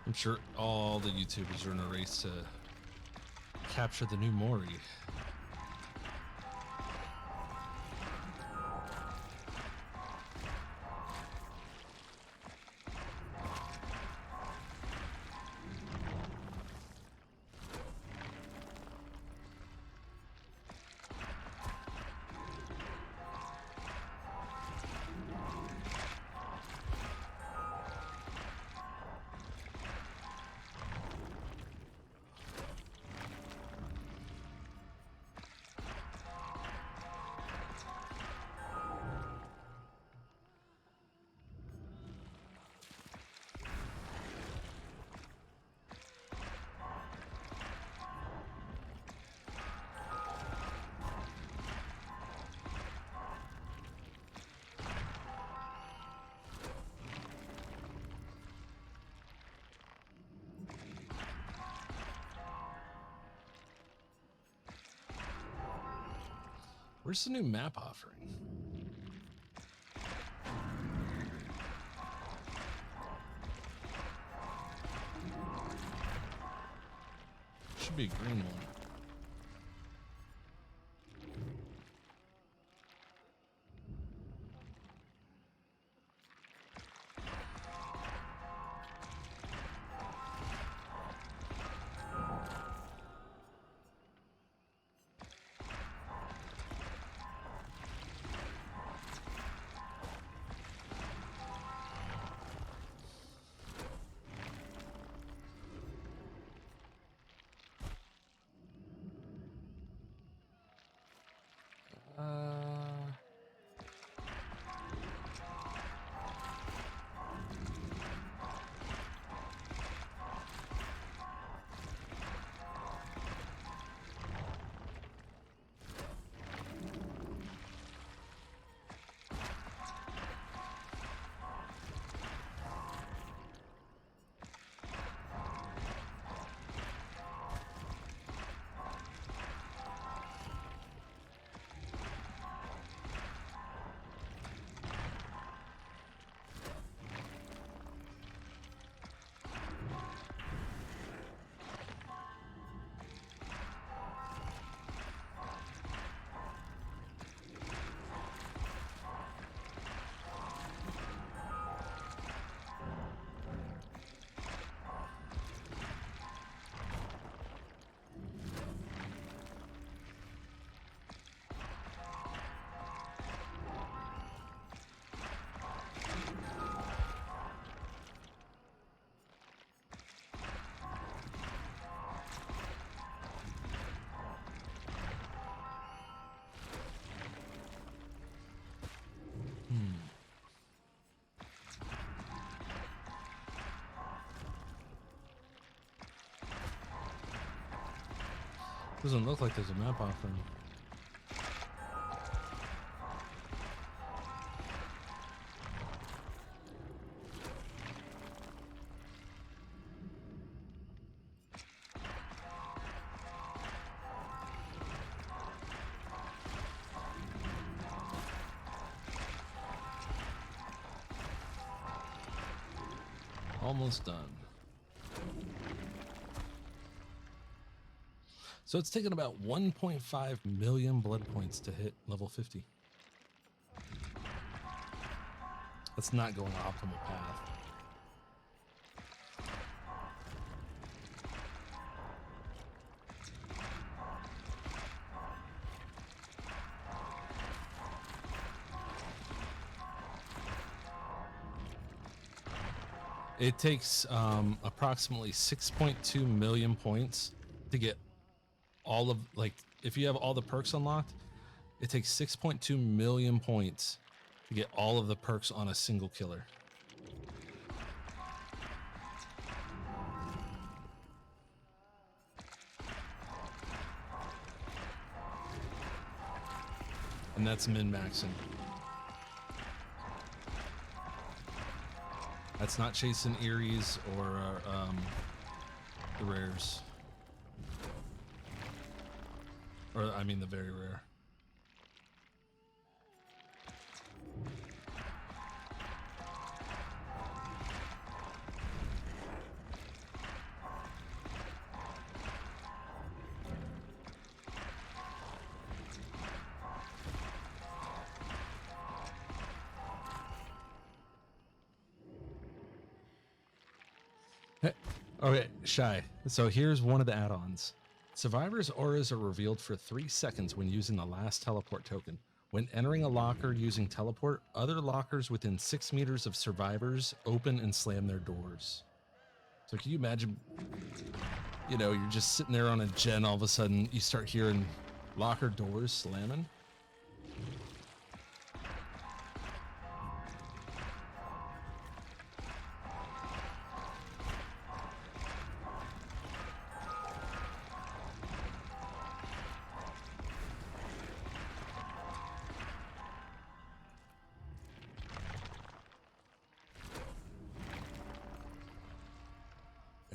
I'm sure all the YouTubers are in a race to capture the new Mori. Where's the new map offering? Should be a green one. Doesn't look like there's a map offering. Almost done. So it's taken about 1.5 million blood points to hit level 50. That's not going optimal path. It takes approximately 6.2 million points to get all of, like, if you have all the perks unlocked, it takes 6.2 million points to get all of the perks on a single killer. And that's min-maxing. That's not chasing Eries or the rares. Or, I mean, the very rare. Hey, okay, Shy. So here's one of the add-ons. Survivors' auras are revealed for 3 seconds when using the last teleport token. When entering a locker using teleport, other lockers within 6 meters of survivors open and slam their doors. So can you imagine, you know, you're just sitting there on a gen, all of a sudden you start hearing locker doors slamming?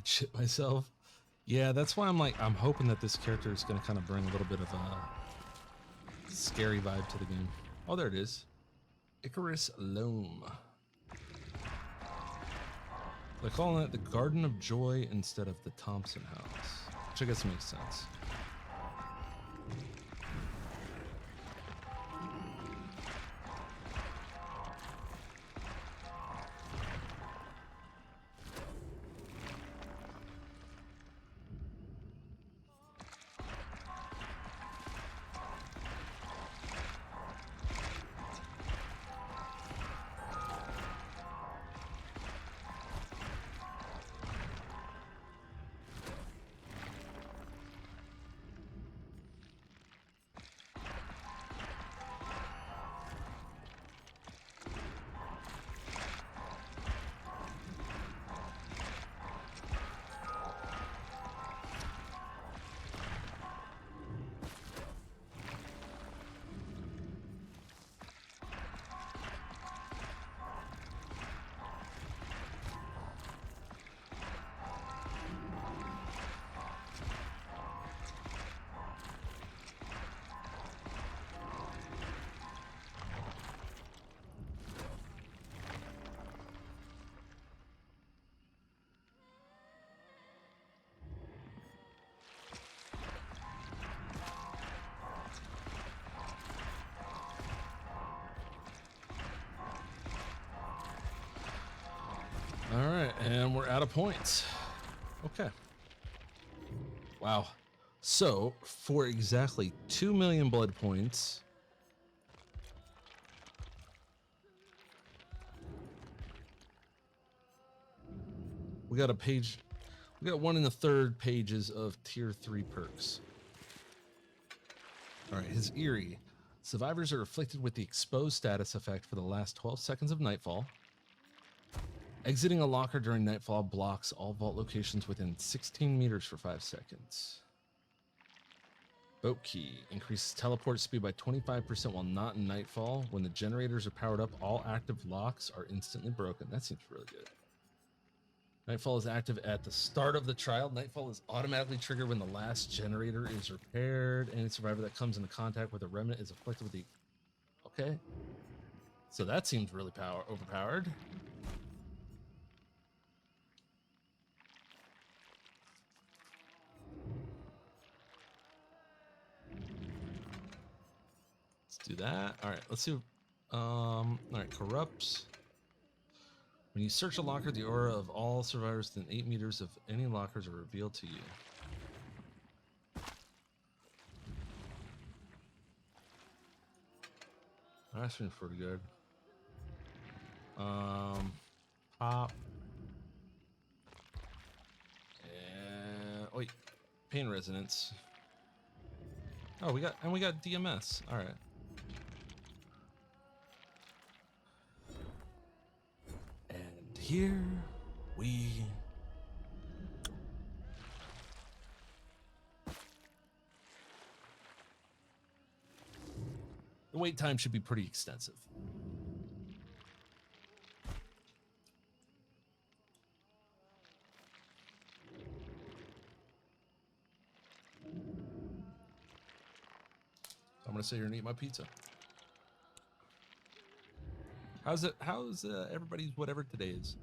Shit myself. Yeah, that's why I'm hoping that this character is going to kind of bring a little bit of scary vibe to the game. Oh, there it is. Icarus Loam. They're calling it the Garden of Joy instead of the Thompson House, which I guess makes sense. All right, and we're out of points. Okay. Wow. So, for exactly 2 million blood points, we got a page. We got 1 1/3 pages of tier 3 perks. All right, his Eerie. Survivors are afflicted with the exposed status effect for the last 12 seconds of Nightfall. Exiting a locker during Nightfall blocks all vault locations within 16 meters for 5 seconds. Boat Key increases teleport speed by 25% while not in Nightfall. When the generators are powered up, all active locks are instantly broken. That seems really good. Nightfall is active at the start of the trial. Nightfall is automatically triggered when the last generator is repaired. Any survivor that comes into contact with a remnant is afflicted with the... Okay. So that seems really overpowered. Do that. All right, let's see. All right, corrupts. When you search a locker, the aura of all survivors within 8 meters of any lockers are revealed to you. That seems pretty good. Pop. And wait, pain resonance. Oh, we got DMS. All right. And here we go. The wait time should be pretty extensive. I'm gonna sit here and eat my pizza. How's everybody's whatever today is?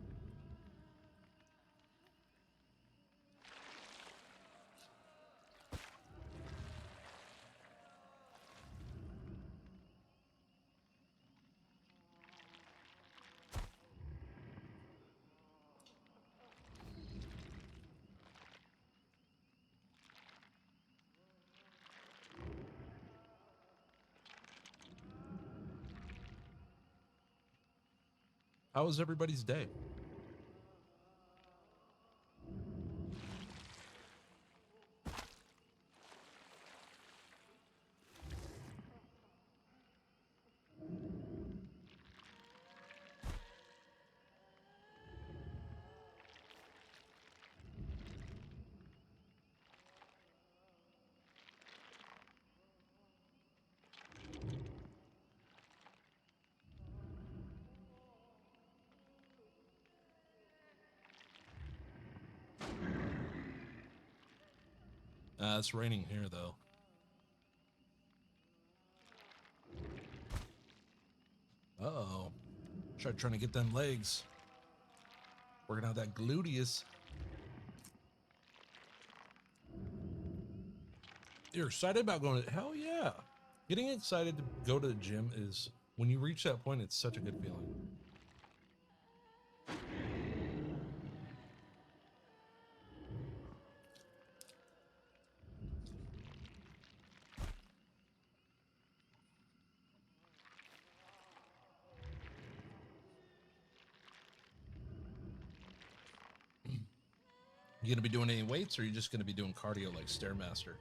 How was everybody's day? It's raining here, though. Trying to get them legs. Working out that gluteus. You're excited about going to, hell yeah. Getting excited to go to the gym is, when you reach that point, it's such a good feeling. You gonna be doing any weights, or are you just gonna be doing cardio like Stairmaster?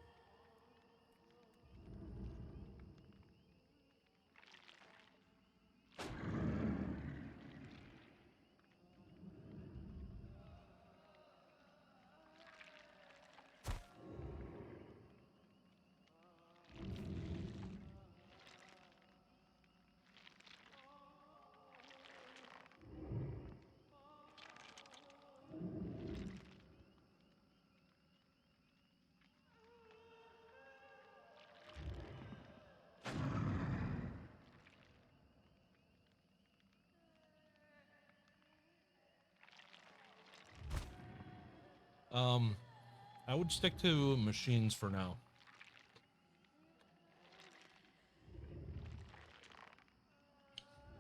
I would stick to machines for now.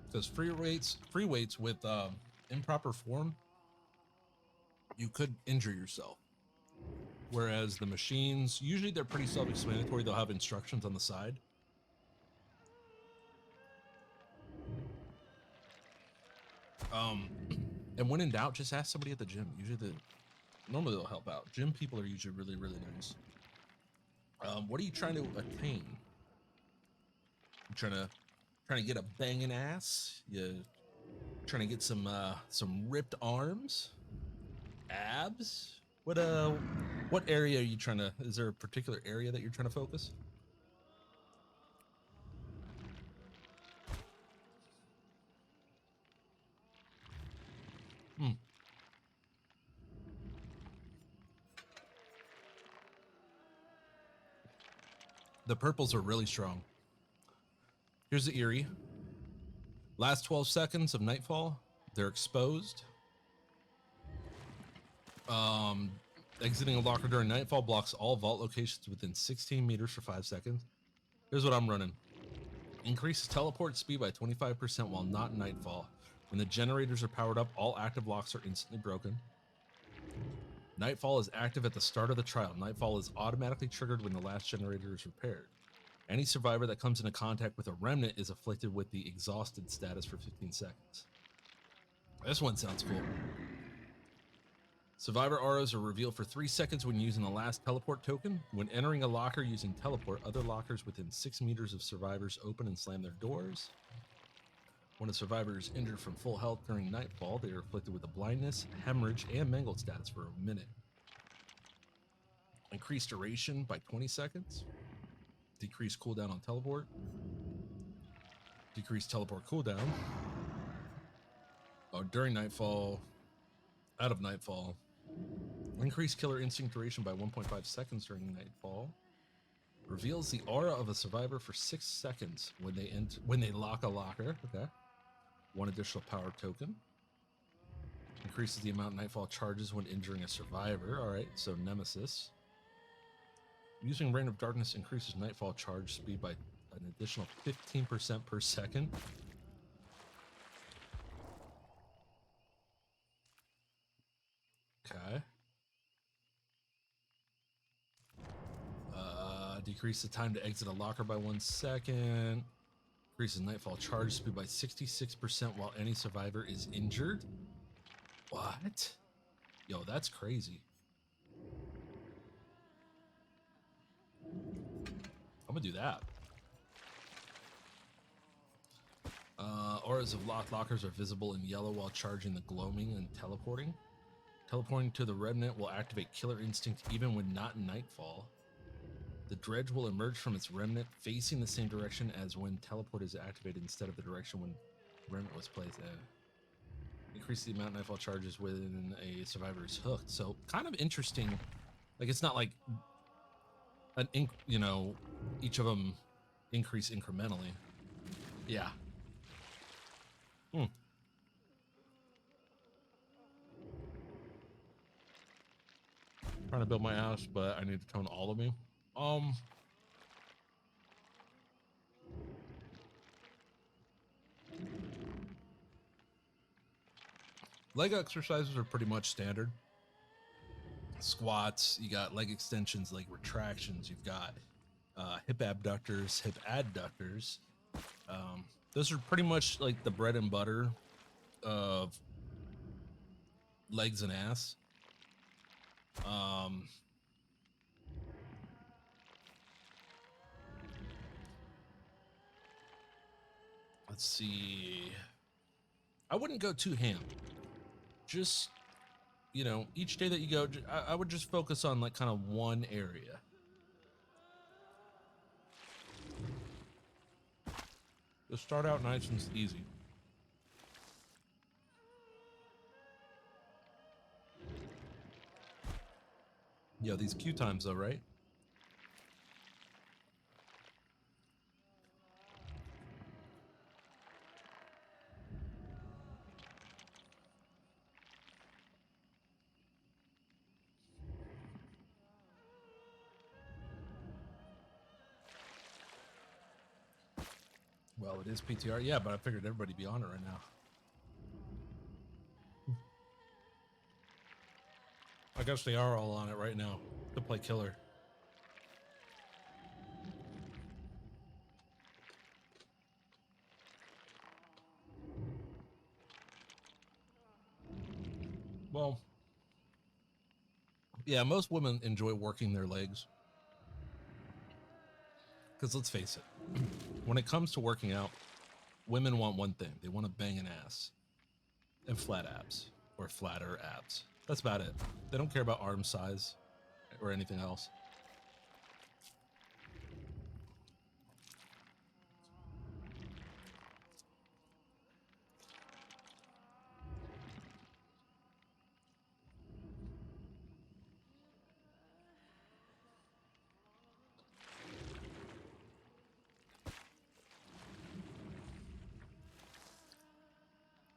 Because free weights with improper form, you could injure yourself. Whereas the machines, usually they're pretty self-explanatory. They'll have instructions on the side. And when in doubt, just ask somebody at the gym. Normally they'll help out. Gym people are usually really, really nice. What are you trying to attain? You trying to get a banging ass? You trying to get some ripped arms, abs? What area are you trying to? Is there a particular area that you're trying to focus? The purples are really strong. Here's the Eerie. Last 12 seconds of Nightfall, they're exposed. Exiting a locker during Nightfall blocks all vault locations within 16 meters for 5 seconds. Here's what I'm running. Increases teleport speed by 25% while not in Nightfall. When the generators are powered up, all active locks are instantly broken. Nightfall is active at the start of the trial. Nightfall is automatically triggered when the last generator is repaired. Any survivor that comes into contact with a remnant is afflicted with the exhausted status for 15 seconds. This one sounds cool. Survivor auras are revealed for 3 seconds when using the last teleport token. When entering a locker using teleport, other lockers within 6 meters of survivors open and slam their doors. When a survivor is injured from full health during Nightfall, they are afflicted with a blindness, hemorrhage, and mangled status for a minute. Increased duration by 20 seconds. Decreased cooldown on teleport. Decreased teleport cooldown. During Nightfall. Out of Nightfall. Increased killer instinct duration by 1.5 seconds during Nightfall. Reveals the aura of a survivor for 6 seconds when they lock a locker. Okay. 1 additional power token. Increases the amount Nightfall charges when injuring a survivor. Alright, so Nemesis. Using Reign of Darkness increases Nightfall charge speed by an additional 15% per second. Okay. Decrease the time to exit a locker by 1 second. Increases Nightfall charge speed by 66% while any survivor is injured. What? Yo, that's crazy. I'm gonna do that. Auras of locked lockers are visible in yellow while charging the gloaming and teleporting. Teleporting to the remnant will activate Killer Instinct even when not in Nightfall. The dredge will emerge from its remnant facing the same direction as when teleport is activated instead of the direction when remnant was placed. Increase the amount Nightfall charges when a survivor is hooked. So kind of interesting. Like it's not like each of them increase incrementally. Yeah. trying to build my ass, but I need to tone all of me. Leg exercises are pretty much standard. Squats, you got leg extensions, leg retractions, you've got hip abductors, hip adductors. Those are pretty much like the bread and butter of legs and ass. Let's see. I wouldn't go too ham. Just, you know, each day that you go, I would just focus on like kind of one area. Just start out nice and easy. Yo, these queue times though, right? Well, it is PTR. Yeah, but I figured everybody'd be on it right now. I guess they are all on it right now to play killer. Well, yeah, most women enjoy working their legs. Because let's face it, when it comes to working out, women want one thing. They want to bang an ass and flat abs or flatter abs. That's about it. They don't care about arm size or anything else.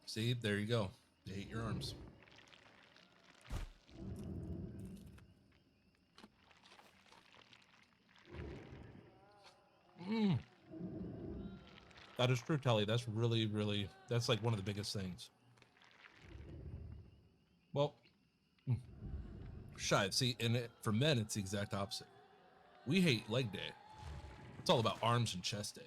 See, there you go. They hate your arms. That is true, Telly. That's really, really, that's like one of the biggest things. Well, Shive, see, and for men, it's the exact opposite. We hate leg day. It's all about arms and chest day.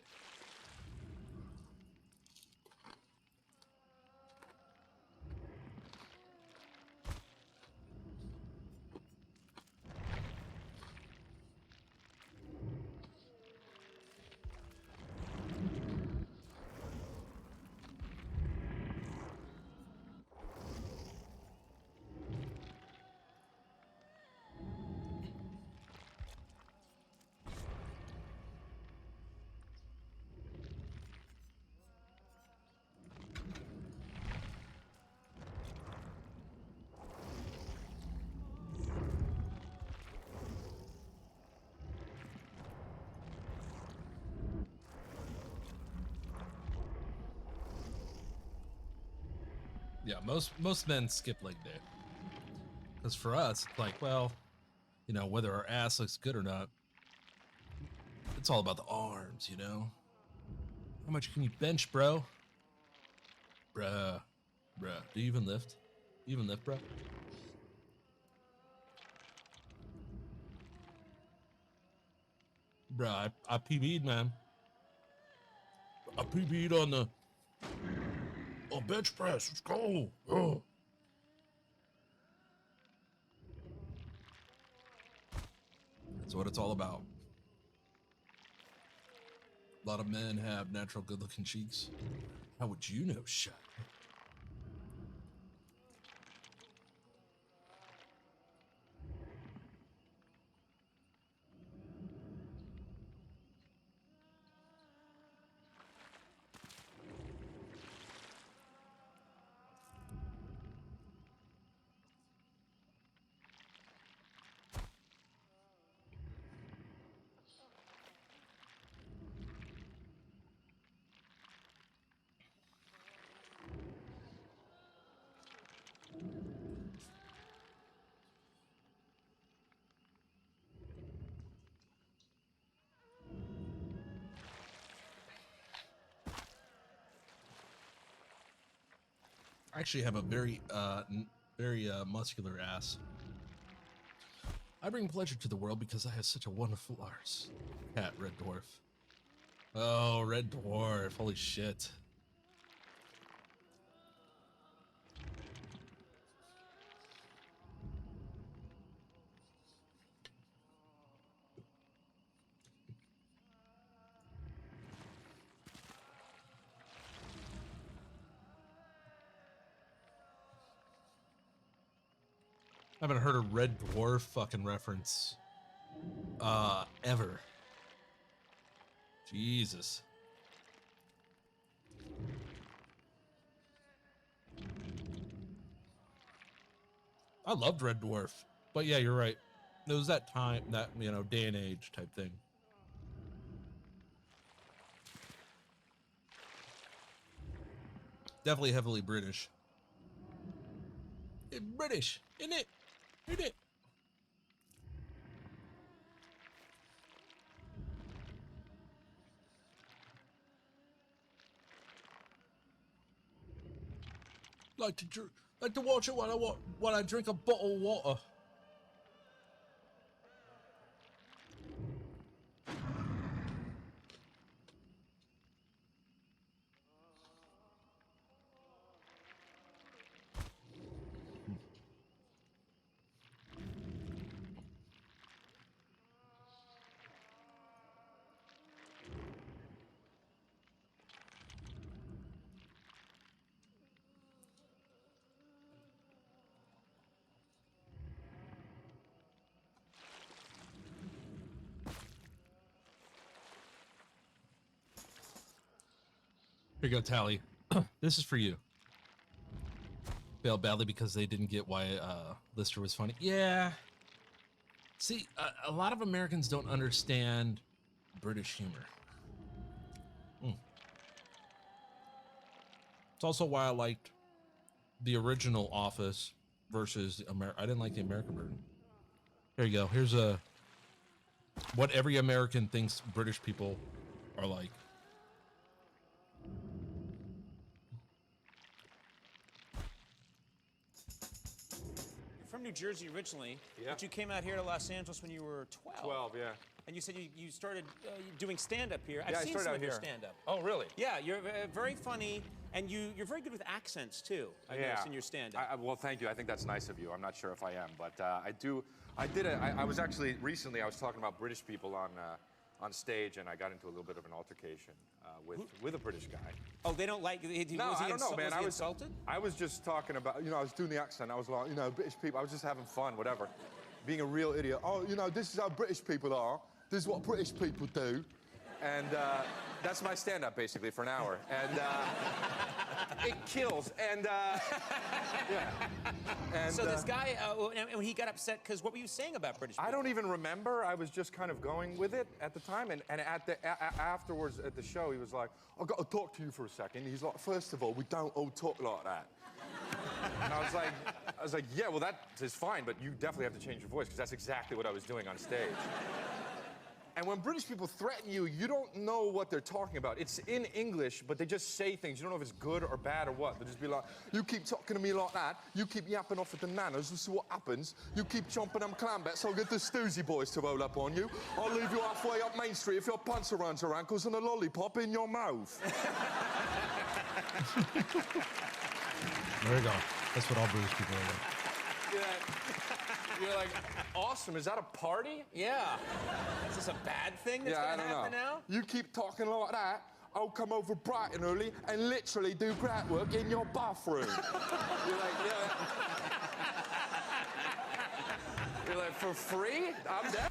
Yeah, most men skip leg day. Because for us, it's like, well, you know, whether our ass looks good or not, it's all about the arms, you know? How much can you bench, bro? Bruh. Do you even lift? Do you even lift, bro? Bruh, I PB'd, man. I PB'd on the bench press. Let's go. Oh. That's what it's all about. A lot of men have natural good-looking cheeks. How would you know, Shut? I actually have a very muscular ass. I bring pleasure to the world because I have such a wonderful arse. Cat, Red Dwarf. Oh, Red Dwarf. Holy shit. I haven't heard a Red Dwarf fucking reference ever. Jesus. I loved Red Dwarf. But yeah, you're right. It was that time, that, you know, day and age type thing. Definitely heavily British. It's British, isn't it? Isn't it? Like to watch it while I drink a bottle of water. Here you go, Tally. This is for you. Failed badly because they didn't get why Lister was funny. Yeah. See, a lot of Americans don't understand British humor. It's also why I liked the original Office versus the I didn't like the American version. Here you go. Here's what every American thinks British people are like. From New Jersey originally, but you came out here to Los Angeles when you were 12. 12, yeah. And you said you started doing stand-up here. Yeah, I've seen I started some out of your here. stand-up. Oh, really? Yeah, you're very funny, and you're very good with accents, too, I noticed in your stand-up. Well, thank you. I think that's nice of you. I'm not sure if I am, but I was actually, recently I was talking about British people on stage, and I got into a little bit of an altercation with a British guy. Oh, they don't like... No, I don't know, man. Was he insulted? I was just talking about, I was doing the accent. I was like, British people, I was just having fun, whatever. Being a real idiot. Oh, this is how British people are. This is what British people do. And that's my stand-up, basically, for an hour. And it kills. And, yeah. And, so this guy, and he got upset because what were you saying about British people? I don't even remember. I was just kind of going with it at the time. And afterwards at the show, he was like, I've got to talk to you for a second. He's like, first of all, we don't all talk like that. And I was like, yeah, well, that is fine, but you definitely have to change your voice, because that's exactly what I was doing on stage. And when British people threaten you, you don't know what they're talking about. It's in English, but they just say things. You don't know if it's good or bad or what. They'll just be like, you keep talking to me like that, you keep yapping off at the nanas, this is what happens. You keep chomping them clam bets, I'll get the Stoozy boys to roll up on you. I'll leave you halfway up Main Street if your pants around your ankles and a lollipop in your mouth. There you go. That's what all British people are like. You're like, awesome, is that a party? Yeah. Is this a bad thing that's going to happen now? You keep talking like that, I'll come over bright and early and literally do grout work in your bathroom. You're like, for free? I'm dead.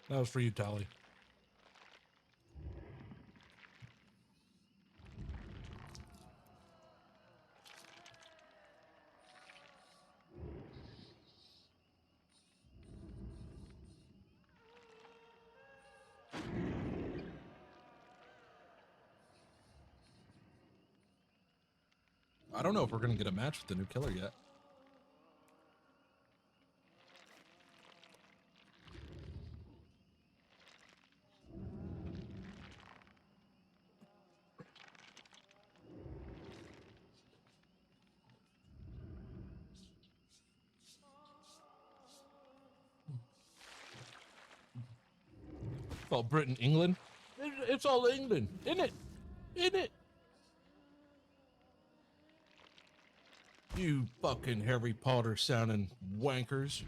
That was for you, Tally. I don't know if we're going to get a match with the new killer yet. Well, Britain, England. It's all England, isn't it? Isn't it? You fucking Harry Potter sounding wankers.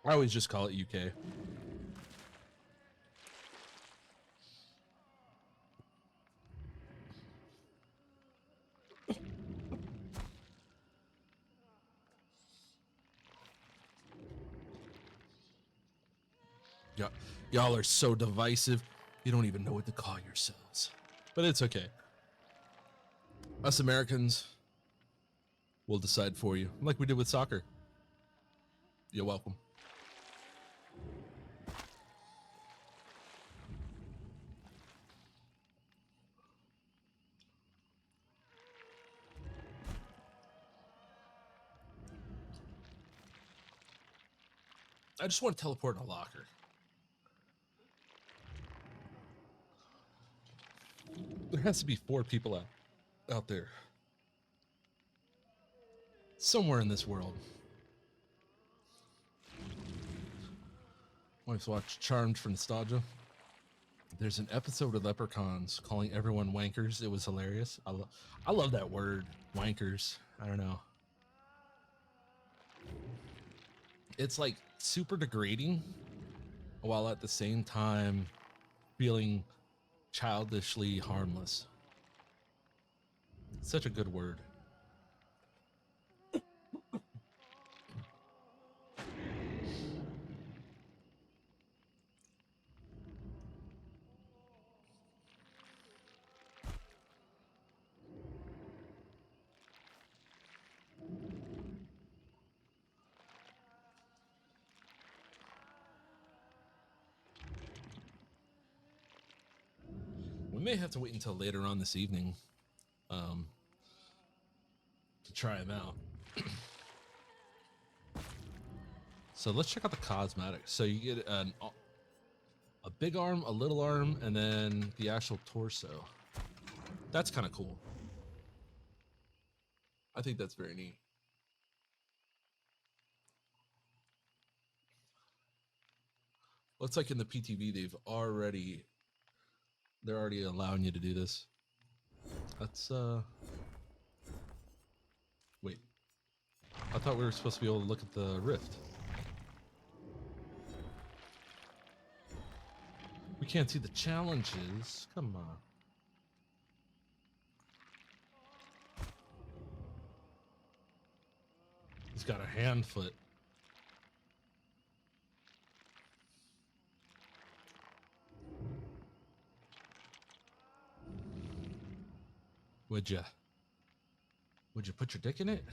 I always just call it UK. Y'all are so divisive. You don't even know what to call yourselves. But it's okay. Us Americans will decide for you, like we did with soccer. You're welcome. I just want to teleport in a locker. There has to be 4 people out there. Somewhere in this world. Wife's watched Charmed for nostalgia. There's an episode of Leprechauns calling everyone wankers. It was hilarious. I love that word, wankers. I don't know. It's like super degrading while at the same time feeling childishly harmless. Such a good word. We may have to wait until later on this evening to try them out. So let's check out the cosmetics. So you get a big arm, a little arm, and then the actual torso. That's kind of cool. I think that's very neat. Looks like in the PTV they're already allowing you to do this. Let's wait. I thought we were supposed to be able to look at the rift. We can't see the challenges. Come on. He's got a hand foot. Would you put your dick in it?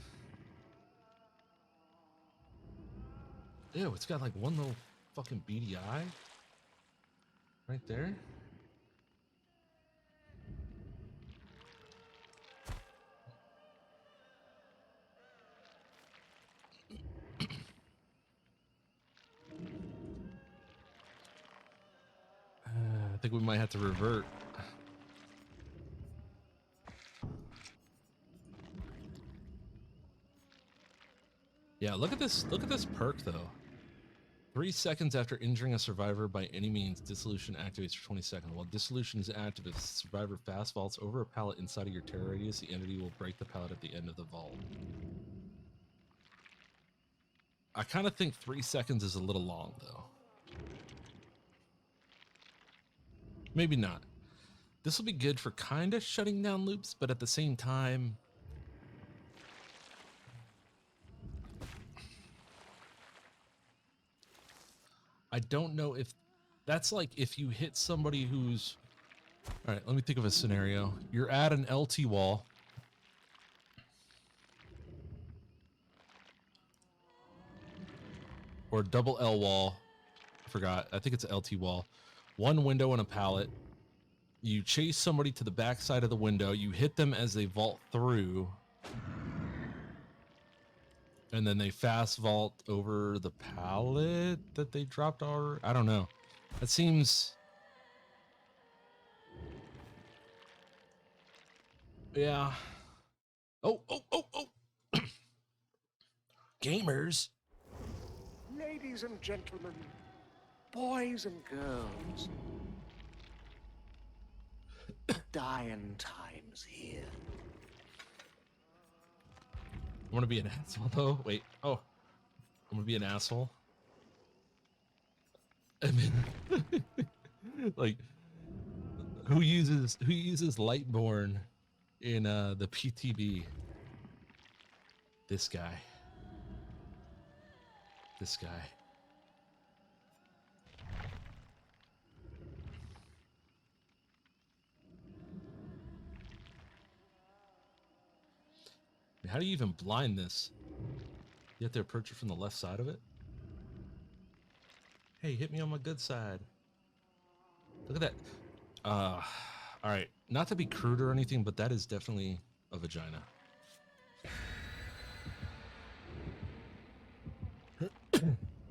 Ew, it's got like one little fucking beady eye right there. I think we might have to revert. Yeah, look at this perk though. 3 seconds after injuring a survivor by any means, dissolution activates for 20 seconds. While dissolution is active, if the survivor fast vaults over a pallet inside of your terror radius, the entity will break the pallet at the end of the vault. I kind of think 3 seconds is a little long though. Maybe not. This will be good for kind of shutting down loops, but at the same time, I don't know if that's like if you hit somebody who's... All right, let me think of a scenario. You're at an LT wall. Or double L wall. I forgot. I think it's an LT wall. One window and a pallet. You chase somebody to the back side of the window. You hit them as they vault through. And then they fast vault over the pallet that they dropped already. I don't know. That seems... Yeah. Oh. Gamers. Ladies and gentlemen, boys and girls, dying times here. I want to be an asshole though. Wait. Oh, I'm gonna be an asshole. I mean, like, who uses Lightborn in the PTB? This guy. This guy. How do you even blind this? You have to approach it from the left side of it? Hey, hit me on my good side. Look at that. All right. Not to be crude or anything, but that is definitely a vagina.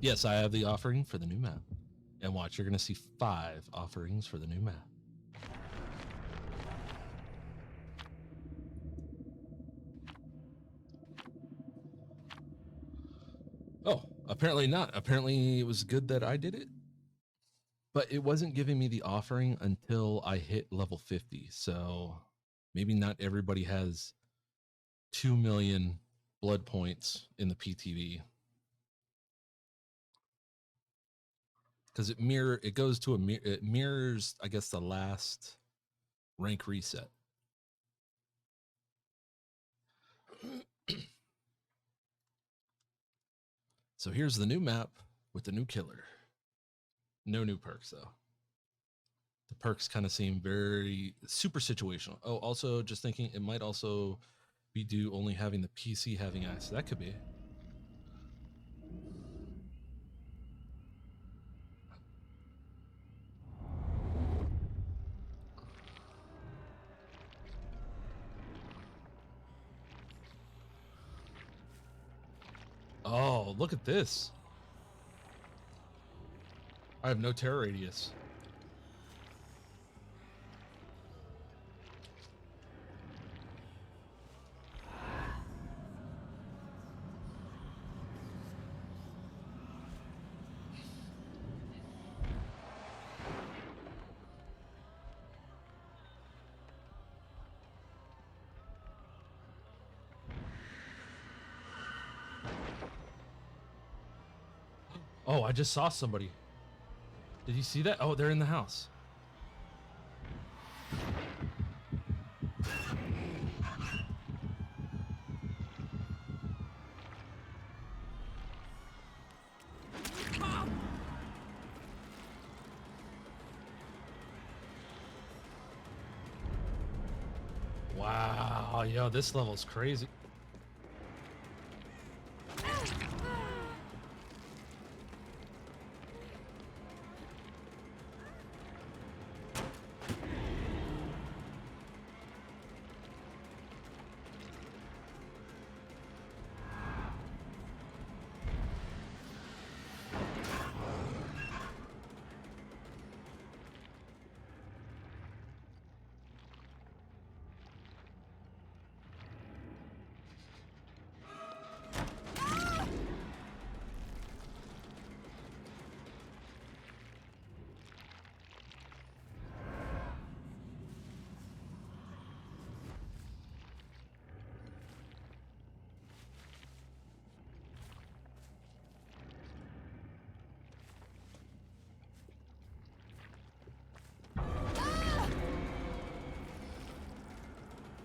Yes, I have the offering for the new map. And watch, you're going to see 5 offerings for the new map. Oh, apparently not. Apparently it was good that I did it. But it wasn't giving me the offering until I hit level 50. So maybe not everybody has 2 million blood points in the PTV. Because it goes to it mirrors, I guess, the last rank reset. So here's the new map with the new killer. No new perks though. The perks kind of seem very super situational. Oh, also just thinking it might also be due only having the PC having access. That could be. Oh, look at this. I have no terror radius. Oh, I just saw somebody. Did you see that? Oh, they're in the house. Wow, yo, this level's crazy.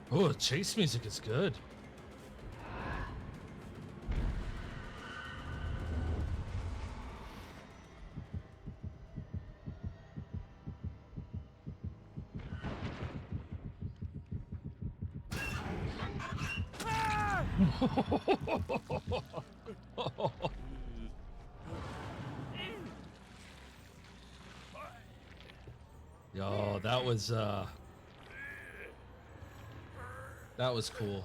Oh, the chase music is good. Yo, that was cool.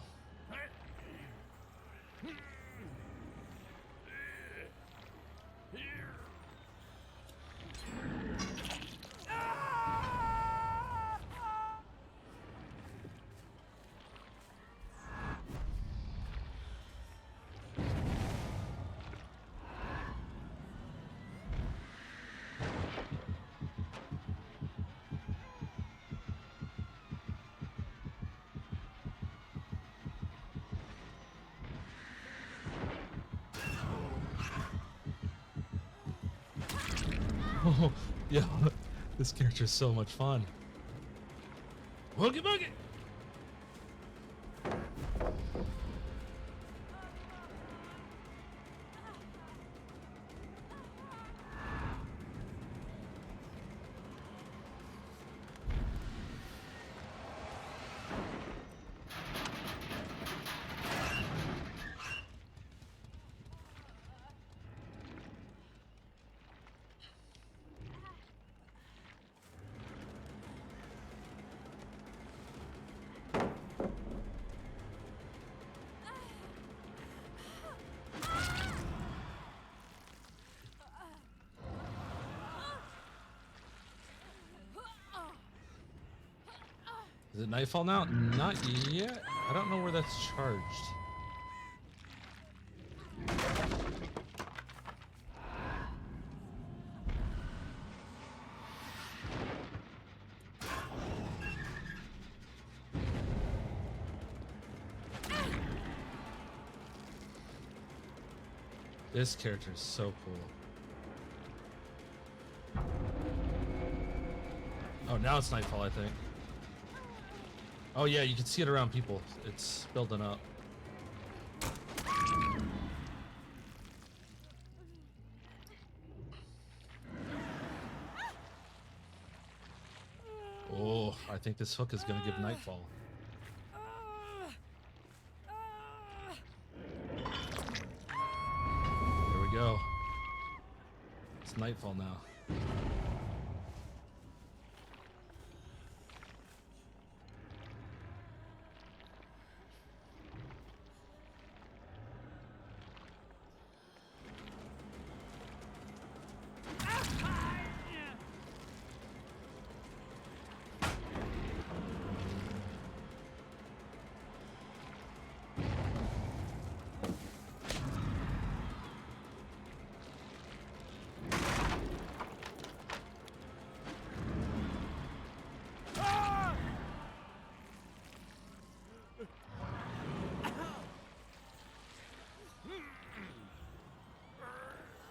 Oh, yeah. This character is so much fun. Boogie boogie! Is it nightfall now? Not yet. I don't know where that's charged. This character is so cool. Oh, now it's nightfall, I think. Oh yeah, you can see it around people. It's building up. Oh, I think this hook is gonna give nightfall. There we go. It's nightfall now.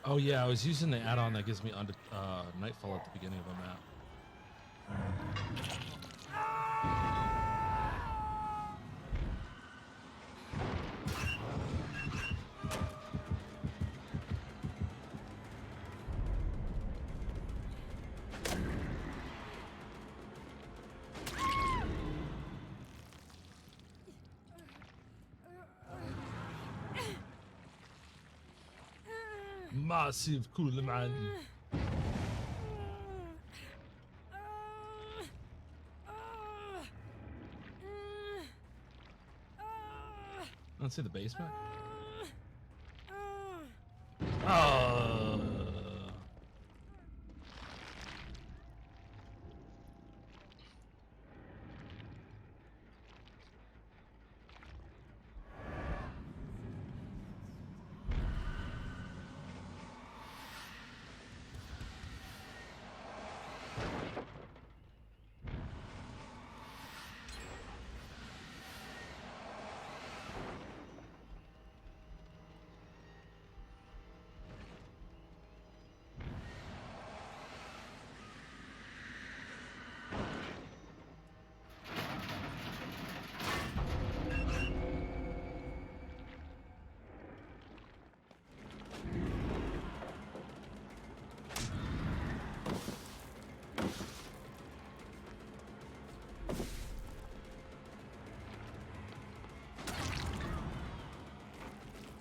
Oh yeah, I was using the add-on that gives me nightfall at the beginning of a map. Massive cool man. Let's see the basement. Oh.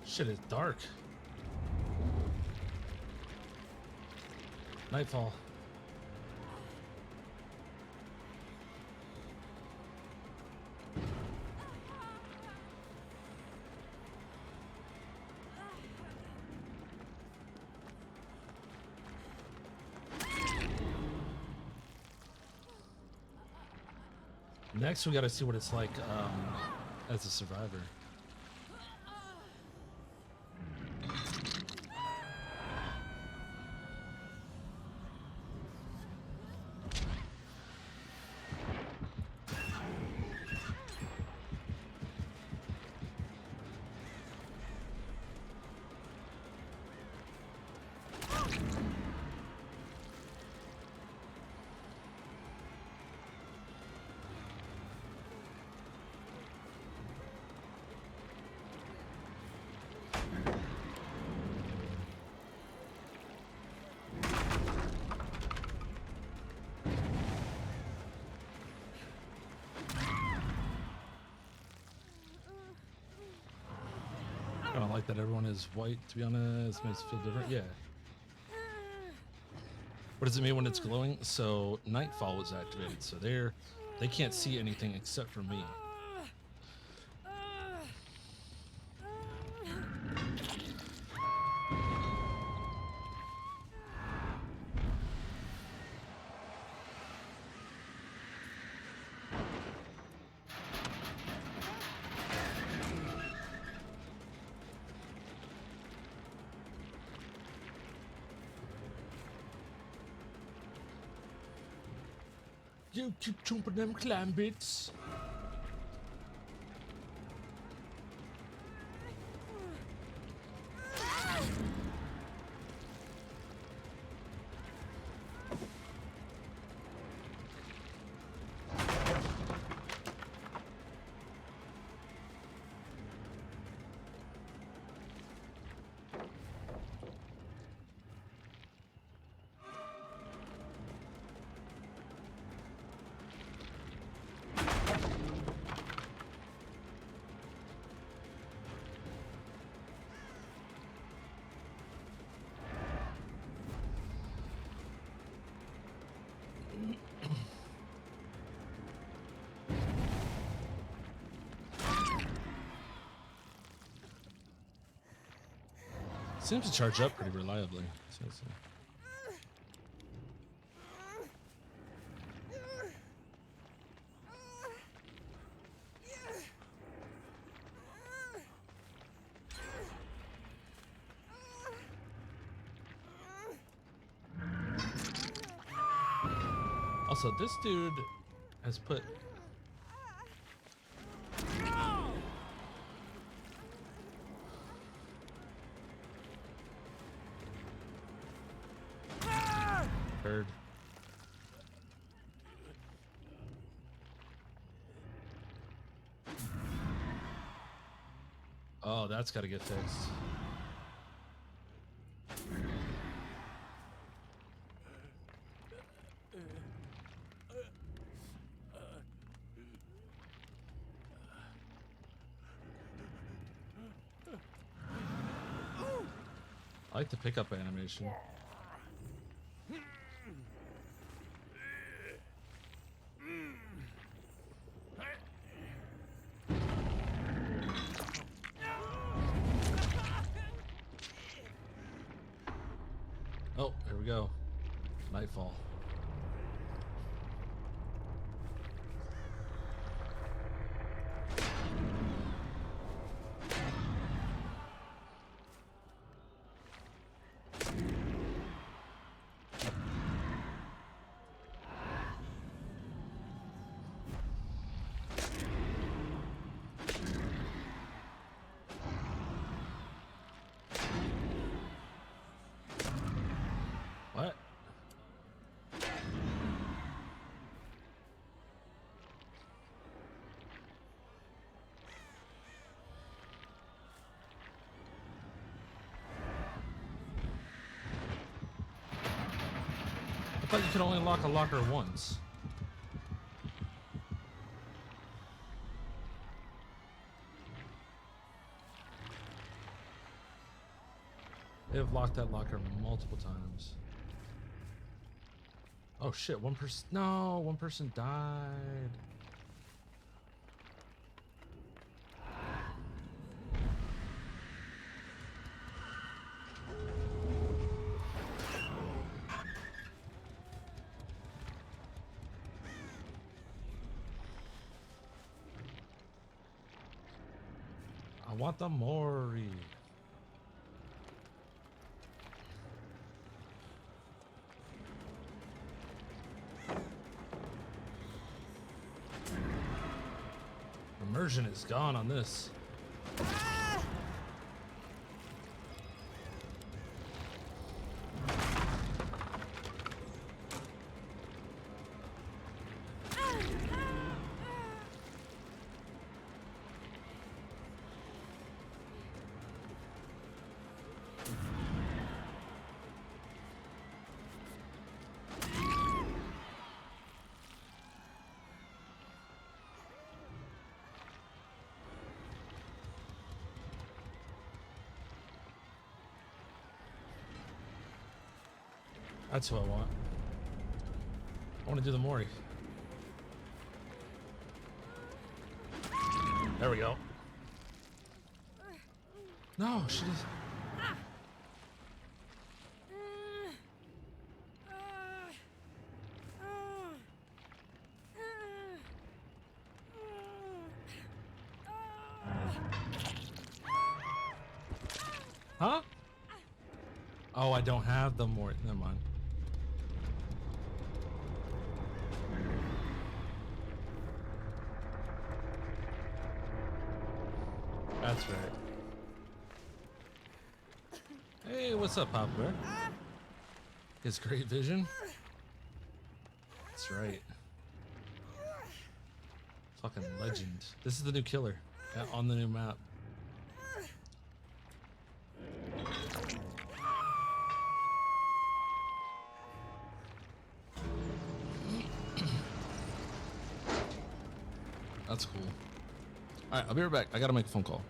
Shit, it's dark. Nightfall. Next, we gotta see what it's like as a survivor. I don't like that everyone is white, to be honest. Makes it feel different. Yeah. What does it mean when it's glowing? So Nightfall was activated, so they can't see anything except for me. You keep jumping them clam bits. Seems to charge up pretty reliably. So. Also, this dude has put bird. Oh, that's got to get fixed. I like the pickup animation. Oh, here we go. Nightfall. What? I thought you could only lock a locker once. They've locked that locker multiple times. Oh shit, one person. No, one person died. I want the Mori. Immersion is gone on this. That's what I want. I want to do the Mori. There we go. No, she just... Huh? Oh, I don't have the Mori. Never mind. That's right. Hey, what's up, Papa Bear? His great vision. That's right. Fucking legend. This is the new killer on the new map. That's cool. All right, I'll be right back. I gotta make a phone call.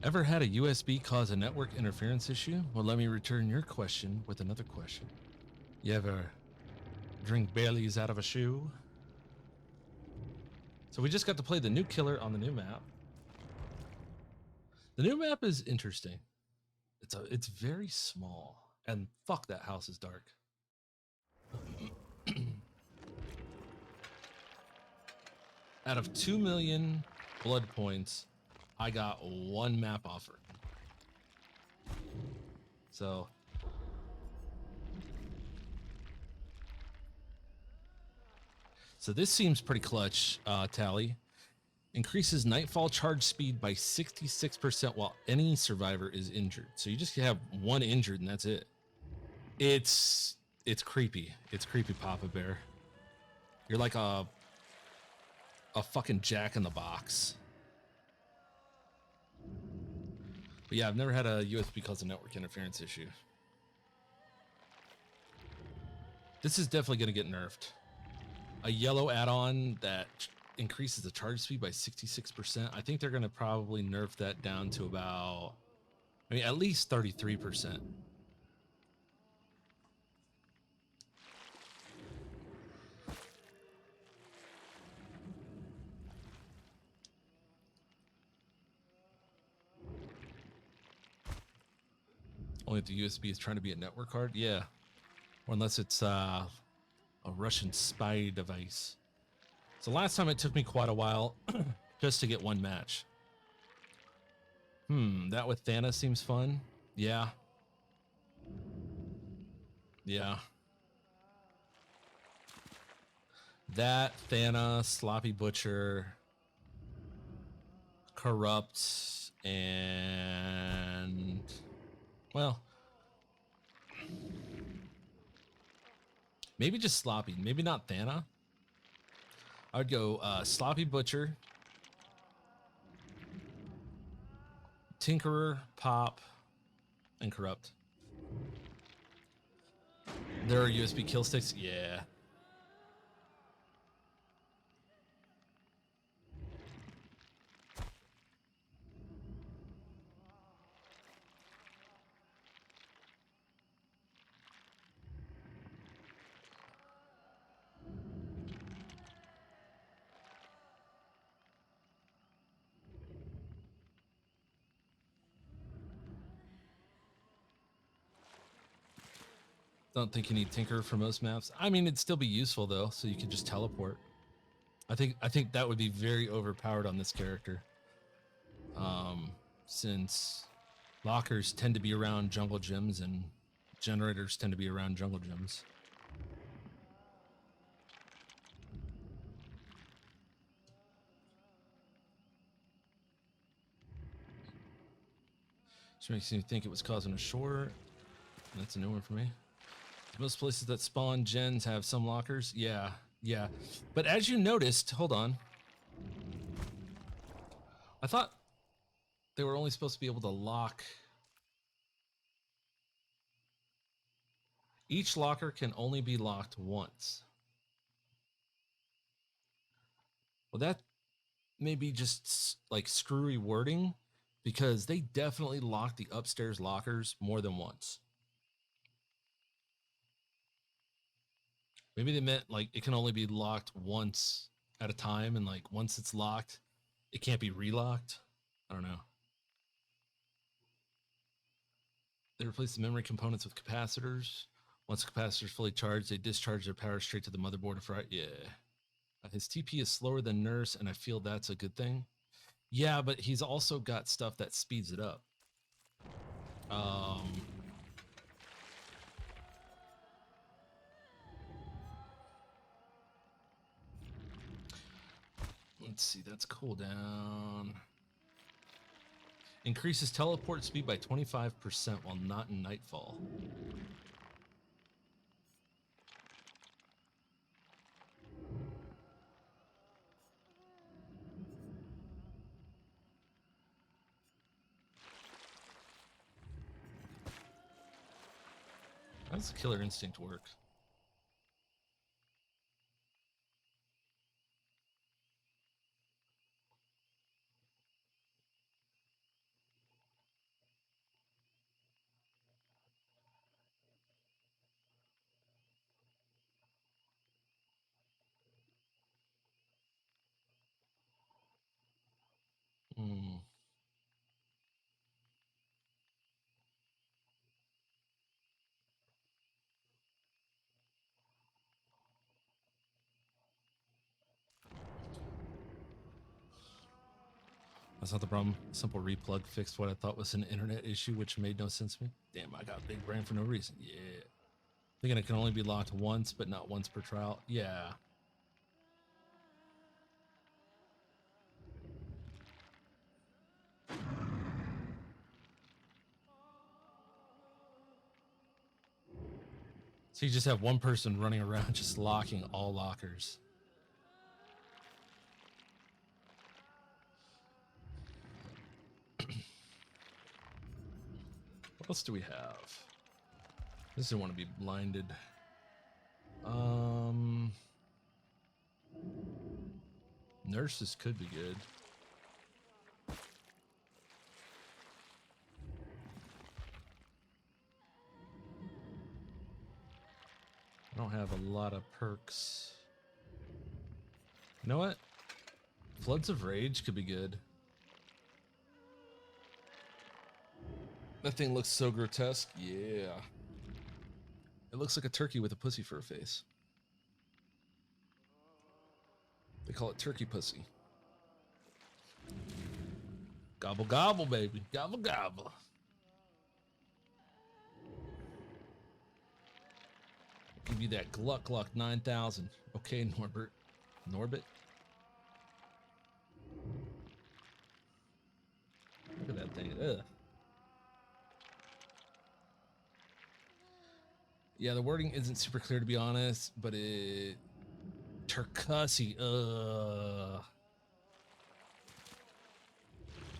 Ever had a USB cause a network interference issue? Well, let me return your question with another question. You ever drink Bailey's out of a shoe? So we just got to play the new killer on the new map. The new map is interesting. It's very small, And fuck, that house is dark. Out of 2 million blood points, I got 1 map offer. So this seems pretty clutch, Tally. Increases nightfall charge speed by 66% while any survivor is injured. So you just have 1 injured and that's it. It's creepy. It's creepy, Papa Bear. You're like a fucking Jack in the Box. But yeah, I've never had a USB cause a network interference issue. This is definitely going to get nerfed. A yellow add-on that increases the charge speed by 66%. I think they're going to probably nerf that down to about, I mean, at least 33%. Only if the USB is trying to be a network card? Yeah. Or unless it's a Russian spy device. So last time it took me quite a while just to get 1 match. That with Thana seems fun. Yeah. Yeah. That, Thana, Sloppy Butcher, Corrupt, and... well... maybe just Sloppy. Maybe not Thana. I would go Sloppy Butcher, Tinkerer, Pop, and Corrupt. There are USB kill sticks? Yeah. Don't think you need Tinker for most maps. I mean, it'd still be useful though, so you could just teleport. I think that would be very overpowered on this character. Since lockers tend to be around jungle gyms and generators tend to be around jungle gyms. Which makes me think it was causing a short. That's a new one for me. Most places that spawn gens have some lockers. Yeah, yeah. But as you noticed, hold on. I thought they were only supposed to be able to lock. Each locker can only be locked once. Well, that may be just like screwy wording because they definitely lock the upstairs lockers more than once. Maybe they meant like it can only be locked once at a time, and like once it's locked, it can't be relocked. I don't know. They replace the memory components with capacitors. Once the capacitor is fully charged, they discharge their power straight to the motherboard and fry. Yeah. His TP is slower than Nurse, and I feel that's a good thing. Yeah, but he's also got stuff that speeds it up. Let's see, that's cooldown. Increases teleport speed by 25% while not in Nightfall. How does Killer Instinct work? That's not the problem. Simple replug fixed what I thought was an internet issue, which made no sense to me. Damn, I got big brain for no reason. Yeah. Thinking it can only be locked once, but not once per trial. Yeah. So you just have one person running around just locking all lockers. What else do we have? This doesn't want to be blinded. Nurses could be good. I don't have a lot of perks. You know what? Floods of Rage could be good. That thing looks so grotesque. Yeah. It looks like a turkey with a pussy for a face. They call it turkey pussy. Gobble gobble, baby. Gobble gobble. Give you that Gluck Gluck 9000. Okay, Norbert. Norbit? Look at that thing. Ugh. Yeah, the wording isn't super clear to be honest, but it... Turkussy.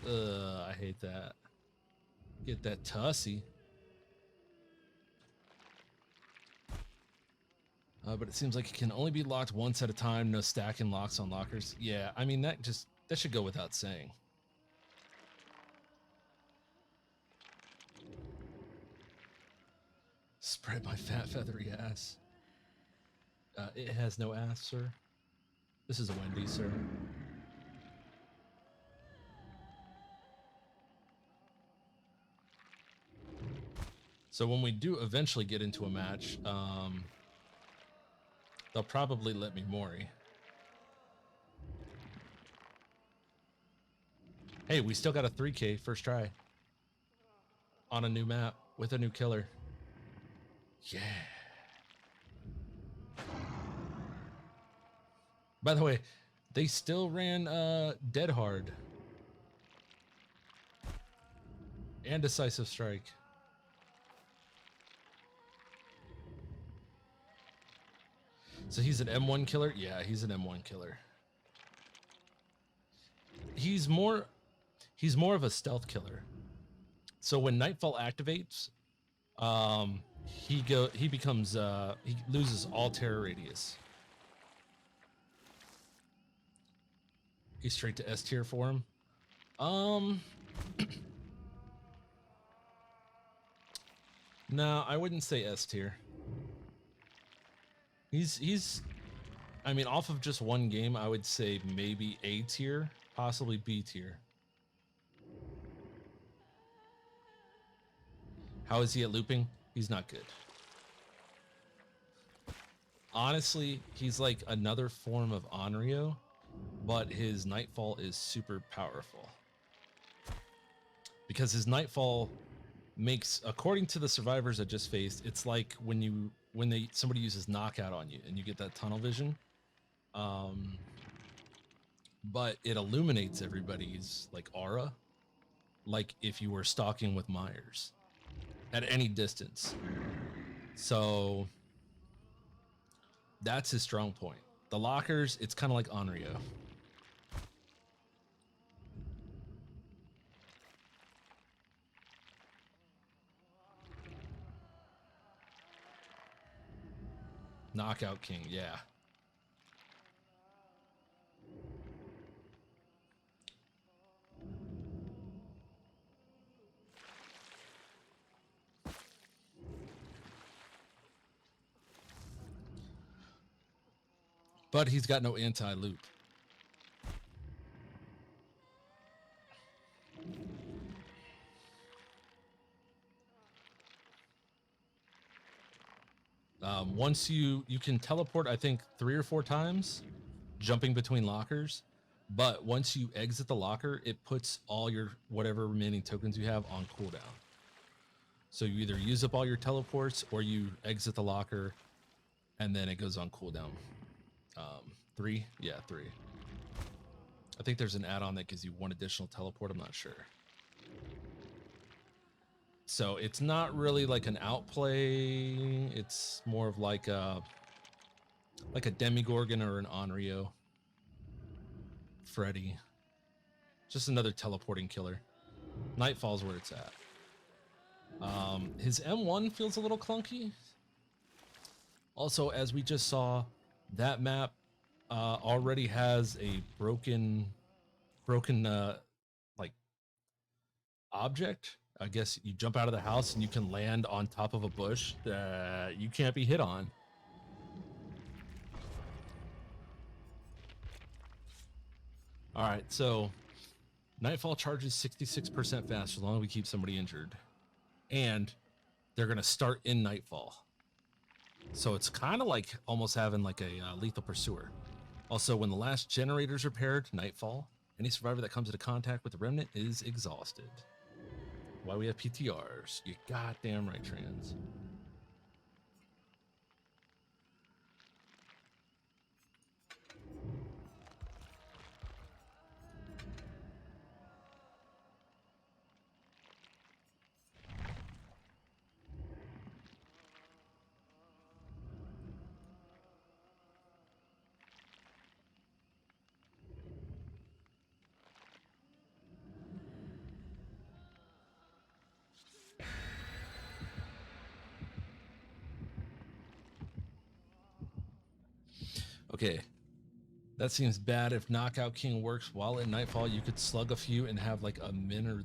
I hate that. Get that tussy. But it seems like it can only be locked once at a time. No stacking locks on lockers. Yeah, I mean, that should go without saying. Spread my fat feathery ass. It has no ass, sir. This is a Wendy, sir. So when we do eventually get into a match, they'll probably let me Mori. Hey, we still got a 3K first try on a new map with a new killer. Yeah. By the way, they still ran Dead Hard and Decisive Strike. So he's an M1 killer? Yeah, he's an M1 killer. He's more of a stealth killer. So when Nightfall activates, he loses all terror radius. He's straight to S tier for him. No, I wouldn't say S tier. He's I mean, off of just one game, I would say maybe A tier, possibly B tier. How is he at looping? He's not good. Honestly, he's like another form of Onryo, but his Nightfall is super powerful. Because his Nightfall makes, according to the survivors I just faced, it's like when somebody uses knockout on you and you get that tunnel vision. But it illuminates everybody's like aura, like if you were stalking with Myers at any distance. So that's his strong point. The lockers, it's kind of like Onryo. Knockout King, yeah. But he's got no anti-loop. Once you can teleport, I think 3 or 4 times, jumping between lockers. But once you exit the locker, it puts all your whatever remaining tokens you have on cooldown. So you either use up all your teleports or you exit the locker and then it goes on cooldown. 3? Yeah, 3. I think there's an add-on that gives you 1 additional teleport. I'm not sure. So it's not really like an outplay. It's more of like a Demigorgon or an Onryo. Freddy. Just another teleporting killer. Nightfall's where it's at. His M1 feels a little clunky. Also, as we just saw, that map already has a broken like object. I guess you jump out of the house and you can land on top of a bush that you can't be hit on. All right, so Nightfall charges 66% faster as long as we keep somebody injured. And they're going to start in Nightfall. So it's kind of like almost having like a lethal pursuer. Also, when the last generator is repaired, Nightfall, any survivor that comes into contact with the remnant is exhausted. Why we have PTRs? You goddamn right, trans. Okay, that seems bad. If Knockout King works while in Nightfall, you could slug a few and have like a min or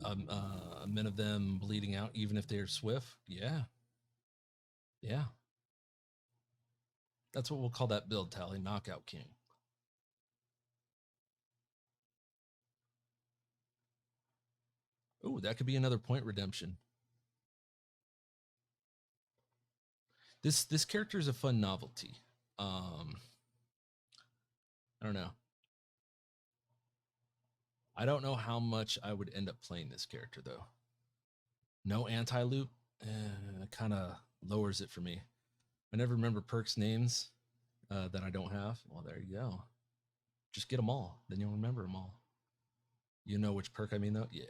a min of them bleeding out, even if they're swift. Yeah, yeah. That's what we'll call that build, Tally. Knockout King. Ooh, that could be another point redemption. This character is a fun novelty. I don't know. I don't know how much I would end up playing this character though. No anti-loop, kind of lowers it for me. I never remember perks names that I don't have. Well, there you go. Just get them all, then you'll remember them all. You know which perk I mean though? Yeah.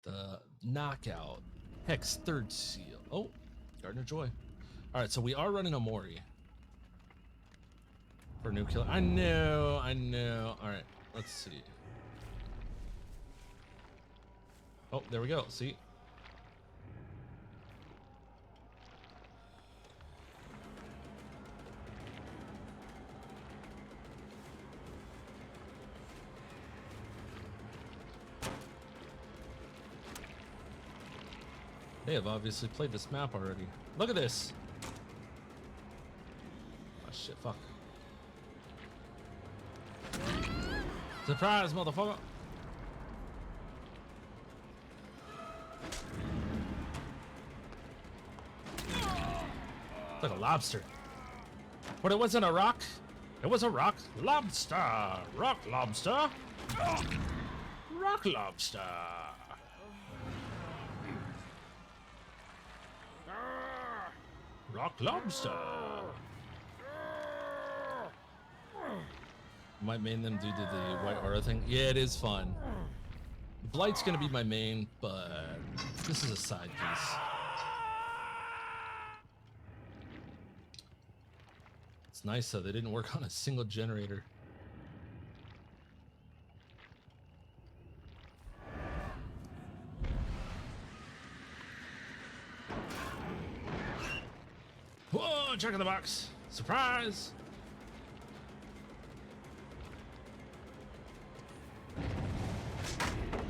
The knockout Hex 3rd seal. Oh, Gardener Joy. All right, so we are running a Mori for new killer. I know. All right, let's see. Oh, there we go. See? They have obviously played this map already. Look at this. Oh shit, fuck. Surprise, motherfucker. It's like a lobster. But it wasn't a rock. It was a rock lobster. Rock lobster. Rock lobster. Rock lobster. Might main them due to the white aura thing. Yeah, it is fun. Blight's gonna be my main, but this is a side piece. It's nice though, they didn't work on a single generator. Whoa, check in the box. Surprise!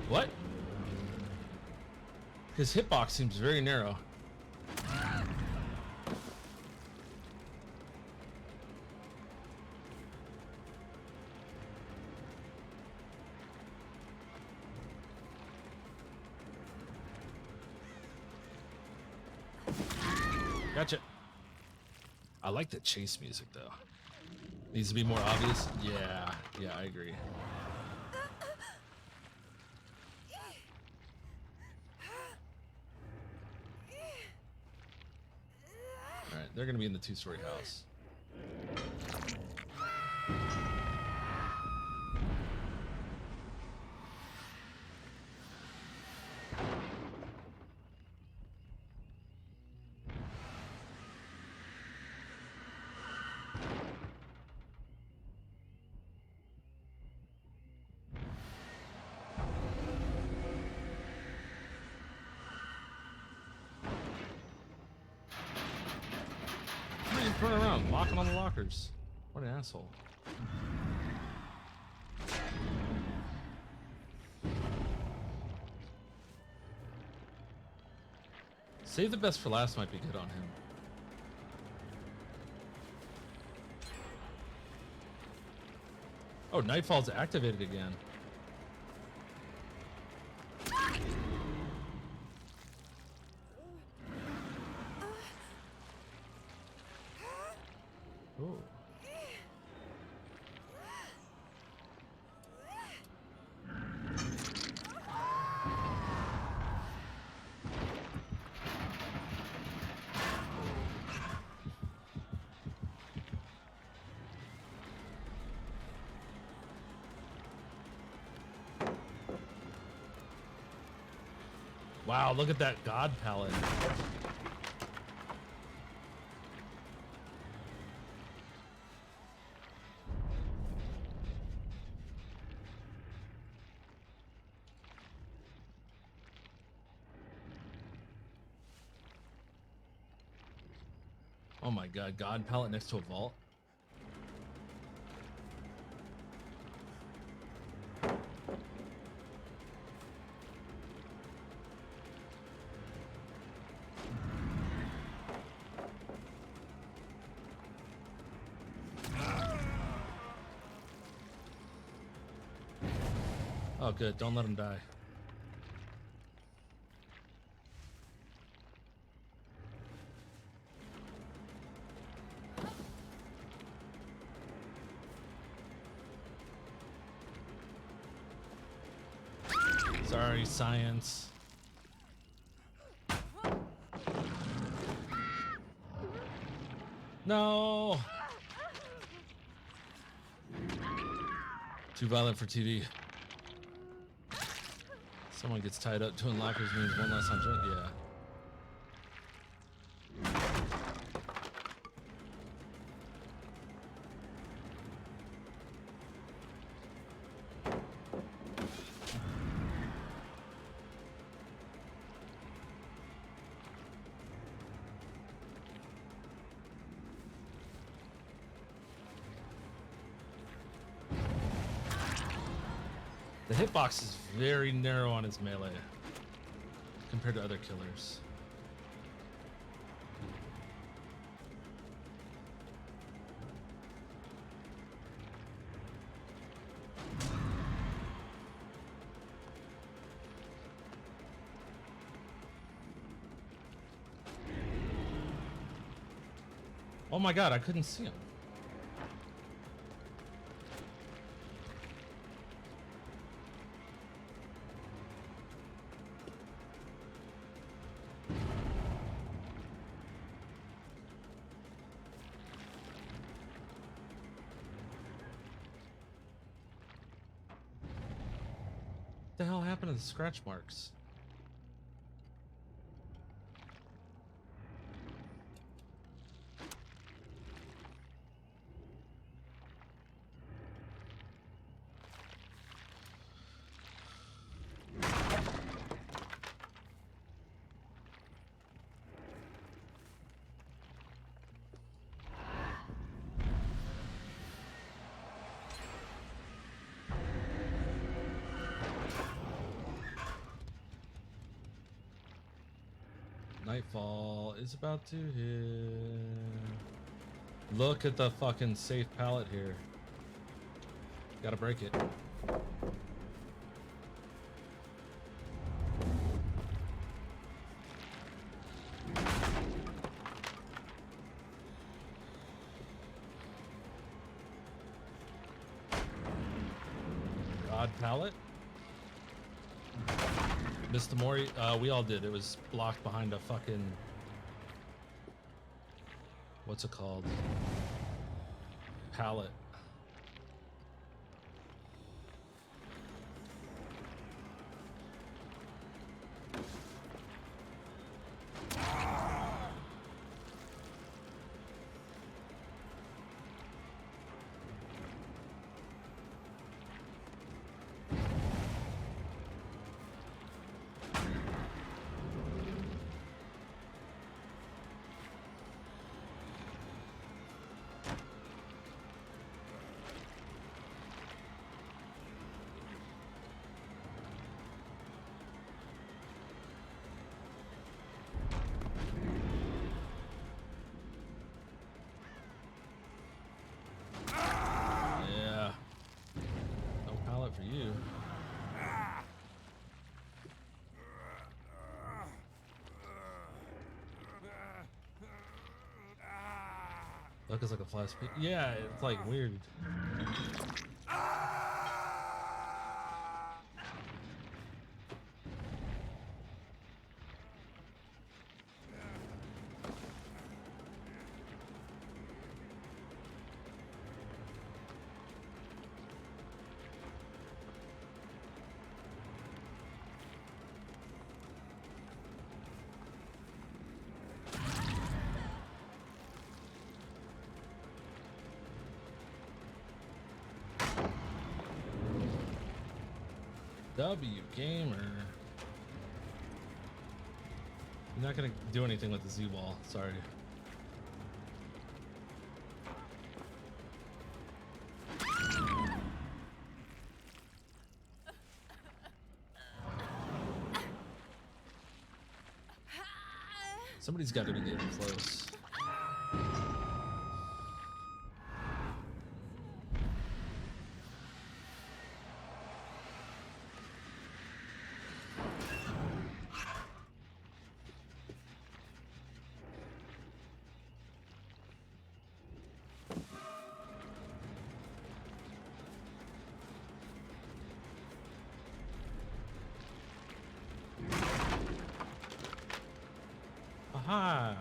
What? His hitbox seems very narrow. Gotcha. I like the chase music though. Needs to be more obvious. Yeah, yeah, I agree. All right, they're gonna be in the two-story house. Turn around, locking on the lockers. What an asshole. Save the best for last might be good on him. Oh, Nightfall's activated again. Ooh. Wow, look at that God palette. Oh my God, God palette next to a vault. Oh, good. Don't let him die. Sorry, science. No! Too violent for TV. Someone gets tied up. 2 unlockers means one less on junk. Yeah. The hitbox is very narrow on his melee compared to other killers. Oh my God, I couldn't see him. What the hell happened to the scratch marks? Nightfall is about to hit. Look at the fucking safe palette here. Gotta break it. pallet? Mr. Mori, we all did. It was blocked behind a fucking... What's it called? Pallet. Look, it's like a flash speed. Yeah, it's like weird. W gamer. You're not gonna do anything with the Z wall. Sorry. Somebody's got to be getting close. Aha!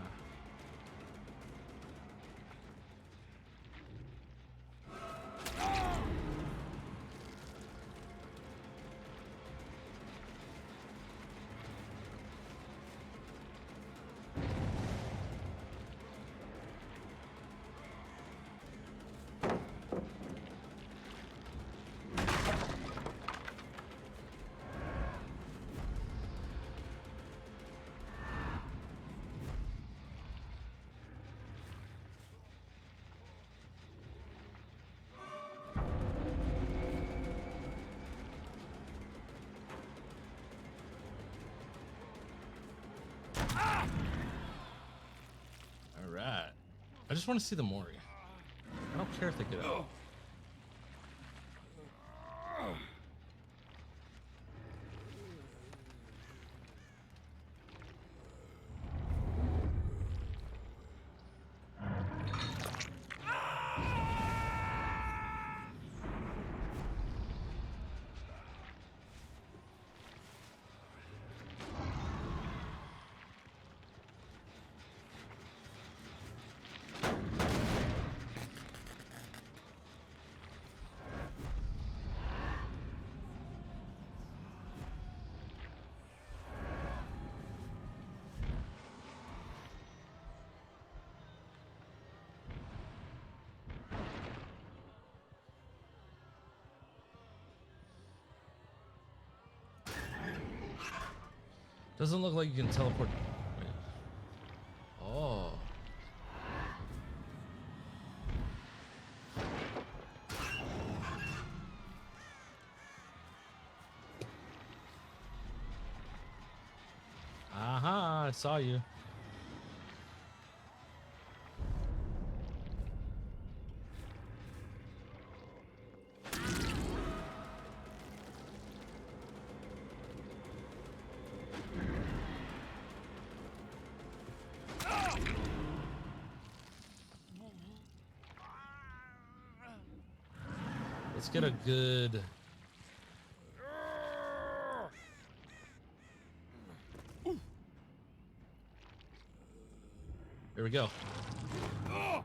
Alright. I just want to see the Mori. I don't care if they get out. Doesn't look like you can teleport. Wait. Oh. Aha, I saw you. Let's get a good Here we go. Oh.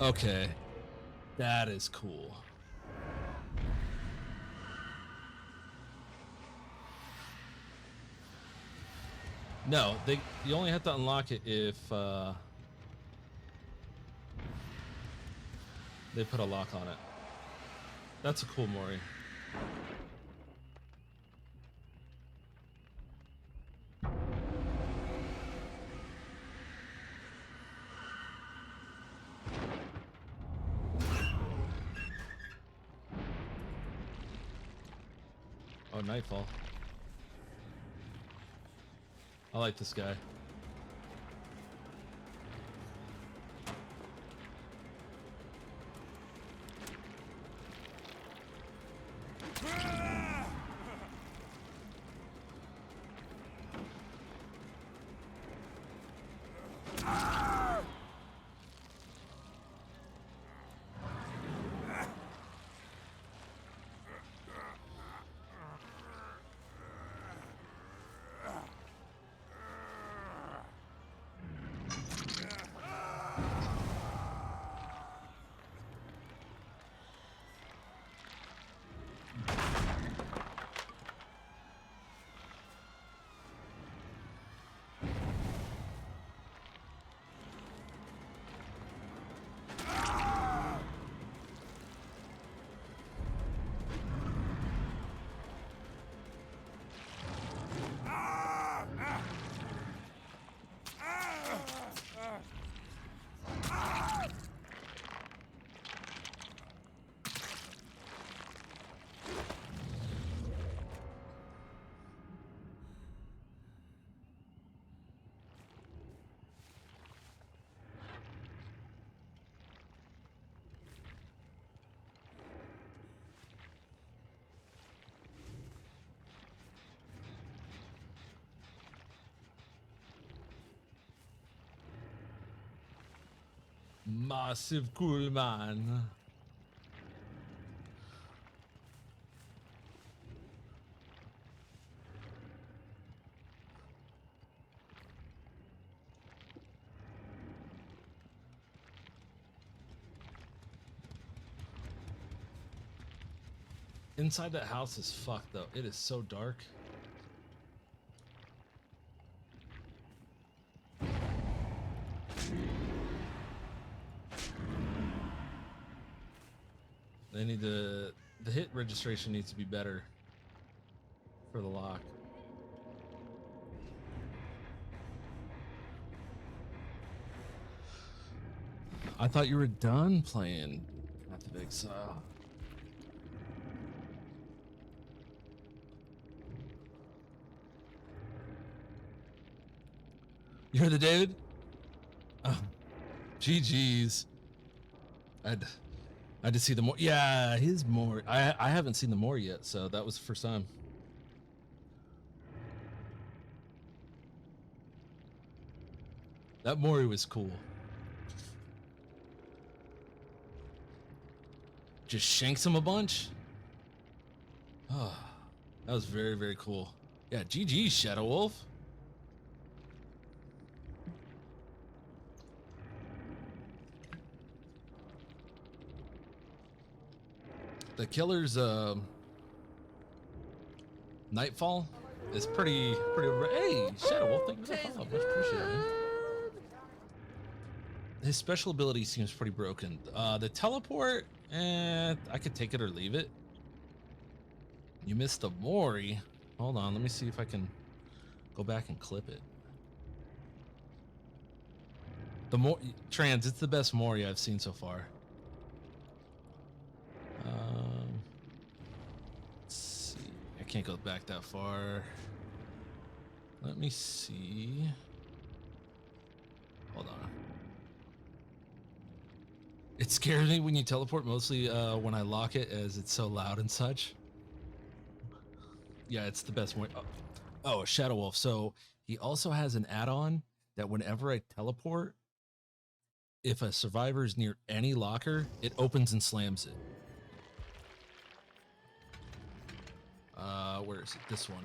Okay. That is cool. No, you only have to unlock it if they put a lock on it. That's a cool Mori. Oh, Nightfall. I like this guy. Massive cool man. Inside that house is fucked though. It is so dark. They need the hit registration needs to be better for the lock. I thought you were done playing Path of Exile. You're the dude? Oh, GG's. I had to see the more. Yeah, his more. I haven't seen the more yet, so that was the first time. That Mori was cool. Just shanks him a bunch. Oh, that was very, very cool. Yeah, GG, Shadow Wolf. The killer's Nightfall is pretty. Hey, Shadow Wolf, thank you for the follow. Much appreciated, man. His special ability seems pretty broken. The teleport, I could take it or leave it. You missed the Mori. Hold on, let me see if I can go back and clip it. The Trans, it's the best Mori I've seen so far. Let's see. I can't go back that far. Let me see. Hold on. It scares me when you teleport, mostly when I lock it, as it's so loud and such. Yeah, it's the best Mori. Oh, Shadow Wolf. So he also has an add-on that whenever I teleport, if a survivor is near any locker, it opens and slams it. Where is it? This one.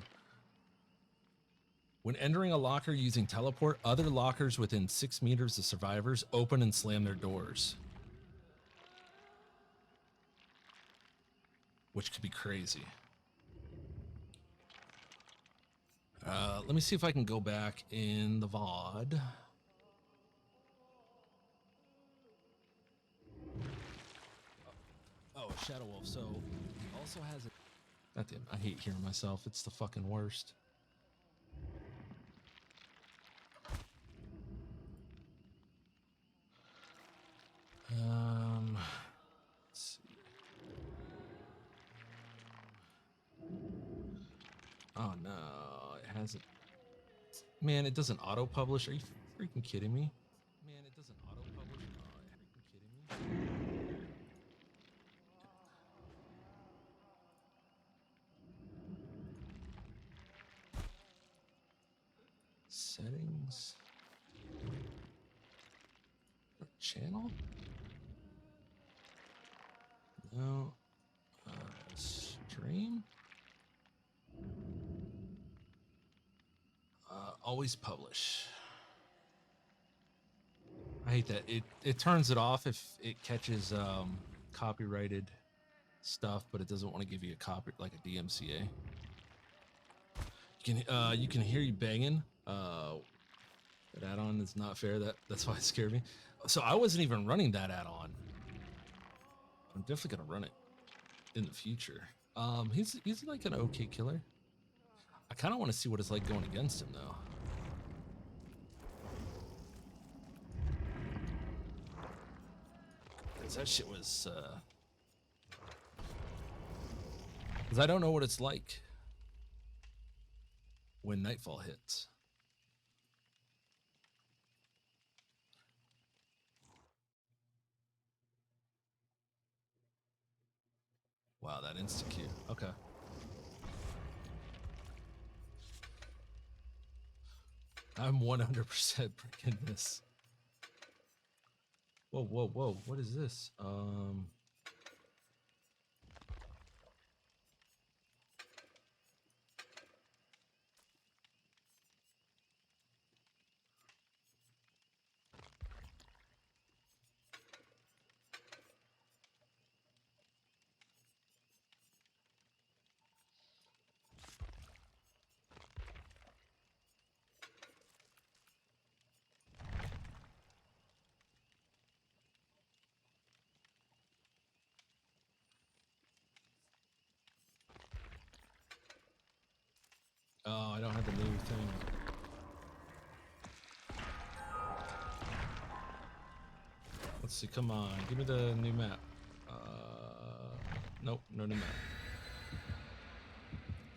When entering a locker using teleport, other lockers within 6 meters of survivors open and slam their doors. Which could be crazy. Let me see if I can go back in the VOD. Oh, Shadow Wolf. So also has it. Goddamn, I hate hearing myself. It's the fucking worst. Let's see. Oh no, it hasn't. Man, it doesn't auto-publish. Are you freaking kidding me? Man, it doesn't auto-publish. Oh, are you freaking kidding me? Settings. Channel? No. Stream? Always publish. I hate that. It turns it off if it catches copyrighted stuff, but it doesn't want to give you a copy like a DMCA. You can hear you banging. That add-on is not fair. That's why it scared me. So I wasn't even running that add-on. I'm definitely gonna run it in the future. He's like an okay killer. I kind of want to see what it's like going against him though. Cause that shit was. Cause I don't know what it's like when nightfall hits. Wow, that insta-Q. Okay. I'm 100% breaking this. Whoa, whoa, whoa. What is this? Oh, I don't have the new thing. Let's see, come on, give me the new map. Nope, no new map.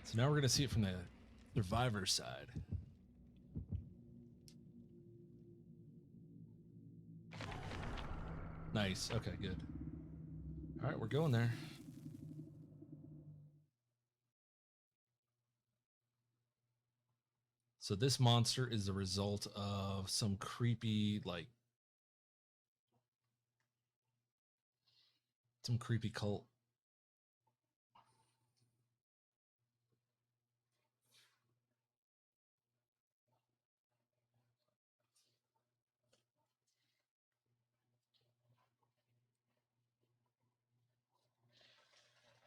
So now we're gonna see it from the survivor side. Nice, okay, good. All right, we're going there. So this monster is the result of some creepy, like, some creepy cult.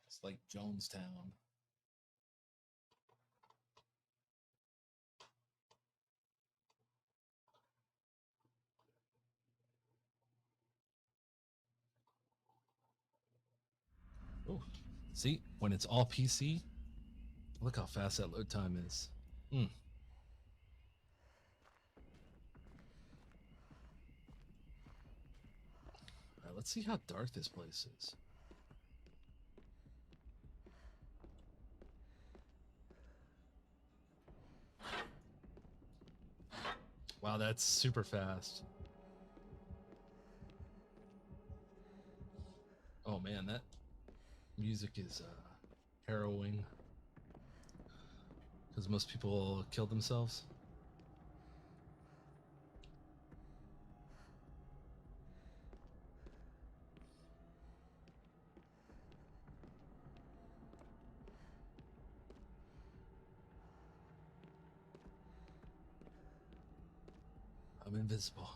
It's like Jonestown. Oh, see, when it's all PC, look how fast that load time is. All right, let's see how dark this place is. Wow, that's super fast. Oh man, that music is harrowing. Because most people kill themselves. I'm invisible.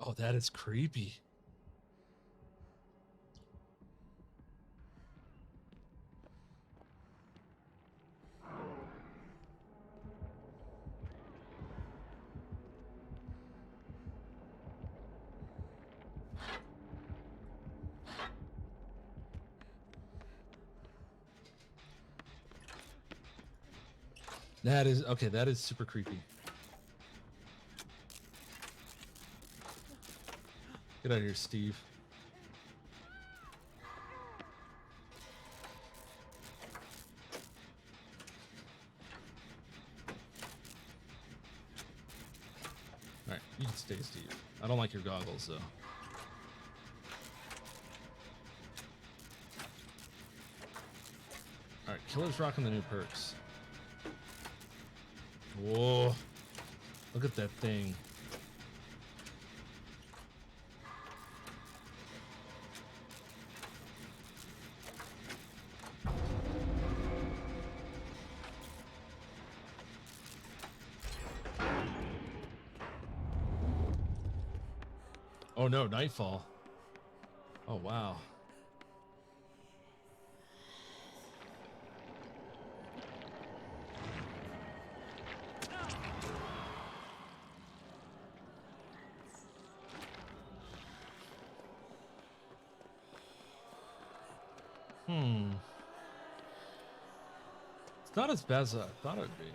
Oh, that is creepy. That is okay. That is super creepy. Get out of here, Steve. All right, you can stay, Steve. I don't like your goggles, though. All right, Killer's rocking the new perks. Whoa. Look at that thing. Oh no, Nightfall. Oh wow. It's not as bad as I thought it would be.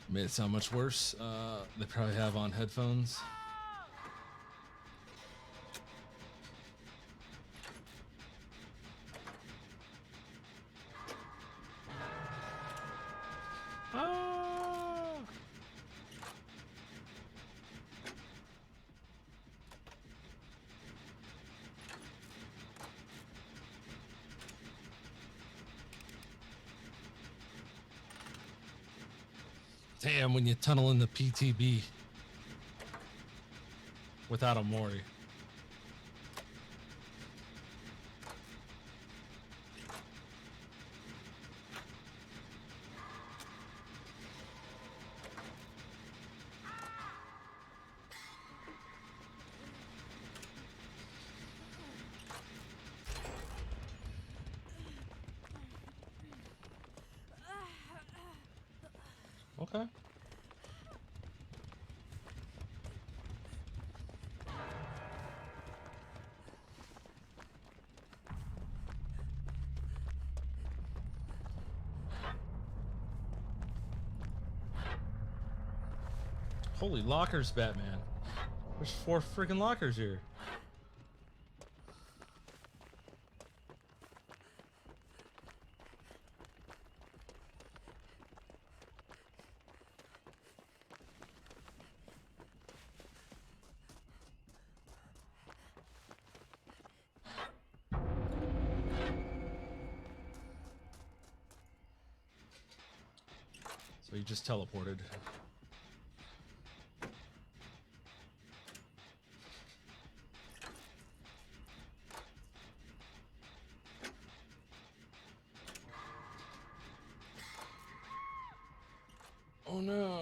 Made it sound much worse. They probably have on headphones. Damn, when you tunnel in the PTB without a Mori. Okay. Holy lockers, Batman. There's 4 freaking lockers here. So you just teleported. Oh no.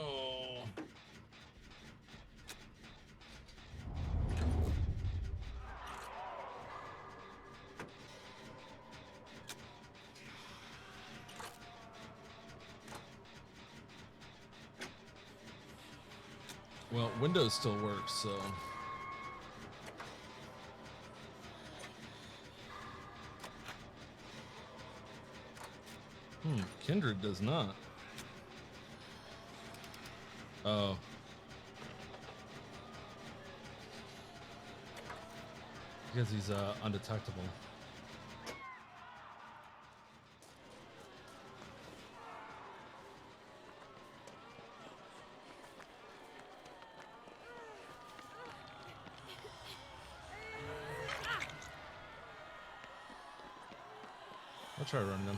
Well, Windows still works, so. Kindred does not. Oh. Because he's undetectable. I'll try running him.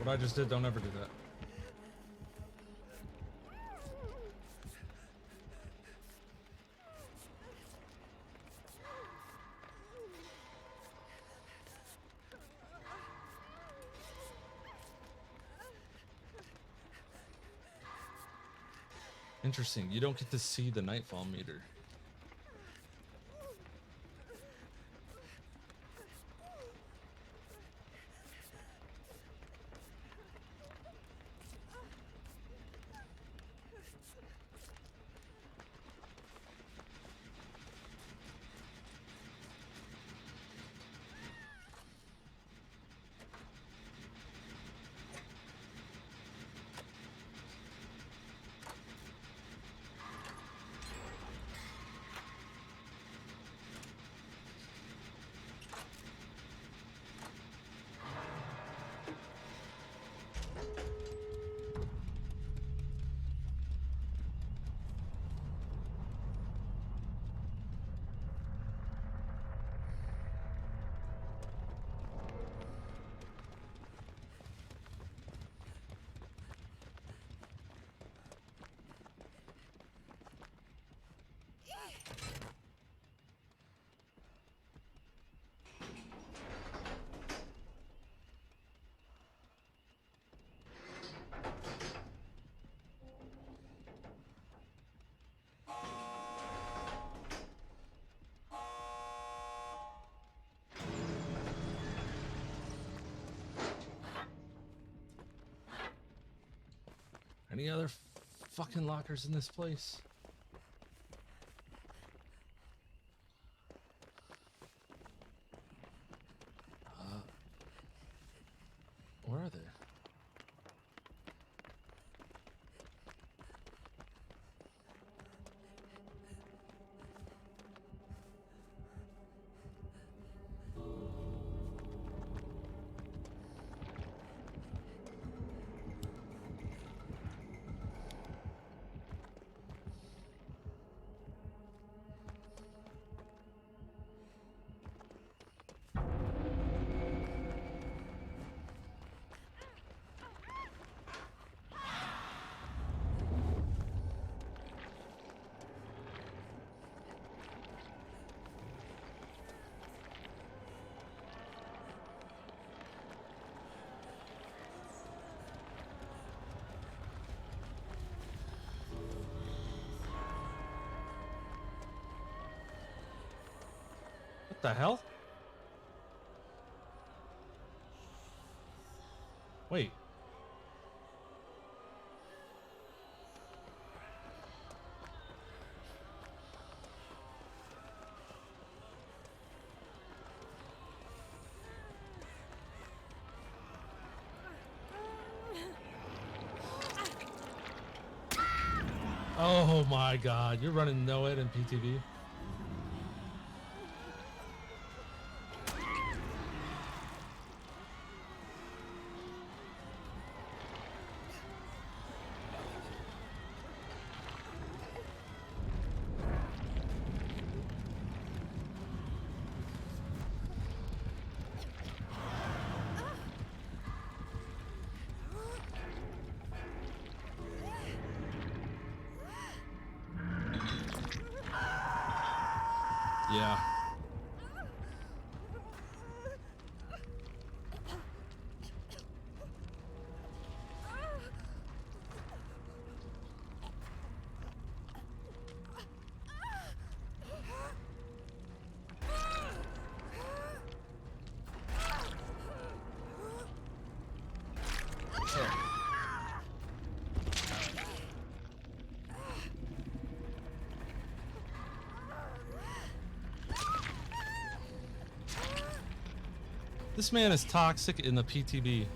What I just did, don't ever do that. Interesting. You don't get to see the nightfall meter. Any other fucking lockers in this place? Where are they? What the hell? Wait. Oh my god, you're running no ed in PTV. Yeah. This man is toxic in the PTB.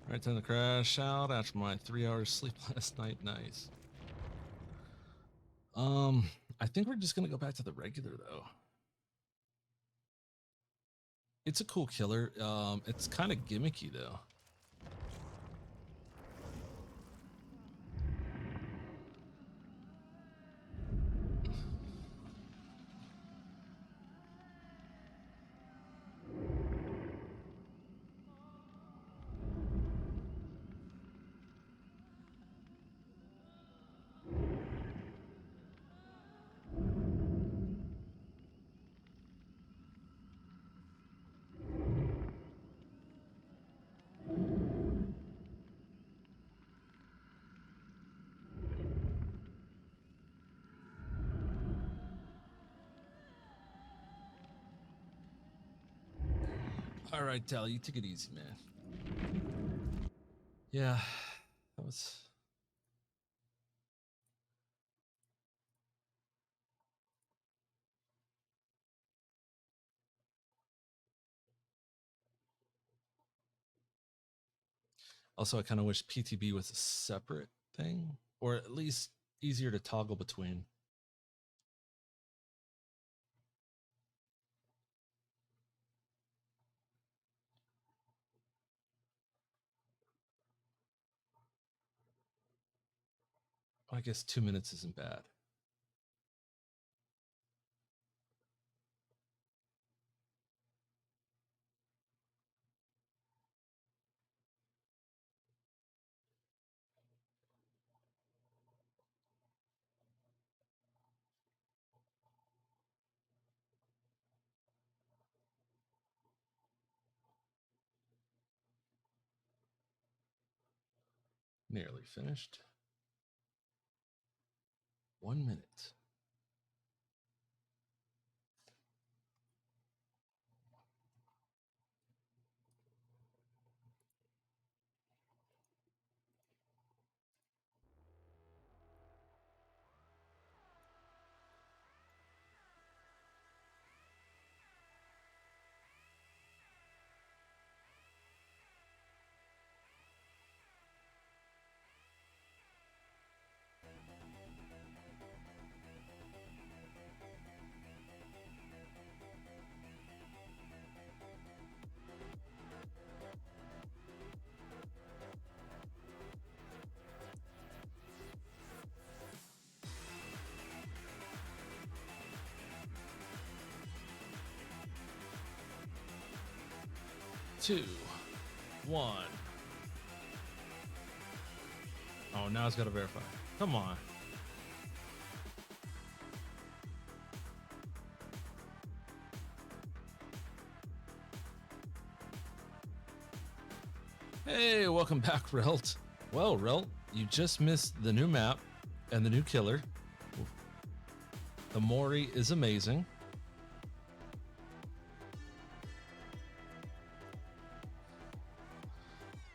Right, time to crash out after my 3 hours sleep last night. Nice. I think we're just gonna go back to the regular though. It's a cool killer. It's kind of gimmicky though. All right, Tally, you take it easy, man. Yeah, that was. Also, I kind of wish PTB was a separate thing, or at least easier to toggle between. I guess 2 minutes isn't bad. Nearly finished. 1 minute. 2, 1. Oh, now it's got to verify. Come on. Hey, welcome back, Relt. Well, Relt, you just missed the new map and the new killer. The Mori is amazing.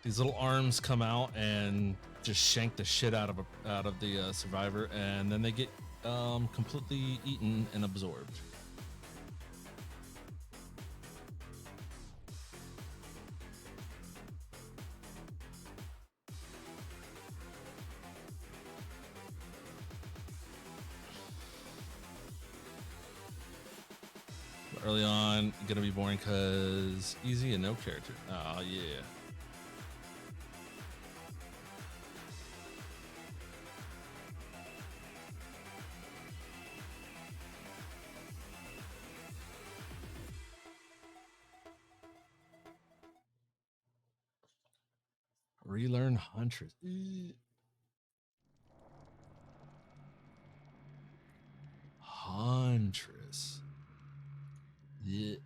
These little arms come out and just shank the shit out of the survivor, and then they get completely eaten and absorbed. Early on, gonna be boring because easy and no character. Oh yeah. Relearn Huntress. Huntress. Yeah.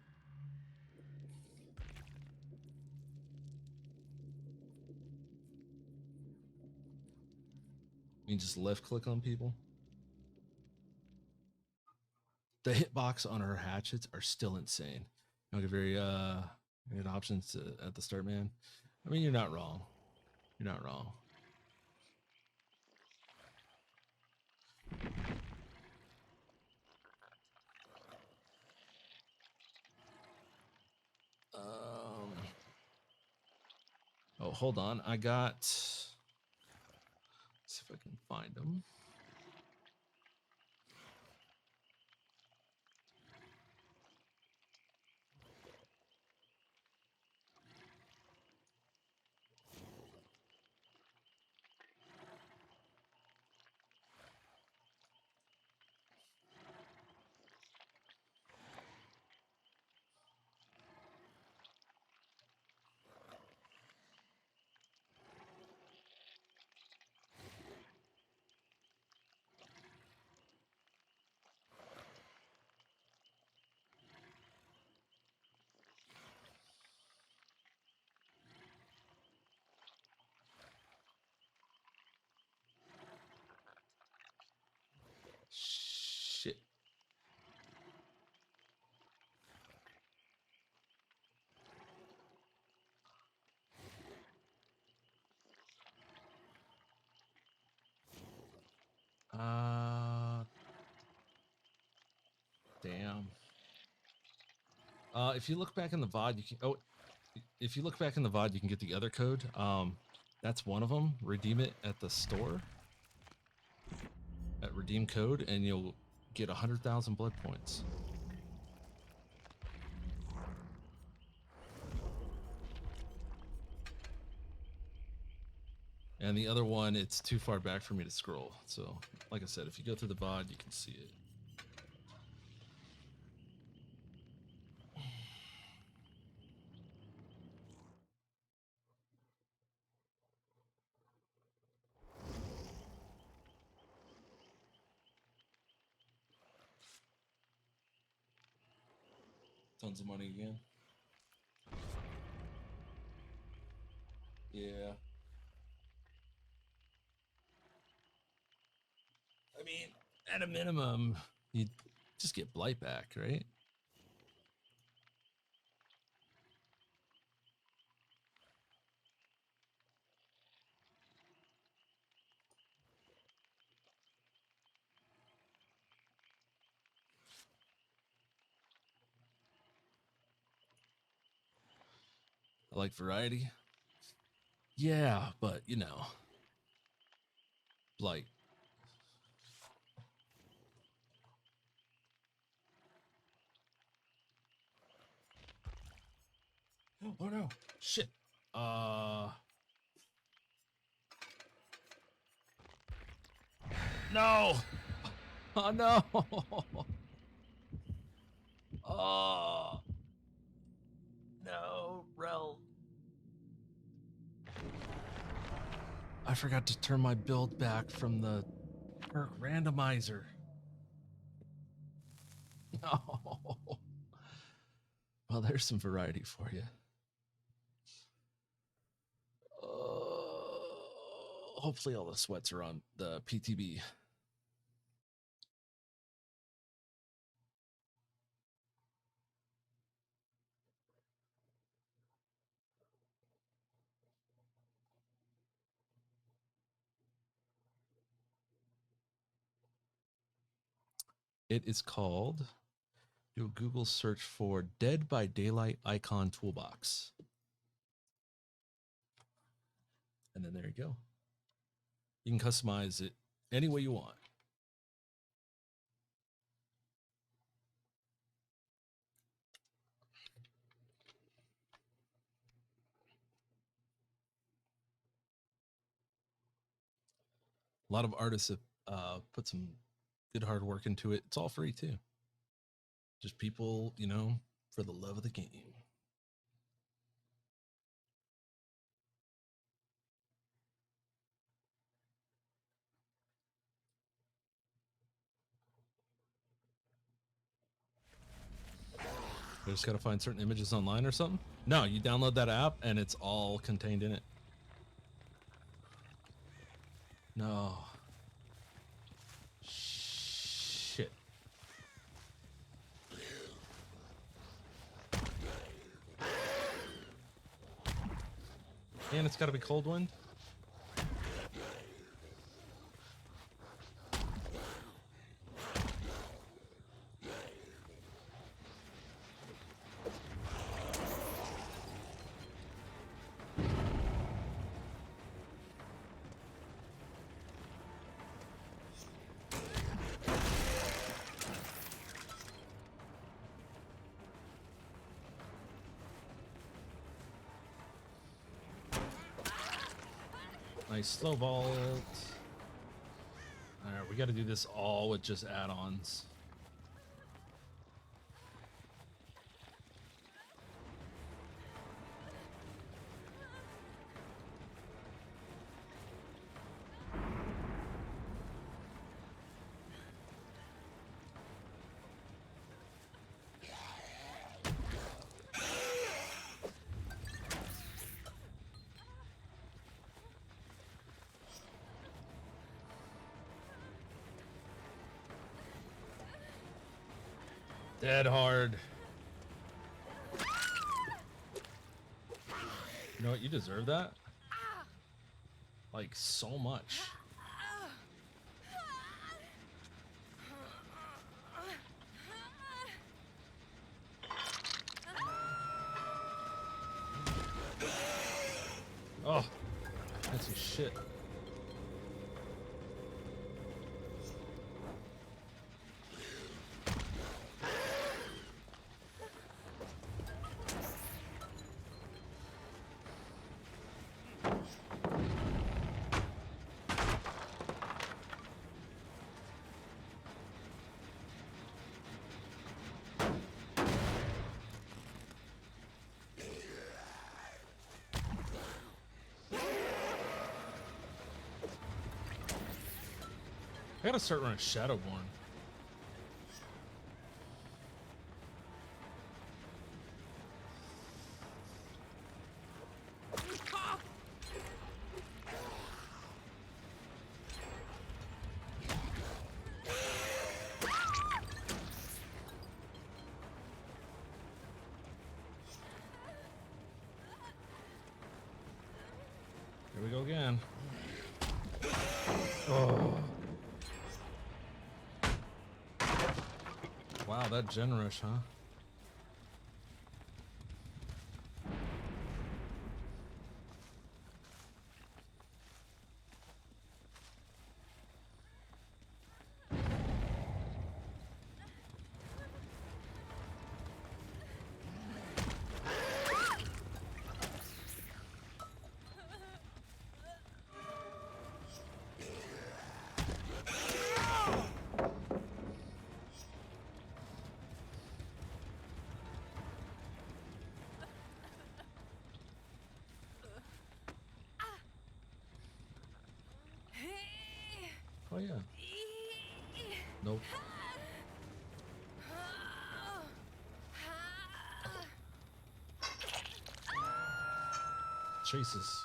You just left click on people. The hitbox on her hatchets are still insane. You don't get very good options at the start, man. I mean, you're not wrong. You're not wrong. Oh, hold on. I got. Let's see if I can find them. Shit. Damn. If you look back in the VOD, you can. Oh, if you look back in the VOD, you can get the other code. That's one of them. Redeem it at the store. At redeem code, and you'll get 100,000 blood points. And the other one, it's too far back for me to scroll. So, like I said, if you go through the VOD, you can see it. Tons of money again. Yeah. I mean, at a minimum, you just get Blight back, right? I like variety. Yeah, but you know, Blight. Oh no! Shit. No! Oh no! Oh no, Rel. forgot to turn my build back from the perk randomizer. No. Well, there's some variety for you. Hopefully all the sweats are on the PTB. It is called, do a Google search for Dead by Daylight Icon Toolbox. And then there you go. You can customize it any way you want. A lot of artists have put some good hard work into it. It's all free too. Just people, you know, for the love of the game. You just gotta find certain images online or something? No, you download that app and it's all contained in it. No. Shit. And it's gotta be cold wind? Nice slow vault. Alright, we gotta do this all with just add-ons. Dead hard. You know what? You deserve that. Like, so much. Oh, that's some shit. I gotta start running Shadowborn. Here we go again. Oh. Wow, that gen rush, huh? Nope. Chases.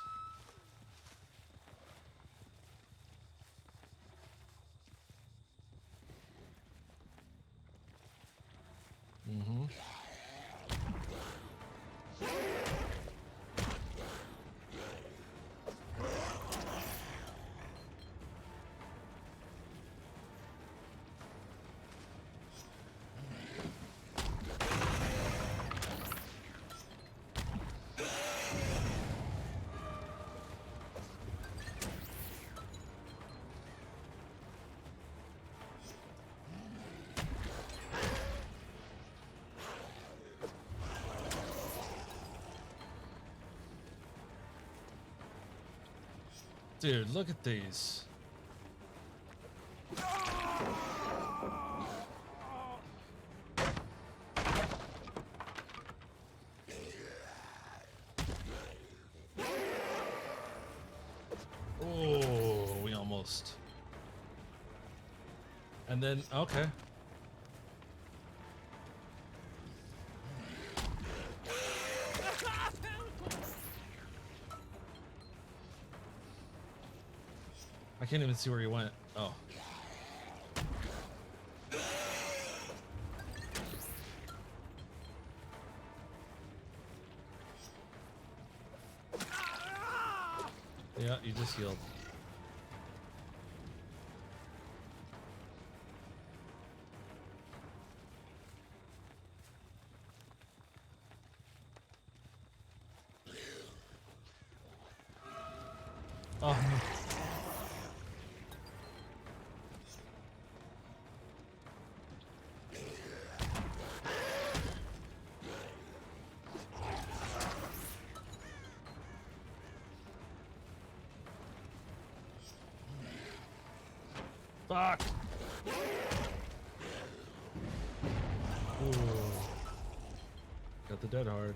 Mm-hmm. Dude, look at these. Oh, we almost. And then, okay. I can't even see where he went. Oh. Yeah, you just healed. Oh, no. Fuck. Ooh. Got the dead hard.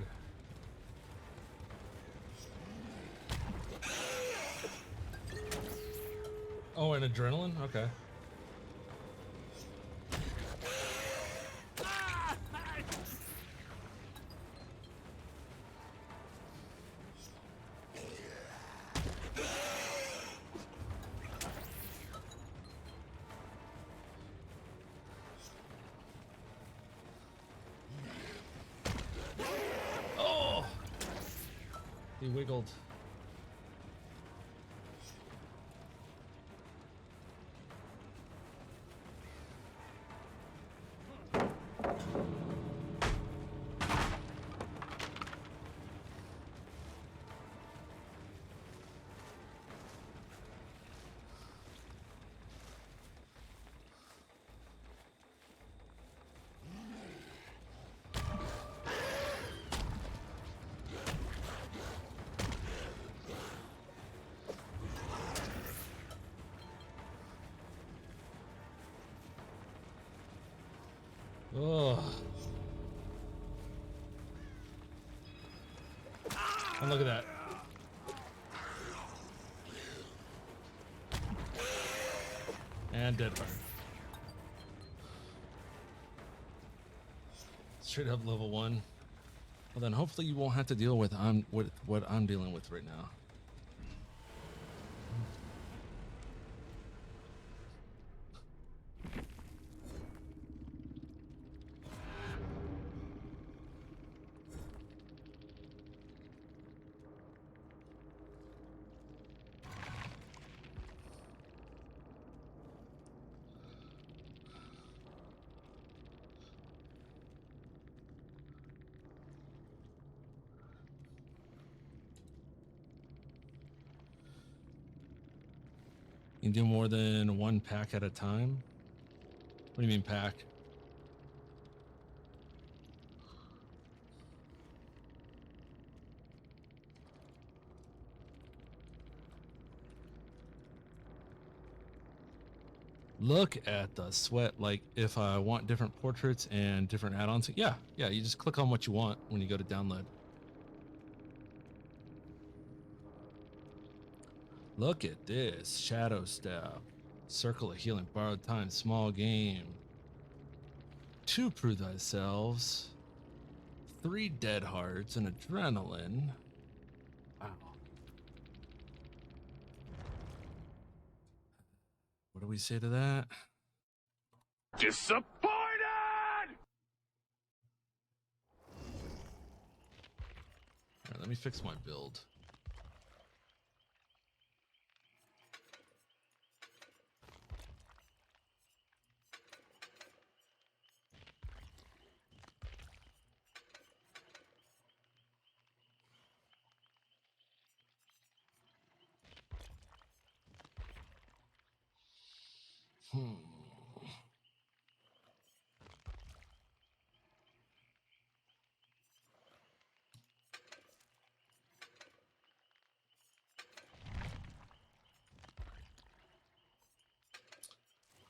Oh, and adrenaline? Okay. Oh! He wiggled. Oh. And look at that. And dead fire. Straight up level 1. Well then hopefully you won't have to deal with what I'm dealing with right now. You can do more than one pack at a time? What do you mean pack? Look at the sweat. Like if I want different portraits and different add-ons, yeah, you just click on what you want when you go to download. Look at this shadow staff. Circle of healing, borrowed time, small game. 2 prove thyself. 3 dead hearts and adrenaline. Wow. What do we say to that? Disappointed! All right, let me fix my build.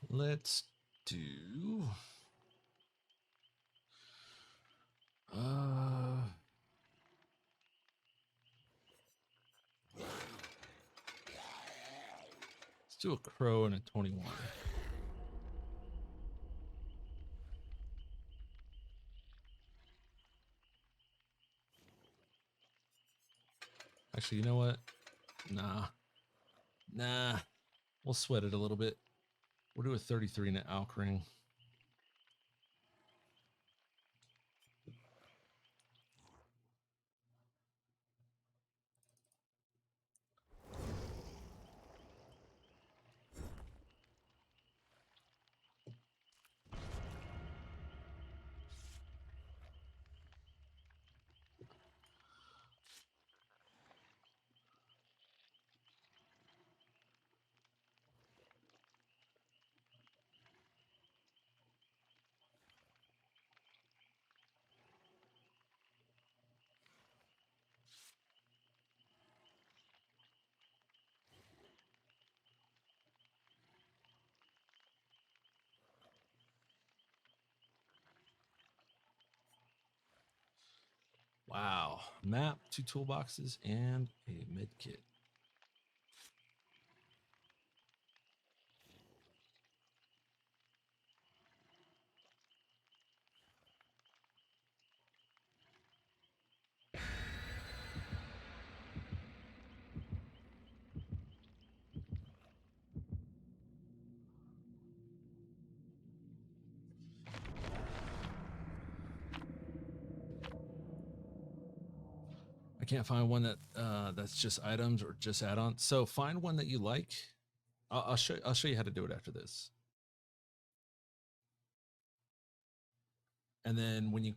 Let's do let's do a crow and a 21. Actually, you know what? Nah. We'll sweat it a little bit. We'll do a 33 and an alk ring. Wow. Map, 2 toolboxes, and a med kit. I can't find one that that's just items or just add-ons. So find one that you like. I'll show you how to do it after this. And then when you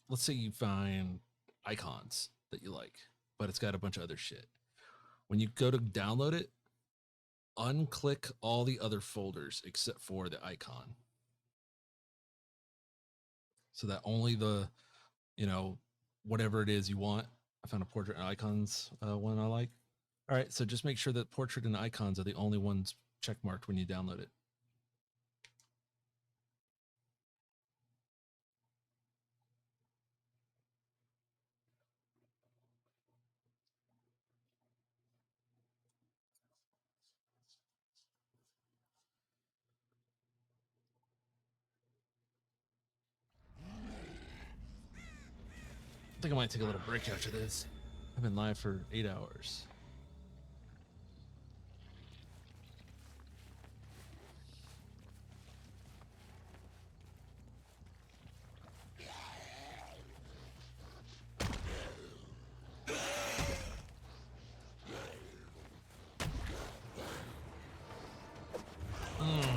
let's say you find icons that you like, but it's got a bunch of other shit. When you go to download it, unclick all the other folders except for the icon. So that only the, whatever it is you want. I found a portrait and icons one I like. All right, so just make sure that portrait and icons are the only ones checkmarked when you download it. I think I might take a little break after this. I've been live for 8 hours.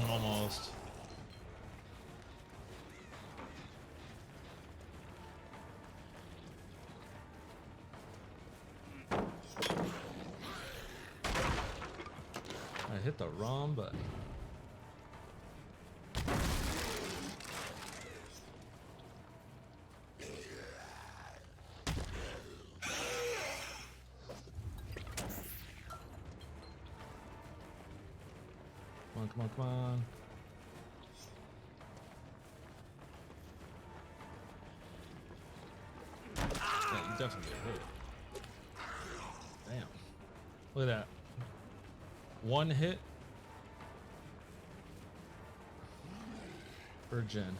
Almost. I hit the wrong button. Come on. Yeah, you definitely get hit. Damn. Look at that. One hit, For a gen.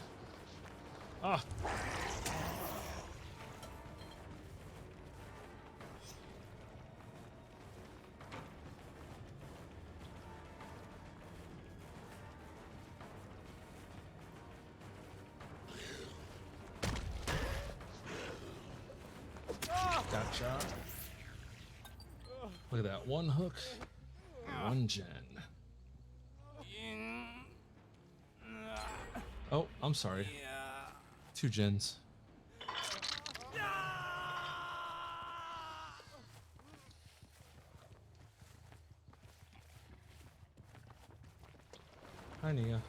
Ah! Gotcha. Look at that. One hook, one gen. Oh, I'm sorry. 2 gens. Hi, Nia.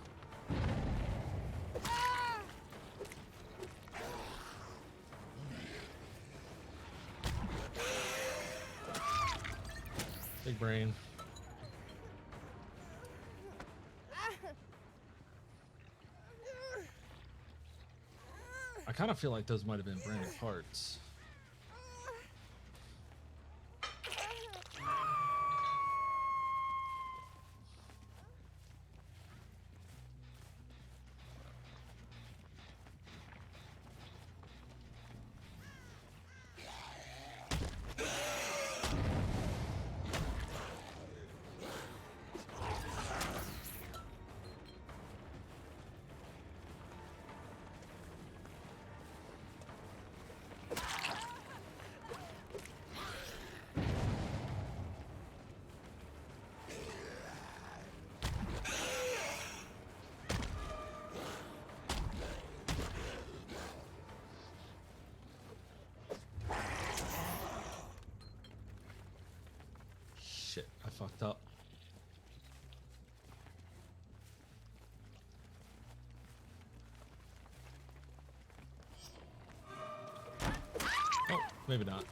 Big brain. I kind of feel like those might have been branded parts. Shit, I fucked up. Oh, maybe not.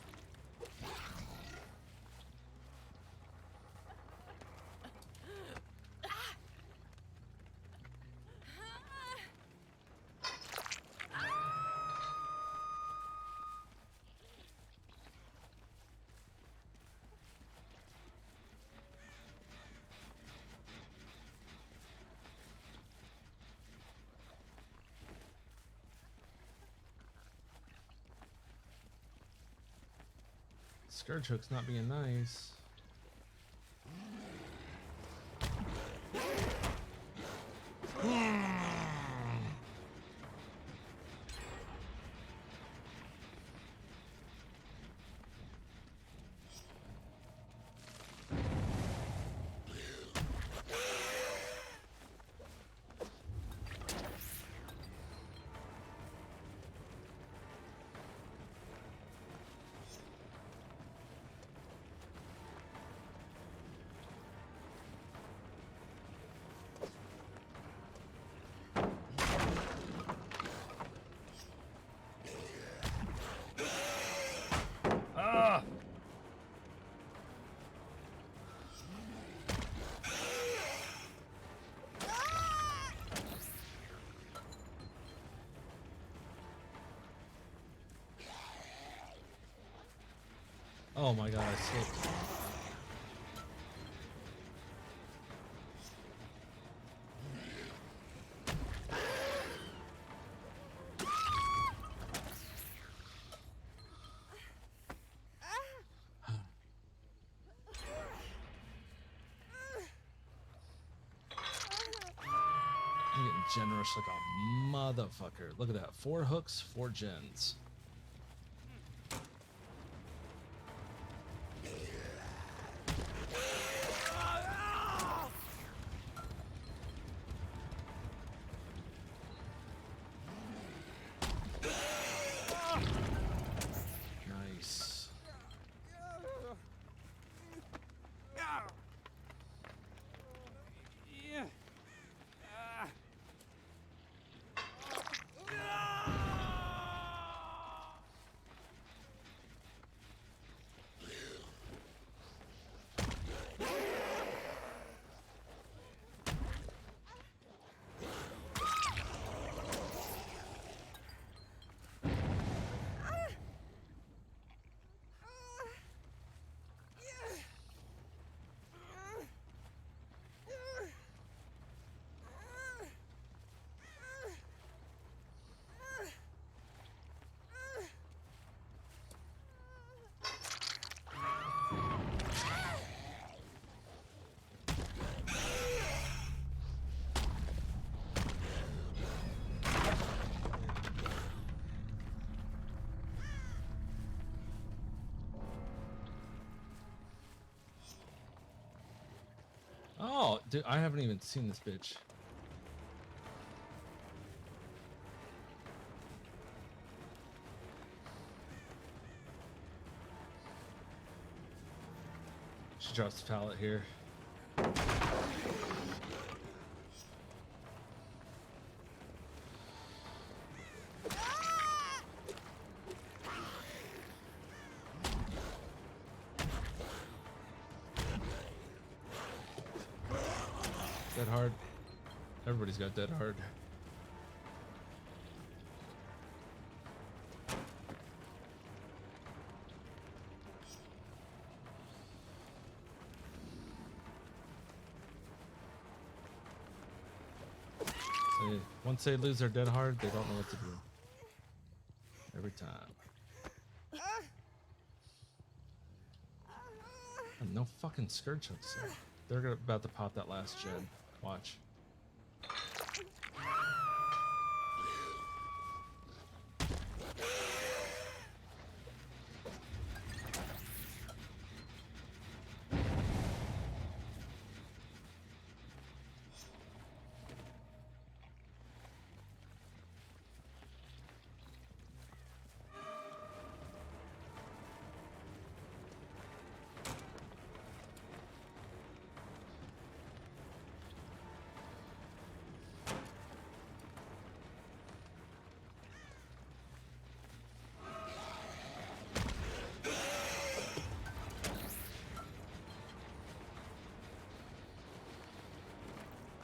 Scourge hook's not being nice. Ah! Oh my god, I slipped. I'm getting generous like a motherfucker. Look at that. 4 hooks, 4 gens. Nice. Dude, I haven't even seen this bitch. She drops the pallet here. Dead hard. Everybody's got dead hard. Once they lose their dead hard, they don't know what to do. Every time. And no fucking scourge hooks. They're about to pop that last gen. Watch.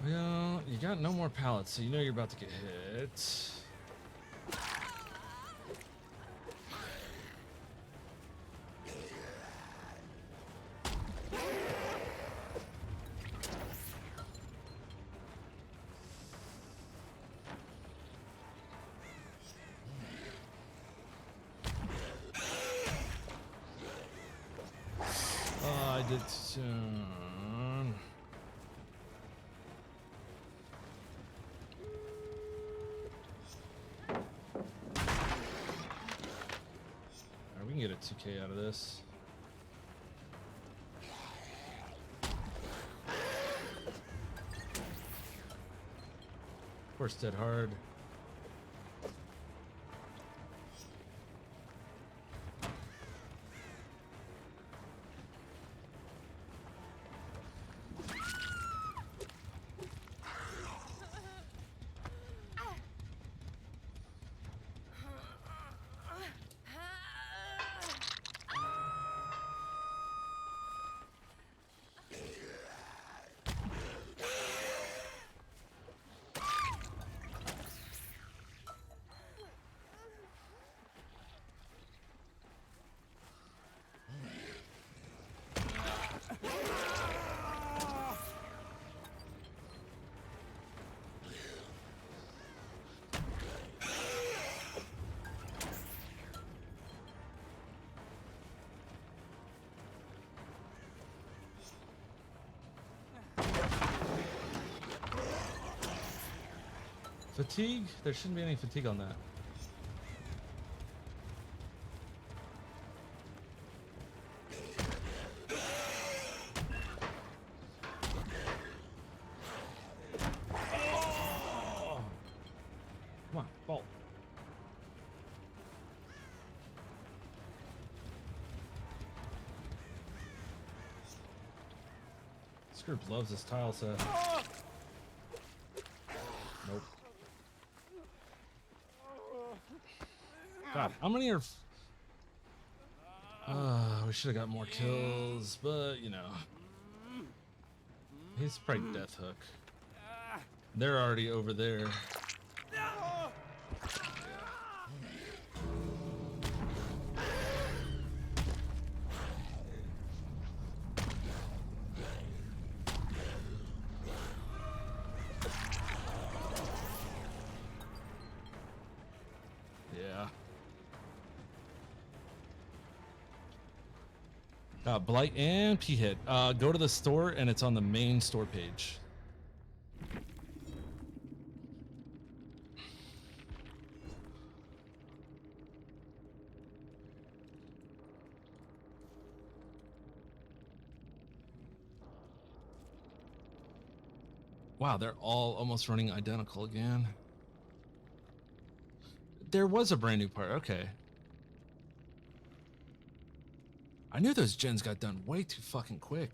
Well, you got no more pallets, so you know you're about to get hit. Oh, I did soon. We can get a 2K out of this. Of course, dead hard. Fatigue? There shouldn't be any fatigue on that. Oh! Come on, bolt. Scrib loves this tile set. Nope. God, how many are... we should have got more kills, but, you know. He's probably Death Hook. They're already over there. Blight and P-Hit. Go to the store and it's on the main store page. Wow, they're all almost running identical again. There was a brand new part. Okay. I knew those gens got done way too fucking quick.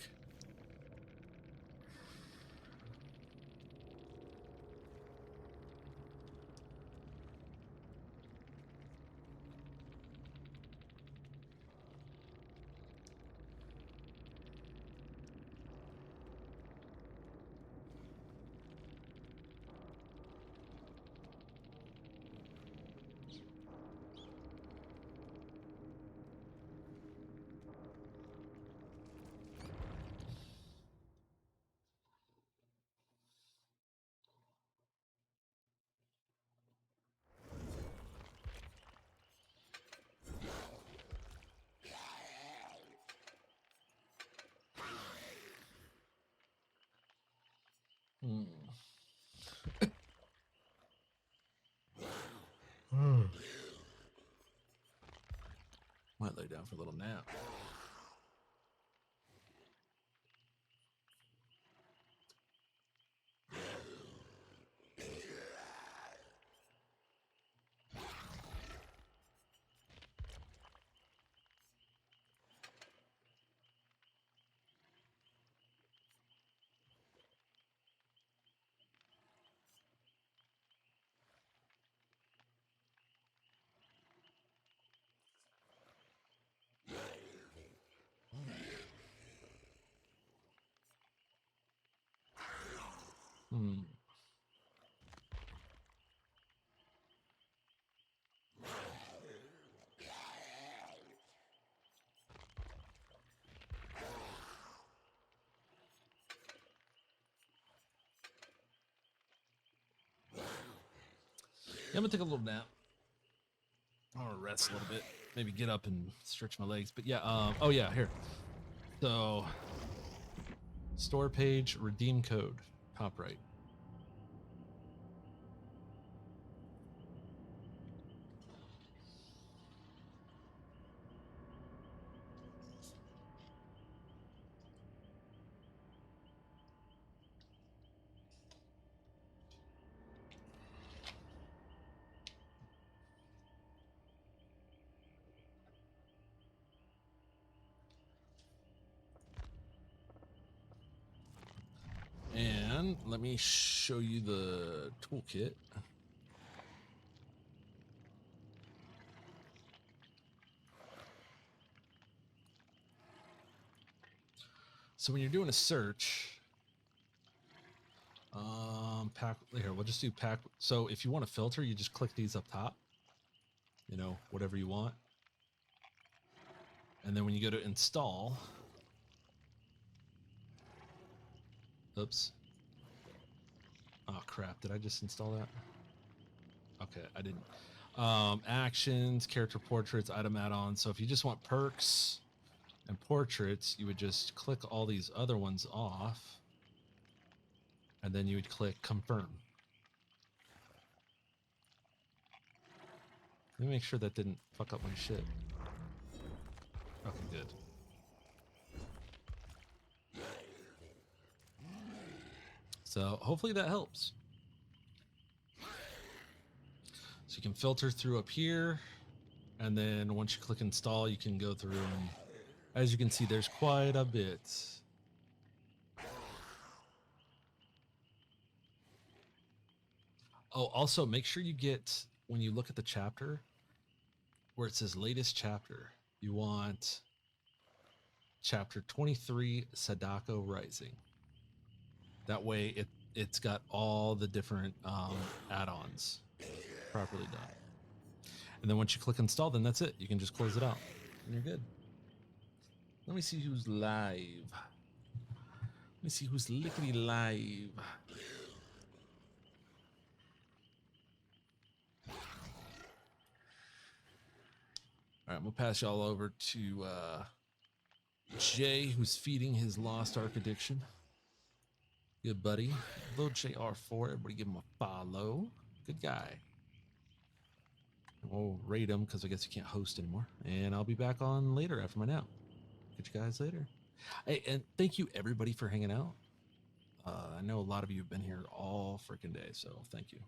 Might lay down for a little nap. I'm gonna take a little nap. I want to rest a little bit. Maybe get up and stretch my legs. But yeah, oh yeah, here. So, store page, redeem code, top right. And let me show you the toolkit. So when you're doing a search, pack here, we'll just do pack. So if you want to filter, you just click these up top, you know, whatever you want. And then when you go to install, oops. Oh crap, did I just install that? Okay, I didn't. Actions, character portraits, item add-ons. So if you just want perks and portraits, you would just click all these other ones off, and then you would click confirm. Let me make sure that didn't fuck up my shit. Okay, good. So hopefully that helps. So you can filter through up here, and then once you click install, you can go through, and as you can see, there's quite a bit. Oh, also make sure you get, when you look at the chapter where it says latest chapter, you want chapter 23, Sadako Rising. That way it's got all the different add-ons properly done. And then once you click install, then that's it. You can just close it out and you're good. Let me see who's live. Let me see who's lickety live. All right, we'll pass y'all over to Jay, who's feeding his lost arc addiction. Good buddy. Little JR4, everybody give him a follow. Good guy. We'll rate him because I guess he can't host anymore. And I'll be back on later after my nap. Catch you guys later. Hey, and thank you everybody for hanging out. I know a lot of you have been here all freaking day, so thank you.